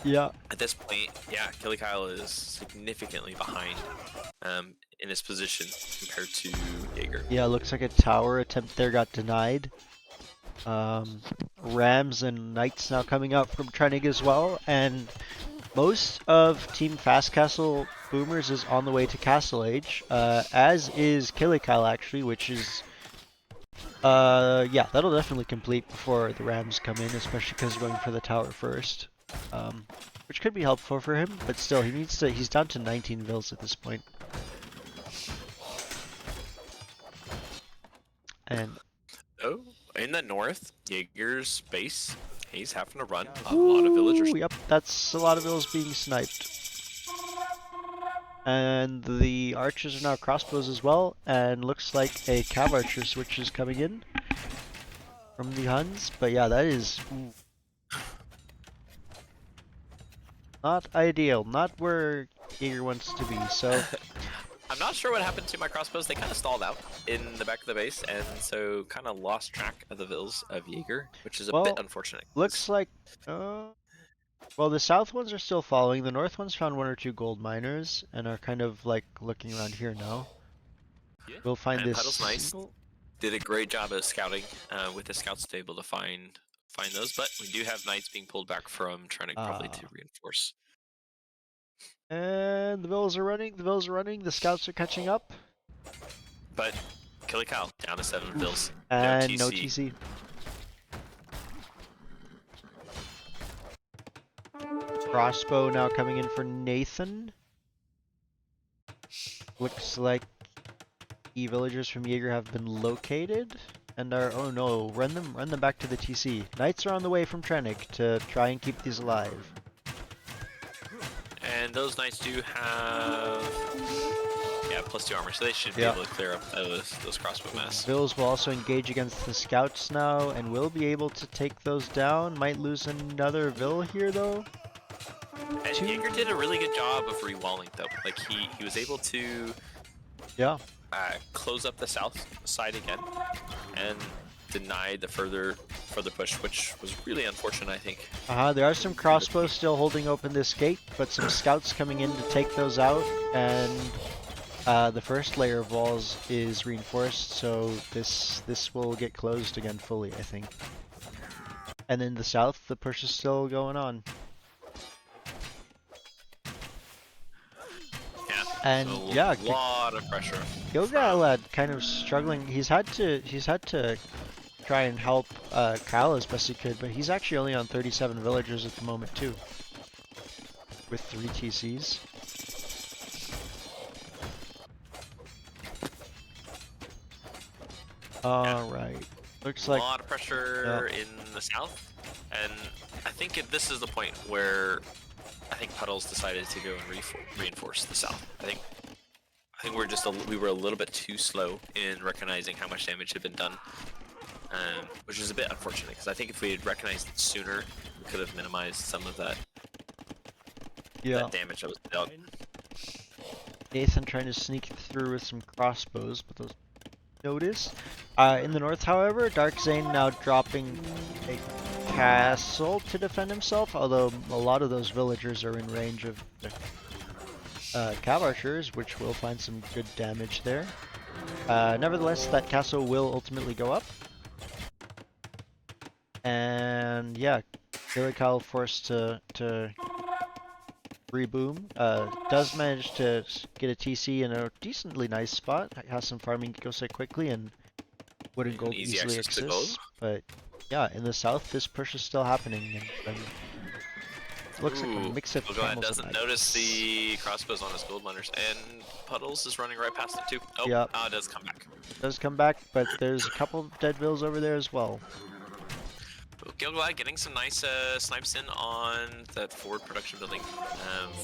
Yeah. at this point, yeah, Killy Kyle is significantly behind in his position compared to Jaeger. Yeah, looks like a tower attempt there got denied. Rams and Knights now coming out from Trenig as well, and most of Team Fast Castle Boomers is on the way to Castle Age, as is Killikyle actually, which is, yeah, that'll definitely complete before the Rams come in, especially because going for the tower first, which could be helpful for him, but still, he's down to 19 vills at this point. And Oh, in the north, Jaeger's base, he's having to run a lot of villagers. Yep, that's a lot of vills being sniped. And the archers are now crossbows as well, and looks like a cav archer switch is coming in from the Huns. But yeah, that is not ideal, not where Jaeger wants to be. So I'm not sure what happened to my crossbows. They kind of stalled out in the back of the base, and so kind of lost track of the vills of Jaeger, which is a bit unfortunate. Looks like, well, the south ones are still following. The north ones found 1 or 2 gold miners and are kind of like looking around here now. Yeah. We'll find and this. Puddle's nice. Did a great job of scouting with the scouts to be able to find those, but we do have knights being pulled back from Trenig probably to reinforce. And the vills are running, the scouts are catching up. But Killy Kyle down to 7 vills. And no TC. Crossbow now coming in for Nathan. Looks like the villagers from Jaeger have been located and are, oh no, run them back to the TC. Knights are on the way from Trenig to try and keep these alive. And those knights do have, yeah, +2 armor, so they should be able to clear up those crossbow mess. Vills will also engage against the scouts now and will be able to take those down. Might lose another Vill here though. And Jaeger did a really good job of rewalling though. Like he was able to close up the south side again and deny the further push, which was really unfortunate, I think. There are some crossbows still holding open this gate, but some scouts coming in to take those out, and the first layer of walls is reinforced, so this will get closed again fully, I think. And in the south, the push is still going on. Yeah. And so yeah, a lot of pressure. Gilgalad kind of struggling. He's had to try and help Kyle as best he could, but he's actually only on 37 villagers at the moment too, with 3 TCs. Alright, looks like a lot of pressure in the south, and I think this is the point where I think Puddles decided to go and reinforce the south. I think we were a little bit too slow in recognizing how much damage had been done. Which is a bit unfortunate, because I think if we had recognized it sooner, we could have minimized some of that, that damage that was dealt. Nathan trying to sneak through with some crossbows, but those notice. In the north, however, Dark Zane now dropping a castle to defend himself, although a lot of those villagers are in range of cav archers, which will find some good damage there. Nevertheless, that castle will ultimately go up. And yeah, Killikyle forced to reboom. Does manage to get a TC in a decently nice spot. Has some farming to go so quickly, and wood and gold easily exists. But yeah, in the south, this push is still happening, and looks like a mix of camels. Doesn't notice the crossbows on his gold miners, and Puddles is running right past it too. Oh, it does come back. Does come back, but there's a couple of dead vills over there as well. Gilgalad getting some nice snipes in on that forward production building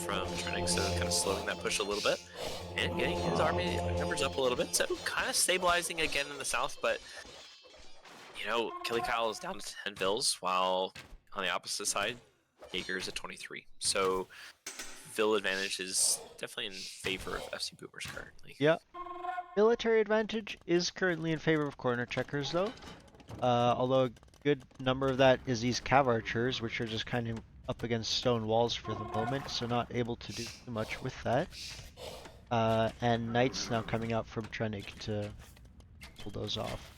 from Trenig, so kind of slowing that push a little bit and getting his army numbers up a little bit. So kind of stabilizing again in the south, but you know, Killikyle is down to 10 vills, while on the opposite side, Jaeger is at 23. So Phil advantage is definitely in favor of FC Boomers currently. Yeah. Military advantage is currently in favor of corner checkers, though. Although a good number of that is these cav archers, which are just kind of up against stone walls for the moment, so not able to do too much with that. And knights now coming out from Trenig to pull those off.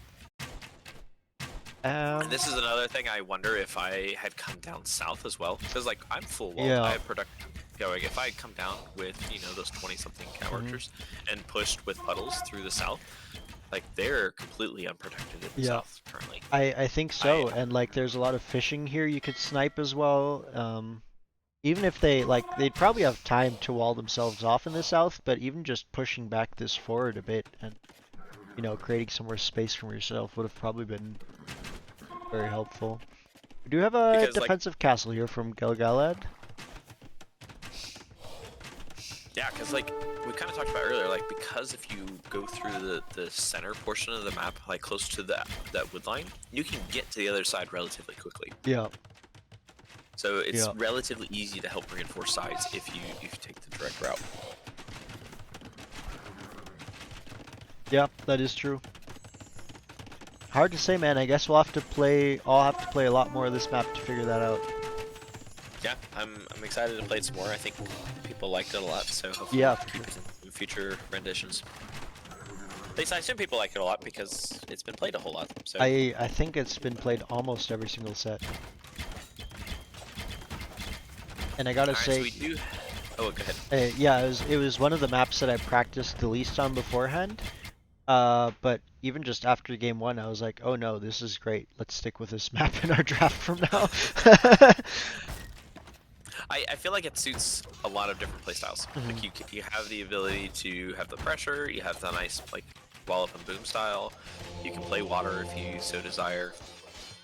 And this is another thing I wonder if I had come down south as well, because like I'm full wall, Yeah. I have product going. If I had come down with those 20-something cow archers and pushed with puddles through the south, like they're completely unprotected in the south currently. I think so, and like there's a lot of fishing here you could snipe as well. Even if they'd probably have time to wall themselves off in the south, but even just pushing back this forward a bit and creating some more space for yourself would have probably been very helpful. We do have a defensive castle here from Gilgalad. Yeah, because like we kind of talked about earlier, like because if you go through the center portion of the map, like close to that wood line, you can get to the other side relatively quickly. Yeah. So it's relatively easy to help reinforce sides if you take the direct route. Yeah, that is true. Hard to say, man. I guess I'll have to play a lot more of this map to figure that out. Yeah, I'm excited to play it some more. I think people liked it a lot, so hopefully Yeah, we'll keep it in future renditions. At least I assume people like it a lot because it's been played a whole lot. So I think it's been played almost every single set. And I gotta say, so we do. Oh, go ahead. yeah, it was one of the maps that I practiced the least on beforehand. But even just after game 1, I was like, oh no, this is great. Let's stick with this map in our draft from now. I feel like it suits a lot of different playstyles. Like you have the ability to have the pressure, you have the nice like wall up and boom style. You can play water if you so desire.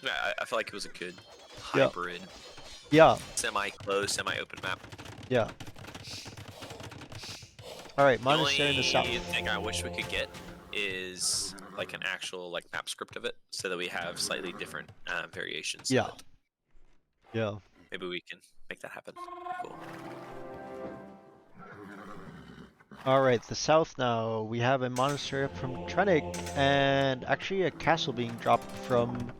I feel like it was a good hybrid. Yeah. Semi-closed, semi-open map. Yeah. All right, The monastery in the south. only thing I wish we could get is like an actual like map script of it, so that we have slightly different variations. Yeah. Of it. Yeah. Maybe we can make that happen. Cool. All right, the south now. We have a monastery up from Trenig, and actually a castle being dropped from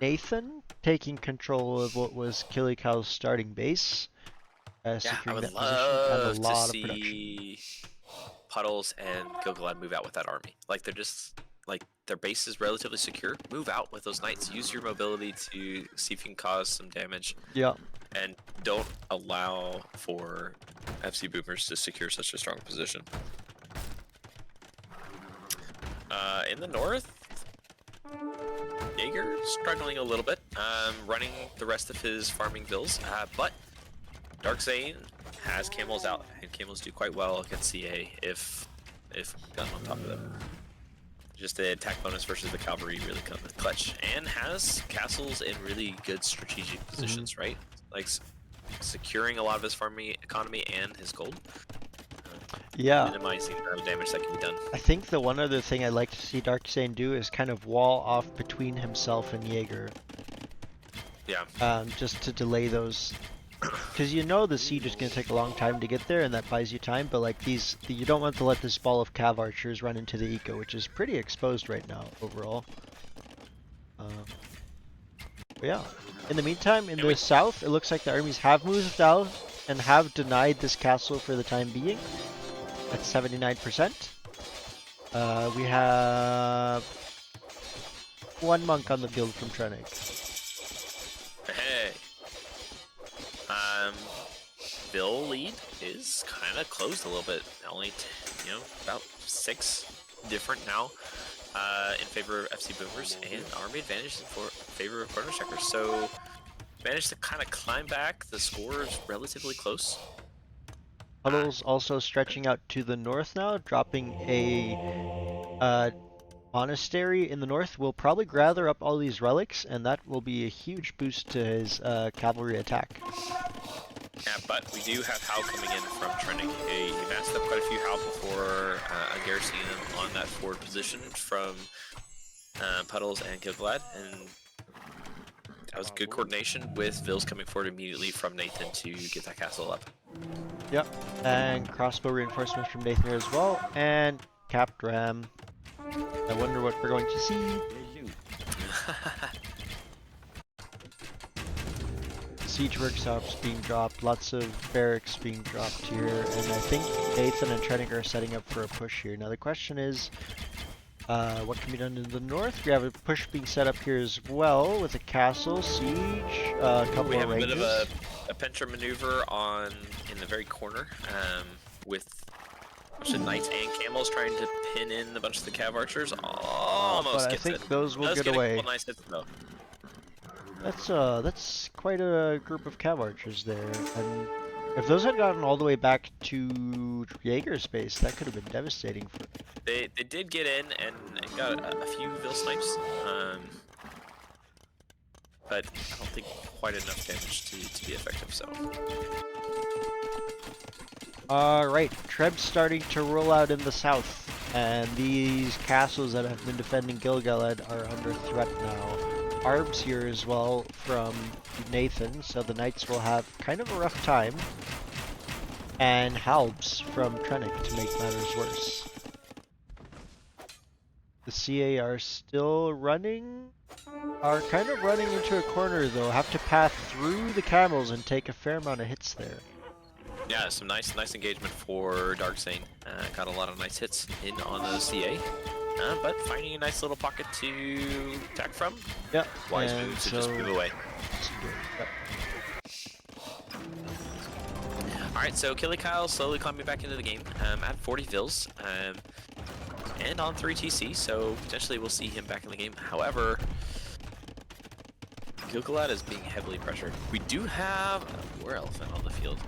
Nathan, taking control of what was Killicow's starting base. Yeah, I Securing would that position and a love lot to of production. see Puddles and Gilgalad move out with that army. Like they're just like their base is relatively secure. Move out with those knights. Use your mobility to see if you can cause some damage. Yeah. And don't allow for FC Boomers to secure such a strong position. In the north, Jaeger struggling a little bit, running the rest of his farming bills, but Dark Zane has camels out, and camels do quite well against CA if gun on top of them. Just the attack bonus versus the cavalry really comes with clutch, and has castles in really good strategic positions, right? Like securing a lot of his farming economy and his gold. Yeah. Minimizing the amount of damage that can be done. I think the one other thing I'd like to see Darkzane do is kind of wall off between himself and Jaeger. Yeah. Just to delay those. Because the siege is going to take a long time to get there, and that buys you time, but like you don't want to let this ball of cav archers run into the eco, which is pretty exposed right now overall. But yeah. In the meantime, in the south, it looks like the armies have moved out and have denied this castle for the time being. At 79%. We have one monk on the field from Trenig. Hey. Bill lead is kind of closed a little bit. Only, about 6 different now in favor of FC Boomers, and army advantage in favor of corner checkers. So managed to kind of climb back. The score is relatively close. Puddles also stretching out to the north now, dropping a monastery in the north. Will probably gather up all these relics, and that will be a huge boost to his cavalry attack. Yeah, but we do have Hal coming in from Trenig. He massed up quite a few Hal before a garrison on that forward position from Puddles and Gilgalad, and that was good coordination with Vils coming forward immediately from Nathan to get that castle up. Yep. And crossbow reinforcements from Nathan here as well. And capped ram. I wonder what we're going to see. Siege workshops being dropped, lots of barracks being dropped here, and I think Nathan and Trennick are setting up for a push here. Now the question is, what can be done in the north? We have a push being set up here as well with a castle, siege, a couple We of have a ranges. bit of a pincher maneuver in the very corner with a bunch of knights and camels trying to pin in a bunch of the cav archers. Almost but I gets think it. those will Does get get away. A couple nice hits though. That's quite a group of cav archers there, and if those had gotten all the way back to Jaeger's base, that could have been devastating for. They did get in and got a few Vil snipes, but I don't think quite enough damage to be effective. So. Alright, Treb's starting to roll out in the south, and these castles that have been defending Gilgalad are under threat now. Arb's here as well from Nathan, so the knights will have kind of a rough time. And Halbs from Trennick to make matters worse. The CA are still running, are kind of running into a corner though, have to pass through the camels and take a fair amount of hits there. Yeah, some nice engagement for Darksane. Got a lot of nice hits in on the CA, but finding a nice little pocket to attack from. Yep. Wise move to just move away. Yep. Alright, so Killikyle slowly climbing back into the game at 40 Vils and on 3 TC, so potentially we'll see him back in the game. However, Gilgalad is being heavily pressured. We do have a War Elephant on the field.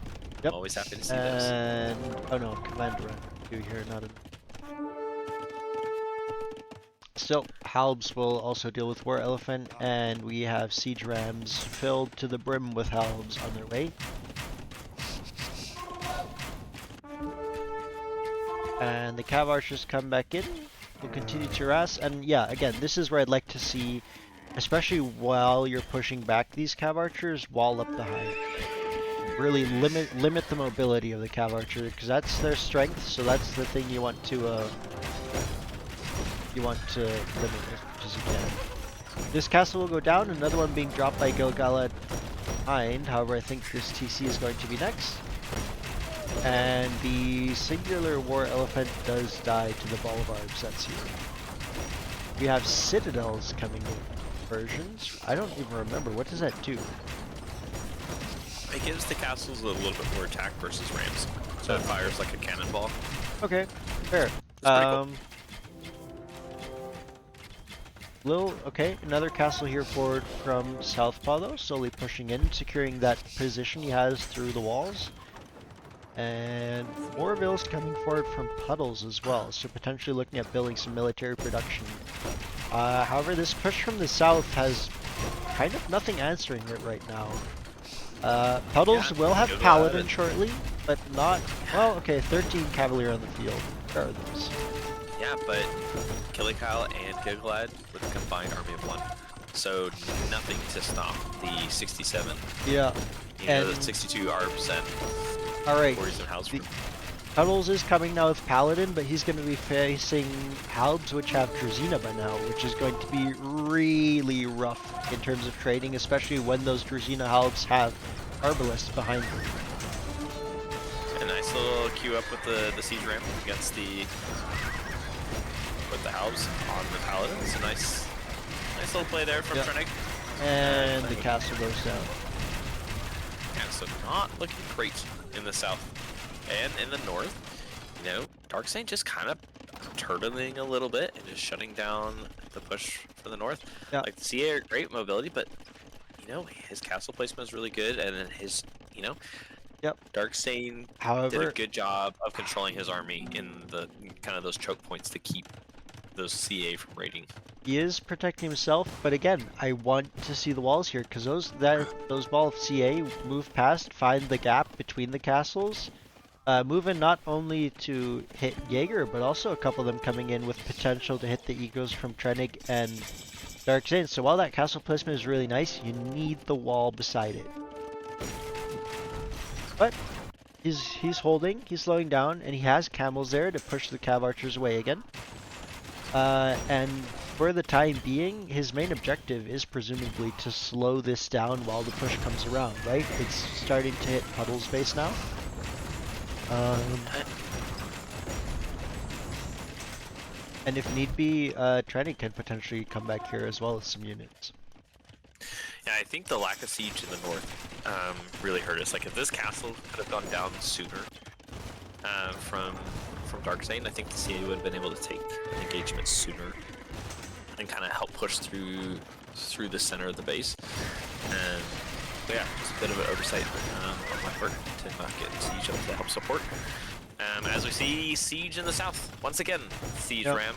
Yep. I'm always happy to see those. And oh no, Commander two here, not a. Still, Halbs will also deal with War Elephant, and we have Siege Rams filled to the brim with Halbs on their way. And the Cav Archers come back in, will continue to harass, and yeah, again, this is where I'd like to see, especially while you're pushing back these Cav Archers, wall up the hive. Really limit the mobility of the Cav Archer, because that's their strength, so that's the thing you want to limit as much as you can. This castle will go down, another one being dropped by Gilgalad behind, however I think this TC is going to be next. And the singular War Elephant does die to the Ball of Arbs, that's here. We have Citadels coming in versions. I don't even remember, what does that do? It gives the castles a little bit more attack versus rams, so it fires like a cannonball. Okay, fair. Cool. Okay, another castle here forward from Southpaw though, slowly pushing in, securing that position he has through the walls. And more Vils coming forward from Puddles as well, so potentially looking at building some military production. However, this push from the south has kind of nothing answering it right now. Puddles will have Paladin shortly, but not... Well, okay, 13 Cavalier on the field. Where are those? Yeah, but Killikyle and Gilgalad with a combined army of 1. So nothing to stop the 67. Yeah. And the 62 Arbs and Alright. Warriors and House. Puddles is coming now with Paladin, but he's going to be facing Halbs, which have Drazina by now, which is going to be really rough in terms of trading, especially when those Drazina Halbs have Arbalists behind them. A nice little queue up with the siege ramp against the Halbs on the Paladin. It's a nice little play there from Trennick. And the castle goes down. Yeah, so not looking great in the south. And in the north, you know, Darksane just kind of turtling a little bit and just shutting down the push for the north. Yeah. Like the CA are great mobility, but you know, his castle placement is really good, and then his, you know, Darksane did a good job of controlling his army in the kind of those choke points to keep those CA from raiding. He is protecting himself, but again, I want to see the walls here because those ball of CA move past, find the gap between the castles. Move in not only to hit Jaeger, but also a couple of them coming in with potential to hit the egos from Trennick and Darksane. So while that castle placement is really nice, you need the wall beside it. But he's holding, he's slowing down, and he has camels there to push the cav archers away again. And for the time being, his main objective is presumably to slow this down while the push comes around, right? It's starting to hit Puddle's base now. And if need be, Trenny can potentially come back here as well as some units. Yeah, I think the lack of siege in the north really hurt us. Like, if this castle could have gone down sooner from Dark Zane, I think the CA would have been able to take an engagement sooner and kind of help push through the center of the base. And but yeah, just a bit of an oversight on my part to not get siege up to help support. As we see siege in the south, once again, siege ram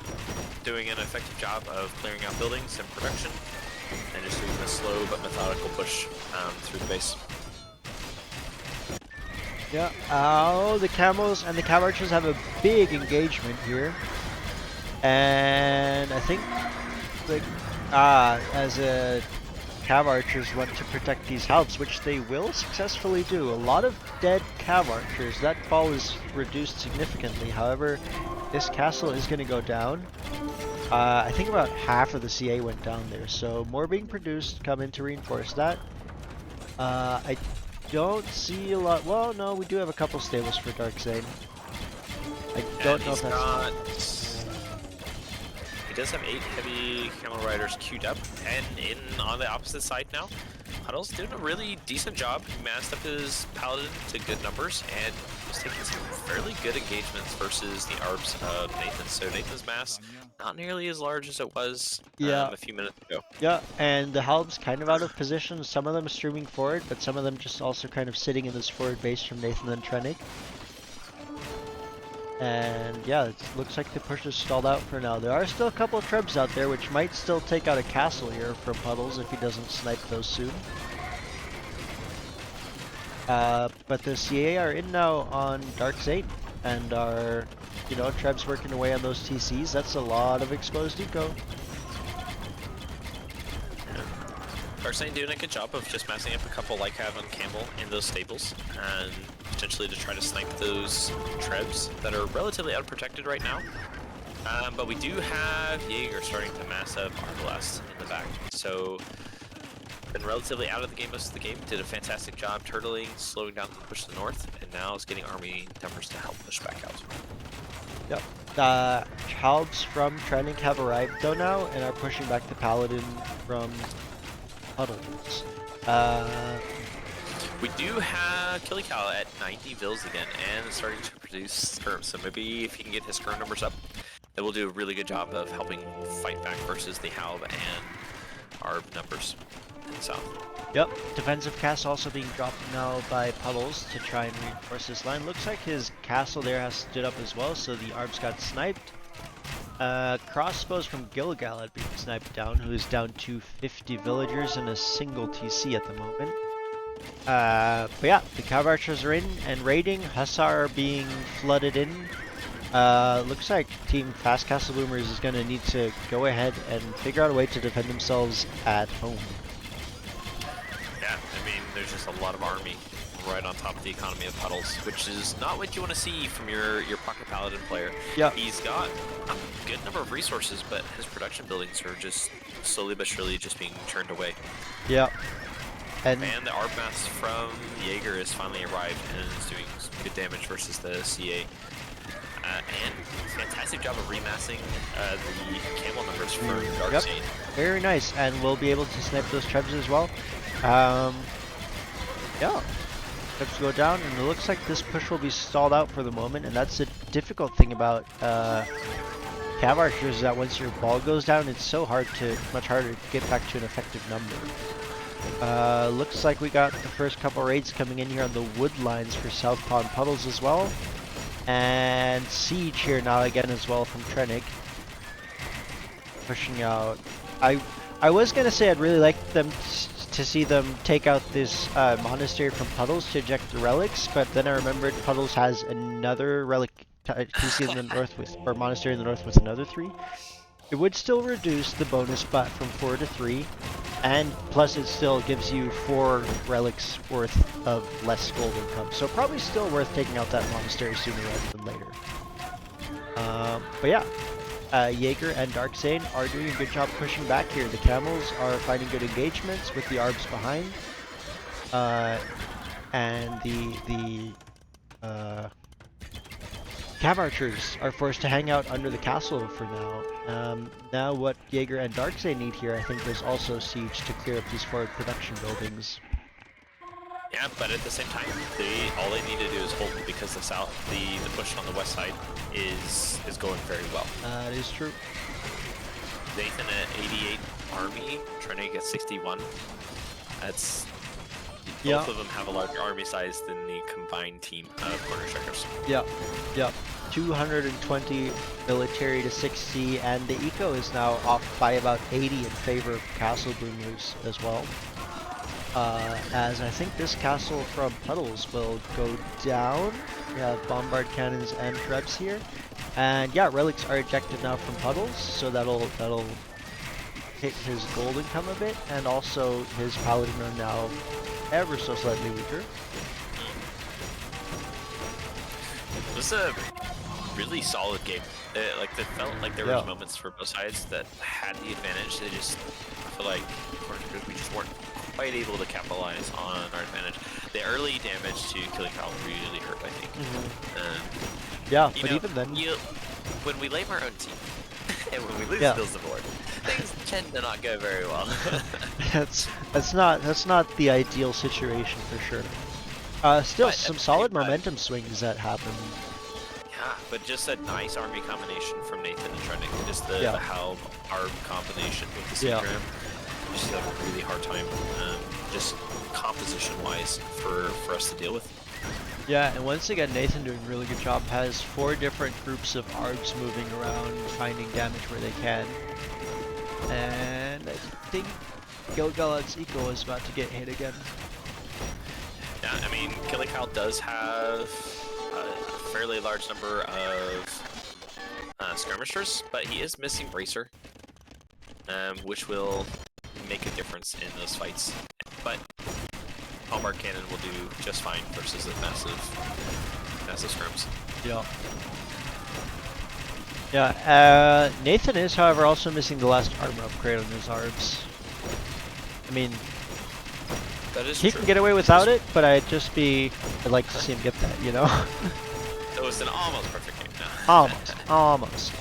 doing an effective job of clearing out buildings and production, and just doing a slow but methodical push through the base. Yeah, oh, the camels and the cav archers have a big engagement here. And I think, like, as a cav archers want to protect these halbs, which they will successfully do. A lot of dead cav archers. That ball is reduced significantly. However, this castle is going to go down. I think about half of the CA went down there, so more being produced come in to reinforce that. I don't see a lot. Well, no, we do have a couple stables for Dark Zane. I don't know if that's... He does have 8 heavy camel riders queued up, and in on the opposite side now, Huddle's doing a really decent job. He massed up his paladin to good numbers, and was taking some fairly good engagements versus the ARBs of Nathan. So Nathan's mass, not nearly as large as it was a few minutes ago. Yeah, and the halb's kind of out of position. Some of them streaming forward, but some of them just also kind of sitting in this forward base from Nathan and Trennick. And yeah, it looks like the push is stalled out for now. There are still a couple of trebs out there, which might still take out a castle here from Puddles if he doesn't snipe those soon. But the CA are in now on Dark Zane, and are, you know, trebs working away on those TCs. That's a lot of exposed eco. Dark Zane doing a good job of just massing up a couple Lycav and Campbell in those stables, and potentially to try to snipe those trebs that are relatively unprotected right now. But we do have Jaeger starting to mass up Arbalest in the back. So, been relatively out of the game most of the game, did a fantastic job turtling, slowing down the push to the north, and now is getting army numbers to help push back out. Yep. Halbs from Trennick have arrived though now, and are pushing back the Paladin from Puddles. We do have Killical at 90 vills again, and starting to produce skirms. So maybe if he can get his skirm numbers up, it will do a really good job of helping fight back versus the Halb and Arb numbers in the south. Yep. Defensive cast also being dropped now by Puddles to try and reinforce this line. Looks like his castle there has stood up as well, so the Arbs got sniped. Crossbows from Gilgal had been sniped down, who is down to 50 villagers and a single TC at the moment. But yeah, the cav archers are in and raiding. Hussar being flooded in. Looks like Team Fast Castle Boomers is going to need to go ahead and figure out a way to defend themselves at home. Yeah, I mean, there's just a lot of army right on top of the economy of Puddles, which is not what you want to see from your Pocket Paladin player. Yeah. He's got a good number of resources, but his production buildings are just slowly but surely just being turned away. Yeah. And the Arb mass from Jaeger has finally arrived and is doing some good damage versus the CA. And fantastic job of remassing the camel numbers for Dark Zane. Very nice, and we'll be able to snipe those trebs as well. Yeah. Trebs go down, and it looks like this push will be stalled out for the moment, and that's the difficult thing about cav archers, is that once your ball goes down, it's so much harder to get back to an effective number. Looks like we got the first couple raids coming in here on the wood lines for South Pond Puddles as well. And Siege here now again as well from Trennick. Pushing out. I was gonna say I'd really like them to see them take out this monastery from Puddles to eject the relics, but then I remembered Puddles has another relic TC in the north with, or monastery in the north with another 3. It would still reduce the bonus spot from 4 to 3, and plus it still gives you 4 relics worth of less gold income. So probably still worth taking out that monastery sooner rather than later. But yeah, Jaeger and Darkzane are doing a good job pushing back here. The camels are finding good engagements with the arbs behind, and the Cav archers are forced to hang out under the castle for now. Now what Jaeger and Darkzane need here, I think, is also siege to clear up these forward production buildings. Yeah, but at the same time, all they need to do is hold because the push on the west side is going very well. That is true. Nathan at 88 army trying to get 61. That's both of them have a larger army size than the combined team of corner strikers. Yep. 220 military to 60, and the eco is now off by about 80 in favor of castle boomers as well. As I think this castle from Puddles will go down. We have bombard cannons and trebs here, and yeah, relics are ejected now from Puddles, so that'll hit his gold income a bit, and also his paladin are now ever so slightly weaker. This is a really solid game. It felt like there was moments for both sides that had the advantage. They just, I feel like we just weren't quite able to capitalize on our advantage. The early damage to Killing Kyle really hurt, I think. Yeah, but even then, when we lame our own team and when we lose Bills the board, things tend to not go very well. that's not the ideal situation for sure. Still, some solid momentum swings that happen. Yeah, but just a nice army combination from Nathan and trying to just the Halb arm combination with the Seagram. Just have a really hard time, just composition-wise, for us to deal with. Yeah, and once again, Nathan doing a really good job. Has 4 different groups of arbs moving around, finding damage where they can. And I think Gilgalad's eco is about to get hit again. Yeah, I mean, Killing Kyle does have a fairly large number of skirmishers, but he is missing Bracer, which will make a difference in those fights. But bombard cannon will do just fine versus the massive scrims. Yeah, Nathan is, however, also missing the last armor upgrade on his arbs. I mean, that is he true. can get away without it, but I'd like to see him get that, you know? It was an almost perfect game. No. Almost.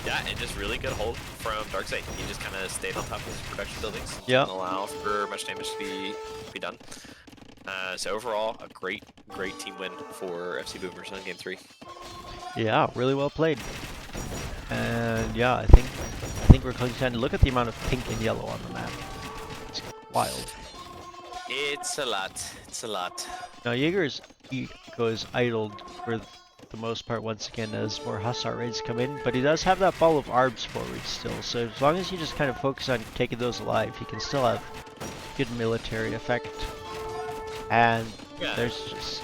Yeah, and just really good hold from Darkseid. He just kind of stayed on top of his production buildings. Yeah. Didn't allow for much damage to be done. So overall, a great team win for FC Boomers on Game 3. Yeah, really well played. And yeah, I think we're going to look at the amount of pink and yellow on the map. It's wild. It's a lot. It's a lot. Now Jaeger's goes idled for the most part once again as more Hussar raids come in, but he does have that ball of arbs forward still, so as long as you just kind of focus on taking those alive, he can still have good military effect. And there's just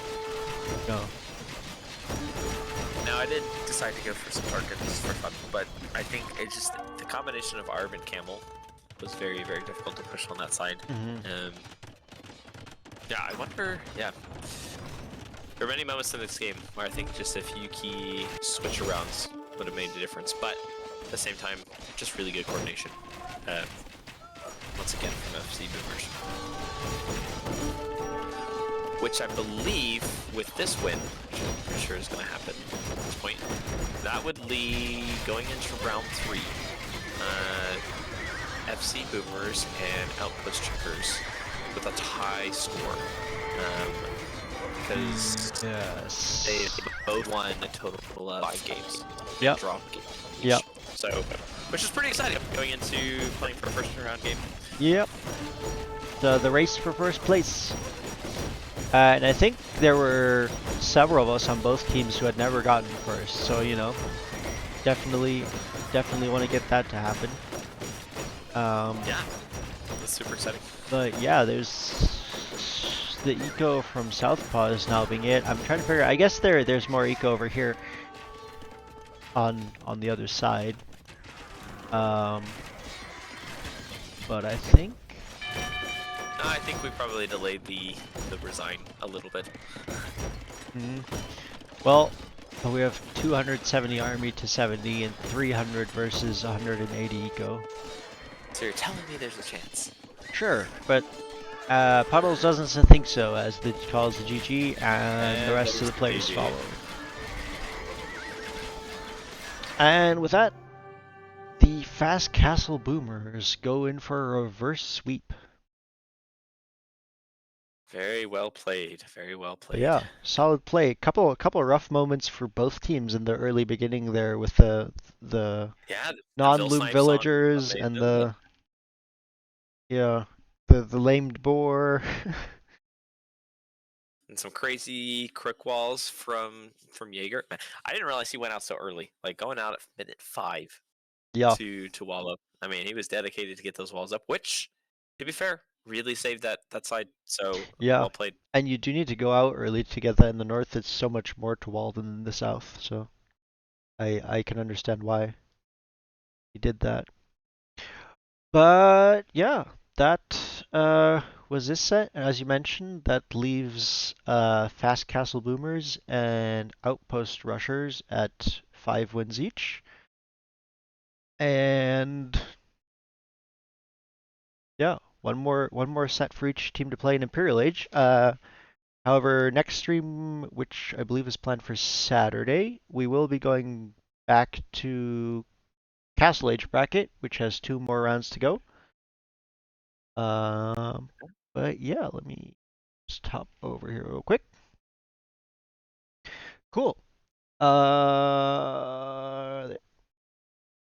Now I did decide to go for some targets for fun, but I think it's just the combination of Arb and Camel was very, very difficult to push on that side. Yeah, I wonder, there were many moments in this game where I think just a few key switch arounds would have made a difference, but at the same time, just really good coordination. Once again from FC Boomers. Which I believe, with this win, which I'm pretty sure is going to happen at this point, that would lead, going into round 3, FC Boomers and Outpost Checkers with a tie score. Because they both won a total of 5 games. Draw a game each. So, which is pretty exciting going into playing for a first round game. The race for first place. And I think there were several of us on both teams who had never gotten first, so you know, definitely want to get that to happen. Yeah, that's super exciting. But yeah, there's the eco from Southpaw is now being it. I'm trying to figure. I guess there's more eco over here on the other side. But I think I think we probably delayed the resign a little bit. well, we have 270 army to 70 and 300 versus 180 eco. So you're telling me there's a chance? Sure, but Puddles doesn't think so, as the calls the GG, and the rest of the players GG. follow. And with that, the Fast Castle Boomers go in for a reverse sweep. Very well played. Very well But played. yeah, solid play. Couple of rough moments for both teams in the early beginning there with the Yeah, non-loop snipes villagers on and the the lamed boar. and some crazy crook walls from Jaeger. Man, I didn't realize he went out so early. Like going out at minute 5 Yeah, to wall up. I mean, he was dedicated to get those walls up, which, to be fair, really saved that side. So yeah. well played. And you do need to go out early to get that in the north. It's so much more to wall than in the south, so I can understand why he did that. But yeah, that was this set. As you mentioned, that leaves Fast Castle Boomers and Outpost Rushers at 5 wins each. And yeah, one more set for each team to play in Imperial Age. However, next stream, which I believe is planned for Saturday, we will be going back to Castle Age Bracket, which has 2 more rounds to go. But yeah, let me just hop over here real quick. Cool.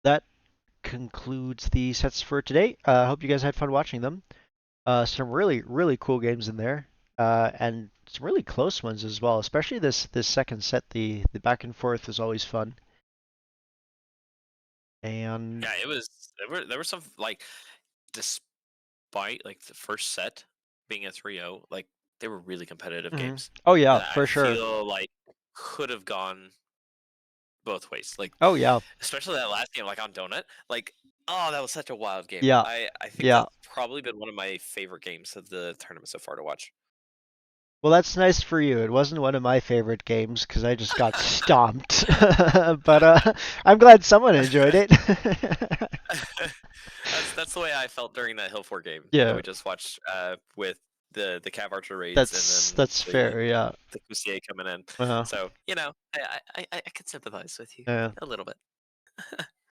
That concludes the sets for today. I hope you guys had fun watching them. Some really cool games in there, and some really close ones as well. Especially this second set. The back and forth is always fun. And Yeah, it was. There were some like, despite like the first set being a 3-0, like they were really competitive games. oh yeah, That I for sure. feel like could have gone both ways. Like, Oh yeah, especially that last game, like on Donut. Like, oh, that was such a wild game. yeah, I think yeah. that's probably been one of my favorite games of the tournament so far to watch. Well, that's nice for you. It wasn't one of my favorite games because I just got stomped. But I'm glad someone enjoyed it. That's the way I felt during that Hill 4 game Yeah. that we just watched with the Cav Archer raids and then That's fair. Yeah. the QCA coming in. Uh-huh. So, you know, I can sympathize with you Yeah. a little bit.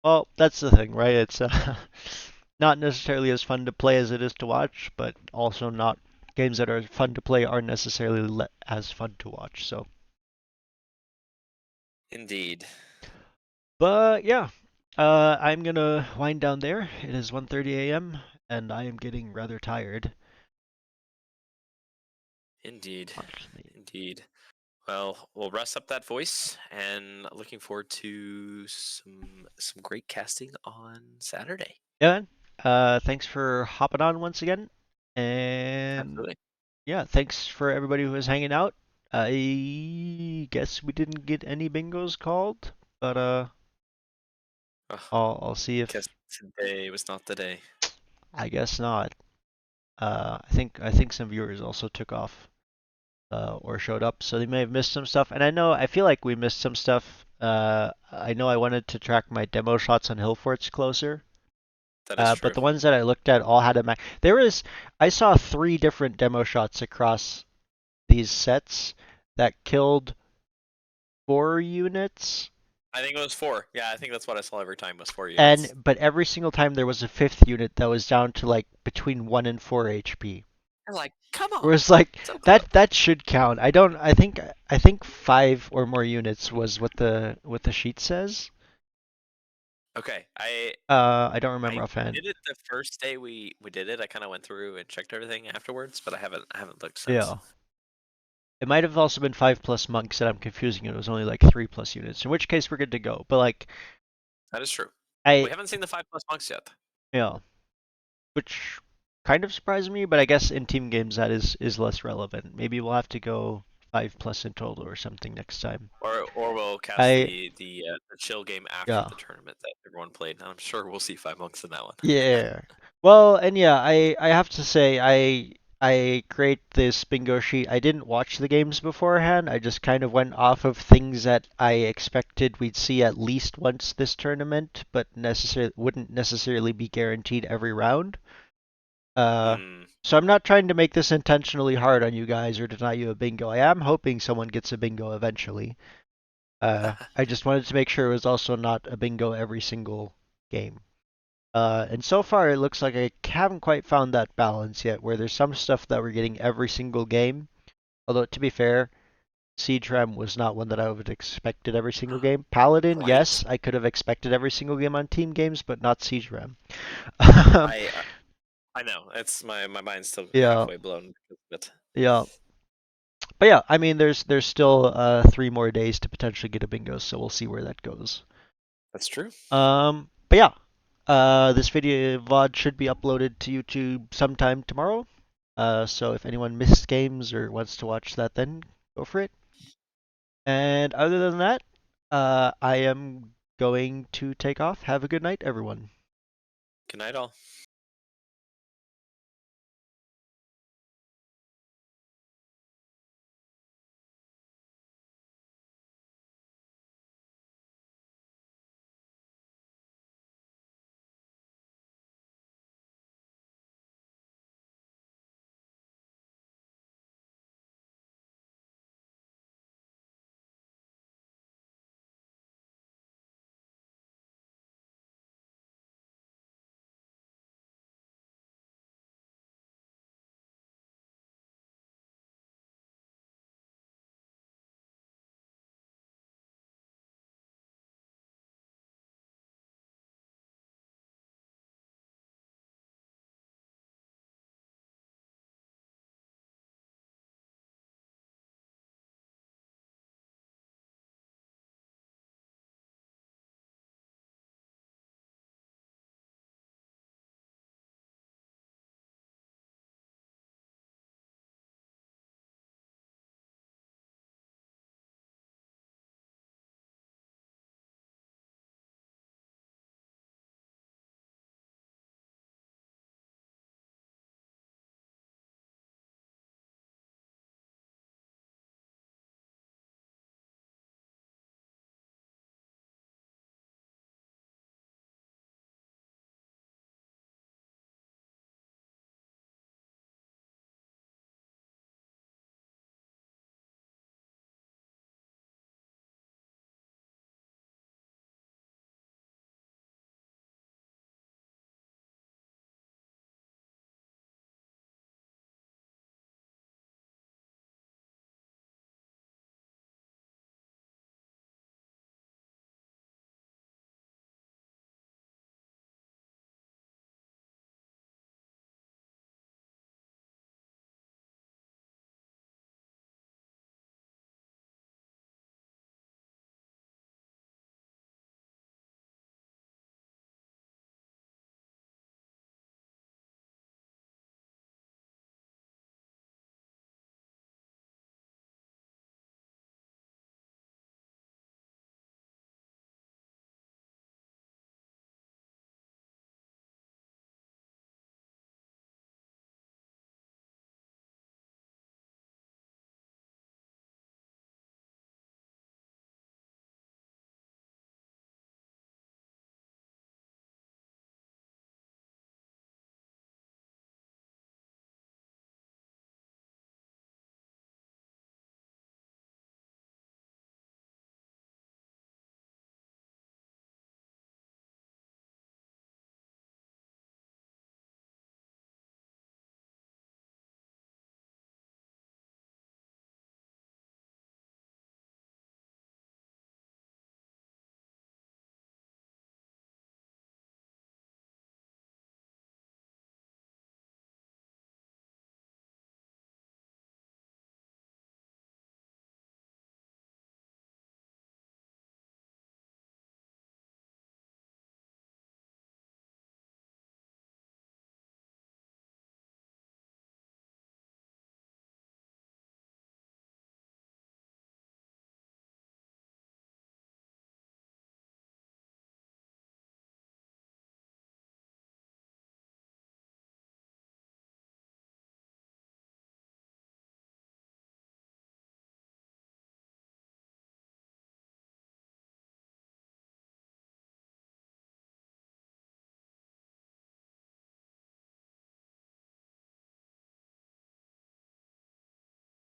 Well, that's the thing, right? It's not necessarily as fun to play as it is to watch, but also not games that are fun to play aren't necessarily as fun to watch. So, Indeed. but yeah, I'm gonna wind down there. It is 1:30 a.m. and I am getting rather tired. Indeed. Honestly. Indeed. Well, we'll rest up that voice and looking forward to some great casting on Saturday. Yeah. Thanks for hopping on once again, and Absolutely. yeah, thanks for everybody who was hanging out. I guess we didn't get any bingos called, but I'll see if Guess today was not the day. I guess not. I think some viewers also took off or showed up, so they may have missed some stuff. And I feel like we missed some stuff. I know I wanted to track my demo shots on hill forts closer. That is true. But the ones that I looked at all had a max. I saw 3 different demo shots across these sets that killed 4 units. I think it was 4. Yeah, I think that's what I saw every time was 4 units. But every single time there was a 5th unit that was down to like between 1 and 4 HP. I'm like, come on. Whereas like So close. that should count. I think 5 or more units was what the sheet says. Okay, I don't remember I offhand. did it the first day we did it. I kind of went through and checked everything afterwards, but I haven't looked since. Yeah. It might have also been 5 plus monks that I'm confusing. It was only like 3 plus units. In which case we're good to go. But like That is true. I We haven't seen the 5+ monks yet. yeah, which kind of surprised me. But I guess in team games that is less relevant. Maybe we'll have to go 5+ in total or something next time. Or we'll cast I- the chill game after Yeah. the tournament that everyone played. And I'm sure we'll see 5 monks in that one. Yeah. Well, and yeah, I have to say I create this bingo sheet. I didn't watch the games beforehand. I just kind of went off of things that I expected we'd see at least once this tournament, but wouldn't necessarily be guaranteed every round. So I'm not trying to make this intentionally hard on you guys or deny you a bingo. I am hoping someone gets a bingo eventually. I just wanted to make sure it was also not a bingo every single game. And so far, it looks like I haven't quite found that balance yet, where there's some stuff that we're getting every single game. Although, to be fair, Siege Rem was not one that I would have expected every single game. Paladin, Right. yes, I could have expected every single game on team games, but not Siege Rem. I know. It's my mind's still Yeah. halfway blown. But Yeah. But yeah, I mean, there's still 3 more days to potentially get a bingo, so we'll see where that goes. that's true. But yeah, this video VOD should be uploaded to YouTube sometime tomorrow. So if anyone missed games or wants to watch that, then go for it. And other than that, I am going to take off. Have a good night, everyone. Good night, all.